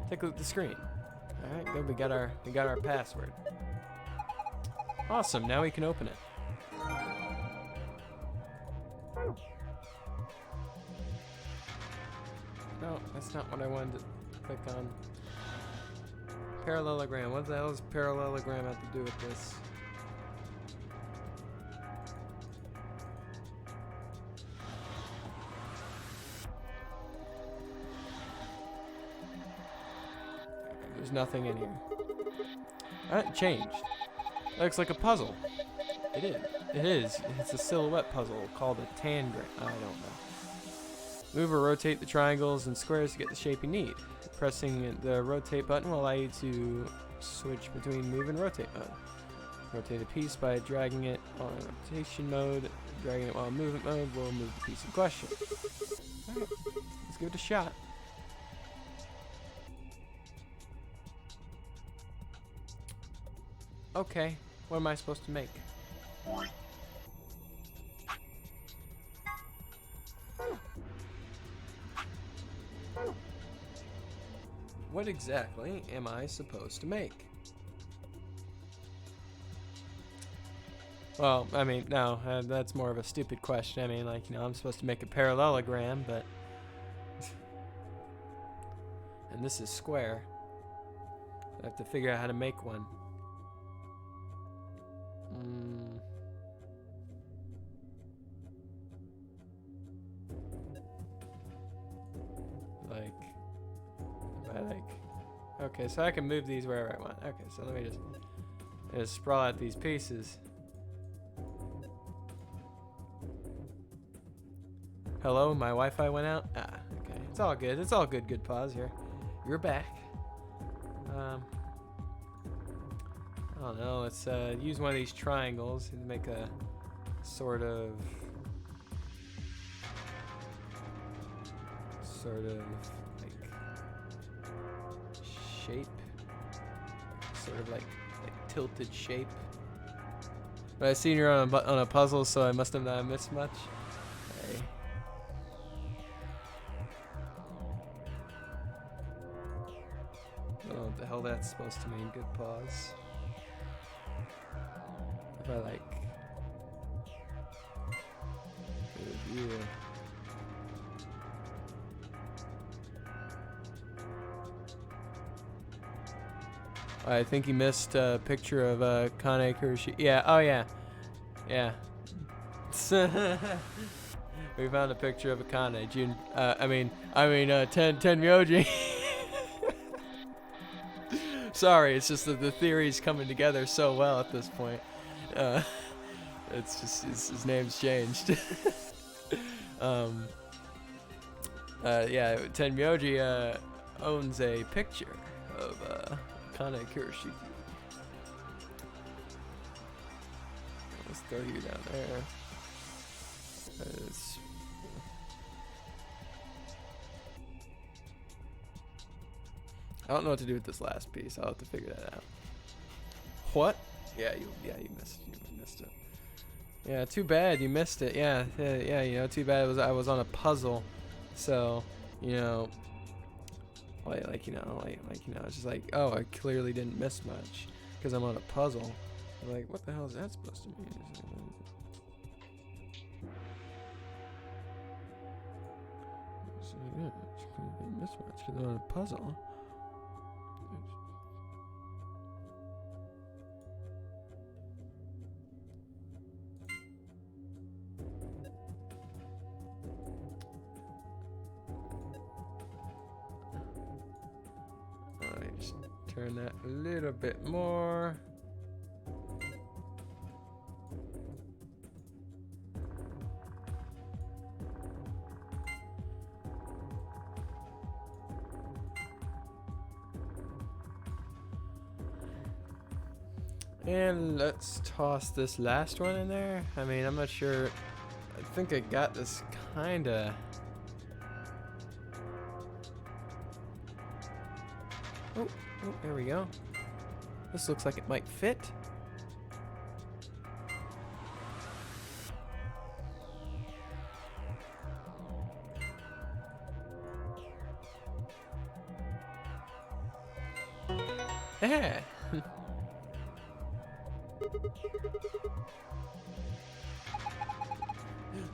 A: Take a look at the screen. Alright, good, we got our password. Awesome, now we can open it. No, that's not what I wanted to click on. Parallelogram. What the hell does parallelogram have to do with this? There's nothing in here. It changed. It looks like a puzzle. It is. It is. It's a silhouette puzzle called a tangram. I don't know. Move or rotate the triangles and squares to get the shape you need. Pressing the rotate button will allow you to switch between move and rotate mode. Rotate a piece by dragging it on rotation mode. Dragging it while movement mode will move the piece in question. Alright, let's give it a shot. Okay, what am I supposed to make? What exactly am I supposed to make? Well, I mean, no, that's more of a stupid question. I mean, like, you know, I'm supposed to make a parallelogram, but... and this is square. I have to figure out how to make one. Okay, so I can move these wherever I want. Okay, so let me just sprawl out these pieces. Hello, my Wi-Fi went out? Ah, okay. It's all good. It's all good. Good pause here. You're back. I don't know. Let's use one of these triangles to make a sort of like shape, sort of like tilted shape. But I seen you're on a puzzle, so I must have not missed much. Okay. I don't know what the hell that's supposed to mean. Good pause. If I like view. I think he missed a picture of Kane Kuroshiki. Yeah. Oh yeah. Yeah. We found a picture of Akane. Tenmyoji. Sorry, it's just that the theory's coming together so well at this point. It's just his name's changed. Yeah, Tenmyoji owns a picture of Kane Kuroshiki. Let's throw you down there. I don't know what to do with this last piece. I'll have to figure that out. What? Yeah, you missed it. Yeah, too bad you missed it. Yeah, you know, too bad I was on a puzzle. So, you know, it's just like, oh, I clearly didn't miss much because I'm on a puzzle. I'm like, what the hell is that supposed to mean? So, yeah, I didn't miss much because I'm on a puzzle. Just turn that a little bit more. And let's toss this last one in there. I mean, I'm not sure. I think I got this kinda. Oh, there we go. This looks like it might fit. Yeah.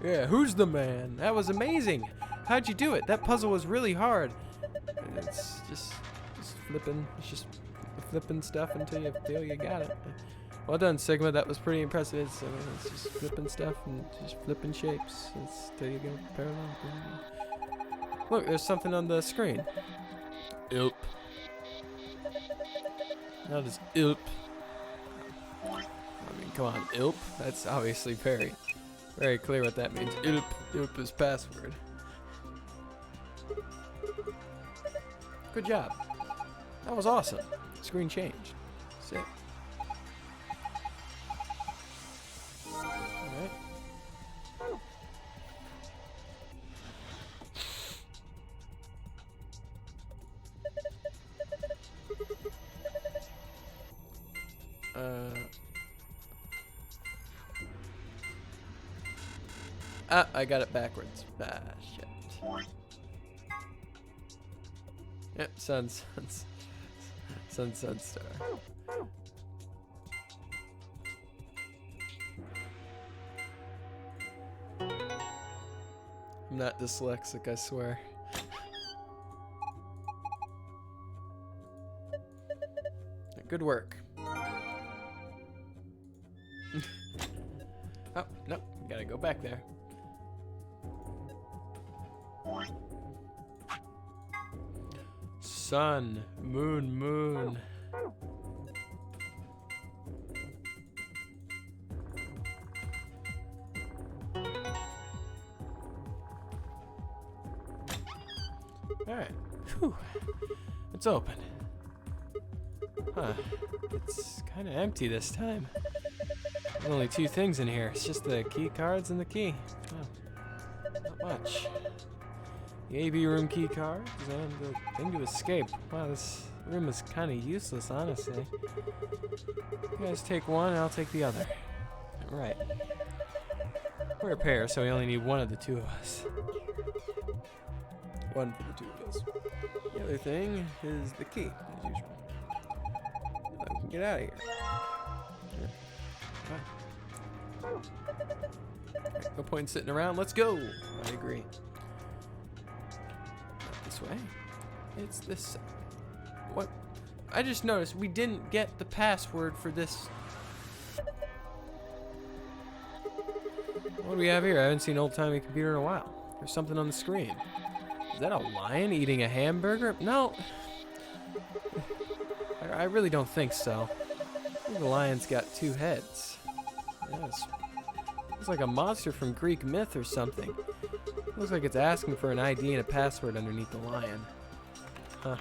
A: Yeah, who's the man? That was amazing. How'd you do it? That puzzle was really hard. It's just flipping. It's just flipping stuff until you feel you got it. Well done, Sigma. That was pretty impressive. It's just flipping stuff and just flipping shapes until you go parallel. Look, there's something on the screen. Ilp. Now does ilp. I mean, come on, ilp. That's obviously very clear what that means. Ilp. Ilp is password. Good job. That was awesome. Screen changed. Sick. Alright. I got it backwards. Ah, shit. Yep, Sun Star. I'm not dyslexic, I swear. Good work. Oh, no, gotta go back there. Sun, moon. Alright. Whew. It's open. Huh. It's kind of empty this time. There's only two things in here. It's just the key cards and the key. Oh, not much. The AV room key cards and the thing to escape. Wow, this room is kind of useless, honestly. You guys take one, and I'll take the other. Right. We're a pair, so we only need one of the two of us. One for the two of us. The other thing is the key, as usual. Now we can get out of here. No point in sitting around. Let's go. I agree. Not this way. It's this side. What? I just noticed we didn't get the password for this. What do we have here? I haven't seen Old Timey Computer in a while. There's something on the screen. Is that a lion eating a hamburger? No. I really don't think so. I think the lion's got 2 heads. Yes. Looks like a monster from Greek myth or something. Looks like it's asking for an ID and a password underneath the lion. Huh.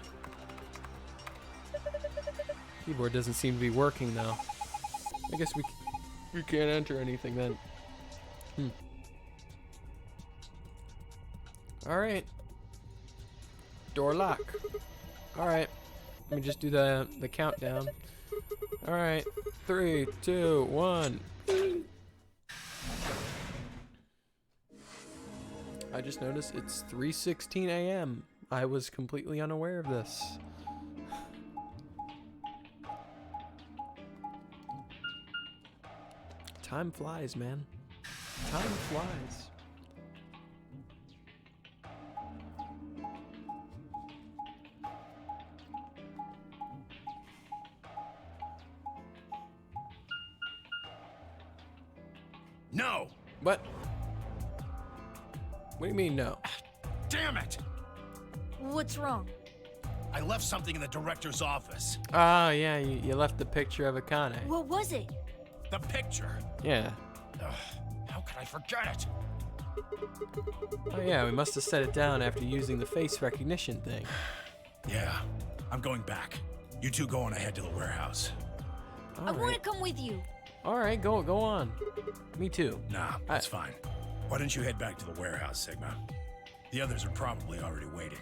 A: Keyboard doesn't seem to be working though. I guess we can't enter anything then. Alright. Door lock. Alright. Let me just do the countdown. Alright. 3, 2, 1. I just noticed it's 3:16 a.m. I was completely unaware of this. Time flies, man. Time flies.
B: No!
A: What? What do you mean no?
B: Damn it!
J: What's wrong?
B: I left something in the director's office.
A: Ah, yeah, you left the picture of Akane.
J: What was it?
B: The picture.
A: Yeah.
B: Ugh, how could I forget it?
A: Oh yeah, we must have set it down after using the face recognition thing.
B: Yeah, I'm going back. You two go on ahead to the warehouse.
J: I want to come with you.
A: Alright, go on. Me too.
B: Nah, that's fine. Why don't you head back to the warehouse, Sigma? The others are probably already waiting.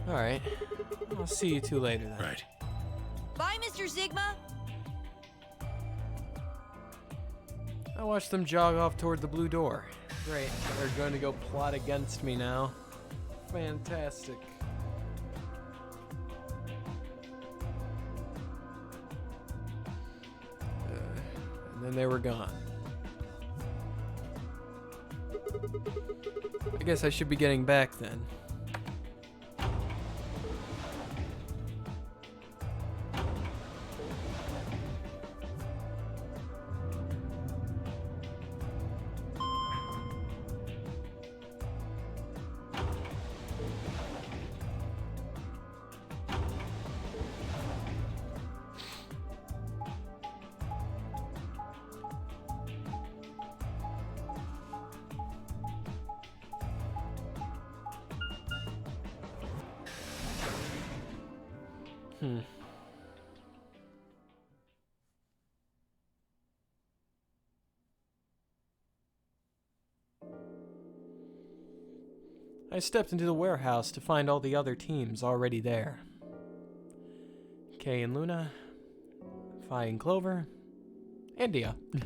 A: Alright. I'll see you two later then.
B: Right.
J: Bye, Mr. Sigma.
A: I watched them jog off toward the blue door. Great. They're going to go plot against me now. Fantastic. And then they were gone. I guess I should be getting back then. I stepped into the warehouse to find all the other teams already there. Kay and Luna, Fi and Clover, and Dio. The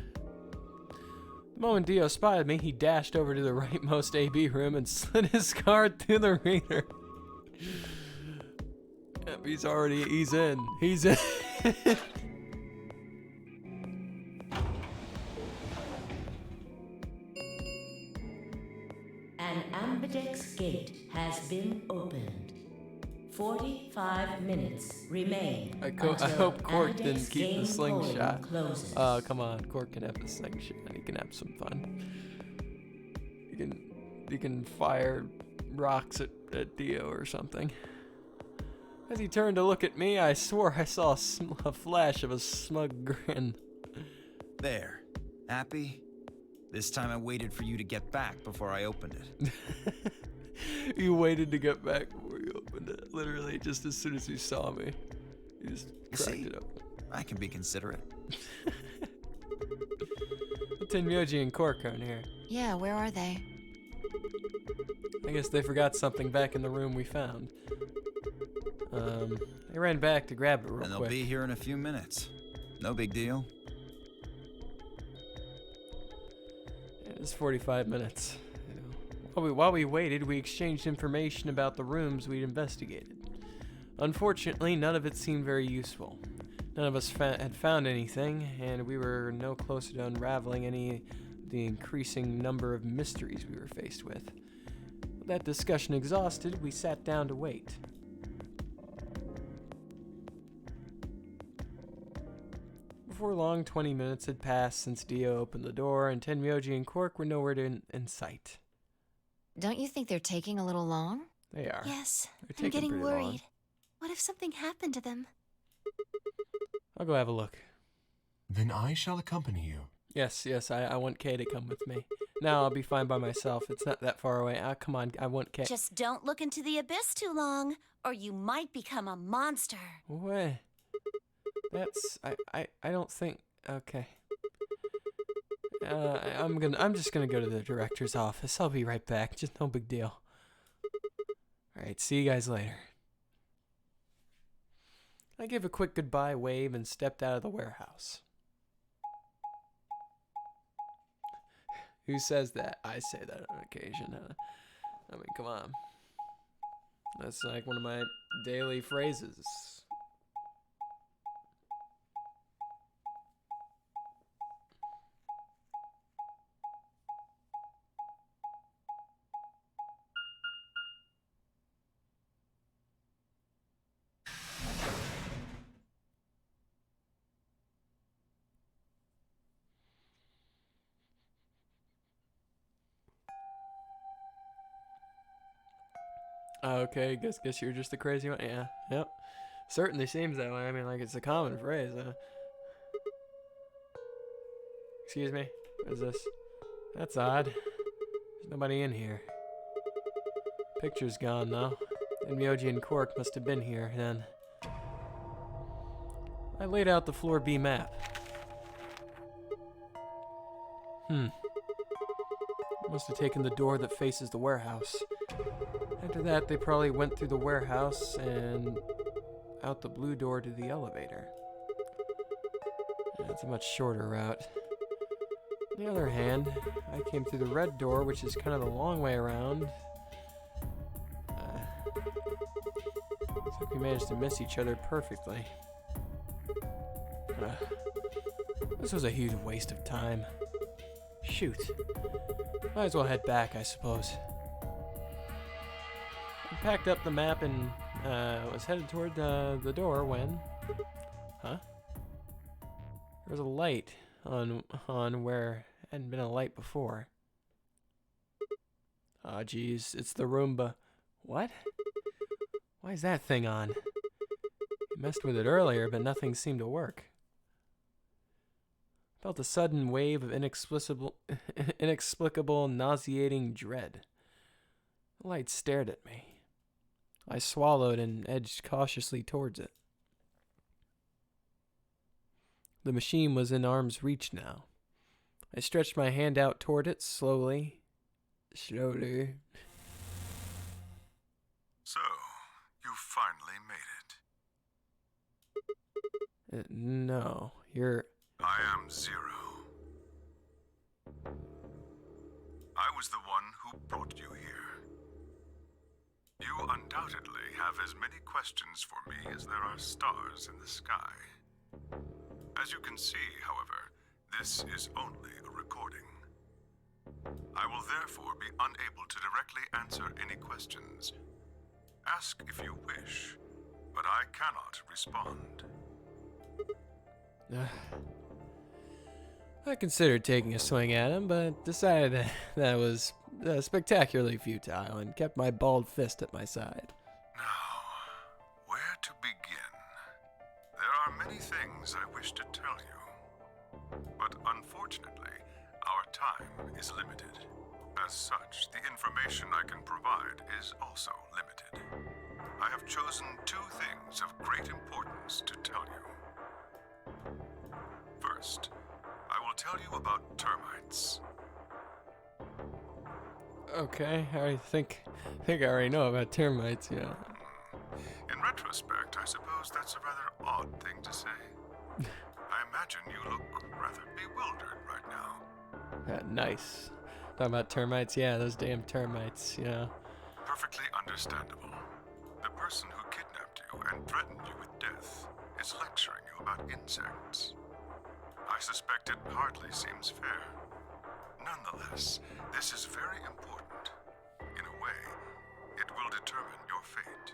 A: moment Dio spotted me, he dashed over to the rightmost AB room and slid his card through the reader. Yep, he's in. He's in.
C: An ambidex gate has been opened. 45 minutes remain.
A: I
C: until
A: hope Cork
C: Ambidex
A: didn't keep the
C: game
A: slingshot.
C: closes.
A: Oh, come on. Cork can have the slingshot. He can have some fun. He can fire rocks at Dio or something. As he turned to look at me, I swore I saw a flash of a smug grin.
H: There. Happy? This time I waited for you to get back before I opened it.
A: You waited to get back before you opened it. Literally, just as soon as you saw me. You just cracked it open.
H: I can be considerate.
A: Tenmyoji and Cork aren't here.
I: Yeah, where are they?
A: I guess they forgot something back in the room we found. They ran back to grab it real
H: And they'll
A: quick.
H: be here in a few minutes. No big deal.
A: It was 45 minutes. While we waited, we exchanged information about the rooms we'd investigated. Unfortunately, none of it seemed very useful. None of us had found anything, and we were no closer to unraveling any of the increasing number of mysteries we were faced with. With that discussion exhausted, we sat down to wait. Before long, 20 minutes had passed since Dio opened the door, and Tenmyoji and Quark were nowhere in sight.
I: Don't you think they're taking a little long?
A: They are.
D: Yes,
A: They're
D: I'm
A: taking
D: getting
A: pretty
D: worried.
A: long.
D: What if something happened to them?
A: I'll go have a look.
F: Then I shall accompany you.
A: Yes, I want Kay to come with me. No, I'll be fine by myself. It's not that far away. Come on, I want Kay.
D: Just don't look into the abyss too long, or you might become a monster.
A: What? That's I don't think. Okay. I'm just gonna go to the director's office. I'll be right back. Just no big deal. All right, see you guys later. I gave a quick goodbye wave and stepped out of the warehouse. Who says that? I say that on occasion. I mean, come on. That's like one of my daily phrases. Okay, guess you're just the crazy one. Yeah, yep. Certainly seems that way. I mean, like, it's a common phrase. Excuse me. What is this? That's odd. There's nobody in here. Picture's gone, though. And Myoji and Quark must have been here, then. I laid out the floor B map. Must have taken the door that faces the warehouse. After that, they probably went through the warehouse and out the blue door to the elevator. That's a much shorter route. On the other hand, I came through the red door, which is kind of the long way around. So we managed to miss each other perfectly. This was a huge waste of time. Shoot. Might as well head back, I suppose. I packed up the map and was headed toward the door when... Huh? There was a light on where hadn't been a light before. Aw, geez, it's the Roomba. What? Why is that thing on? I messed with it earlier, but nothing seemed to work. Felt a sudden wave of inexplicable, nauseating dread. The light stared at me. I swallowed and edged cautiously towards it. The machine was in arm's reach now. I stretched my hand out toward it slowly.
B: So, you finally made it.
A: No, you're...
B: I am Zero. I was the one who brought you here. You undoubtedly have as many questions for me as there are stars in the sky. As you can see, however, this is only a recording. I will therefore be unable to directly answer any questions. Ask if you wish, but I cannot respond.
A: I considered taking a swing at him, but decided that was spectacularly futile and kept my bald fist at my side.
B: Now, where to begin? There are many things I wish to tell you, but unfortunately, our time is limited. As such, the information I can provide is also limited. I have chosen two things of great importance to tell you. First, I will tell you about termites.
A: Okay, I think I already know about termites, yeah.
B: In retrospect, I suppose that's a rather odd thing to say. I imagine you look rather bewildered right now.
A: Nice. Talking about termites, yeah, those damn termites, yeah.
B: Perfectly understandable. The person who kidnapped you and threatened you with death is lecturing you about insects. I suspect it hardly seems fair. Nonetheless, this is very important. In a way, it will determine your fate.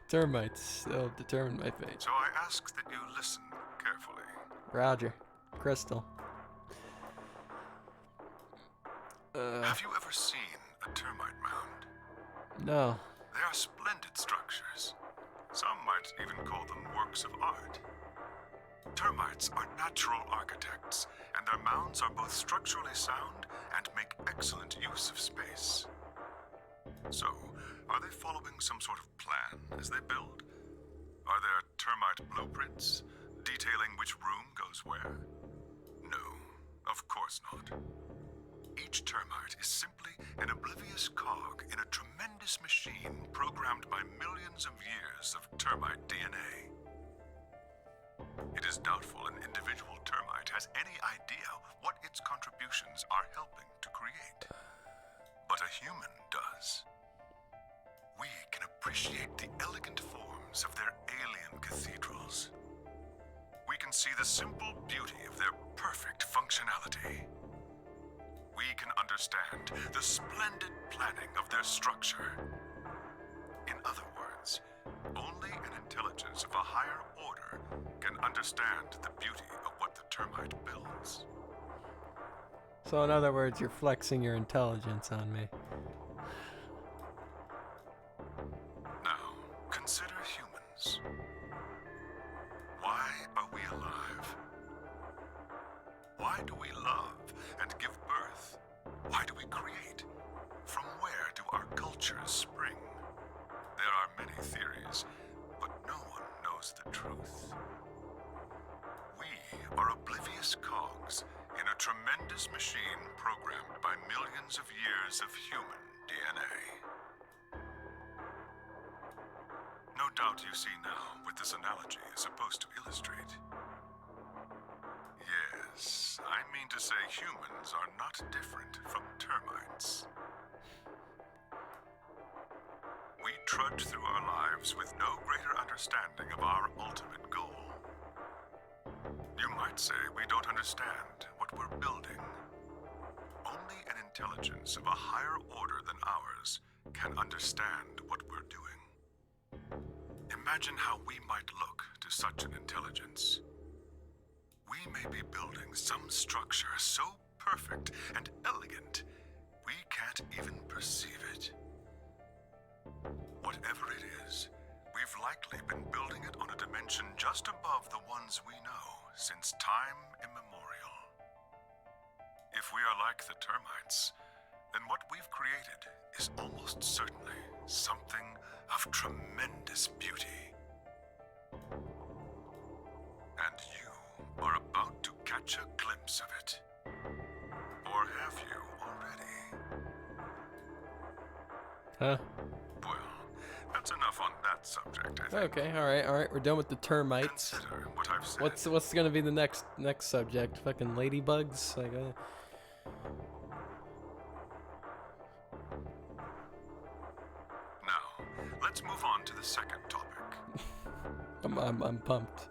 A: Termites, they'll determine my fate.
B: So I ask that you listen
A: Roger. Crystal.
B: Have you ever seen a termite mound?
A: No.
B: They are splendid structures. Some might even call them works of art. Termites are natural architects, and their mounds are both structurally sound and make excellent use of space. So, are they following some sort of plan as they build? Are there termite blueprints detailing which room goes where? No, of course not. Each termite is simply an oblivious cog in a tremendous machine programmed by millions of years of termite DNA. It is doubtful an individual termite has any idea what its contributions are helping to create. But a human does. We can appreciate the elegant forms of their alien cathedrals. We can see the simple beauty of their perfect functionality. We can understand the splendid planning of their structure. In other words, only an intelligence of a higher order can understand the beauty of what the termite builds.
A: So in other words, you're flexing your intelligence on me.
B: Now, consider humans. Why are we alive? Why do we love and give birth? Why do we create? From where do our cultures spring? There are many theories, but no one knows the truth. We are oblivious cogs in a tremendous machine programmed by millions of years of human DNA. No doubt you see now what this analogy is supposed to illustrate. Yes, I mean to say humans are not different from termites. We trudge through our lives with no greater understanding of our ultimate goal. You might say we don't understand what we're building. Only an intelligence of a higher order than ours can understand what we're doing. Imagine how we might look to such an intelligence. We may be building some structure so perfect and elegant, we can't even perceive it. Whatever it is, we've likely been building it on a dimension just above the ones we know since time immemorial. If we are like the termites, then what we've created is almost certainly something of tremendous beauty. And you are about to catch a glimpse of it. Or have you already?
A: Huh?
B: Well, that's enough on that subject, I think.
A: Okay, alright, we're done with the termites.
B: Consider what I've said.
A: What's gonna be the next subject? Fucking ladybugs? Like
B: Now, let's move on to the second topic.
A: I'm pumped.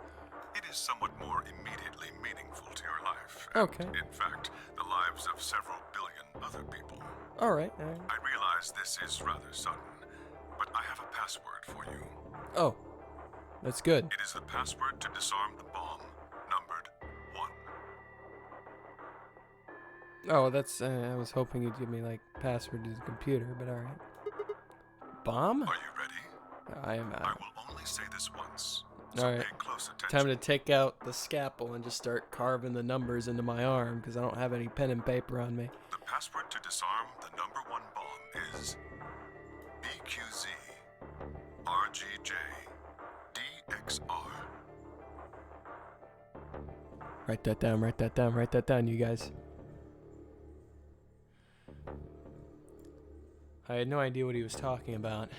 B: It is somewhat more immediately meaningful to your life.
A: Okay.
B: And, in fact, the lives of several billion other people.
A: Alright.
B: I realize this is rather sudden, but I have a password for you.
A: Oh. That's good.
B: It is the password to disarm the bomb, numbered 1.
A: Oh, that's I was hoping you'd give me like password to the computer, but alright. Bomb?
B: Are you ready?
A: I am
B: I will only say this once. So
A: Alright.
B: pay close attention.
A: Time to take out the scalpel and just start carving the numbers into my arm because I don't have any pen and paper on me.
B: The password to disarm the number 1 bomb is BQZ RGJ DXR.
A: Write that down, you guys. I had no idea what he was talking about.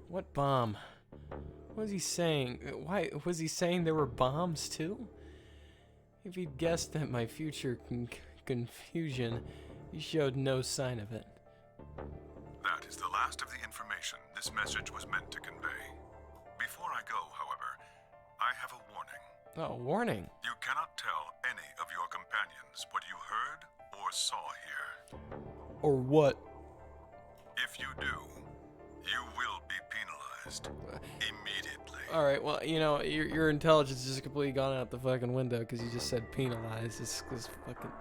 A: What bomb? What was he saying? Why was he saying there were bombs too? If he'd guessed at my future confusion, he showed no sign of it.
B: That is the last of the information this message was meant to convey. Before I go, however, I have a warning.
A: Oh, warning.
B: You cannot tell any of your companions what you heard or saw here.
A: Or what?
B: If you do, you will be penalized immediately.
A: All right. Well, you know, your intelligence is just completely gone out the fucking window because you just said penalized. This fucking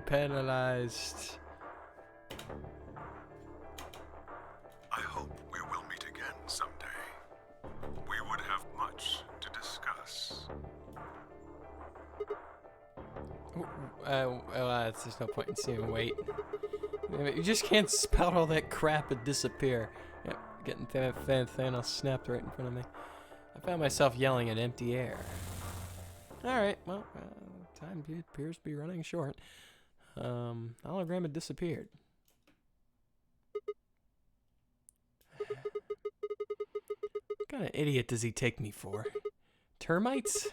A: penalized.
F: I hope we will meet again someday. We would have much to discuss.
A: There's no point in seeing wait. You just can't spout all that crap and disappear. Yep, getting Thanos snapped right in front of me. I found myself yelling at empty air. Alright, well, time appears to be running short. Hologram had disappeared. What kind of idiot does he take me for? Termites?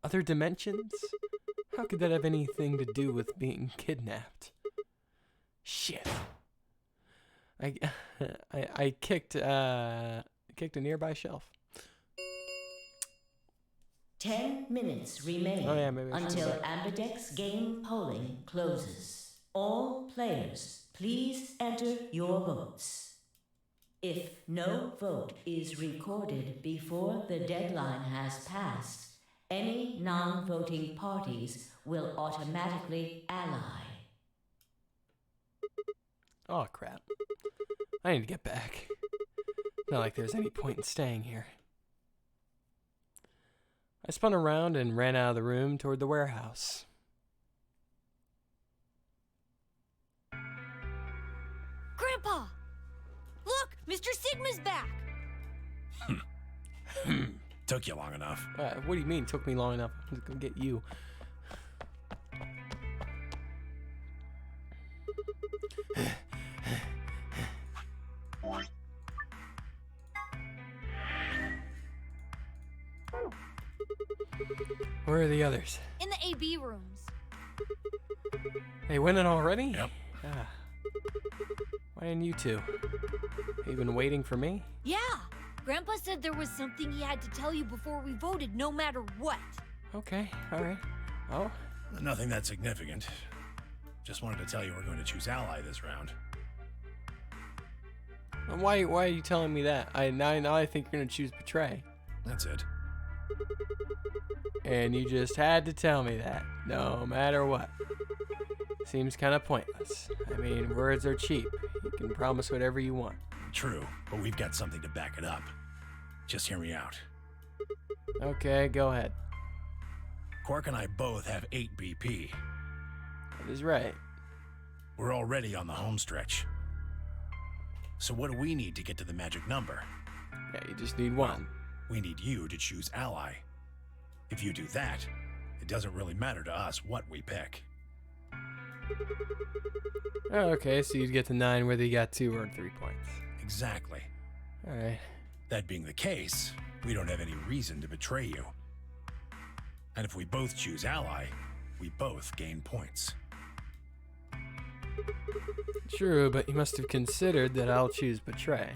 A: Other dimensions? How could that have anything to do with being kidnapped? Shit. I kicked a nearby shelf.
C: 10 minutes remain
A: Oh, yeah, maybe I should
C: until
A: say.
C: Ambidex game polling closes. All players, please enter your votes. If no vote is recorded before the deadline has passed, any non-voting parties will automatically ally.
A: Oh, crap. I need to get back. Not like there's any point in staying here. I spun around and ran out of the room toward the warehouse.
J: Grandpa! Look, Mr. Sigma's back!
B: Took you long enough.
A: What do you mean took me long enough to go get you? Where are the others?
J: In the AB rooms.
A: They winning already?
B: Yep.
A: Ah. Why didn't you two? You been waiting for me?
J: Yeah! Grandpa said there was something he had to tell you before we voted, no matter what.
A: Okay, alright. Oh?
B: Nothing that significant. Just wanted to tell you we're going to choose ally this round.
A: Why are you telling me that? Now I think you're gonna choose betray.
B: That's it.
A: And you just had to tell me that, no matter what. Seems kind of pointless. I mean, words are cheap. You can promise whatever you want.
B: True, but we've got something to back it up. Just hear me out.
A: Okay, go ahead.
B: Quark and I both have 8 BP.
A: That is right.
B: We're already on the home stretch. So what do we need to get to the magic number?
A: Yeah, you just need one.
B: We need you to choose ally. If you do that, it doesn't really matter to us what we pick.
A: Oh, okay, so you'd get to 9 whether you got 2 or 3 points.
B: Exactly.
A: Alright.
B: That being the case, we don't have any reason to betray you. And if we both choose ally, we both gain points.
A: True, but you must have considered that I'll choose betray.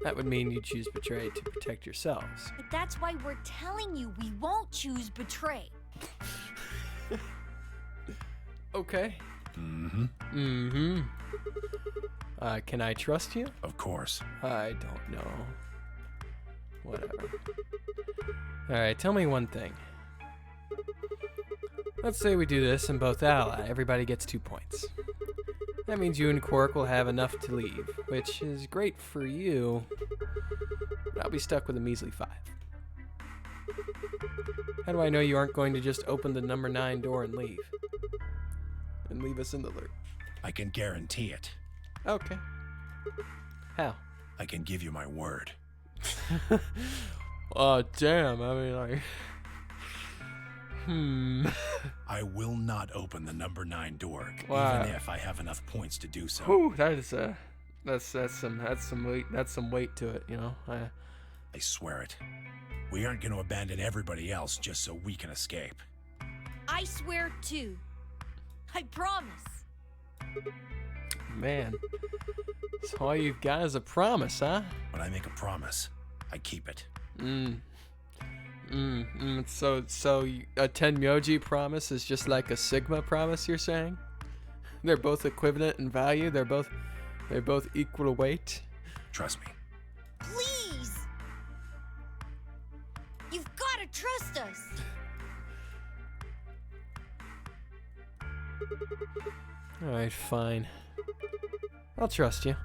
A: That would mean you choose betray to protect yourselves.
J: But that's why we're telling you we won't choose betray.
A: Okay.
B: Mm-hmm.
A: Mm-hmm. Can I trust you?
B: Of course.
A: I don't know. Whatever. Alright, tell me one thing. Let's say we do this and both ally. Everybody gets 2 points. That means you and Quark will have enough to leave, which is great for you, but I'll be stuck with a measly 5. How do I know you aren't going to just open the number 9 door and leave? And leave us in the lurch?
B: I can guarantee it.
A: Okay. How?
B: I can give you my word.
A: Oh, damn. I mean, like...
B: I will not open the number 9 door,
A: Wow.
B: even if I have enough points to do so.
A: Whew, that is that's some weight to it, you know.
B: I swear it. We aren't going to abandon everybody else just so we can escape.
J: I swear too. I promise.
A: Man, so all you've got is a promise, huh?
B: When I make a promise, I keep it.
A: So a Tenmyoji promise is just like a Sigma promise, you're saying? They're both equivalent in value. They're both equal weight.
B: Trust me.
J: Please.
A: Alright, fine. I'll trust you.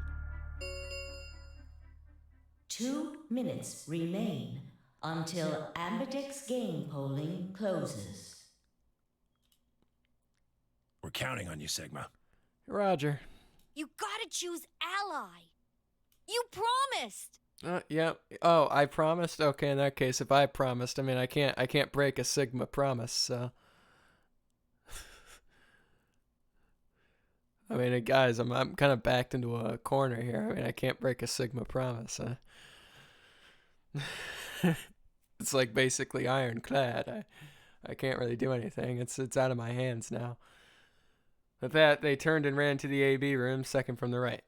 C: 2 minutes remain until Ambidex game polling closes.
B: We're counting on you, Sigma.
A: Roger.
J: You gotta choose ally. You promised.
A: Yeah. Oh, I promised? Okay, in that case, if I promised, I mean, I can't break a Sigma promise, so. I mean, guys, I'm kind of backed into a corner here. I mean, I can't break a Sigma promise. It's like basically ironclad. I can't really do anything. It's out of my hands now. With that, they turned and ran to the AB room, second from the right.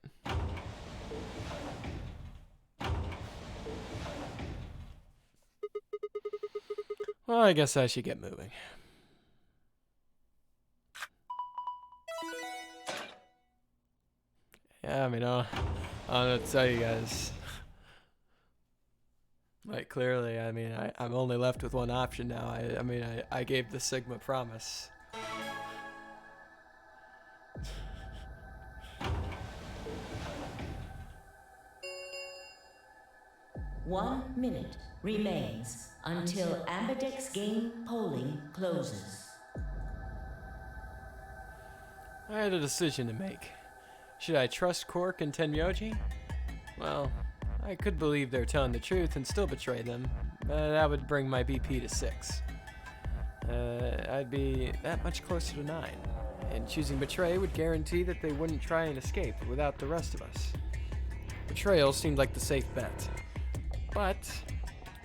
A: Well, I guess I should get moving. Yeah, I mean, I'm gonna tell you guys. Like, clearly, I mean, I'm only left with one option now. I mean, I gave the Sigma promise.
C: 1 minute remains until Ambidex game polling closes.
A: I had a decision to make. Should I trust Quark and Tenmyoji? Well, I could believe they're telling the truth and still betray them, but that would bring my BP to 6. I'd be that much closer to 9, and choosing betray would guarantee that they wouldn't try and escape without the rest of us. Betrayal seemed like the safe bet, but...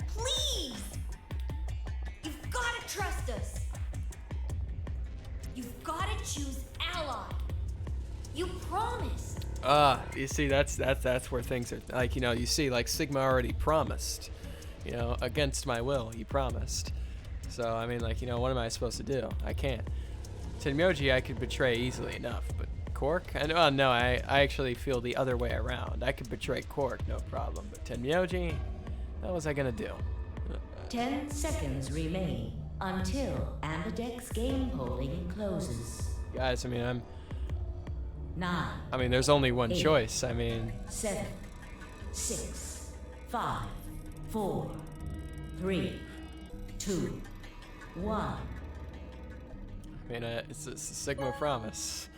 J: Please! You've gotta trust us! You've gotta choose ally! You promised!
A: You see, that's where things are, like, you know, you see, like, Sigma already promised. You know, against my will, he promised. So, I mean, like, you know, what am I supposed to do? I can't. Tenmyoji I could betray easily enough, but Quark? No, I actually feel the other way around. I could betray Quark, no problem, but Tenmyoji? What was I gonna do?
C: 10 seconds remain until Ambidex game polling closes.
A: Guys, I mean,
C: 9.
A: I mean, there's only one
C: 8,
A: choice. I mean...
C: 7, 6, 5, 4, 3, 2, 1.
A: I mean, it's a Sigma promise.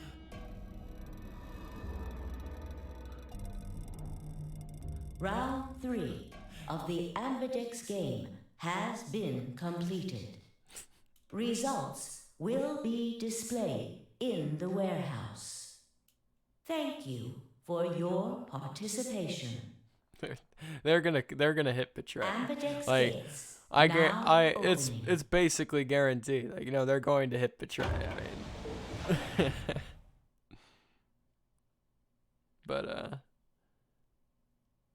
C: Round 3 of the Ambidex game has been completed. Results will be displayed in the warehouse. Thank you for your participation.
A: They're gonna hit betray.
C: Ambidex
A: Like,
C: gates
A: it's basically guaranteed. Like, you know, they're going to hit betray. I mean,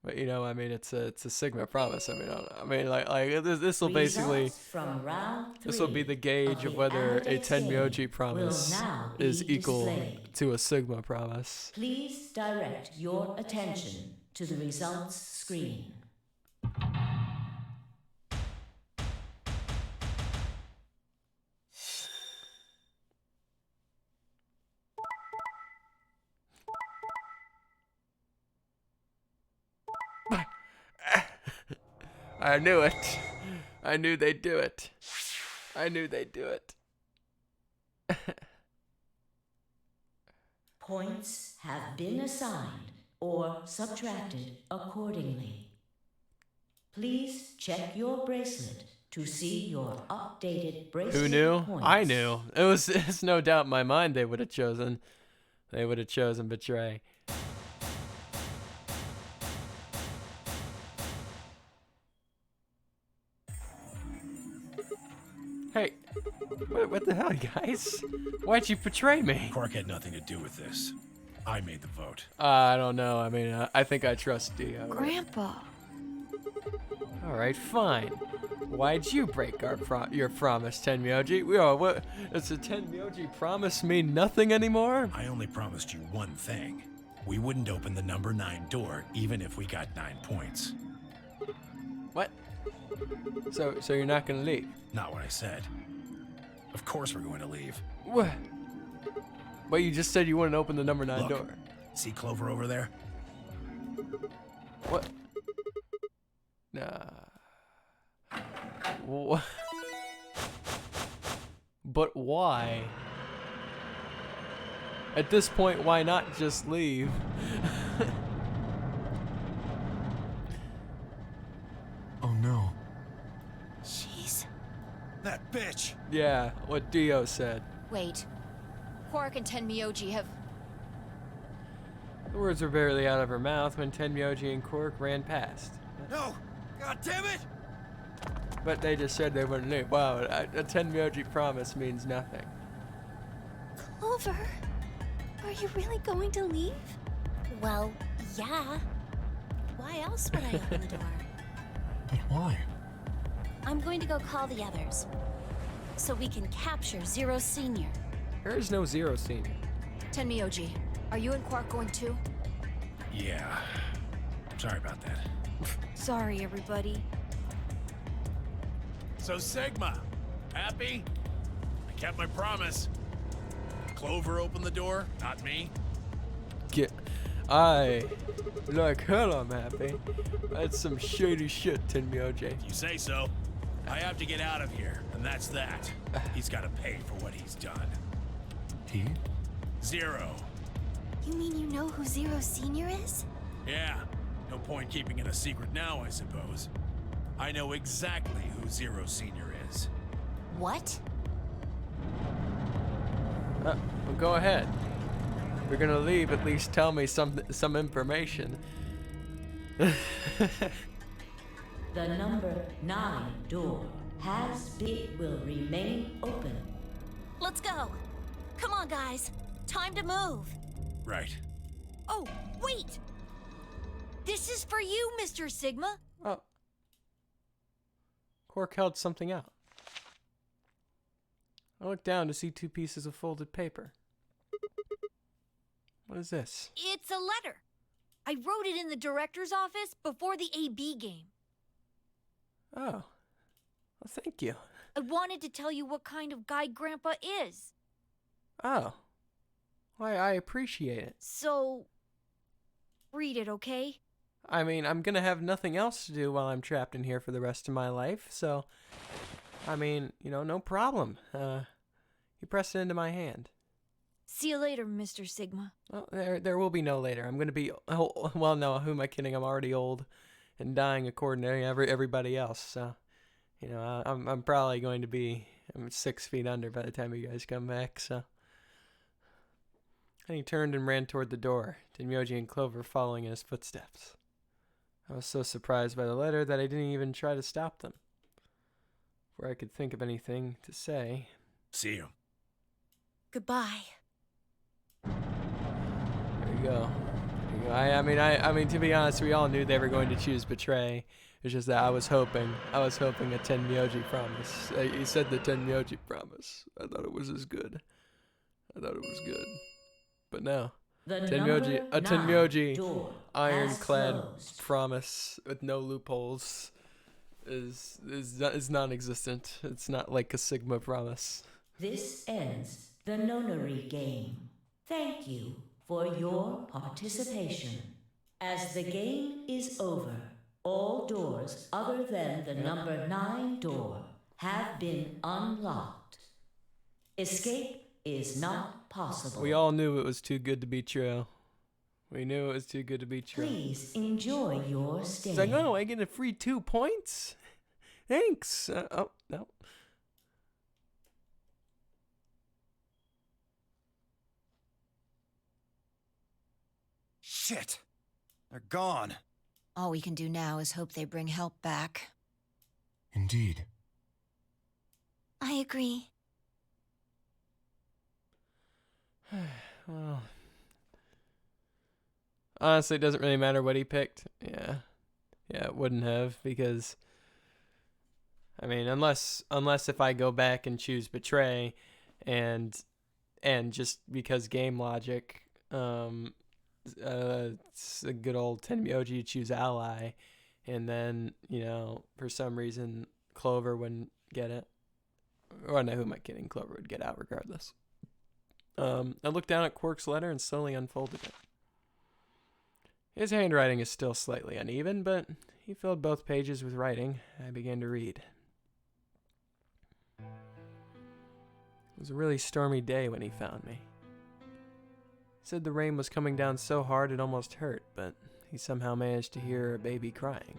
A: but you know, I mean, it's a Sigma promise. I mean, like this will basically, this will be the gauge of whether a Tenmyoji promise is equal to a Sigma promise.
C: Please direct your attention to the results screen.
A: I knew it. I knew they'd do it. I knew they'd do it.
C: Points have been assigned or subtracted accordingly. Please check your bracelet to see your updated bracelet.
A: Who knew?
C: Points.
A: I knew. It's no doubt in my mind they would have chosen. They would have chosen betray. Hey, what the hell, guys? Why'd you betray me?
B: Quark had nothing to do with this. I made the vote.
A: I don't know. I mean, I think I trust Dio.
J: Grandpa.
A: All right, fine. Why'd you break your promise, Tenmyoji? What? Does the Tenmyoji promise mean nothing anymore?
B: I only promised you one thing. We wouldn't open the number 9 door, even if we got 9 points.
A: What? So you're not gonna leave?
B: Not what I said. Of course we're going to leave.
A: What? But you just said you wouldn't open the number 9
B: Look,
A: door.
B: see Clover over there?
A: What? Nah. Wha- But why? At this point, why not just leave?
F: Oh no.
I: Jeez.
H: That bitch!
A: Yeah, what Dio said.
I: Wait. Quark and Tenmyoji have...
A: The words were barely out of her mouth when Tenmyoji and Quark ran past.
H: No! God damn it!
A: But they just said they wouldn't leave. Wow, a Tenmyoji promise means nothing.
D: Clover, are you really going to leave? Well, yeah. Why else would I open the door?
F: But why?
D: I'm going to go call the others, so we can capture Zero Senior.
A: There is no Zero Senior.
I: Tenmyoji, are you and Quark going too?
B: Yeah. Sorry about that.
J: Sorry, everybody.
B: So Sigma, happy? I kept my promise. Clover opened the door, not me.
A: Like hell I'm happy. That's some shady shit, Tenmyoji.
B: You say so. I have to get out of here, and that's that. He's got to pay for what he's done.
F: He?
B: Zero.
D: You mean you know who Zero Senior is?
B: Yeah. No point keeping it a secret now, I suppose. I know exactly who Zero Senior is.
D: What?
A: Well, go ahead. If you're gonna leave, at least tell me some information.
C: The number 9 door will remain open.
D: Let's go. Come on, guys. Time to move.
B: Right.
J: Oh, wait! This is for you, Mr. Sigma.
A: Oh. Quark held something out. I looked down to see 2 pieces of folded paper. What is this?
J: It's a letter. I wrote it in the director's office before the AB game.
A: Oh. Well, thank you.
J: I wanted to tell you what kind of guy Grandpa is.
A: Oh. Why, I appreciate it.
J: So, read it, okay?
A: I mean, I'm gonna have nothing else to do while I'm trapped in here for the rest of my life, so... I mean, you know, no problem. You press it into my hand.
J: See you later, Mr. Sigma.
A: Well, there will be no later. I'm gonna be... Oh, well, no, who am I kidding? I'm already old and dying according to everybody else, so... You know, I'm probably going to be 6 feet under by the time you guys come back, so... And he turned and ran toward the door, Tenmyoji and Clover following in his footsteps. I was so surprised by the letter that I didn't even try to stop them. Before I could think of anything to say...
B: See you.
D: Goodbye.
A: There you go. There you go. I mean, to be honest, we all knew they were going to choose Betray. It's just that I was hoping a Tenmyoji promise. He said the Tenmyoji promise. I thought it was as good. But no. A Tenmyoji ironclad promise with no loopholes is non-existent. It's not like a Sigma promise.
C: This ends the nonary game. Thank you for your participation. As the game is over, all doors other than the number 9 door have been unlocked. Escape is not possible.
A: We all knew it was too good to be true.
C: Please enjoy your stay.
A: It's like, oh, I get a free 2 points? Thanks. Oh, no.
H: Shit! They're gone.
I: All we can do now is hope they bring help back.
F: Indeed.
D: I agree.
A: Well, honestly, it doesn't really matter what he picked. Yeah, it wouldn't have, because I mean, unless if I go back and choose Betray, and just because game logic, it's a good old Tenmyoji choose Ally, and then, you know, for some reason Clover wouldn't get it. Or no, who am I kidding? Clover would get out regardless. I looked down at Quark's letter and slowly unfolded it. His handwriting is still slightly uneven, but he filled both pages with writing. I began to read. It was a really stormy day when he found me. He said the rain was coming down so hard it almost hurt, but he somehow managed to hear a baby crying.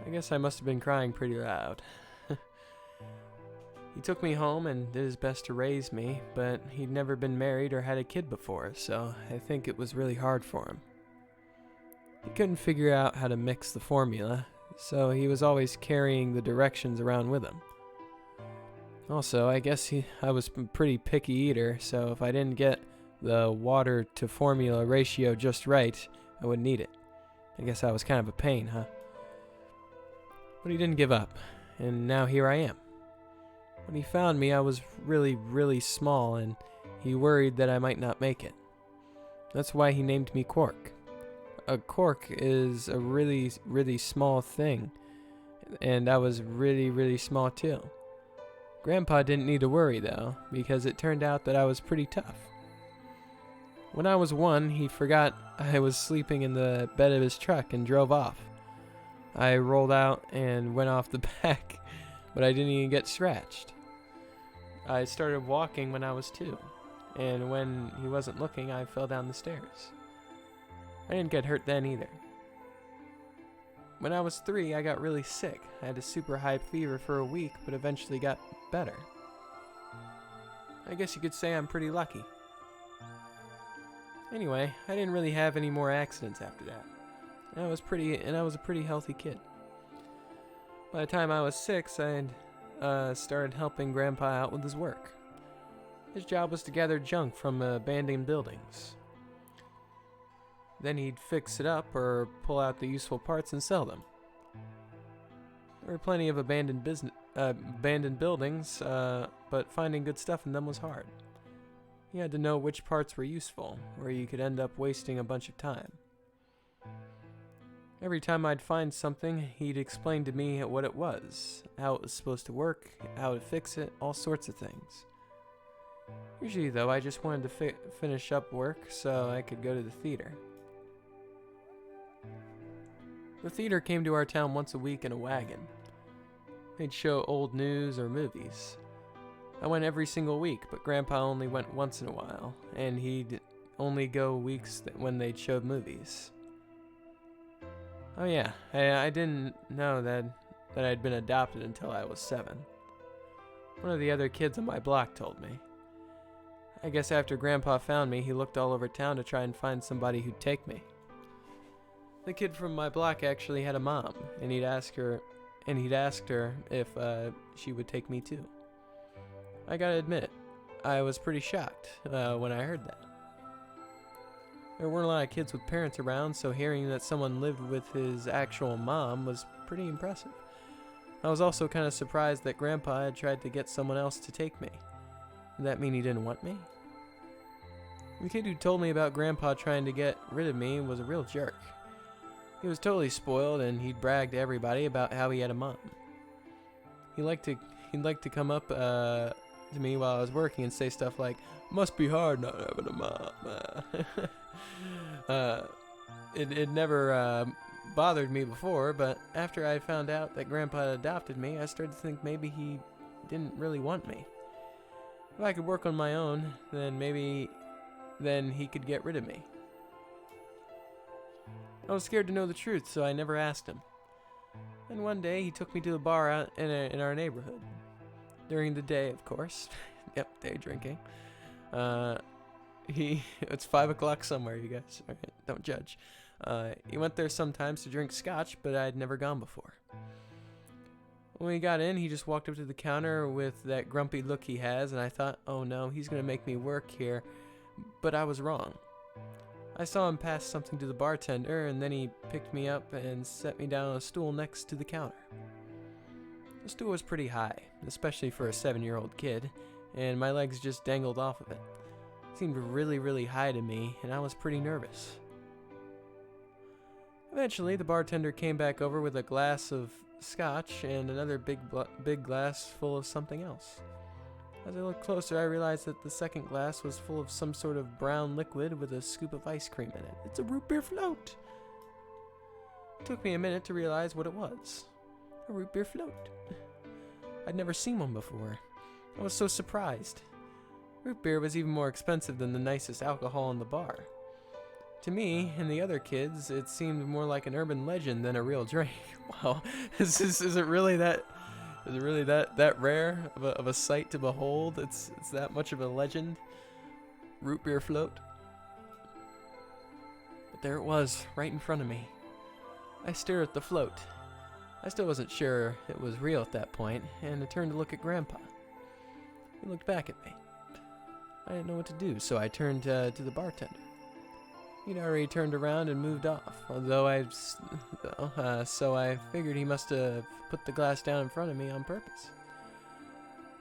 A: I guess I must have been crying pretty loud. He took me home and did his best to raise me, but he'd never been married or had a kid before, so I think it was really hard for him. He couldn't figure out how to mix the formula, so he was always carrying the directions around with him. Also, I guess I was a pretty picky eater, so if I didn't get the water to formula ratio just right, I wouldn't eat it. I guess I was kind of a pain, huh? But he didn't give up, and now here I am. When he found me, I was really, really small, and he worried that I might not make it. That's why he named me Quark. A quark is a really, really small thing, and I was really, really small too. Grandpa didn't need to worry, though, because it turned out that I was pretty tough. When I was 1, he forgot I was sleeping in the bed of his truck and drove off. I rolled out and went off the back, but I didn't even get scratched. I started walking when I was 2, and when he wasn't looking, I fell down the stairs. I didn't get hurt then either. When I was 3, I got really sick. I had a super high fever for a week, but eventually got better. I guess you could say I'm pretty lucky. Anyway, I didn't really have any more accidents after that. I was a pretty healthy kid. By the time I was 6, I had started helping Grandpa out with his work. His job was to gather junk from abandoned buildings. Then he'd fix it up or pull out the useful parts and sell them. There were plenty of abandoned buildings, but finding good stuff in them was hard. You had to know which parts were useful, or you could end up wasting a bunch of time. Every time I'd find something, he'd explain to me what it was, how it was supposed to work, how to fix it, all sorts of things. Usually, though, I just wanted to finish up work so I could go to the theater. The theater came to our town once a week in a wagon. They'd show old news or movies. I went every single week, but Grandpa only went once in a while, and he'd only go weeks when they'd show movies. Oh yeah, I didn't know that I'd been adopted until I was 7. One of the other kids on my block told me. I guess after Grandpa found me, he looked all over town to try and find somebody who'd take me. The kid from my block actually had a mom, and he'd asked her if she would take me too. I gotta admit, I was pretty shocked when I heard that. There weren't a lot of kids with parents around, so hearing that someone lived with his actual mom was pretty impressive. I was also kind of surprised that Grandpa had tried to get someone else to take me. Did that mean he didn't want me? The kid who told me about Grandpa trying to get rid of me was a real jerk. He was totally spoiled, and he'd brag to everybody about how he had a mom. He'd like to come up to me while I was working and say stuff like, "Must be hard not having a mom." It never bothered me before, but after I found out that Grandpa had adopted me, I started to think maybe he didn't really want me. If I could work on my own, then he could get rid of me. I was scared to know the truth, so I never asked him. And one day, he took me to a bar out in our neighborhood. During the day, of course. Yep, day drinking. It's 5 o'clock somewhere, you guys. All right, don't judge. He went there sometimes to drink scotch, but I'd never gone before. When we got in, he just walked up to the counter with that grumpy look he has, and I thought, oh no, he's going to make me work here. But I was wrong. I saw him pass something to the bartender, and then he picked me up and set me down on a stool next to the counter. The stool was pretty high, especially for a 7-year-old kid, and my legs just dangled off of it. It seemed really, really high to me, and I was pretty nervous. Eventually, the bartender came back over with a glass of scotch and another big glass full of something else. As I looked closer, I realized that the second glass was full of some sort of brown liquid with a scoop of ice cream in it. It's a root beer float! It took me a minute to realize what it was. A root beer float. I'd never seen one before. I was so surprised. Root beer was even more expensive than the nicest alcohol in the bar. To me and the other kids, it seemed more like an urban legend than a real drink. Wow, is it really that? Is it really that rare of a sight to behold? It's that much of a legend. Root beer float. But there it was, right in front of me. I stared at the float. I still wasn't sure it was real at that point, and I turned to look at Grandpa. He looked back at me. I didn't know what to do, so I turned to the bartender. He'd already turned around and moved off, so I figured he must have put the glass down in front of me on purpose.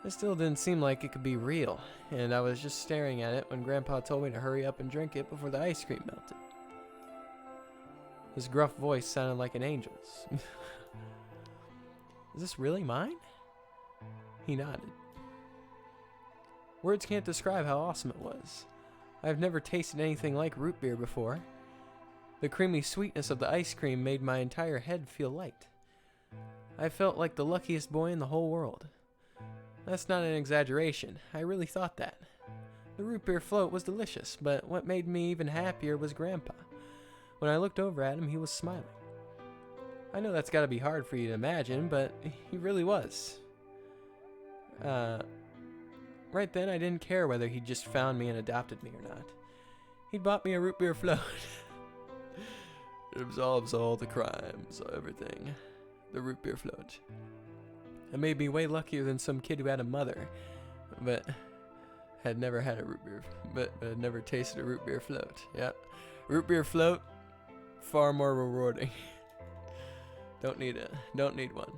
A: It still didn't seem like it could be real, and I was just staring at it when Grandpa told me to hurry up and drink it before the ice cream melted. His gruff voice sounded like an angel's. Is this really mine? He nodded. Words can't describe how awesome it was. I've never tasted anything like root beer before. The creamy sweetness of the ice cream made my entire head feel light. I felt like the luckiest boy in the whole world. That's not an exaggeration. I really thought that. The root beer float was delicious, but what made me even happier was Grandpa. When I looked over at him, he was smiling. I know that's gotta be hard for you to imagine, but he really was. Right then, I didn't care whether he just found me and adopted me or not. He'd bought me a root beer float. It absolves all the crimes, everything. The root beer float. It made me way luckier than some kid who had a mother, but had never had a root beer, but had never tasted a root beer float. Yep, root beer float, far more rewarding. Don't need one.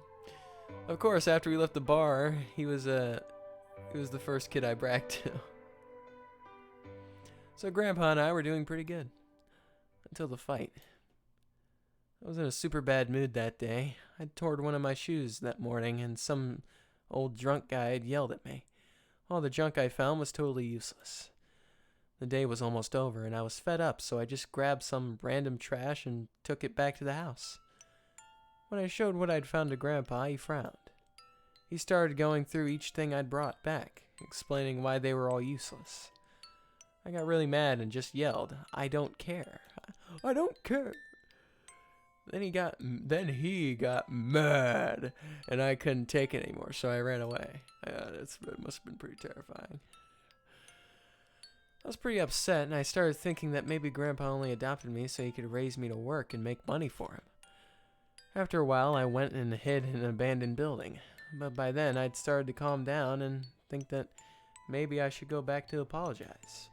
A: Of course, after we left the bar, he was the first kid I bragged to. So Grandpa and I were doing pretty good. Until the fight. I was in a super bad mood that day. I'd torn one of my shoes that morning, and some old drunk guy had yelled at me. All the junk I found was totally useless. The day was almost over, and I was fed up, so I just grabbed some random trash and took it back to the house. When I showed what I'd found to Grandpa, he frowned. He started going through each thing I'd brought back, explaining why they were all useless. I got really mad and just yelled, "I don't care. I don't care." Then he got mad, and I couldn't take it anymore, so I ran away. It must have been pretty terrifying. I was pretty upset, and I started thinking that maybe Grandpa only adopted me so he could raise me to work and make money for him. After a while, I went and hid in an abandoned building, but by then I'd started to calm down and think that maybe I should go back to apologize.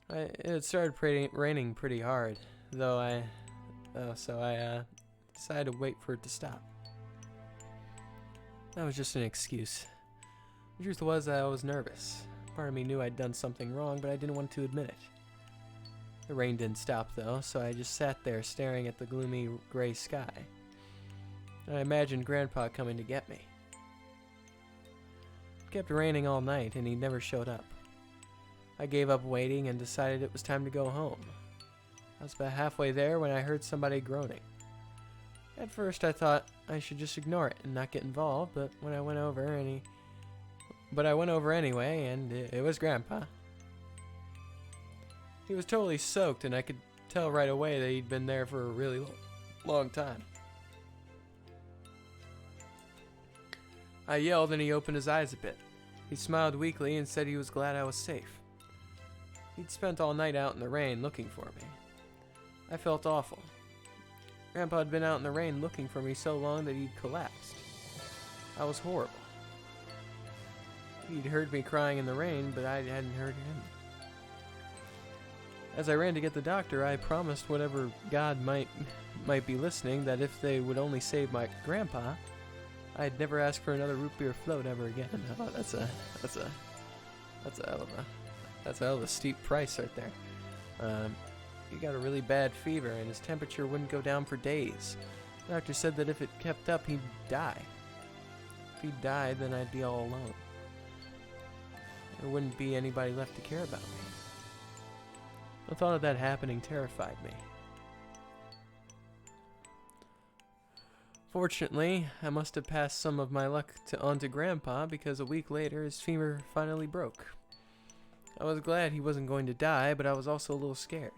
A: It had started raining pretty hard, so I decided to wait for it to stop. That was just an excuse. The truth was that I was nervous. Part of me knew I'd done something wrong, but I didn't want to admit it. The rain didn't stop, though, so I just sat there staring at the gloomy gray sky. I imagined Grandpa coming to get me. It kept raining all night, and he never showed up. I gave up waiting and decided it was time to go home. I was about halfway there when I heard somebody groaning. At first, I thought I should just ignore it and not get involved, but I went over anyway, and it was Grandpa. He was totally soaked, and I could tell right away that he'd been there for a really long time. I yelled, and he opened his eyes a bit. He smiled weakly and said he was glad I was safe. He'd spent all night out in the rain looking for me. I felt awful. Grandpa had been out in the rain looking for me so long that he'd collapsed. I was horrible. He'd heard me crying in the rain, but I hadn't heard him. As I ran to get the doctor, I promised whatever God might be listening that if they would only save my Grandpa, I'd never ask for another root beer float ever again. Oh, that's a hell of a steep price right there. He got a really bad fever, and his temperature wouldn't go down for days. The doctor said that if it kept up, he'd die. If he died, then I'd be all alone. there wouldn't be anybody left to care about me. The thought of that happening terrified me. Fortunately, I must have passed some of my luck on to Grandpa, because a week later his femur finally broke. I was glad he wasn't going to die, but I was also a little scared.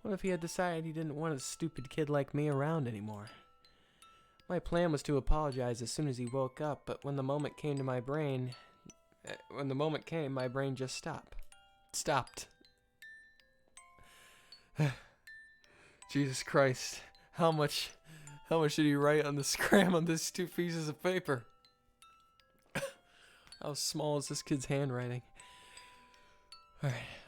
A: What if he had decided he didn't want a stupid kid like me around anymore? My plan was to apologize as soon as he woke up, but when the moment came, my brain just stopped. Jesus Christ, how much did he write on the scram on these 2 pieces of paper? How small is this kid's handwriting?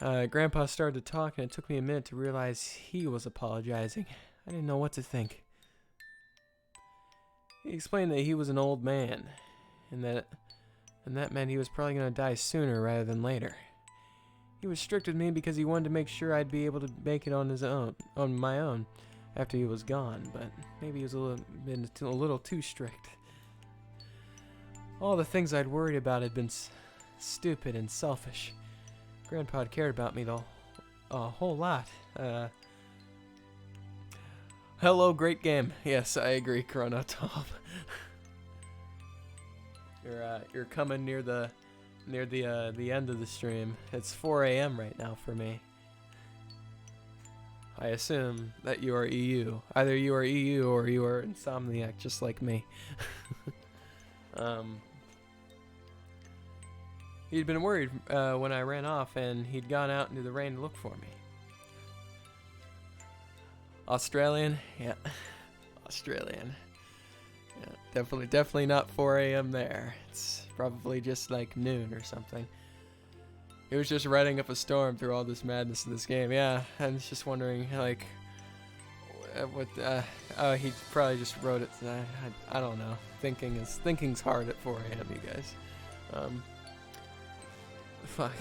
A: Alright, Grandpa started to talk, and it took me a minute to realize he was apologizing. I didn't know what to think. He explained that he was an old man, and that meant he was probably going to die sooner rather than later. He was strict with me because he wanted to make sure I'd be able to make it on my own, after he was gone, but maybe he was a little too strict. All the things I'd worried about had been stupid and selfish. Grandpa cared about me a whole lot. Hello, great game. Yes, I agree, Chrono 12. You're coming near the end of the stream. It's 4 a.m. right now for me. I assume that you are EU. Either you are EU or you are Insomniac, just like me. He'd been worried when I ran off, and he'd gone out into the rain to look for me. Australian? Yeah. Australian. Yeah, definitely not 4 a.m. there. It's probably just like noon or something. He was just riding up a storm through all this madness of this game. Yeah, I was just wondering, like, oh, he probably just wrote it. I don't know. Thinking's hard at 4 a.m. You guys. Fuck.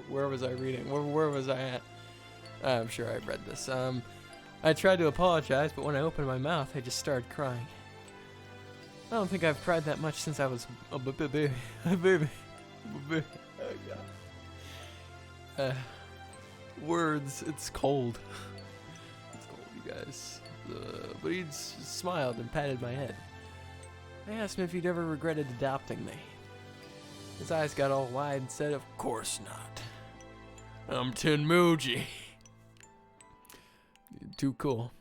A: Where was I reading? Where was I at? I'm sure I read this. I tried to apologize, but when I opened my mouth, I just started crying. I don't think I've cried that much since I was a baby. Oh, God. Words. It's cold. It's cold, you guys. But he smiled and patted my head. I asked him if he'd ever regretted adopting me. His eyes got all wide and said, "Of course not. I'm Tenmuji." Too cool.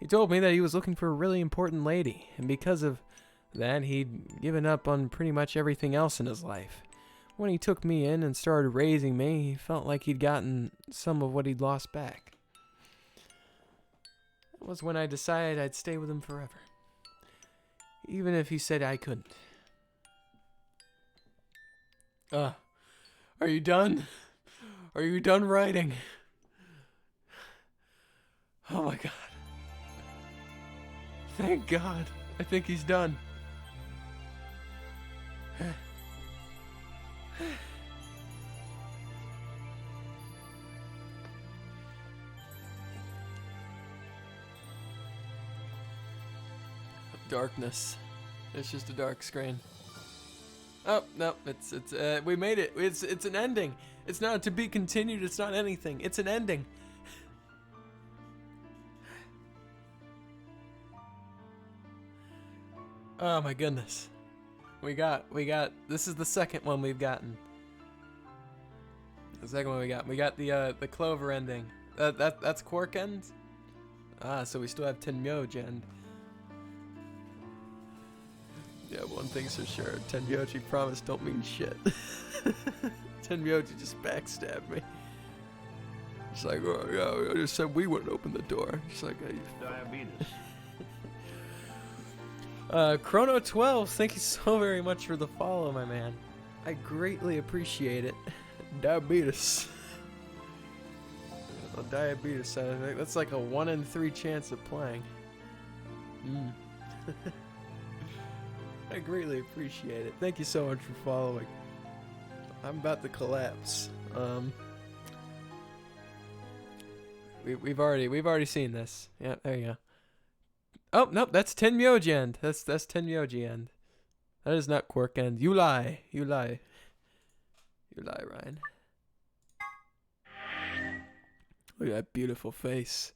A: He told me that he was looking for a really important lady, and because of that, he'd given up on pretty much everything else in his life. When he took me in and started raising me, he felt like he'd gotten some of what he'd lost back. That was when I decided I'd stay with him forever, even if he said I couldn't. Are you done? Are you done writing? Oh my God. Thank God. I think he's done. Darkness. It's just a dark screen. Oh no, it's we made it. It's an ending. It's not to be continued. It's not anything. It's an ending. Oh my goodness. We got this is the second one we've gotten. The second one we got the Clover ending. That's Quark end? So we still have Tenmyoji end. Yeah, one thing's for sure. Tenmyoji promise don't mean shit. Tenmyoji just backstabbed me. It's like, oh yeah, I just said we wouldn't open the door. It's like,
K: diabetes.
A: Chrono 12, thank you so very much for the follow, my man. I greatly appreciate it. Diabetes. Diabetes, I think that's like a 1 in 3 chance of playing. I greatly appreciate it. Thank you so much for following. I'm about to collapse. We've already seen this. Yeah, there you go. Oh, nope, that's Tenmyoji end. That's Tenmyoji end. That is not Quark End. You lie. You lie. You lie, Ryan. Look at that beautiful face.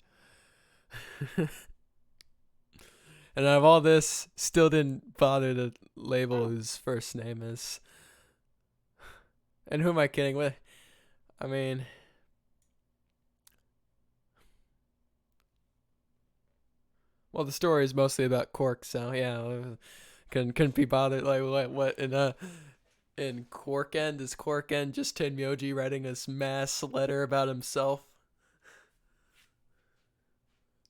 A: And out of all this, still didn't bother to label who his first name is. And who am I kidding with? I mean, well, the story is mostly about Quark, so yeah, couldn't be bothered. Like what in Quark End, is Quark End just Tenmyoji writing this mass letter about himself?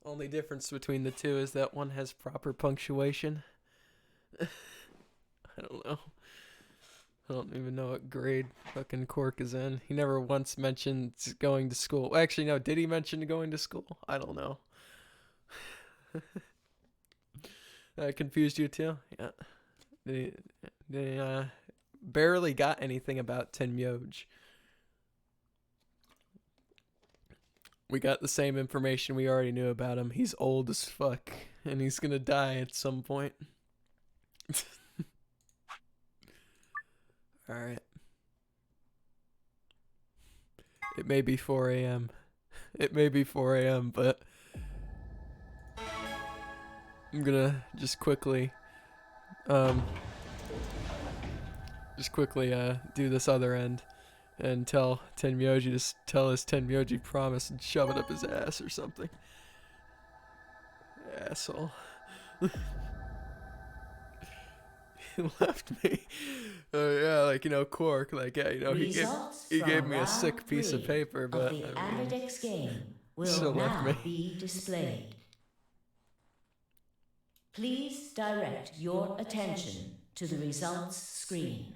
A: Only difference between the two is that one has proper punctuation. I don't know. I don't even know what grade fucking Quark is in. He never once mentioned going to school. Actually, no, did he mention going to school? I don't know. That confused you too? Yeah. They barely got anything about Tenmyoj. We got the same information we already knew about him. He's old as fuck, and he's gonna die at some point. Alright. It may be 4 a.m. It may be 4 a.m., but I'm gonna just quickly do this other end and tell Tenmyoji to tell his Tenmyoji promise and shove it up his ass or something. Asshole. He left me. Yeah, like, you know, Quark, like, yeah, you know, he gave me a sick piece of paper, but
C: the Amadex game will
A: still left
C: now
A: me.
C: be displayed. Please direct your attention to the results screen.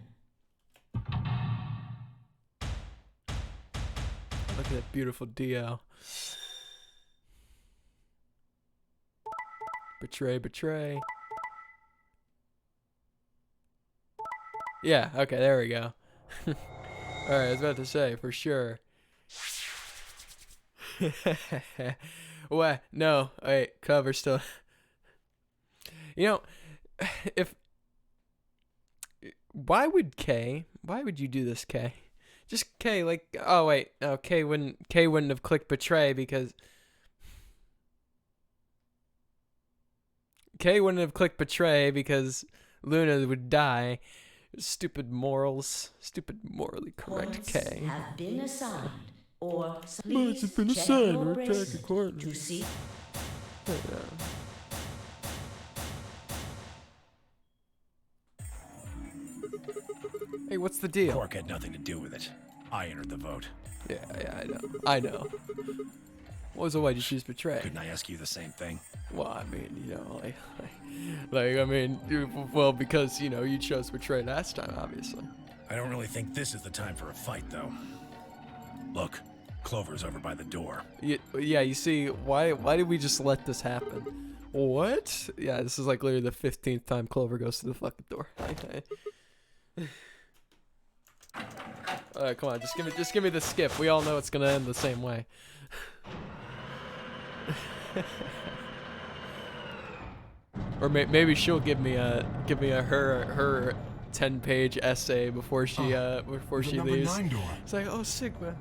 A: Look at that beautiful Dio. Betray. Yeah, okay, there we go. Alright, I was about to say, for sure. What? No, wait, cover still. You know, why would you do this, K? Just K, like, oh wait, no, K wouldn't have clicked betray because Luna would die. Stupid morals. Stupid morally correct
C: Points
A: K.
C: have been assigned, or
A: Points
C: please
A: have been
C: check
A: assigned,
C: your
A: or check
C: bracelet
A: accordingly.
C: to see.
A: Hey, what's the deal?
B: Quark had nothing to do with it. I entered the vote.
A: Yeah, I know. What was the way to choose betray?
B: Couldn't I ask you the same thing?
A: Well, I mean, you know, well, because, you know, you chose betray last time, obviously.
B: I don't really think this is the time for a fight, though. Look, Clover's over by the door.
A: Yeah, you see, why did we just let this happen? What? Yeah, this is like literally the 15th time Clover goes to the fucking door. Alright, come on, just give me the skip. We all know it's gonna end the same way. Or maybe she'll give me her 10-page essay before she leaves.
F: 9 door.
A: It's like, oh, Sigma,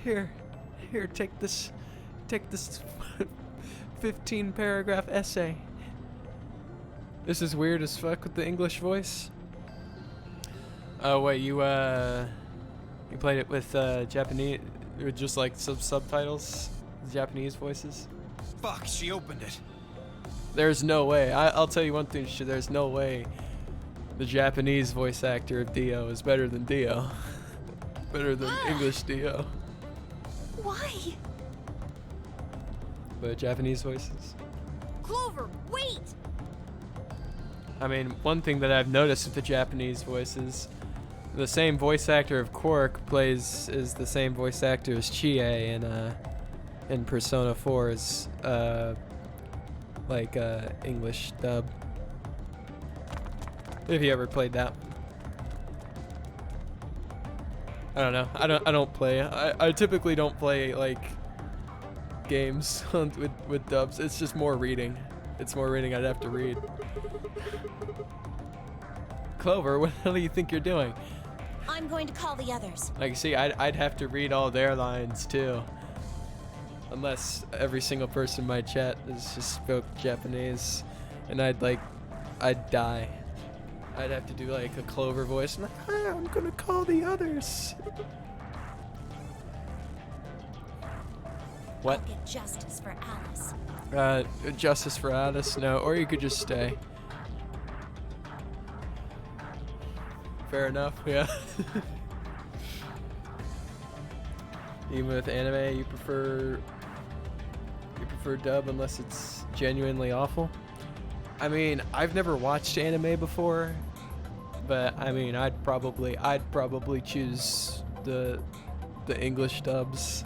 A: here, take this 15-paragraph essay. This is weird as fuck with the English voice. Oh wait, you played it with Japanese, or just like subtitles, Japanese voices?
H: Fuck, she opened it.
A: There's no way. I'll tell you one thing, there's no way the Japanese voice actor of Dio is better than Dio. Better than English Dio.
J: Why?
A: But Japanese voices.
J: Clover, wait!
A: I mean, one thing that I've noticed with the Japanese voices, the same voice actor of Quark is the same voice actor as Chie in Persona 4's English dub. If you ever played that one. I don't know. I don't play. I typically don't play like games with dubs. It's just more reading. It's more reading I'd have to read. Clover, what the hell do you think you're doing?
D: I'm going to call the others.
A: Like, see, I'd have to read all their lines too. Unless every single person in my chat is just spoke Japanese, and I'd die. I'd have to do like a Clover voice. I'm like, "Hi, I'm gonna call the others." What?
D: I'll get justice for Alice.
A: Justice for Alice? No, or you could just stay. Fair enough, yeah. Even with anime, you prefer dub unless it's genuinely awful? I mean, I've never watched anime before, but I mean, I'd probably choose the English dubs.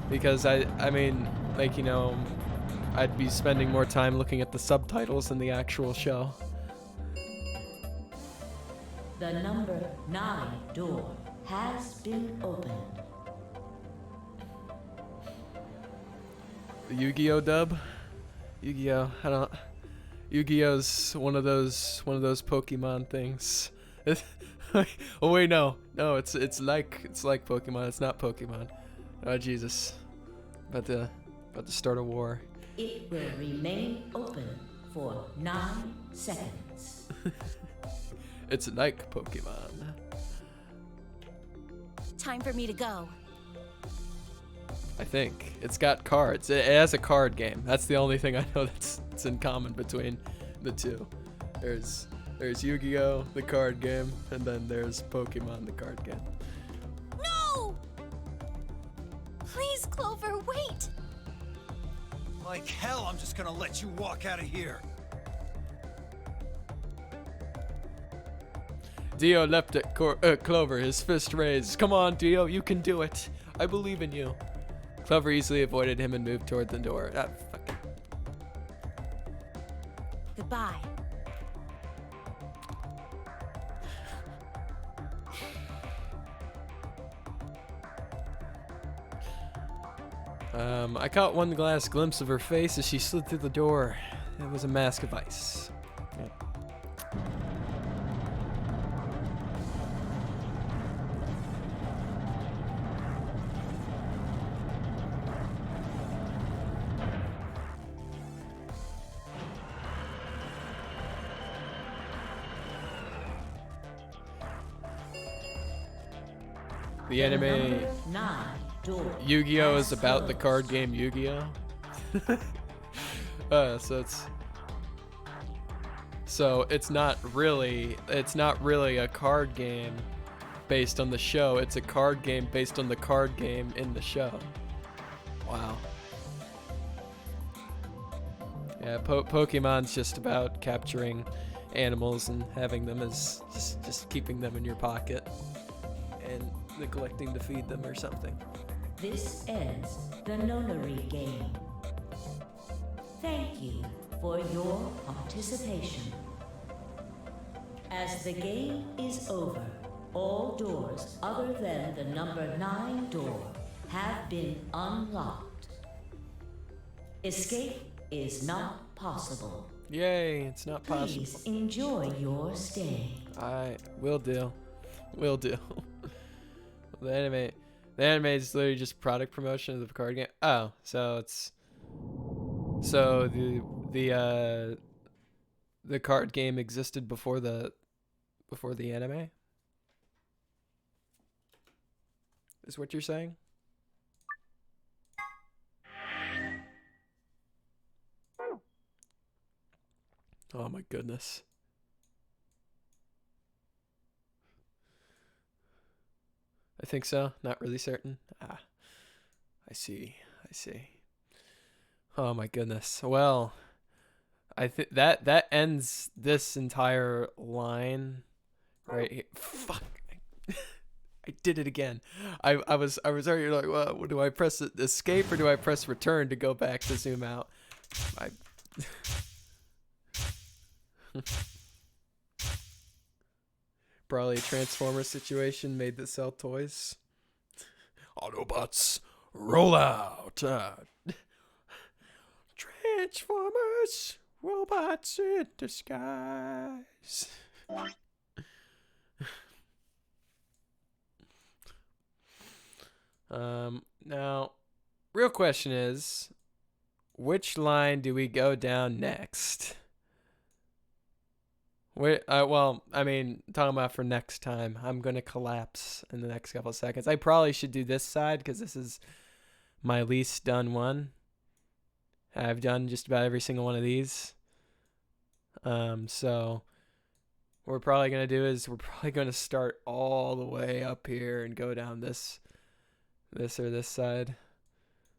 A: Because I mean, like, you know, I'd be spending more time looking at the subtitles than the actual show.
C: The number 9 door has been opened.
A: The Yu-Gi-Oh dub? Yu-Gi-Oh, Yu-Gi-Oh's one of those Pokemon things. Oh wait, no, it's like Pokemon. It's not Pokemon. Oh Jesus, about to start a war.
C: It will remain open for 9 seconds.
A: It's like Pokemon.
D: Time for me to go.
A: I think it's got cards. It has a card game. That's the only thing I know that's in common between the two. There's Yu-Gi-Oh, the card game, and then there's Pokemon, the card game.
D: No! Please, Clover, wait!
H: Like hell, I'm just gonna let you walk out of here.
A: Dio leapt at Clover, his fist raised. Come on, Dio, you can do it. I believe in you. Clover easily avoided him and moved toward the door. Ah, fuck it.
D: Goodbye.
A: I caught one last glimpse of her face as she slid through the door. It was a mask of ice. Yeah. The anime Yu-Gi-Oh is about the card game Yu-Gi-Oh. So it's not really a card game based on the show. It's a card game based on the card game in the show. Wow. Yeah, Pokemon's just about capturing animals and having them as just keeping them in your pocket and neglecting to feed them or something.
C: This ends the nonary game. Thank you for your participation. As the game is over, all doors other than the number 9 door have been unlocked. Escape is not possible.
A: Yay, it's not possible.
C: Please enjoy your stay.
A: I will do. Will do. The anime is literally just product promotion of the card game. Oh, so the card game existed before the anime? Is what you're saying? Oh my goodness. I think so. Not really certain. Ah, I see. Oh my goodness. Well, I think that ends this entire line right here. Fuck. I did it again. I was already like, well, do I press escape or do I press return to go back to zoom out? Probably a Transformer situation made that sell toys. Autobots, roll out. Transformers, Robots in disguise. Now, real question is, which line do we go down next? Well, I mean, talking about for next time, I'm going to collapse in the next couple of seconds. I probably should do this side because this is my least done one. I've done just about every single one of these. So what we're probably going to do is we're probably going to start all the way up here and go down this or this side.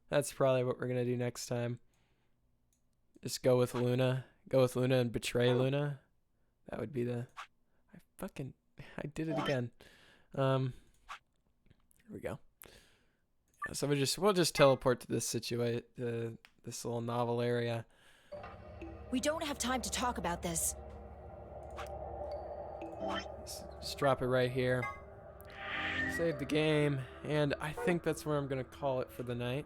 A: That's probably what we're going to do next time. Just go with Luna. Go with Luna and betray Luna. That would be the... I did it again. Here we go. So we'll just teleport to this this little novel area.
I: We don't have time to talk about this.
A: Just drop it right here. Save the game, and I think that's where I'm gonna call it for the night.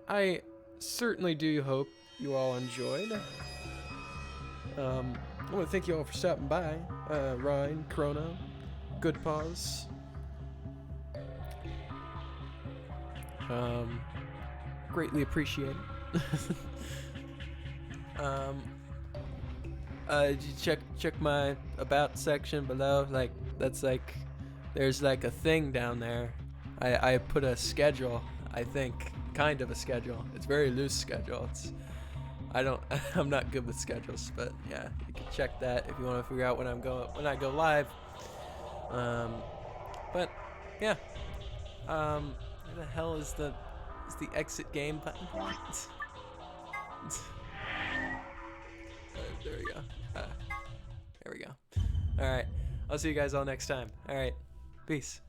A: I certainly do hope you all enjoyed. I want to thank you all for stopping by. Ryan, Chrono, Good Pause. Greatly appreciate it. Check my about section below. Like that's like there's like a thing down there. I put a schedule. I think kind of a schedule. It's very loose schedule. I'm not good with schedules, but yeah, you can check that if you want to figure out when I go live. But yeah, where the hell is the exit game button? There we go. There we go. All right, I'll see you guys all next time. All right, peace.